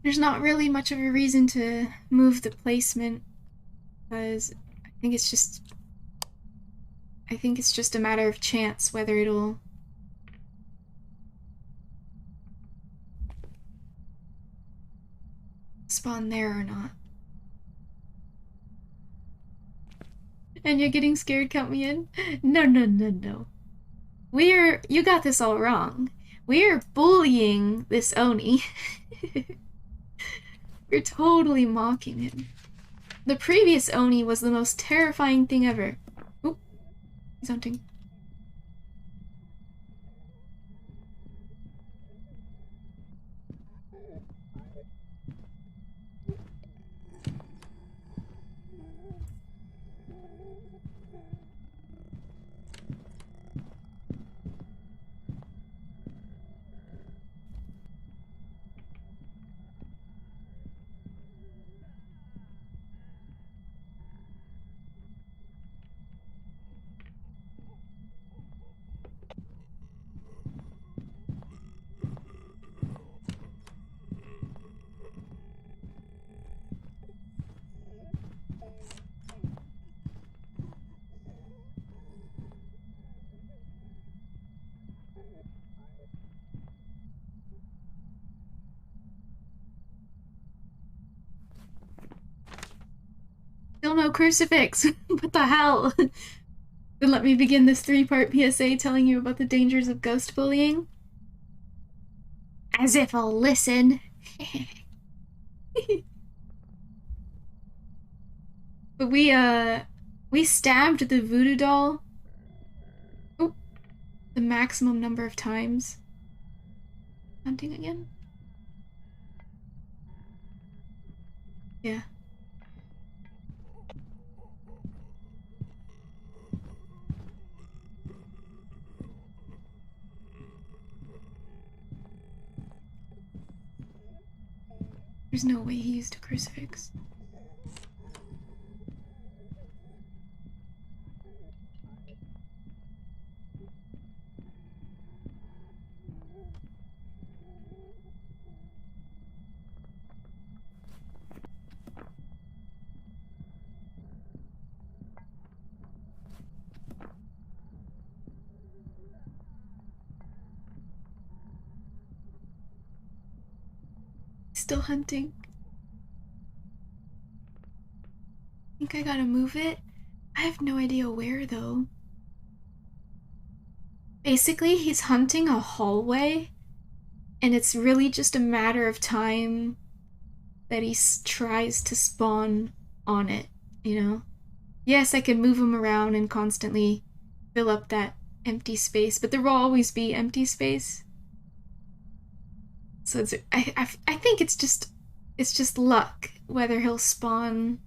There's not really much of a reason to move the placement, because I think it's just a matter of chance whether it'll spawn there or not. And you're getting scared, count me in? No, no, no, no. You got this all wrong. We're bullying this Oni. You're totally mocking him. The previous Oni was the most terrifying thing ever. Oop, he's hunting. Still no crucifix. What the hell? Then let me begin this 3-part PSA telling you about the dangers of ghost bullying. As if I'll listen. But we stabbed the voodoo doll. Oh, the maximum number of times. Hunting again? Yeah. There's no way he used a crucifix. Still hunting. Think I gotta move it? I have no idea where though. Basically, he's hunting a hallway, and it's really just a matter of time that he tries to spawn on it, you know? Yes, I can move him around and constantly fill up that empty space, but there will always be empty space. So I think it's just luck whether he'll spawn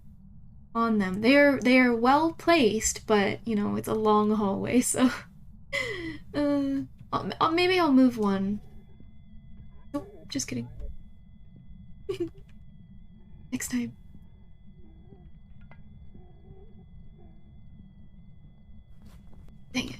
on them. They are well placed, but you know it's a long hallway, so maybe I'll move one. Nope, just kidding. Next time. Dang it.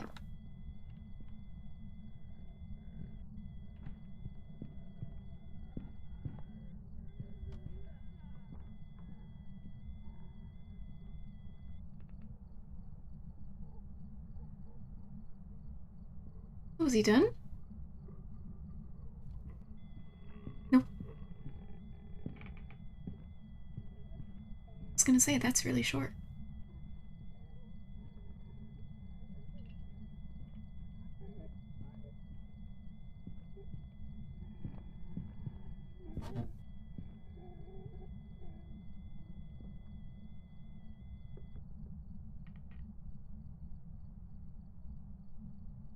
Was he done? Nope. I was gonna say, that's really short.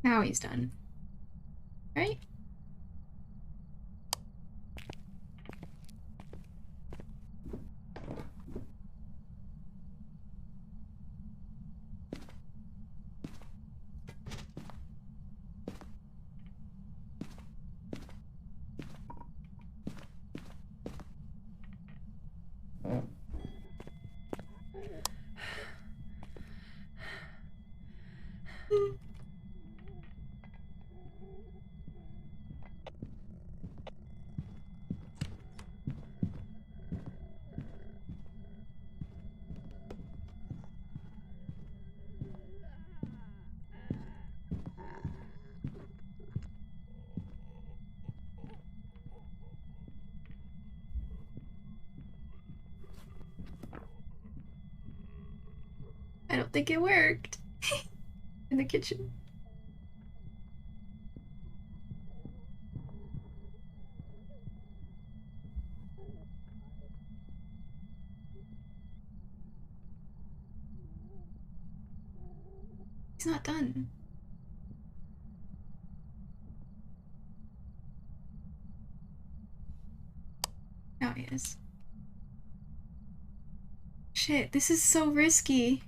Now he's done. Right? don't think it worked. In the kitchen. He's not done. Now he is. Shit, this is so risky.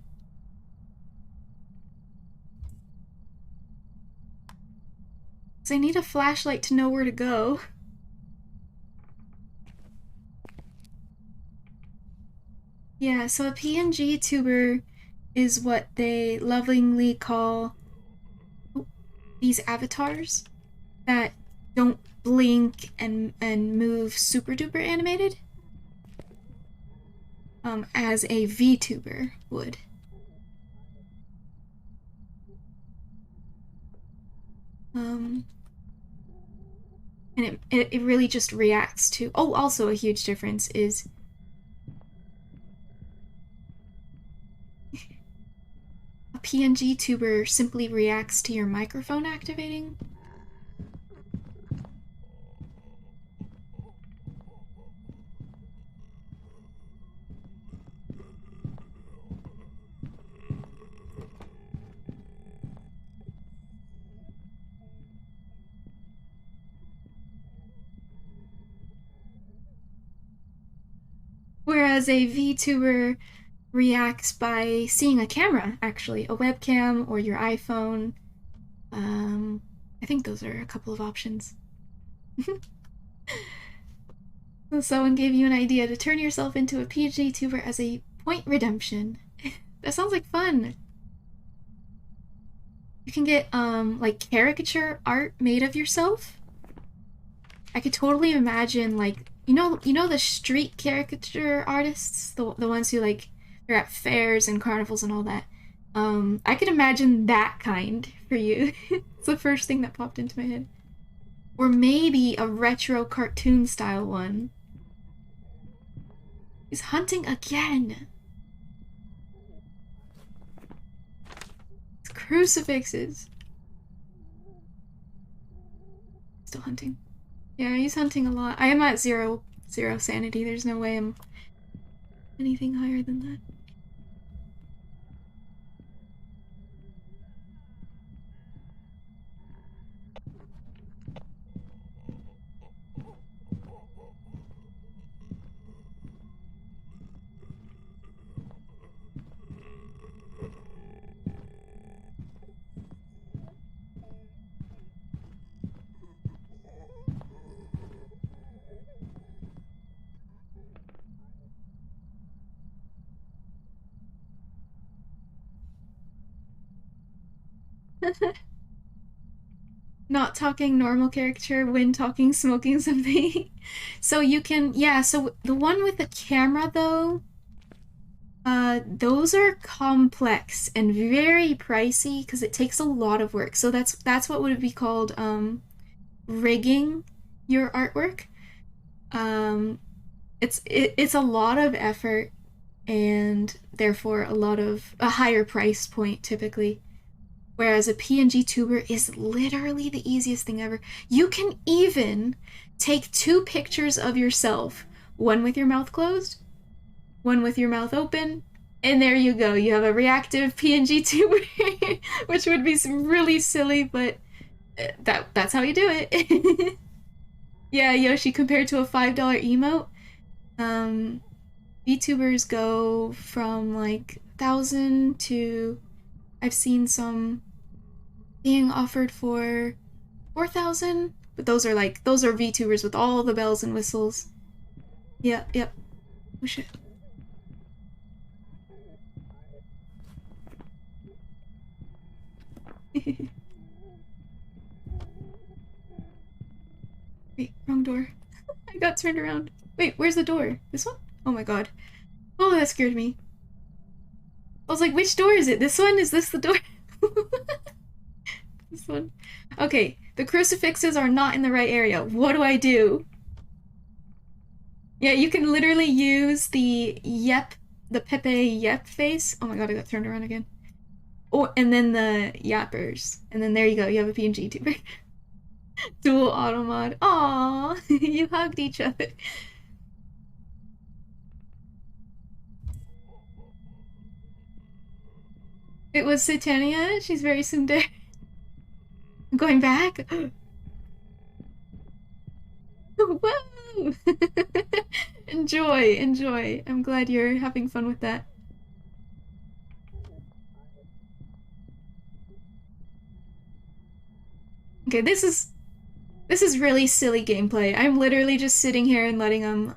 I need a flashlight to know where to go. Yeah, so a PNG tuber is what they lovingly call these avatars that don't blink and move super duper animated. As a VTuber would. And it really just reacts to... Oh, also a huge difference is... a PNG tuber simply reacts to your microphone activating. Whereas a VTuber reacts by seeing a camera, actually, a webcam or your iPhone. I think those are a couple of options. So someone gave you an idea to turn yourself into a PNG tuber as a point redemption. That sounds like fun. You can get like caricature art made of yourself. I could totally imagine like you know the street caricature artists, the ones who like they're at fairs and carnivals and all that. I could imagine that kind for you. It's the first thing that popped into my head. Or maybe a retro cartoon style one. He's hunting again. It's crucifixes. Still hunting. Yeah, he's hunting a lot. I am at zero sanity. There's no way I'm anything higher than that. Not talking normal caricature when talking smoking something. So you can, yeah, so the one with the camera though, those are complex and very pricey because it takes a lot of work. So that's what would be called rigging your artwork. It's a lot of effort and therefore a higher price point typically. Whereas a PNG tuber is literally the easiest thing ever. You can even take 2 pictures of yourself, one with your mouth closed, one with your mouth open, and there you go. You have a reactive PNG tuber, which would be really silly, but that's how you do it. Yeah, Yoshi, compared to a $5 emote, VTubers go from like 1,000 to... I've seen some being offered for 4,000, but those are VTubers with all the bells and whistles. Yeah, yep. Oh shit. Wait, wrong door. I got turned around. Wait, where's the door? This one? Oh my god. Oh, that scared me. I was like, which door is it? This one? Is this the door? This one. Okay, the crucifixes are not in the right area. What do I do? Yeah, you can literally use the Pepe Yep face. Oh my god, I got turned around again. Oh, and then the yappers. And then there you go, you have a PNG tuber. Dual auto mod. Aww, you hugged each other. It was Satania. She's very tsundere. I'm going back. Whoa! Enjoy, enjoy. I'm glad you're having fun with that. Okay, this is really silly gameplay. I'm literally just sitting here and letting them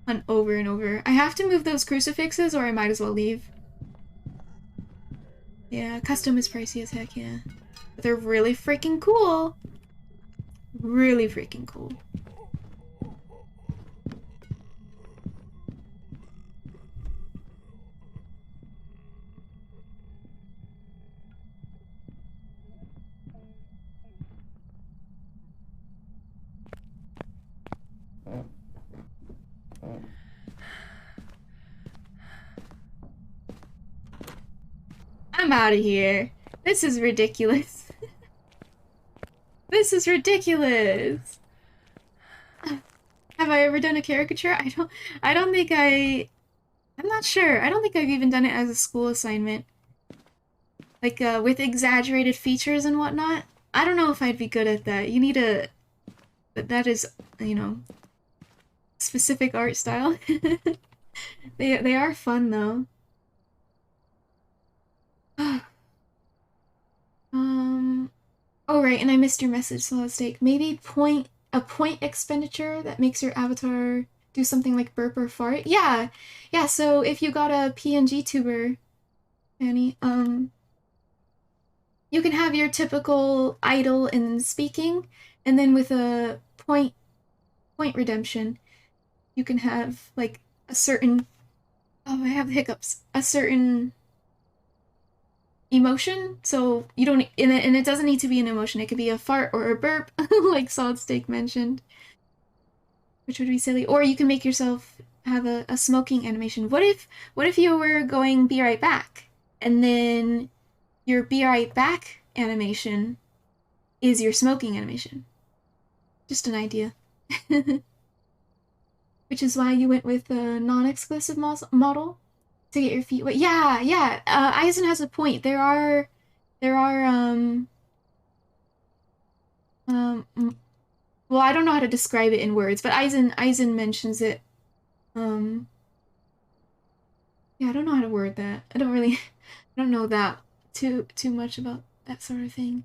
hunt over and over. I have to move those crucifixes or I might as well leave. Yeah, custom is pricey as heck, yeah. But they're really freaking cool. Really freaking cool. I'm out of here. This is ridiculous. This is ridiculous. Have I ever done a caricature? I don't think I'm not sure. I don't think I've even done it as a school assignment. Like, with exaggerated features and whatnot. I don't know if I'd be good at that. You need a... But that is, you know, specific art style. They are fun, though. Oh right, and I missed your message, Solid Steak. Maybe a point expenditure that makes your avatar do something like burp or fart? Yeah, so if you got a PNG tuber, Annie, you can have your typical idle and speaking, and then with a point redemption, you can have, like, a certain... Oh, I have hiccups. A certain... emotion, so you don't, and it doesn't need to be an emotion. It could be a fart or a burp, like Solid Steak mentioned, which would be silly. Or you can make yourself have a smoking animation. What if you were going be right back, and then your be right back animation is your smoking animation? Just an idea. Which is why you went with a non-exclusive model. To get your feet wet. Yeah. Eisen has a point. There are, well, I don't know how to describe it in words, but Eisen mentions it. Yeah, I don't know how to word that. I don't know that too much about that sort of thing.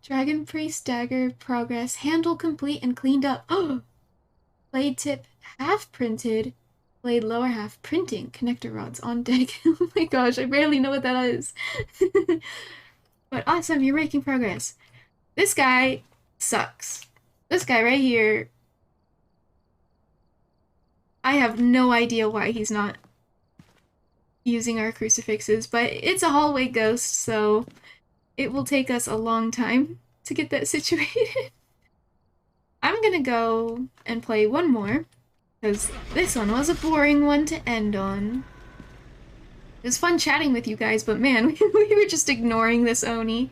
Dragon Priest Dagger progress. Handle complete and cleaned up. Oh! Blade tip half printed. Blade lower half printing. Connector rods on deck. Oh my gosh, I barely know what that is. But awesome, you're making progress. This guy sucks. This guy right here. I have no idea why he's not using our crucifixes, but it's a hallway ghost, so it will take us a long time to get that situated. I'm gonna go and play one more, because this one was a boring one to end on. It was fun chatting with you guys, but man, we were just ignoring this Oni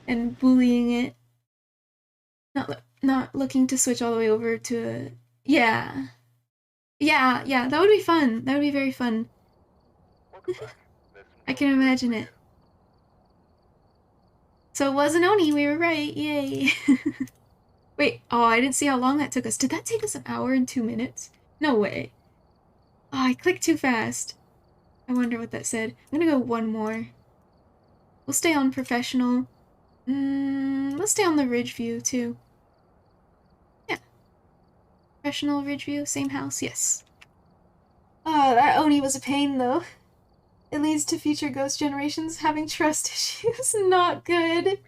and bullying it. Not looking to switch all the way over to a... Yeah, that would be fun. That would be very fun. I can imagine it. So it was an Oni, we were right, yay. Wait, oh, I didn't see how long that took us. Did that take us an hour and 2 minutes? No way. Oh, I clicked too fast. I wonder what that said. I'm gonna go one more. We'll stay on professional. Let's stay on the ridge view, too. Yeah. Professional ridge view, same house, yes. Oh, that Oni was a pain, though. It leads to future ghost generations having trust issues. Not good.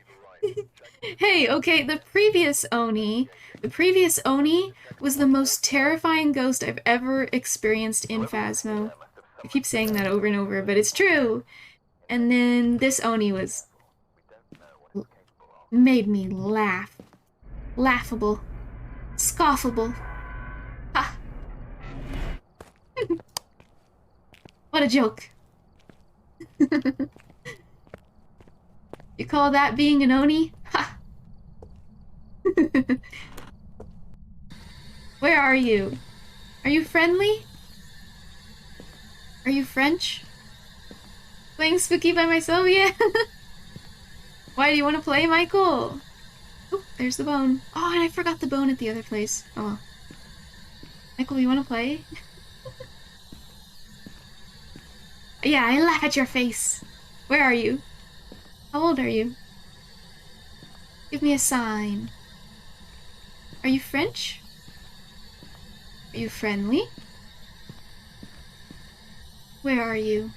Hey, okay, the previous Oni was the most terrifying ghost I've ever experienced in Phasmo. I keep saying that over and over, but it's true. And then this Oni made me laugh. Laughable. Scoffable. Ha! What a joke. You call that being an Oni? Ha! Where are you? Are you friendly? Are you French? Playing spooky by myself? Yeah. Why do you want to play, Michael? Oh, there's the bone. Oh, and I forgot the bone at the other place. Oh well. Michael, you want to play? Yeah, I laugh at your face. Where are you? How old are you? Give me a sign. Are you French? Are you friendly? Where are you?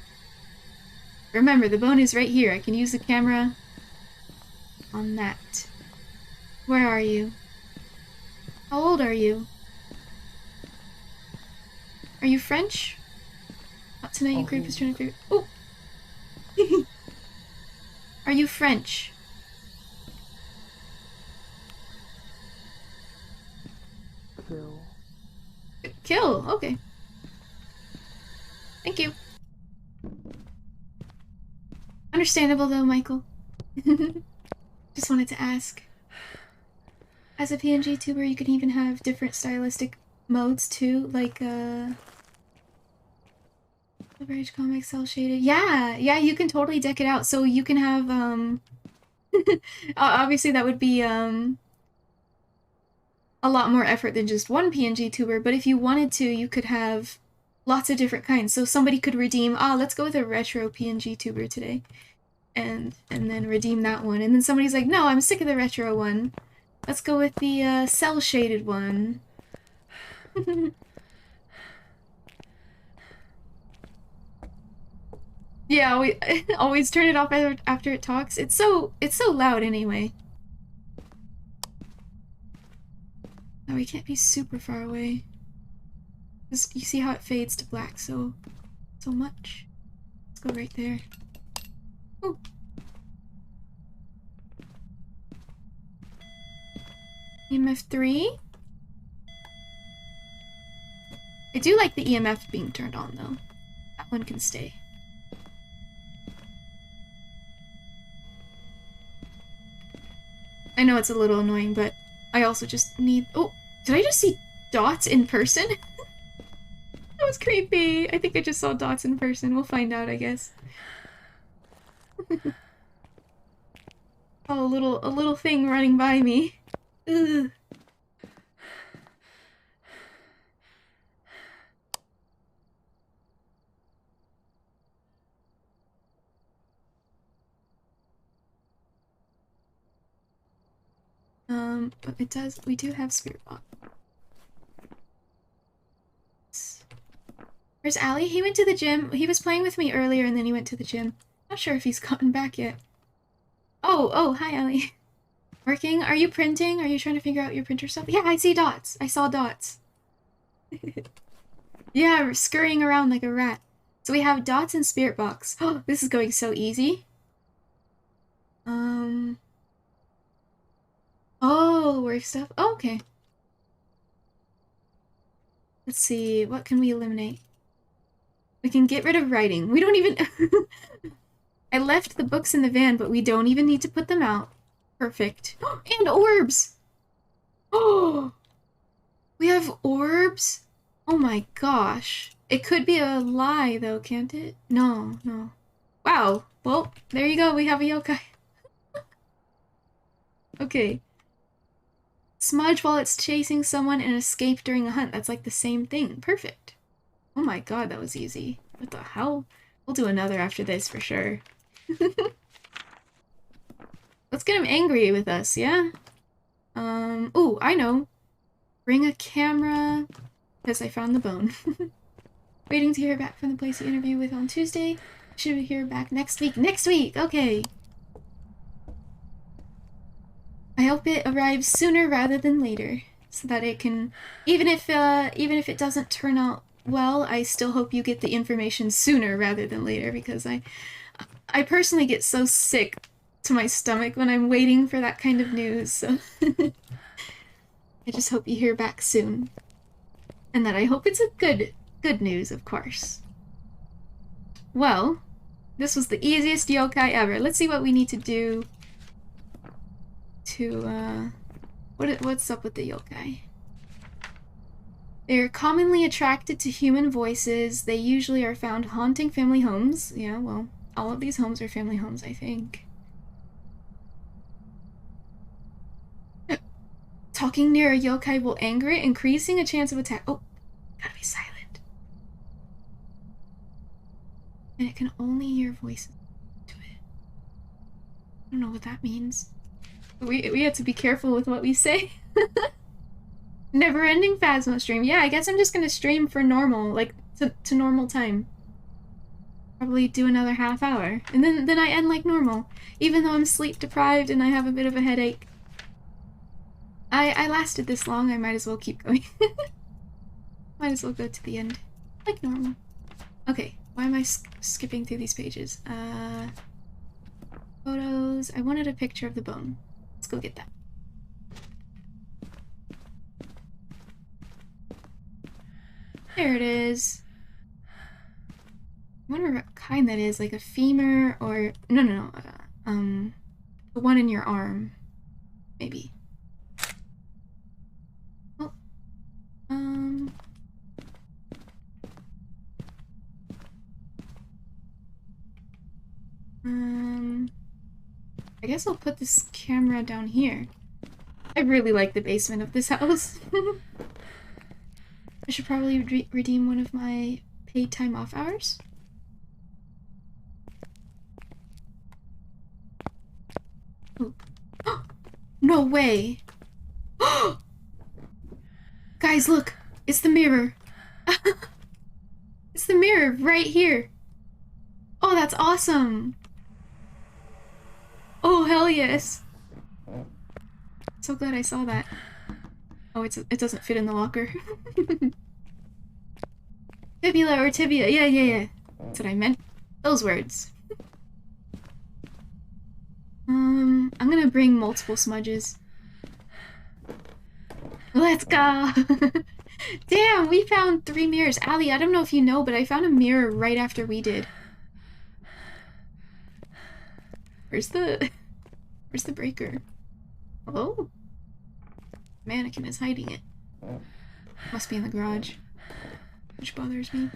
Remember, the bone is right here. I can use the camera on that. Where are you? How old are you? Are you French? Not tonight, you creep is trying to figure. Oh! Are you French? Kill. Kill, okay. Thank you. Understandable though, Michael. Just wanted to ask. As a PNG tuber, you can even have different stylistic modes too, like Average comic cell shaded. Yeah, you can totally deck it out. So you can have obviously that would be a lot more effort than just one PNG tuber, but if you wanted to, you could have lots of different kinds. So somebody could redeem, let's go with a retro PNG tuber today. And then redeem that one. And then somebody's like, no, I'm sick of the retro one. Let's go with the cell shaded one. Yeah, we always turn it off after it talks. It's so loud anyway. No, we can't be super far away. Cause you see how it fades to black so much. Let's go right there. Ooh. EMF 3. I do like the EMF being turned on though. That one can stay. I know it's a little annoying, but I also just need... Oh, did I just see dots in person? That was creepy. I think I just saw dots in person. We'll find out, I guess. Oh, a little thing running by me. Ugh. But we do have Spirit Box. Where's Allie? He went to the gym. He was playing with me earlier and then he went to the gym. Not sure if he's gotten back yet. Oh, hi Allie. Working? Are you printing? Are you trying to figure out your printer stuff? Yeah, I see dots. I saw dots. Yeah, scurrying around like a rat. So we have dots and Spirit Box. Oh, this is going so easy. Oh, work stuff. Oh, okay. Let's see. What can we eliminate? We can get rid of writing. We don't even... I left the books in the van, but we don't even need to put them out. Perfect. And orbs! Oh! We have orbs? Oh my gosh. It could be a lie, though, can't it? No. Wow. Well, there you go. We have a yokai. Okay. Smudge while it's chasing someone and escape during a hunt. That's like the same thing. Perfect. Oh my god, that was easy. What the hell? We'll do another after this for sure. Let's get him angry with us, yeah? Ooh, I know. Bring a camera. Because I found the bone. Waiting to hear back from the place you interview with on Tuesday. Should we hear back next week? Next week! Okay. I hope it arrives sooner rather than later. So that it can... Even if it doesn't turn out well, I still hope you get the information sooner rather than later, because I personally get so sick to my stomach when I'm waiting for that kind of news, so... I just hope you hear back soon. And that I hope it's a good news, of course. Well, This was the easiest yokai ever. Let's see what we need to do to, what's up with the yokai? They're commonly attracted to human voices. They usually are found haunting family homes. Yeah, well, all of these homes are family homes, I think. Talking near a yokai will anger it, increasing a chance of attack. Oh, gotta be silent. And it can only hear voices to it. I don't know what that means. We have to be careful with what we say. Never-ending Phasmo stream. Yeah, I guess I'm just gonna stream for normal, like to normal time. Probably do another half hour, and then I end like normal. Even though I'm sleep deprived and I have a bit of a headache. I lasted this long, I might as well keep going. Might as well go to the end. Like normal. Okay, why am I skipping through these pages? Photos. I wanted a picture of the bone. Let's go get that. There it is. I wonder what kind that is, like a femur or... No. The one in your arm. Maybe. Oh. I guess I'll put this camera down here. I really like the basement of this house. I should probably redeem one of my paid time off hours. Oh. No way! Guys, look! It's the mirror! It's the mirror right here! Oh, that's awesome! Oh, hell yes! So glad I saw that. Oh, it doesn't fit in the locker. Fibula or tibia. Yeah. That's what I meant. Those words. I'm gonna bring multiple smudges. Let's go! Damn, we found 3 mirrors. Allie, I don't know if you know, but I found a mirror right after we did. Where's the breaker? Hello? Mannequin is hiding it. Must be in the garage. Which bothers me.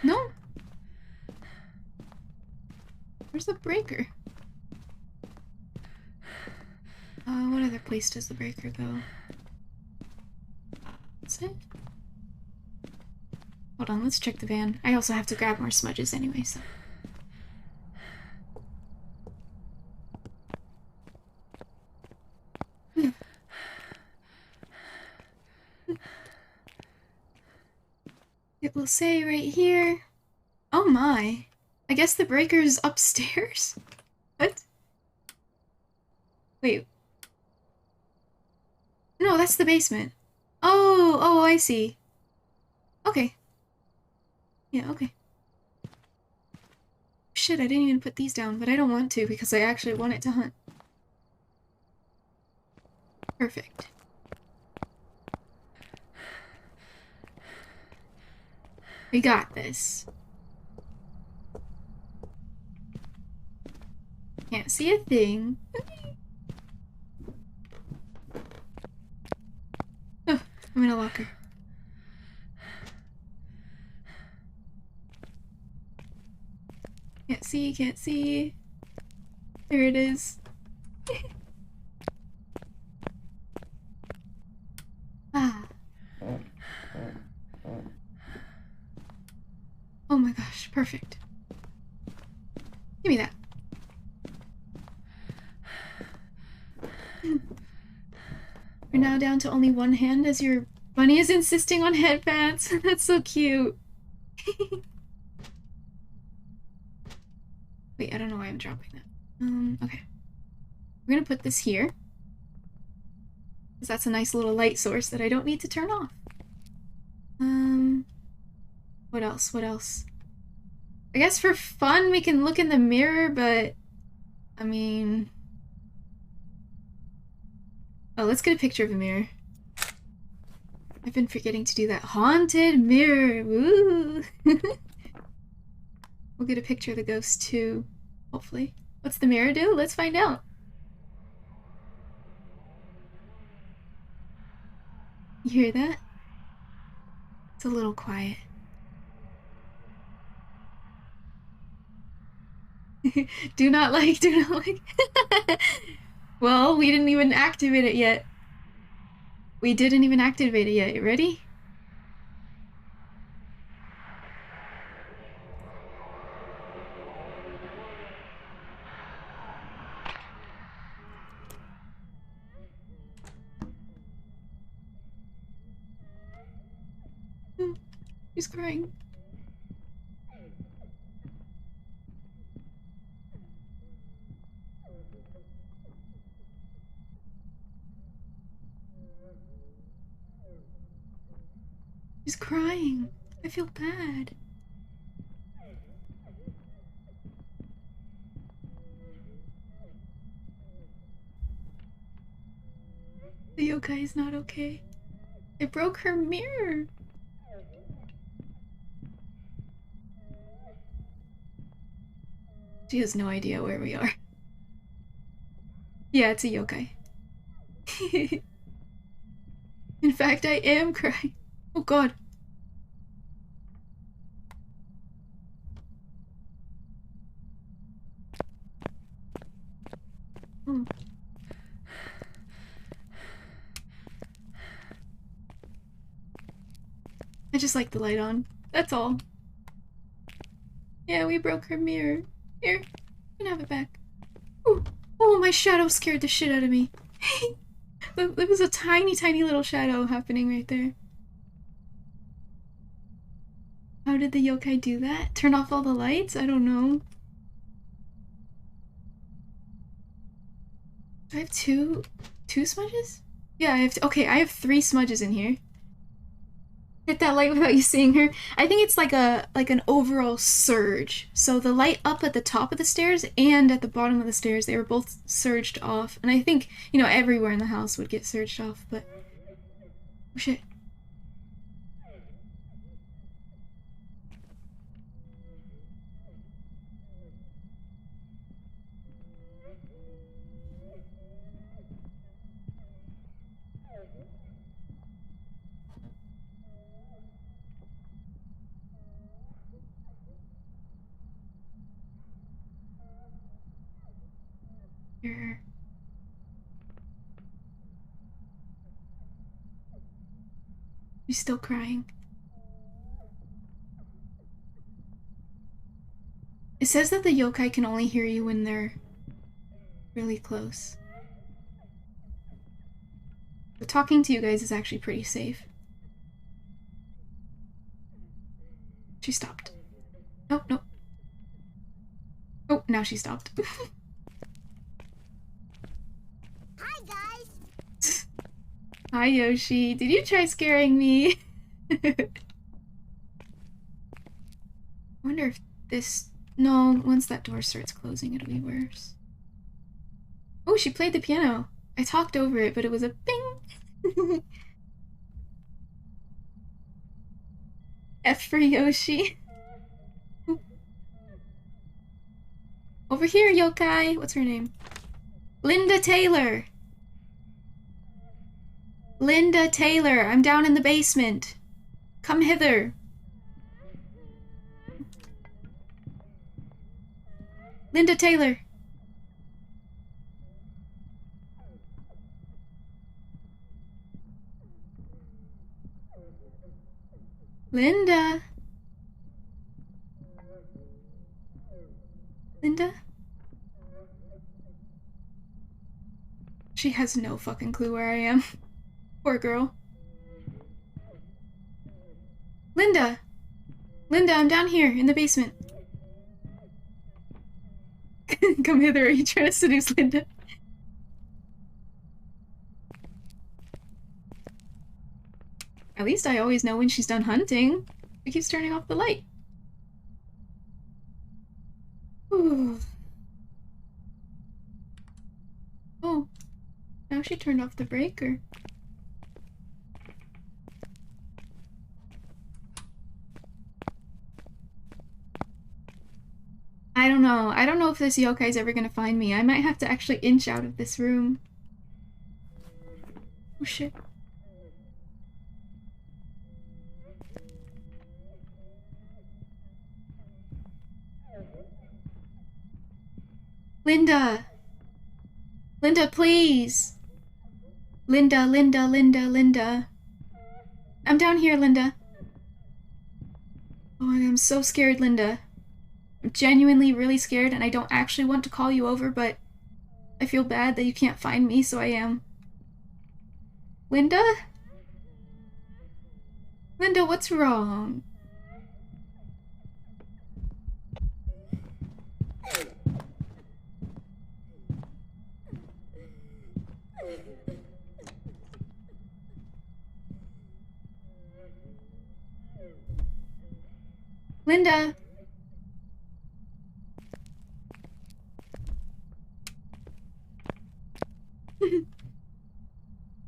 No? Where's the breaker? What other place does the breaker go? That's it? Hold on, let's check the van. I also have to grab more smudges anyway, so... It will say right here... Oh my. I guess the breaker's upstairs? What? Wait. No, that's the basement. Oh, I see. Okay. Yeah, okay. Shit, I didn't even put these down, but I don't want to because I actually want it to hunt. Perfect. We got this. Can't see a thing. Oh, I'm in a locker. Can't see. There it is. Ah. Oh my gosh, perfect. Give me that. We're now down to only one hand as your bunny is insisting on headbands. That's so cute. Wait, I don't know why I'm dropping that. Okay. We're gonna put this here. Because that's a nice little light source that I don't need to turn off. What else? I guess for fun we can look in the mirror, but... I mean... Oh, let's get a picture of the mirror. I've been forgetting to do that. Haunted mirror. Woo! We'll get a picture of the ghost too, hopefully. What's the mirror do? Let's find out. You hear that? It's a little quiet. Do not like. Well, we didn't even activate it yet. We didn't even activate it yet. Ready? He's crying. He's crying. I feel bad. The yokai is not okay. It broke her mirror. She has no idea where we are. Yeah, it's a yokai. In fact, I am crying. Oh god. Hmm. I just like the light on. That's all. Yeah, we broke her mirror. Here, you can have it back. Ooh. Oh, my shadow scared the shit out of me. There was a tiny, tiny little shadow happening right there. How did the yokai do that? Turn off all the lights? I don't know. Do I have two smudges? Yeah, I have okay, I have 3 smudges in here. Hit that light without you seeing her. I think it's like an overall surge. So the light up at the top of the stairs and at the bottom of the stairs, they were both surged off. And I think, you know, everywhere in the house would get surged off, but oh shit. Here. She's still crying. It says that the yokai can only hear you when they're really close. But talking to you guys is actually pretty safe. She stopped. Nope, nope. Oh, now she stopped. Hi, guys. Hi, Yoshi. Did you try scaring me? I wonder if this... No, once that door starts closing, it'll be worse. Oh, she played the piano. I talked over it, but it was a bing. F for Yoshi. Over here, yokai. What's her name? Linda Taylor. Linda Taylor, I'm down in the basement. Come hither. Linda Taylor. Linda. Linda? She has no fucking clue where I am. Poor girl. Linda! Linda, I'm down here in the basement. Come hither, are you trying to seduce Linda? At least I always know when she's done hunting. She keeps turning off the light. Ooh. Oh, now she turned off the breaker. I don't know. I don't know if this yokai's ever gonna find me. I might have to actually inch out of this room. Oh shit. Linda! Linda, please! Linda, Linda, Linda, Linda. I'm down here, Linda. Oh my god, I'm so scared, Linda. I'm genuinely really scared, and I don't actually want to call you over, but I feel bad that you can't find me, so I am. Linda? Linda, what's wrong? Linda!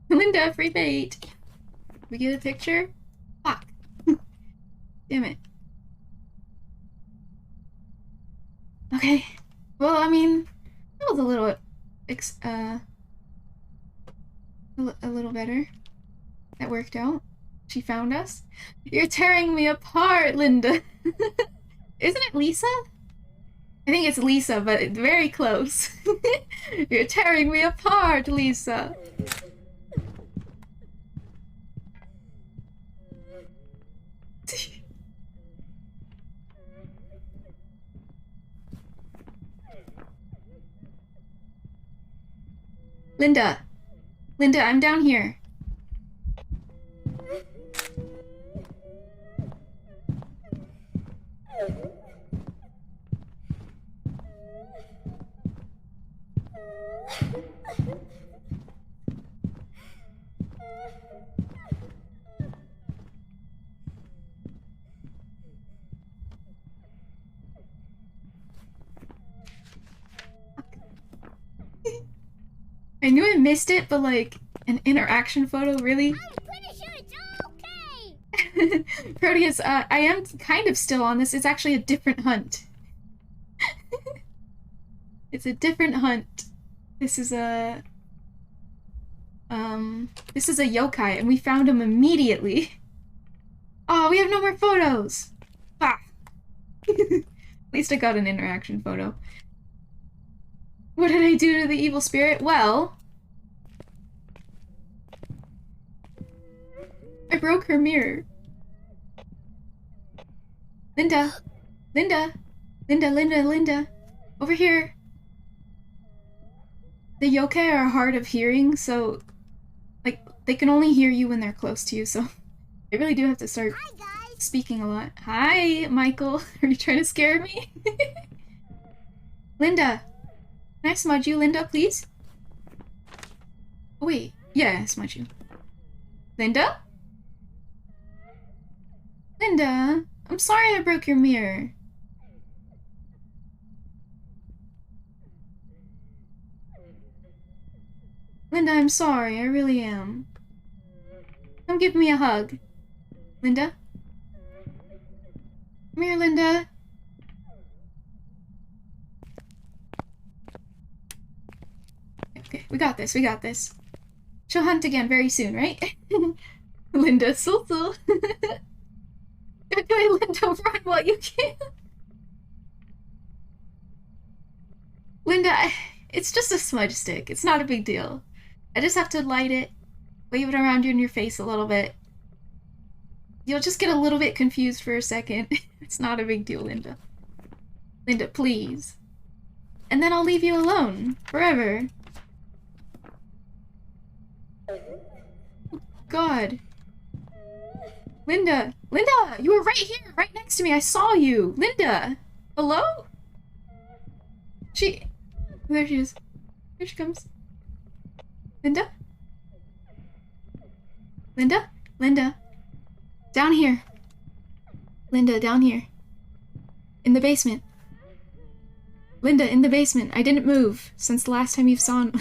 Linda, free bait! We get a picture? Fuck. Damn it. Okay. Well, I mean, that was a little, a little better. That worked out. She found us. You're tearing me apart, Linda. Isn't it Lisa? I think it's Lisa, but it's very close. You're tearing me apart, Lisa. Linda. Linda, I'm down here. I knew I missed it, but like, an interaction photo, really? I'm pretty sure it's okay. Proteus, I am kind of still on this. It's actually a different hunt. It's a different hunt. This is a yokai, and we found him immediately. Oh, we have no more photos! Ah! At least I got an interaction photo. What did I do to the evil spirit? Well, I broke her mirror. Linda! Linda! Linda, Linda, Linda! Over here! The yokai are hard of hearing, so, like, they can only hear you when they're close to you, so I really do have to start Hi, guys. speaking a lot. Hi, Michael. Are you trying to scare me? Linda! Can I smudge you, Linda, please? Oh, wait. Yeah, smudge you. Linda? Linda, I'm sorry I broke your mirror. Linda, I'm sorry. I really am. Come give me a hug. Linda? Come here, Linda. Okay, we got this, we got this. She'll hunt again very soon, right? Linda, so. Okay, Linda, run while you can. Linda, it's just a smudge stick. It's not a big deal. I just have to light it, wave it around you in your face a little bit. You'll just get a little bit confused for a second. It's not a big deal, Linda. Linda, please. And then I'll leave you alone. Forever. God. Linda! Linda! You were right here! Right next to me! I saw you! Linda! Hello? There she is. Here she comes. Linda? Linda? Linda? Down here. Linda, down here. In the basement. Linda, in the basement. I didn't move since the last time you've seen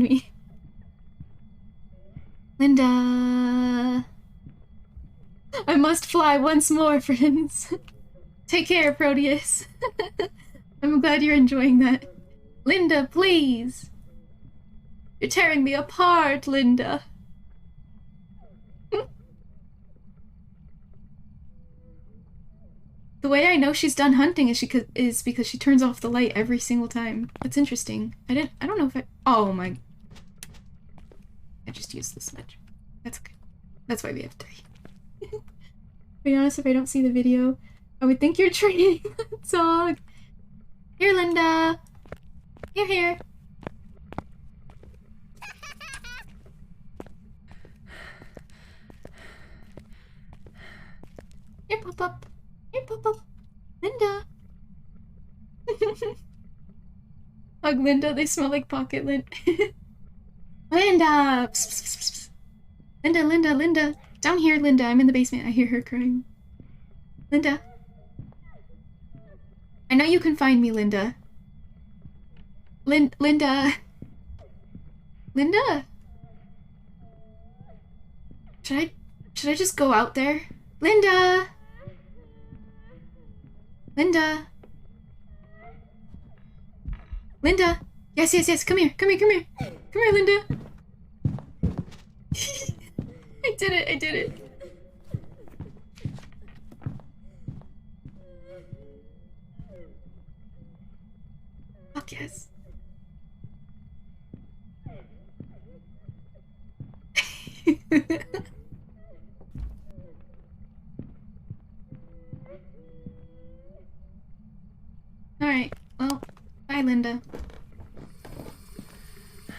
me. Linda... I must fly once more, friends. Take care, Proteus. I'm glad you're enjoying that. Linda, please! You're tearing me apart, Linda! The way I know she's done hunting is because she turns off the light every single time. That's interesting. I don't know if oh my... I just used the smudge. That's okay. That's why we have 3. To be honest, if I don't see the video, I would think you're training that dog. Here, Linda! Here. Here, Pop-Up. Here, Pop-Up. Linda! Hug Linda, they smell like pocket lint. Linda! Psst, psst, psst, psst. Linda. Down here, Linda. I'm in the basement. I hear her crying. Linda. I know you can find me, Linda. Linda. Linda? Should I just go out there? Linda! Linda! Linda! Yes. Come here, Linda. I did it. Fuck yes. Alright, well, bye, Linda. I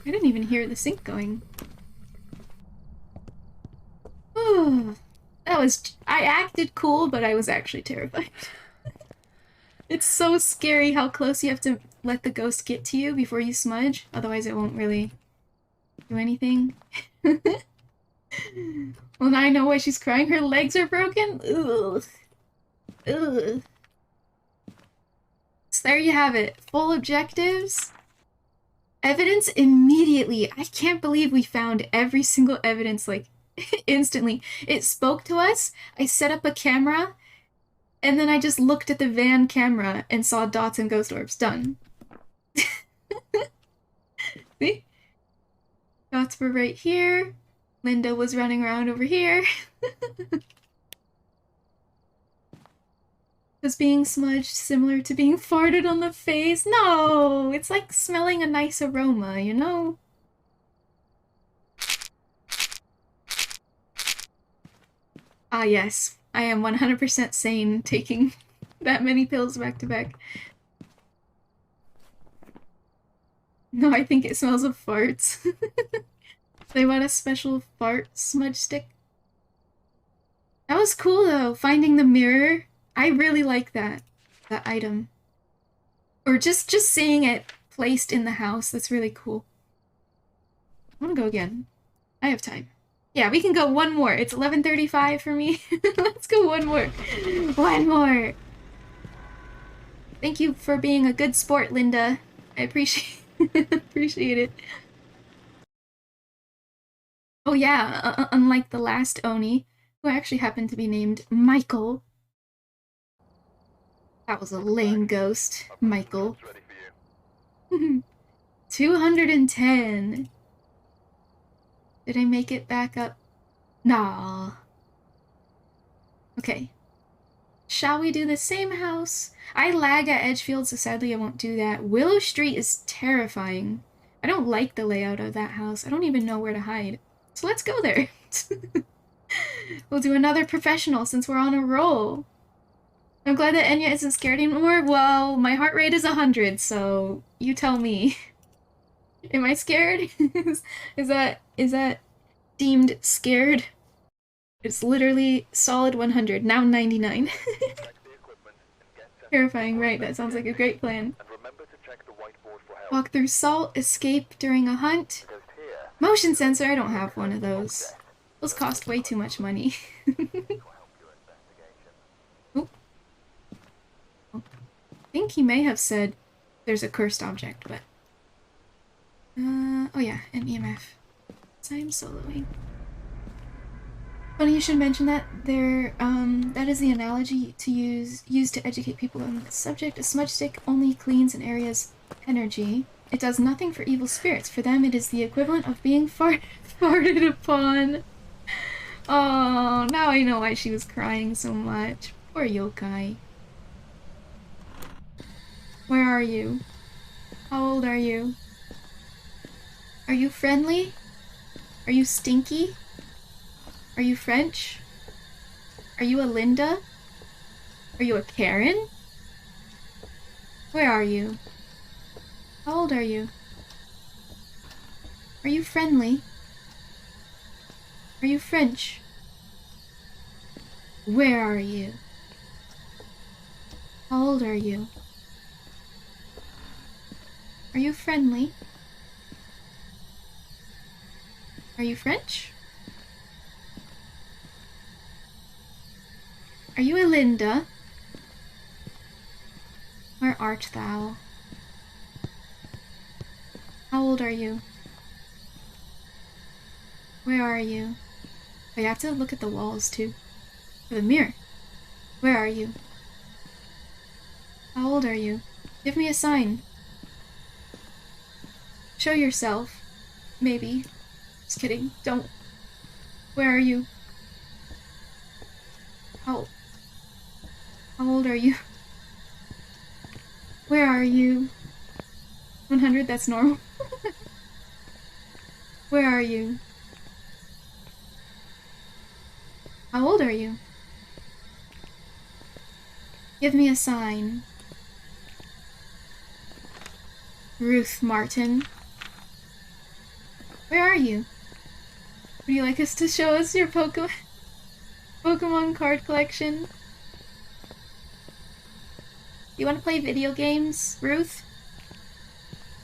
didn't even hear the sink going. Oh, I acted cool, but I was actually terrified. It's so scary how close you have to let the ghost get to you before you smudge, otherwise it won't really do anything. Well, now I know why she's crying. Her legs are broken? Ugh. So there you have it. Full objectives. Evidence immediately. I can't believe we found every single evidence, like, instantly. It spoke to us. I set up a camera, and then I just looked at the van camera and saw dots and ghost orbs. Done. See? Dots were right here. Linda was running around over here. Was being smudged similar to being farted on the face? No! It's like smelling a nice aroma, you know? Ah yes, I am 100% sane taking that many pills back to back. No, I think it smells of farts. They want a special fart smudge stick. That was cool though, finding the mirror. I really like that item. Or just seeing it placed in the house, that's really cool. I wanna go again. I have time. Yeah, we can go one more. It's 11:35 for me. Let's go one more. One more. Thank you for being a good sport, Linda. I appreciate it. Oh yeah, unlike the last Oni, who actually happened to be named Michael. That was a lame ghost, Michael. 210. Did I make it back up? Nah. Okay. Shall we do the same house? I lag at Edgefield, so sadly I won't do that. Willow Street is terrifying. I don't like the layout of that house. I don't even know where to hide. So let's go there. We'll do another professional since we're on a roll. I'm glad that Enya isn't scared anymore. Well, my heart rate is 100, so you tell me. Am I scared? is that deemed scared? It's literally solid 100, now 99. Terrifying, right? That sounds like a great plan. Walk through salt, escape during a hunt. Motion sensor, I don't have one of those. Those cost way too much money. Oh. I think he may have said there's a cursed object, but... oh yeah, an EMF. So I'm soloing. Funny you should mention that. That is the analogy to used to educate people on the subject. A smudge stick only cleans an area's energy. It does nothing for evil spirits. For them, it is the equivalent of being farted upon. Oh, now I know why she was crying so much. Poor yokai. Where are you? How old are you? Are you friendly? Are you stinky? Are you French? Are you a Linda? Are you a Karen? Where are you? How old are you? Are you friendly? Are you French? Where are you? How old are you? Are you friendly? Are you French? Are you a Linda? Where art thou? How old are you? Where are you? Oh, you have to look at the walls too. For the mirror. Where are you? How old are you? Give me a sign. Show yourself. Maybe. Just kidding. Don't. Where are you? How old are you? Where are you? 100, that's normal. Where are you? How old are you? Give me a sign. Ruth Martin. Where are you? Would you like us to show us your Pokemon card collection? You want to play video games, Ruth?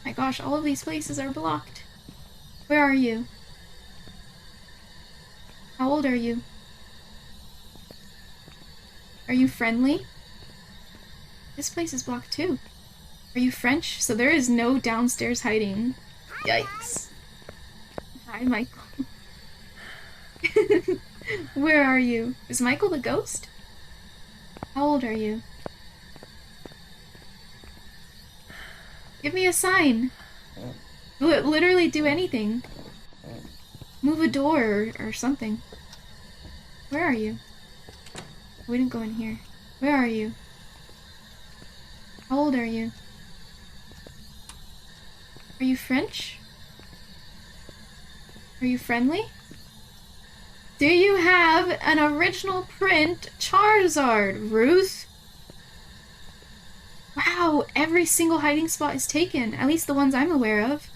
My gosh, all of these places are blocked. Where are you? How old are you? Are you friendly? This place is blocked too. Are you French? So there is no downstairs hiding. Yikes. Hi, Michael. Where are you? Is Michael the ghost? How old are you? Give me a sign. Literally do anything. Move a door or something. Where are you? We didn't go in here. Where are you? How old are you? Are you French? Are you friendly? Do you have an original print Charizard, Ruth? Wow, every single hiding spot is taken. At least the ones I'm aware of.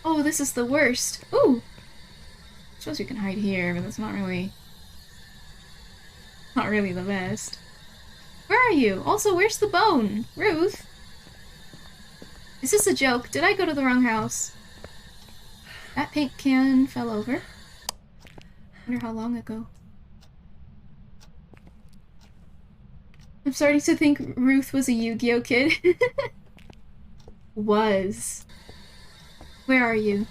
Oh, this is the worst. Ooh! I suppose we can hide here, but that's not really the best. Where are you? Also, where's the bone? Ruth? Is this a joke? Did I go to the wrong house? That paint can fell over. Wonder how long ago. I'm starting to think Ruth was a Yu-Gi-Oh kid. Was. Where are you?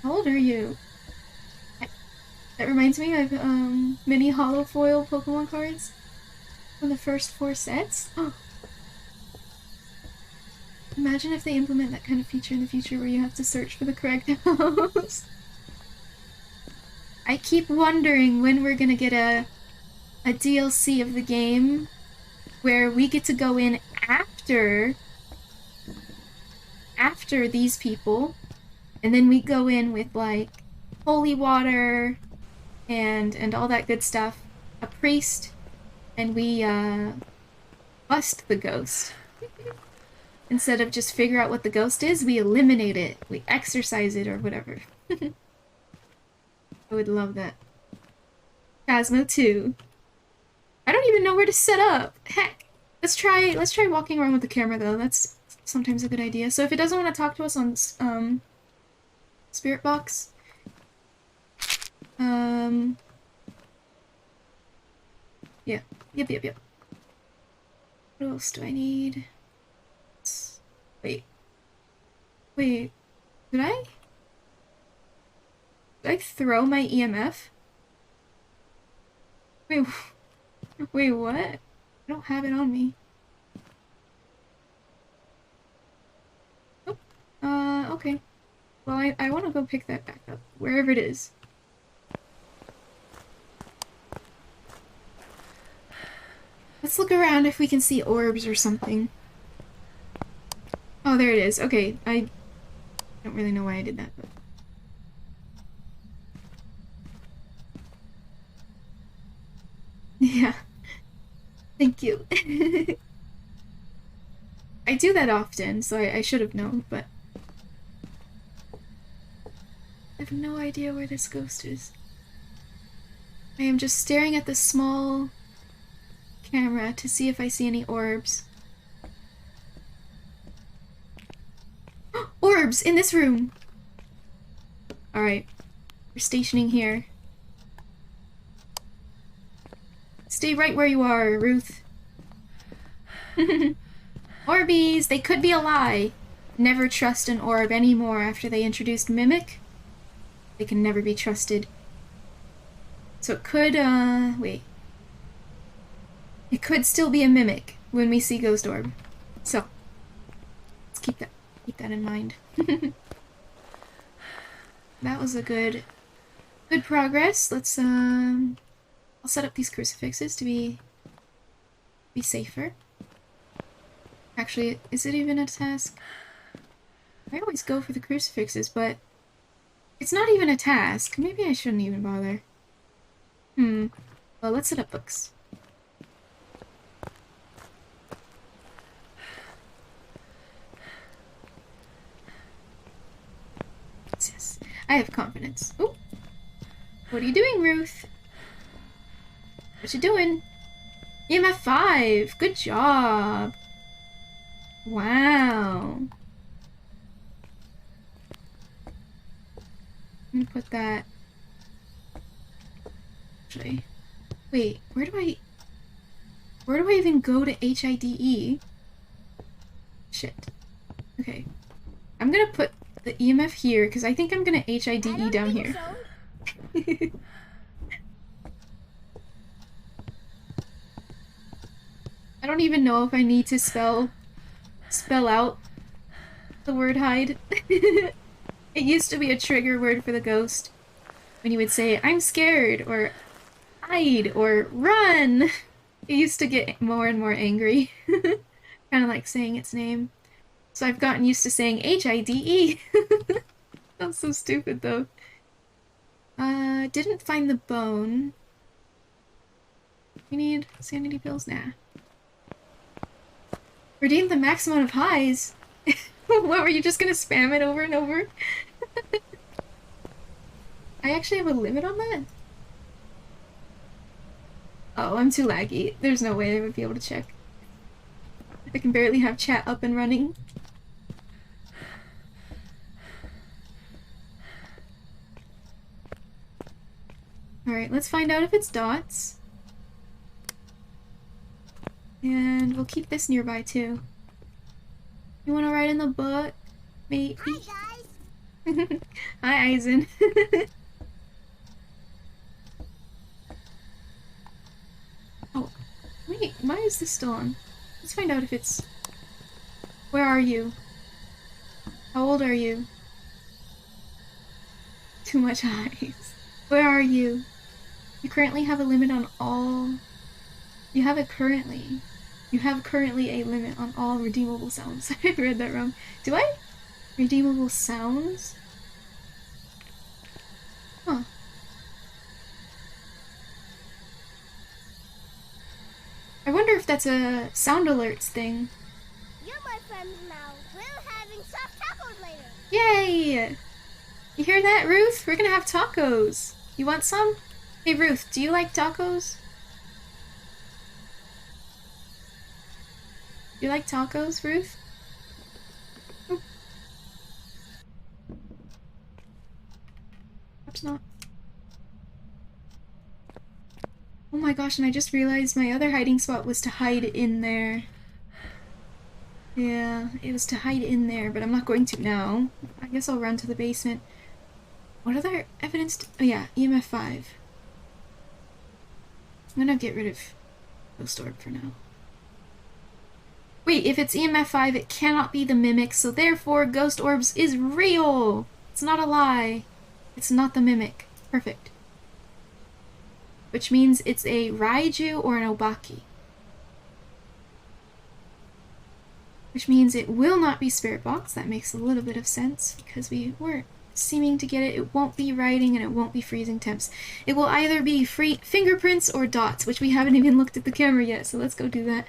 How old are you? That reminds me of mini hollow foil Pokemon cards from the first 4 sets. Oh. Imagine if they implement that kind of feature in the future where you have to search for the correct house. I keep wondering when we're gonna get a DLC of the game where we get to go in after these people, and then we go in with like holy water and all that good stuff, a priest, and we bust the ghost. Instead of just figure out what the ghost is, we eliminate it, we exorcise it or whatever. I would love that. Phasmo 2. I don't even know where to set up. Heck. Let's try walking around with the camera though. That's sometimes a good idea. So if it doesn't want to talk to us on Spirit Box, yeah. Yep. What else do I need? Wait. Did I? Did I throw my EMF? Wait, wait, what? I don't have it on me. Oh, okay. Well, I want to go pick that back up, wherever it is. Let's look around if we can see orbs or something. Oh, there it is. Okay, I don't really know why I did that, but... Yeah. Thank you. I do that often, so I should have known, but... I have no idea where this ghost is. I am just staring at the small camera to see if I see any orbs. Orbs! In this room! Alright. We're stationing here. Stay right where you are, Ruth. Orbies! They could be a lie. Never trust an orb anymore after they introduced Mimic. They can never be trusted. So it could, wait. It could still be a Mimic when we see Ghost Orb. So, let's keep that in mind. That was a good progress. Let's, I'll set up these crucifixes to be safer. Actually, is it even a task? I always go for the crucifixes, but it's not even a task. Maybe I shouldn't even bother. Well, let's set up books. Yes, I have confidence. Oh, what are you doing, Ruth? What you doing? EMF 5. Good job. Wow. I'm gonna put that. Actually, wait. Where do I even go to HIDE? Shit. Okay. I'm gonna put the EMF here because I think I'm gonna HIDE down here. So. I don't even know if I need to spell out the word hide. It used to be a trigger word for the ghost. When you would say, I'm scared, or hide, or run! It used to get more and more angry. Kind of like saying its name. So I've gotten used to saying HIDE. That's so stupid, though. Didn't find the bone. We need sanity pills? Nah. Redeem the max amount of highs. What, were you just gonna spam it over and over? I actually have a limit on that? Oh, I'm too laggy. There's no way I would be able to check. I can barely have chat up and running. Alright, let's find out if it's dots. And we'll keep this nearby too. You wanna ride in the book? Maybe? Hi, guys. Hi, Aizen. Oh, wait, why is this still on? Let's find out if it's... Where are you? How old are you? Too much eyes. Where are you? You currently have a limit on all... You have currently a limit on all redeemable sounds. I read that wrong. Do I? Redeemable sounds? Huh. I wonder if that's a sound alerts thing. You're my friends now. We're having soft tacos later. Yay! You hear that, Ruth? We're gonna have tacos. You want some? Hey, Ruth, do you like tacos? You like tacos, Ruth? Oh. Perhaps not. Oh my gosh, and I just realized my other hiding spot was to hide in there. Yeah, it was to hide in there, but I'm not going to now. I guess I'll run to the basement. What other evidence? Oh yeah, EMF 5. I'm gonna get rid of Ghost Orb for now. Wait, if it's EMF 5, it cannot be the Mimic, so therefore Ghost Orbs is real! It's not a lie. It's not the Mimic. Perfect. Which means it's a Raiju or an Obaki. Which means it will not be Spirit Box. That makes a little bit of sense, because we weren't seeming to get it. It won't be writing, and it won't be freezing temps. It will either be fingerprints or dots, which we haven't even looked at the camera yet, so let's go do that.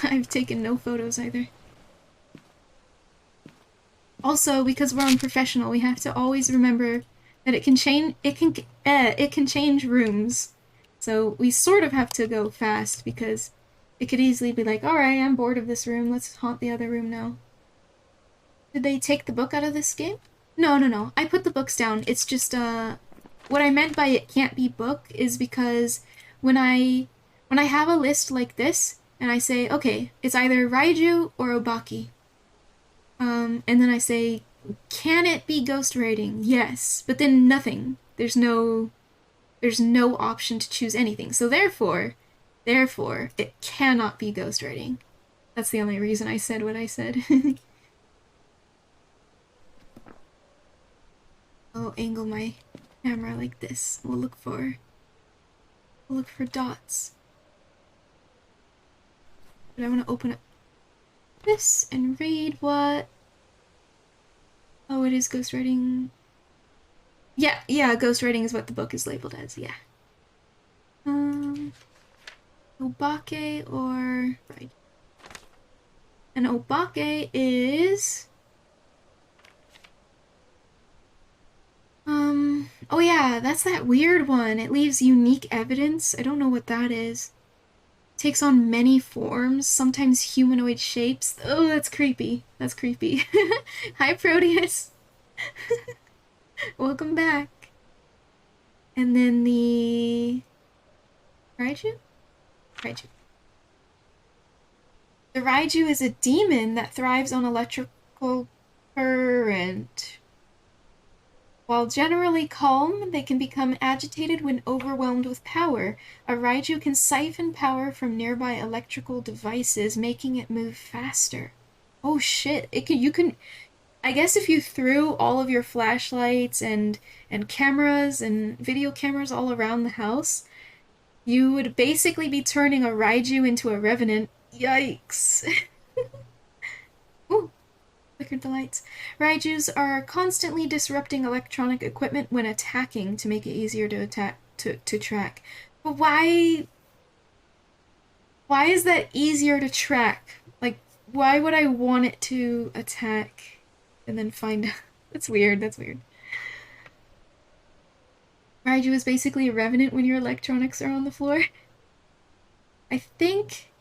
I've taken no photos either. Also, because we're unprofessional, we have to always remember that it can change rooms. So we sort of have to go fast because it could easily be like, alright, I'm bored of this room, let's haunt the other room now. Did they take the book out of this game? No. I put the books down. It's just, what I meant by it can't be book is because when I have a list like this, and I say, okay, it's either Raiju or Obaki. And then I say, can it be ghost writing? Yes, but then nothing. There's no option to choose anything. So therefore, it cannot be ghost writing. That's the only reason I said what I said. I'll angle my camera like this. We'll look for dots. But I want to open up this and read what... Oh, it is ghostwriting. Yeah, ghostwriting is what the book is labeled as, yeah. Obake or... Right. And Obake is... Oh yeah, that's that weird one. It leaves unique evidence. I don't know what that is. Takes on many forms, sometimes humanoid shapes. Oh, that's creepy. That's creepy. Hi, Proteus. Welcome back. And then the... Raiju? Raiju. The Raiju is a demon that thrives on electrical current. While generally calm, they can become agitated when overwhelmed with power. A Raiju can siphon power from nearby electrical devices, making it move faster. Oh shit, you can... I guess if you threw all of your flashlights and cameras and video cameras all around the house, you would basically be turning a Raiju into a Revenant. Yikes. Ooh. Flickered the lights. Raijus are constantly disrupting electronic equipment when attacking to make it easier to track. But why is that easier to track? Like, why would I want it to attack and then find out? That's weird, that's weird. Raiju is basically a revenant when your electronics are on the floor. I think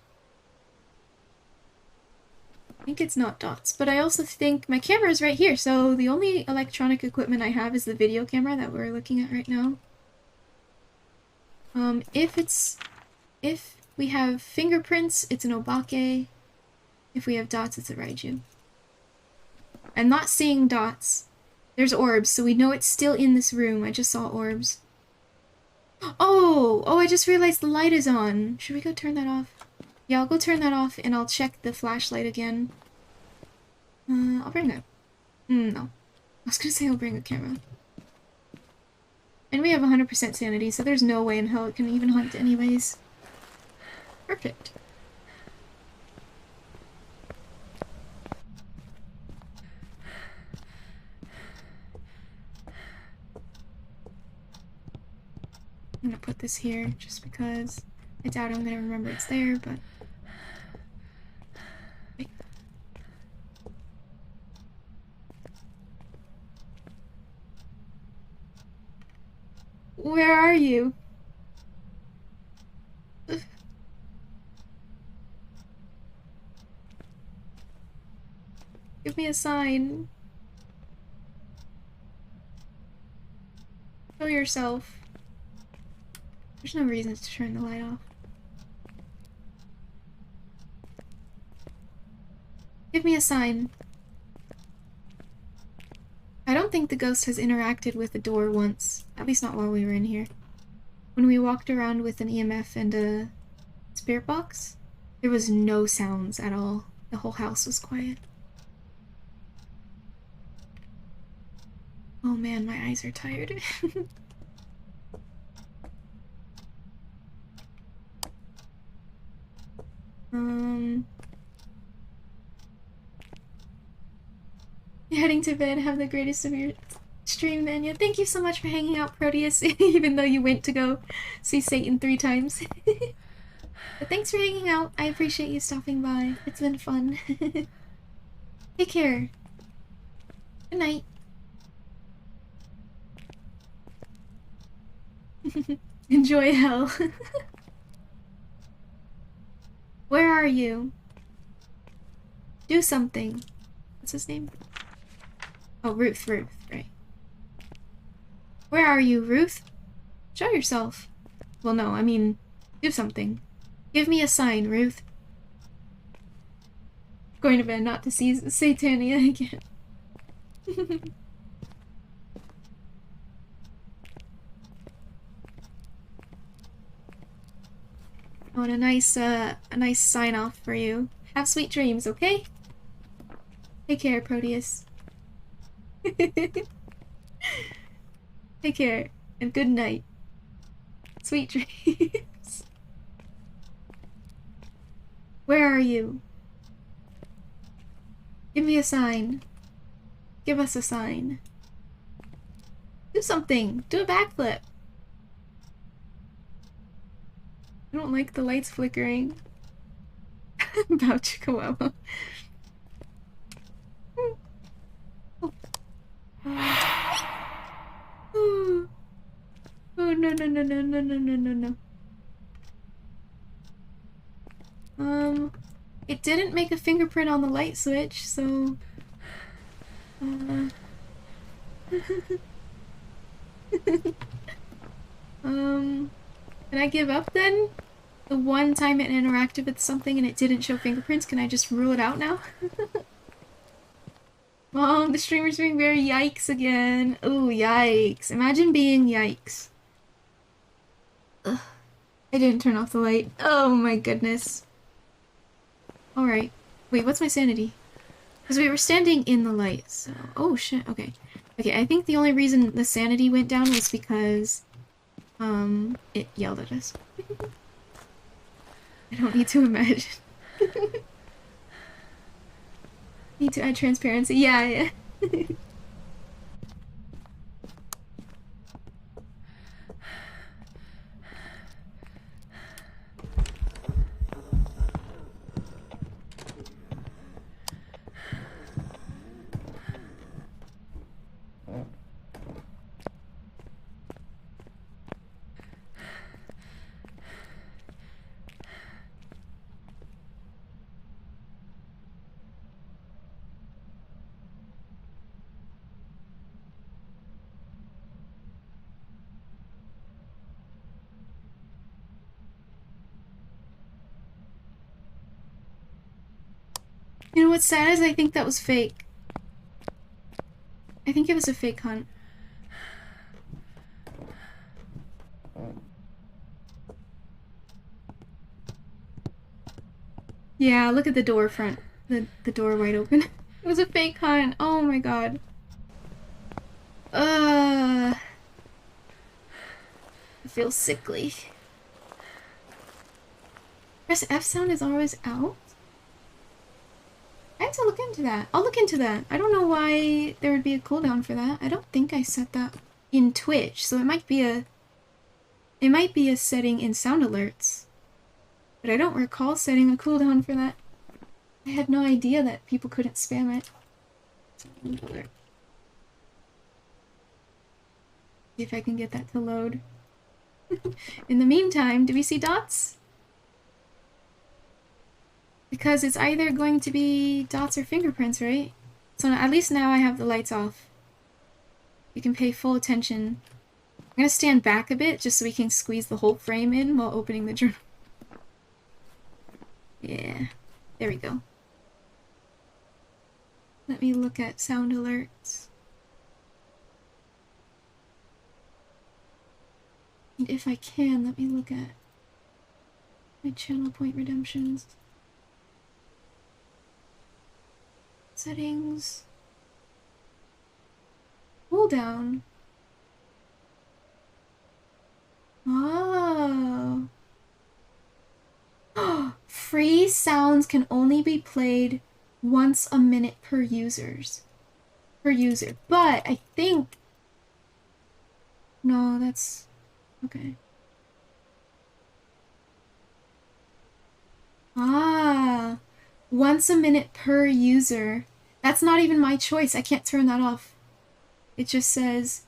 it's not dots, but I also think my camera is right here, so the only electronic equipment I have is the video camera that we're looking at right now. If we have fingerprints, it's an Obake. If we have dots, it's a Raiju. I'm not seeing dots. There's orbs, so we know it's still in this room. I just saw orbs. Oh, I just realized the light is on. Should we go turn that off? Yeah, I'll go turn that off and I'll check the flashlight again. I'll bring a... no. I was gonna say I'll bring a camera. And we have 100% sanity, so there's no way in hell it can even hunt anyways. Perfect. I'm gonna put this here just because I doubt I'm gonna remember it's there, but... Where are you? Give me a sign. Show yourself. There's no reason to turn the light off. Give me a sign. I don't think the ghost has interacted with the door once. At least not while we were in here. When we walked around with an EMF and a spirit box, there was no sounds at all. The whole house was quiet. Oh man, my eyes are tired. Heading to bed. Have the greatest of your stream, Mania. Thank you so much for hanging out, Proteus, even though you went to go see Satan 3 times. But thanks for hanging out. I appreciate you stopping by. It's been fun. Take care. Good night. Enjoy hell. Where are you? Do something. What's his name? Oh, Ruth, right. Where are you, Ruth? Show yourself. Well, no, I mean, do something. Give me a sign, Ruth. Going to bed not to see Satania again. I want a nice sign off for you. Have sweet dreams, okay? Take care, Proteus. Take care, and good night. Sweet dreams. Where are you? Give me a sign. Give us a sign. Do something. Do a backflip. I don't like the lights flickering. About Chihuahua. Oh. Oh no. It didn't make a fingerprint on the light switch, so can I give up then? The one time it interacted with something and it didn't show fingerprints, can I just rule it out now? Mom, the streamer's being very yikes again. Ooh, yikes. Imagine being yikes. Ugh. I didn't turn off the light. Oh my goodness. Alright. Wait, what's my sanity? Because we were standing in the light, so... Oh shit, okay. Okay, I think the only reason the sanity went down was because... it yelled at us. I don't need to imagine. Need to add transparency. Yeah. You know what's sad is I think that was fake. I think it was a fake hunt. Yeah, look at the door front. The door wide open. It was a fake hunt. Oh my god. I feel sickly. Press F sound is always out? I have to look into that. I'll look into that. I don't know why there would be a cooldown for that. I don't think I set that in Twitch, so it might be a setting in sound alerts. But I don't recall setting a cooldown for that. I had no idea that people couldn't spam it. Sound alert. See if I can get that to load. In the meantime, do we see dots? Because it's either going to be dots or fingerprints, right? So at least now I have the lights off. You can pay full attention. I'm gonna stand back a bit just so we can squeeze the whole frame in while opening the journal. Yeah, there we go. Let me look at sound alerts. And if I can, let me look at my channel point redemptions. Settings. Cooldown. Oh. Free sounds can only be played once a minute per user. But I think... No, that's... Okay. Ah. Once a minute per user. That's not even my choice. I can't turn that off. It just says...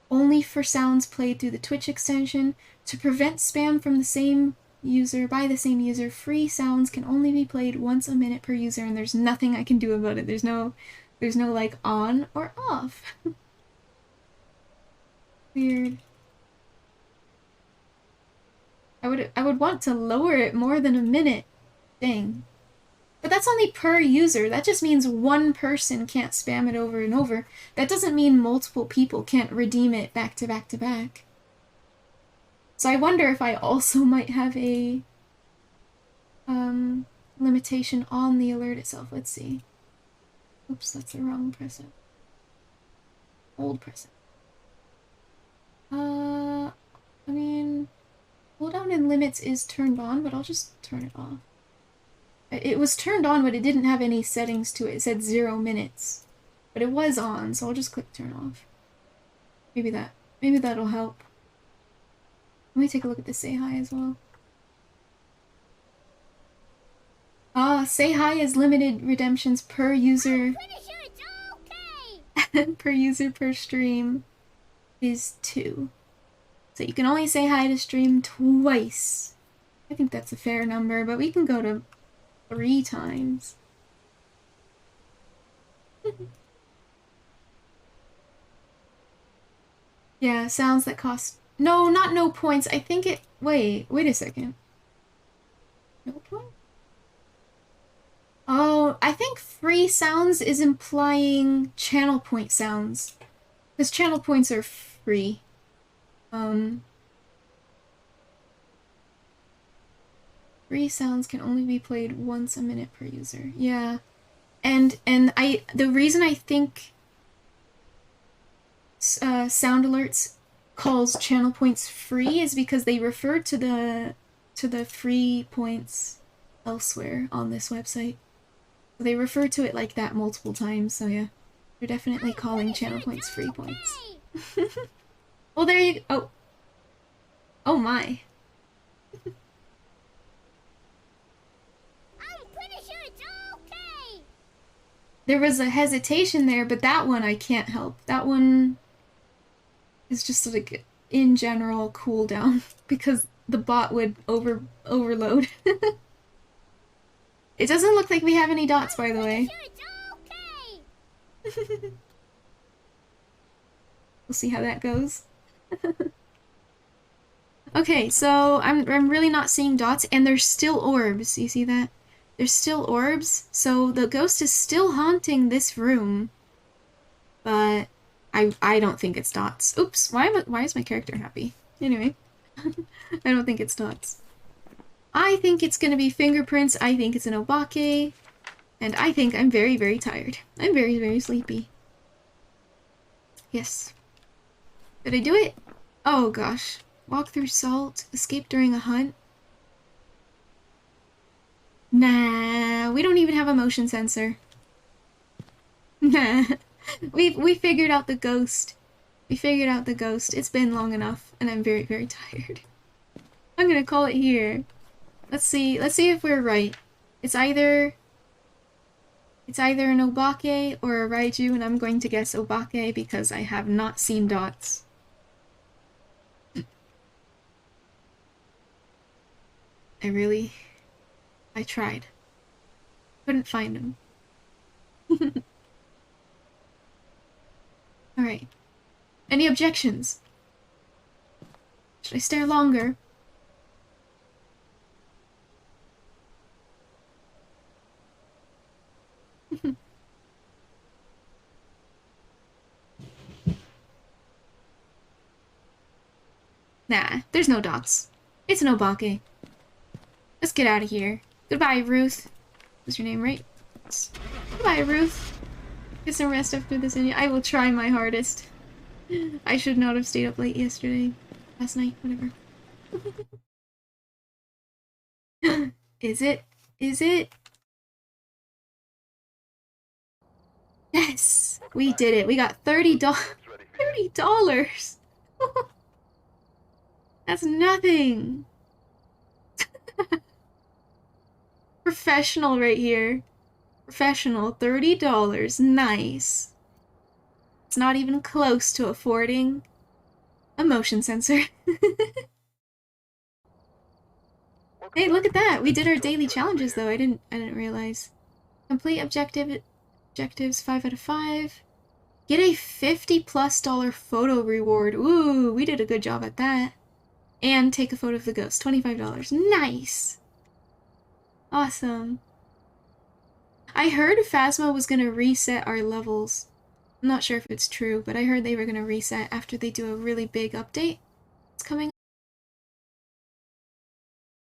Only for sounds played through the Twitch extension. To prevent spam from the same user by the same user, free sounds can only be played once a minute per user, and there's nothing I can do about it. There's no like on or off. Weird. I would want to lower it more than a minute. Dang. But that's only per user. That just means one person can't spam it over and over. That doesn't mean multiple people can't redeem it back to back to back. So I wonder if I also might have a limitation on the alert itself. Let's see. Oops, that's the wrong present. Old present. I mean, cooldown and limits is turned on, but I'll just turn it off. It was turned on, but it didn't have any settings to it. It said 0 minutes. But it was on, so I'll just click turn off. Maybe that'll help. Let me take a look at the say hi as well. Say hi is limited redemptions per user. Pretty sure it's okay. Per user per stream is 2. So you can only say hi to stream twice. I think that's a fair number, but we can go to 3 times. Yeah, sounds that cost... No, not no points. I think it... Wait a second. No point? Oh, I think free sounds is implying channel point sounds. Because channel points are free. Free sounds can only be played once a minute per user. Yeah. And the reason I think Sound Alerts calls channel points free is because they refer to the free points elsewhere on this website. They refer to it like that multiple times, so yeah. They're definitely calling channel points free points. Well, there you go. Oh my. I'm pretty sure it's okay. There was a hesitation there, but that one I can't help. That one is just like in general cooldown because the bot would overload. It doesn't look like we have any dots, by the way. Sure it's okay. We'll see how that goes. Okay, so I'm really not seeing dots, and there's still orbs. You see that? There's still orbs, so the ghost is still haunting this room. But I don't think it's dots. Oops, why is my character happy? Anyway, I don't think it's dots. I think it's gonna be fingerprints, I think it's an obake, and I think I'm very, very tired. I'm very, very sleepy. Yes. Did I do it? Oh gosh. Walk through salt, escape during a hunt. Nah, we don't even have a motion sensor. Nah. We figured out the ghost. We figured out the ghost. It's been long enough, and I'm very, very tired. I'm gonna call it here. Let's see if we're right. It's either an obake or a raiju, and I'm going to guess obake because I have not seen dots. I tried. Couldn't find him. Alright. Any objections? Should I stare longer? Nah, there's no dots. It's no bake. Let's get out of here. Goodbye, Ruth. That's your name, right? Goodbye, Ruth. Get some rest after this. I will try my hardest. I should not have stayed up late yesterday. Last night, whatever. Is it? Is it? Yes! We did it. We got $30. $30! That's nothing! Professional right here. Professional. $30. Nice. It's not even close to affording a motion sensor. Hey, look at that! We did our daily challenges though. I didn't realize. Complete objectives 5 out of 5. Get a $50+ photo reward. Ooh, we did a good job at that. And take a photo of the ghost. $25. Nice! Awesome. I heard Phasmo was gonna reset our levels. I'm not sure if it's true, but I heard they were gonna reset after they do a really big update. It's coming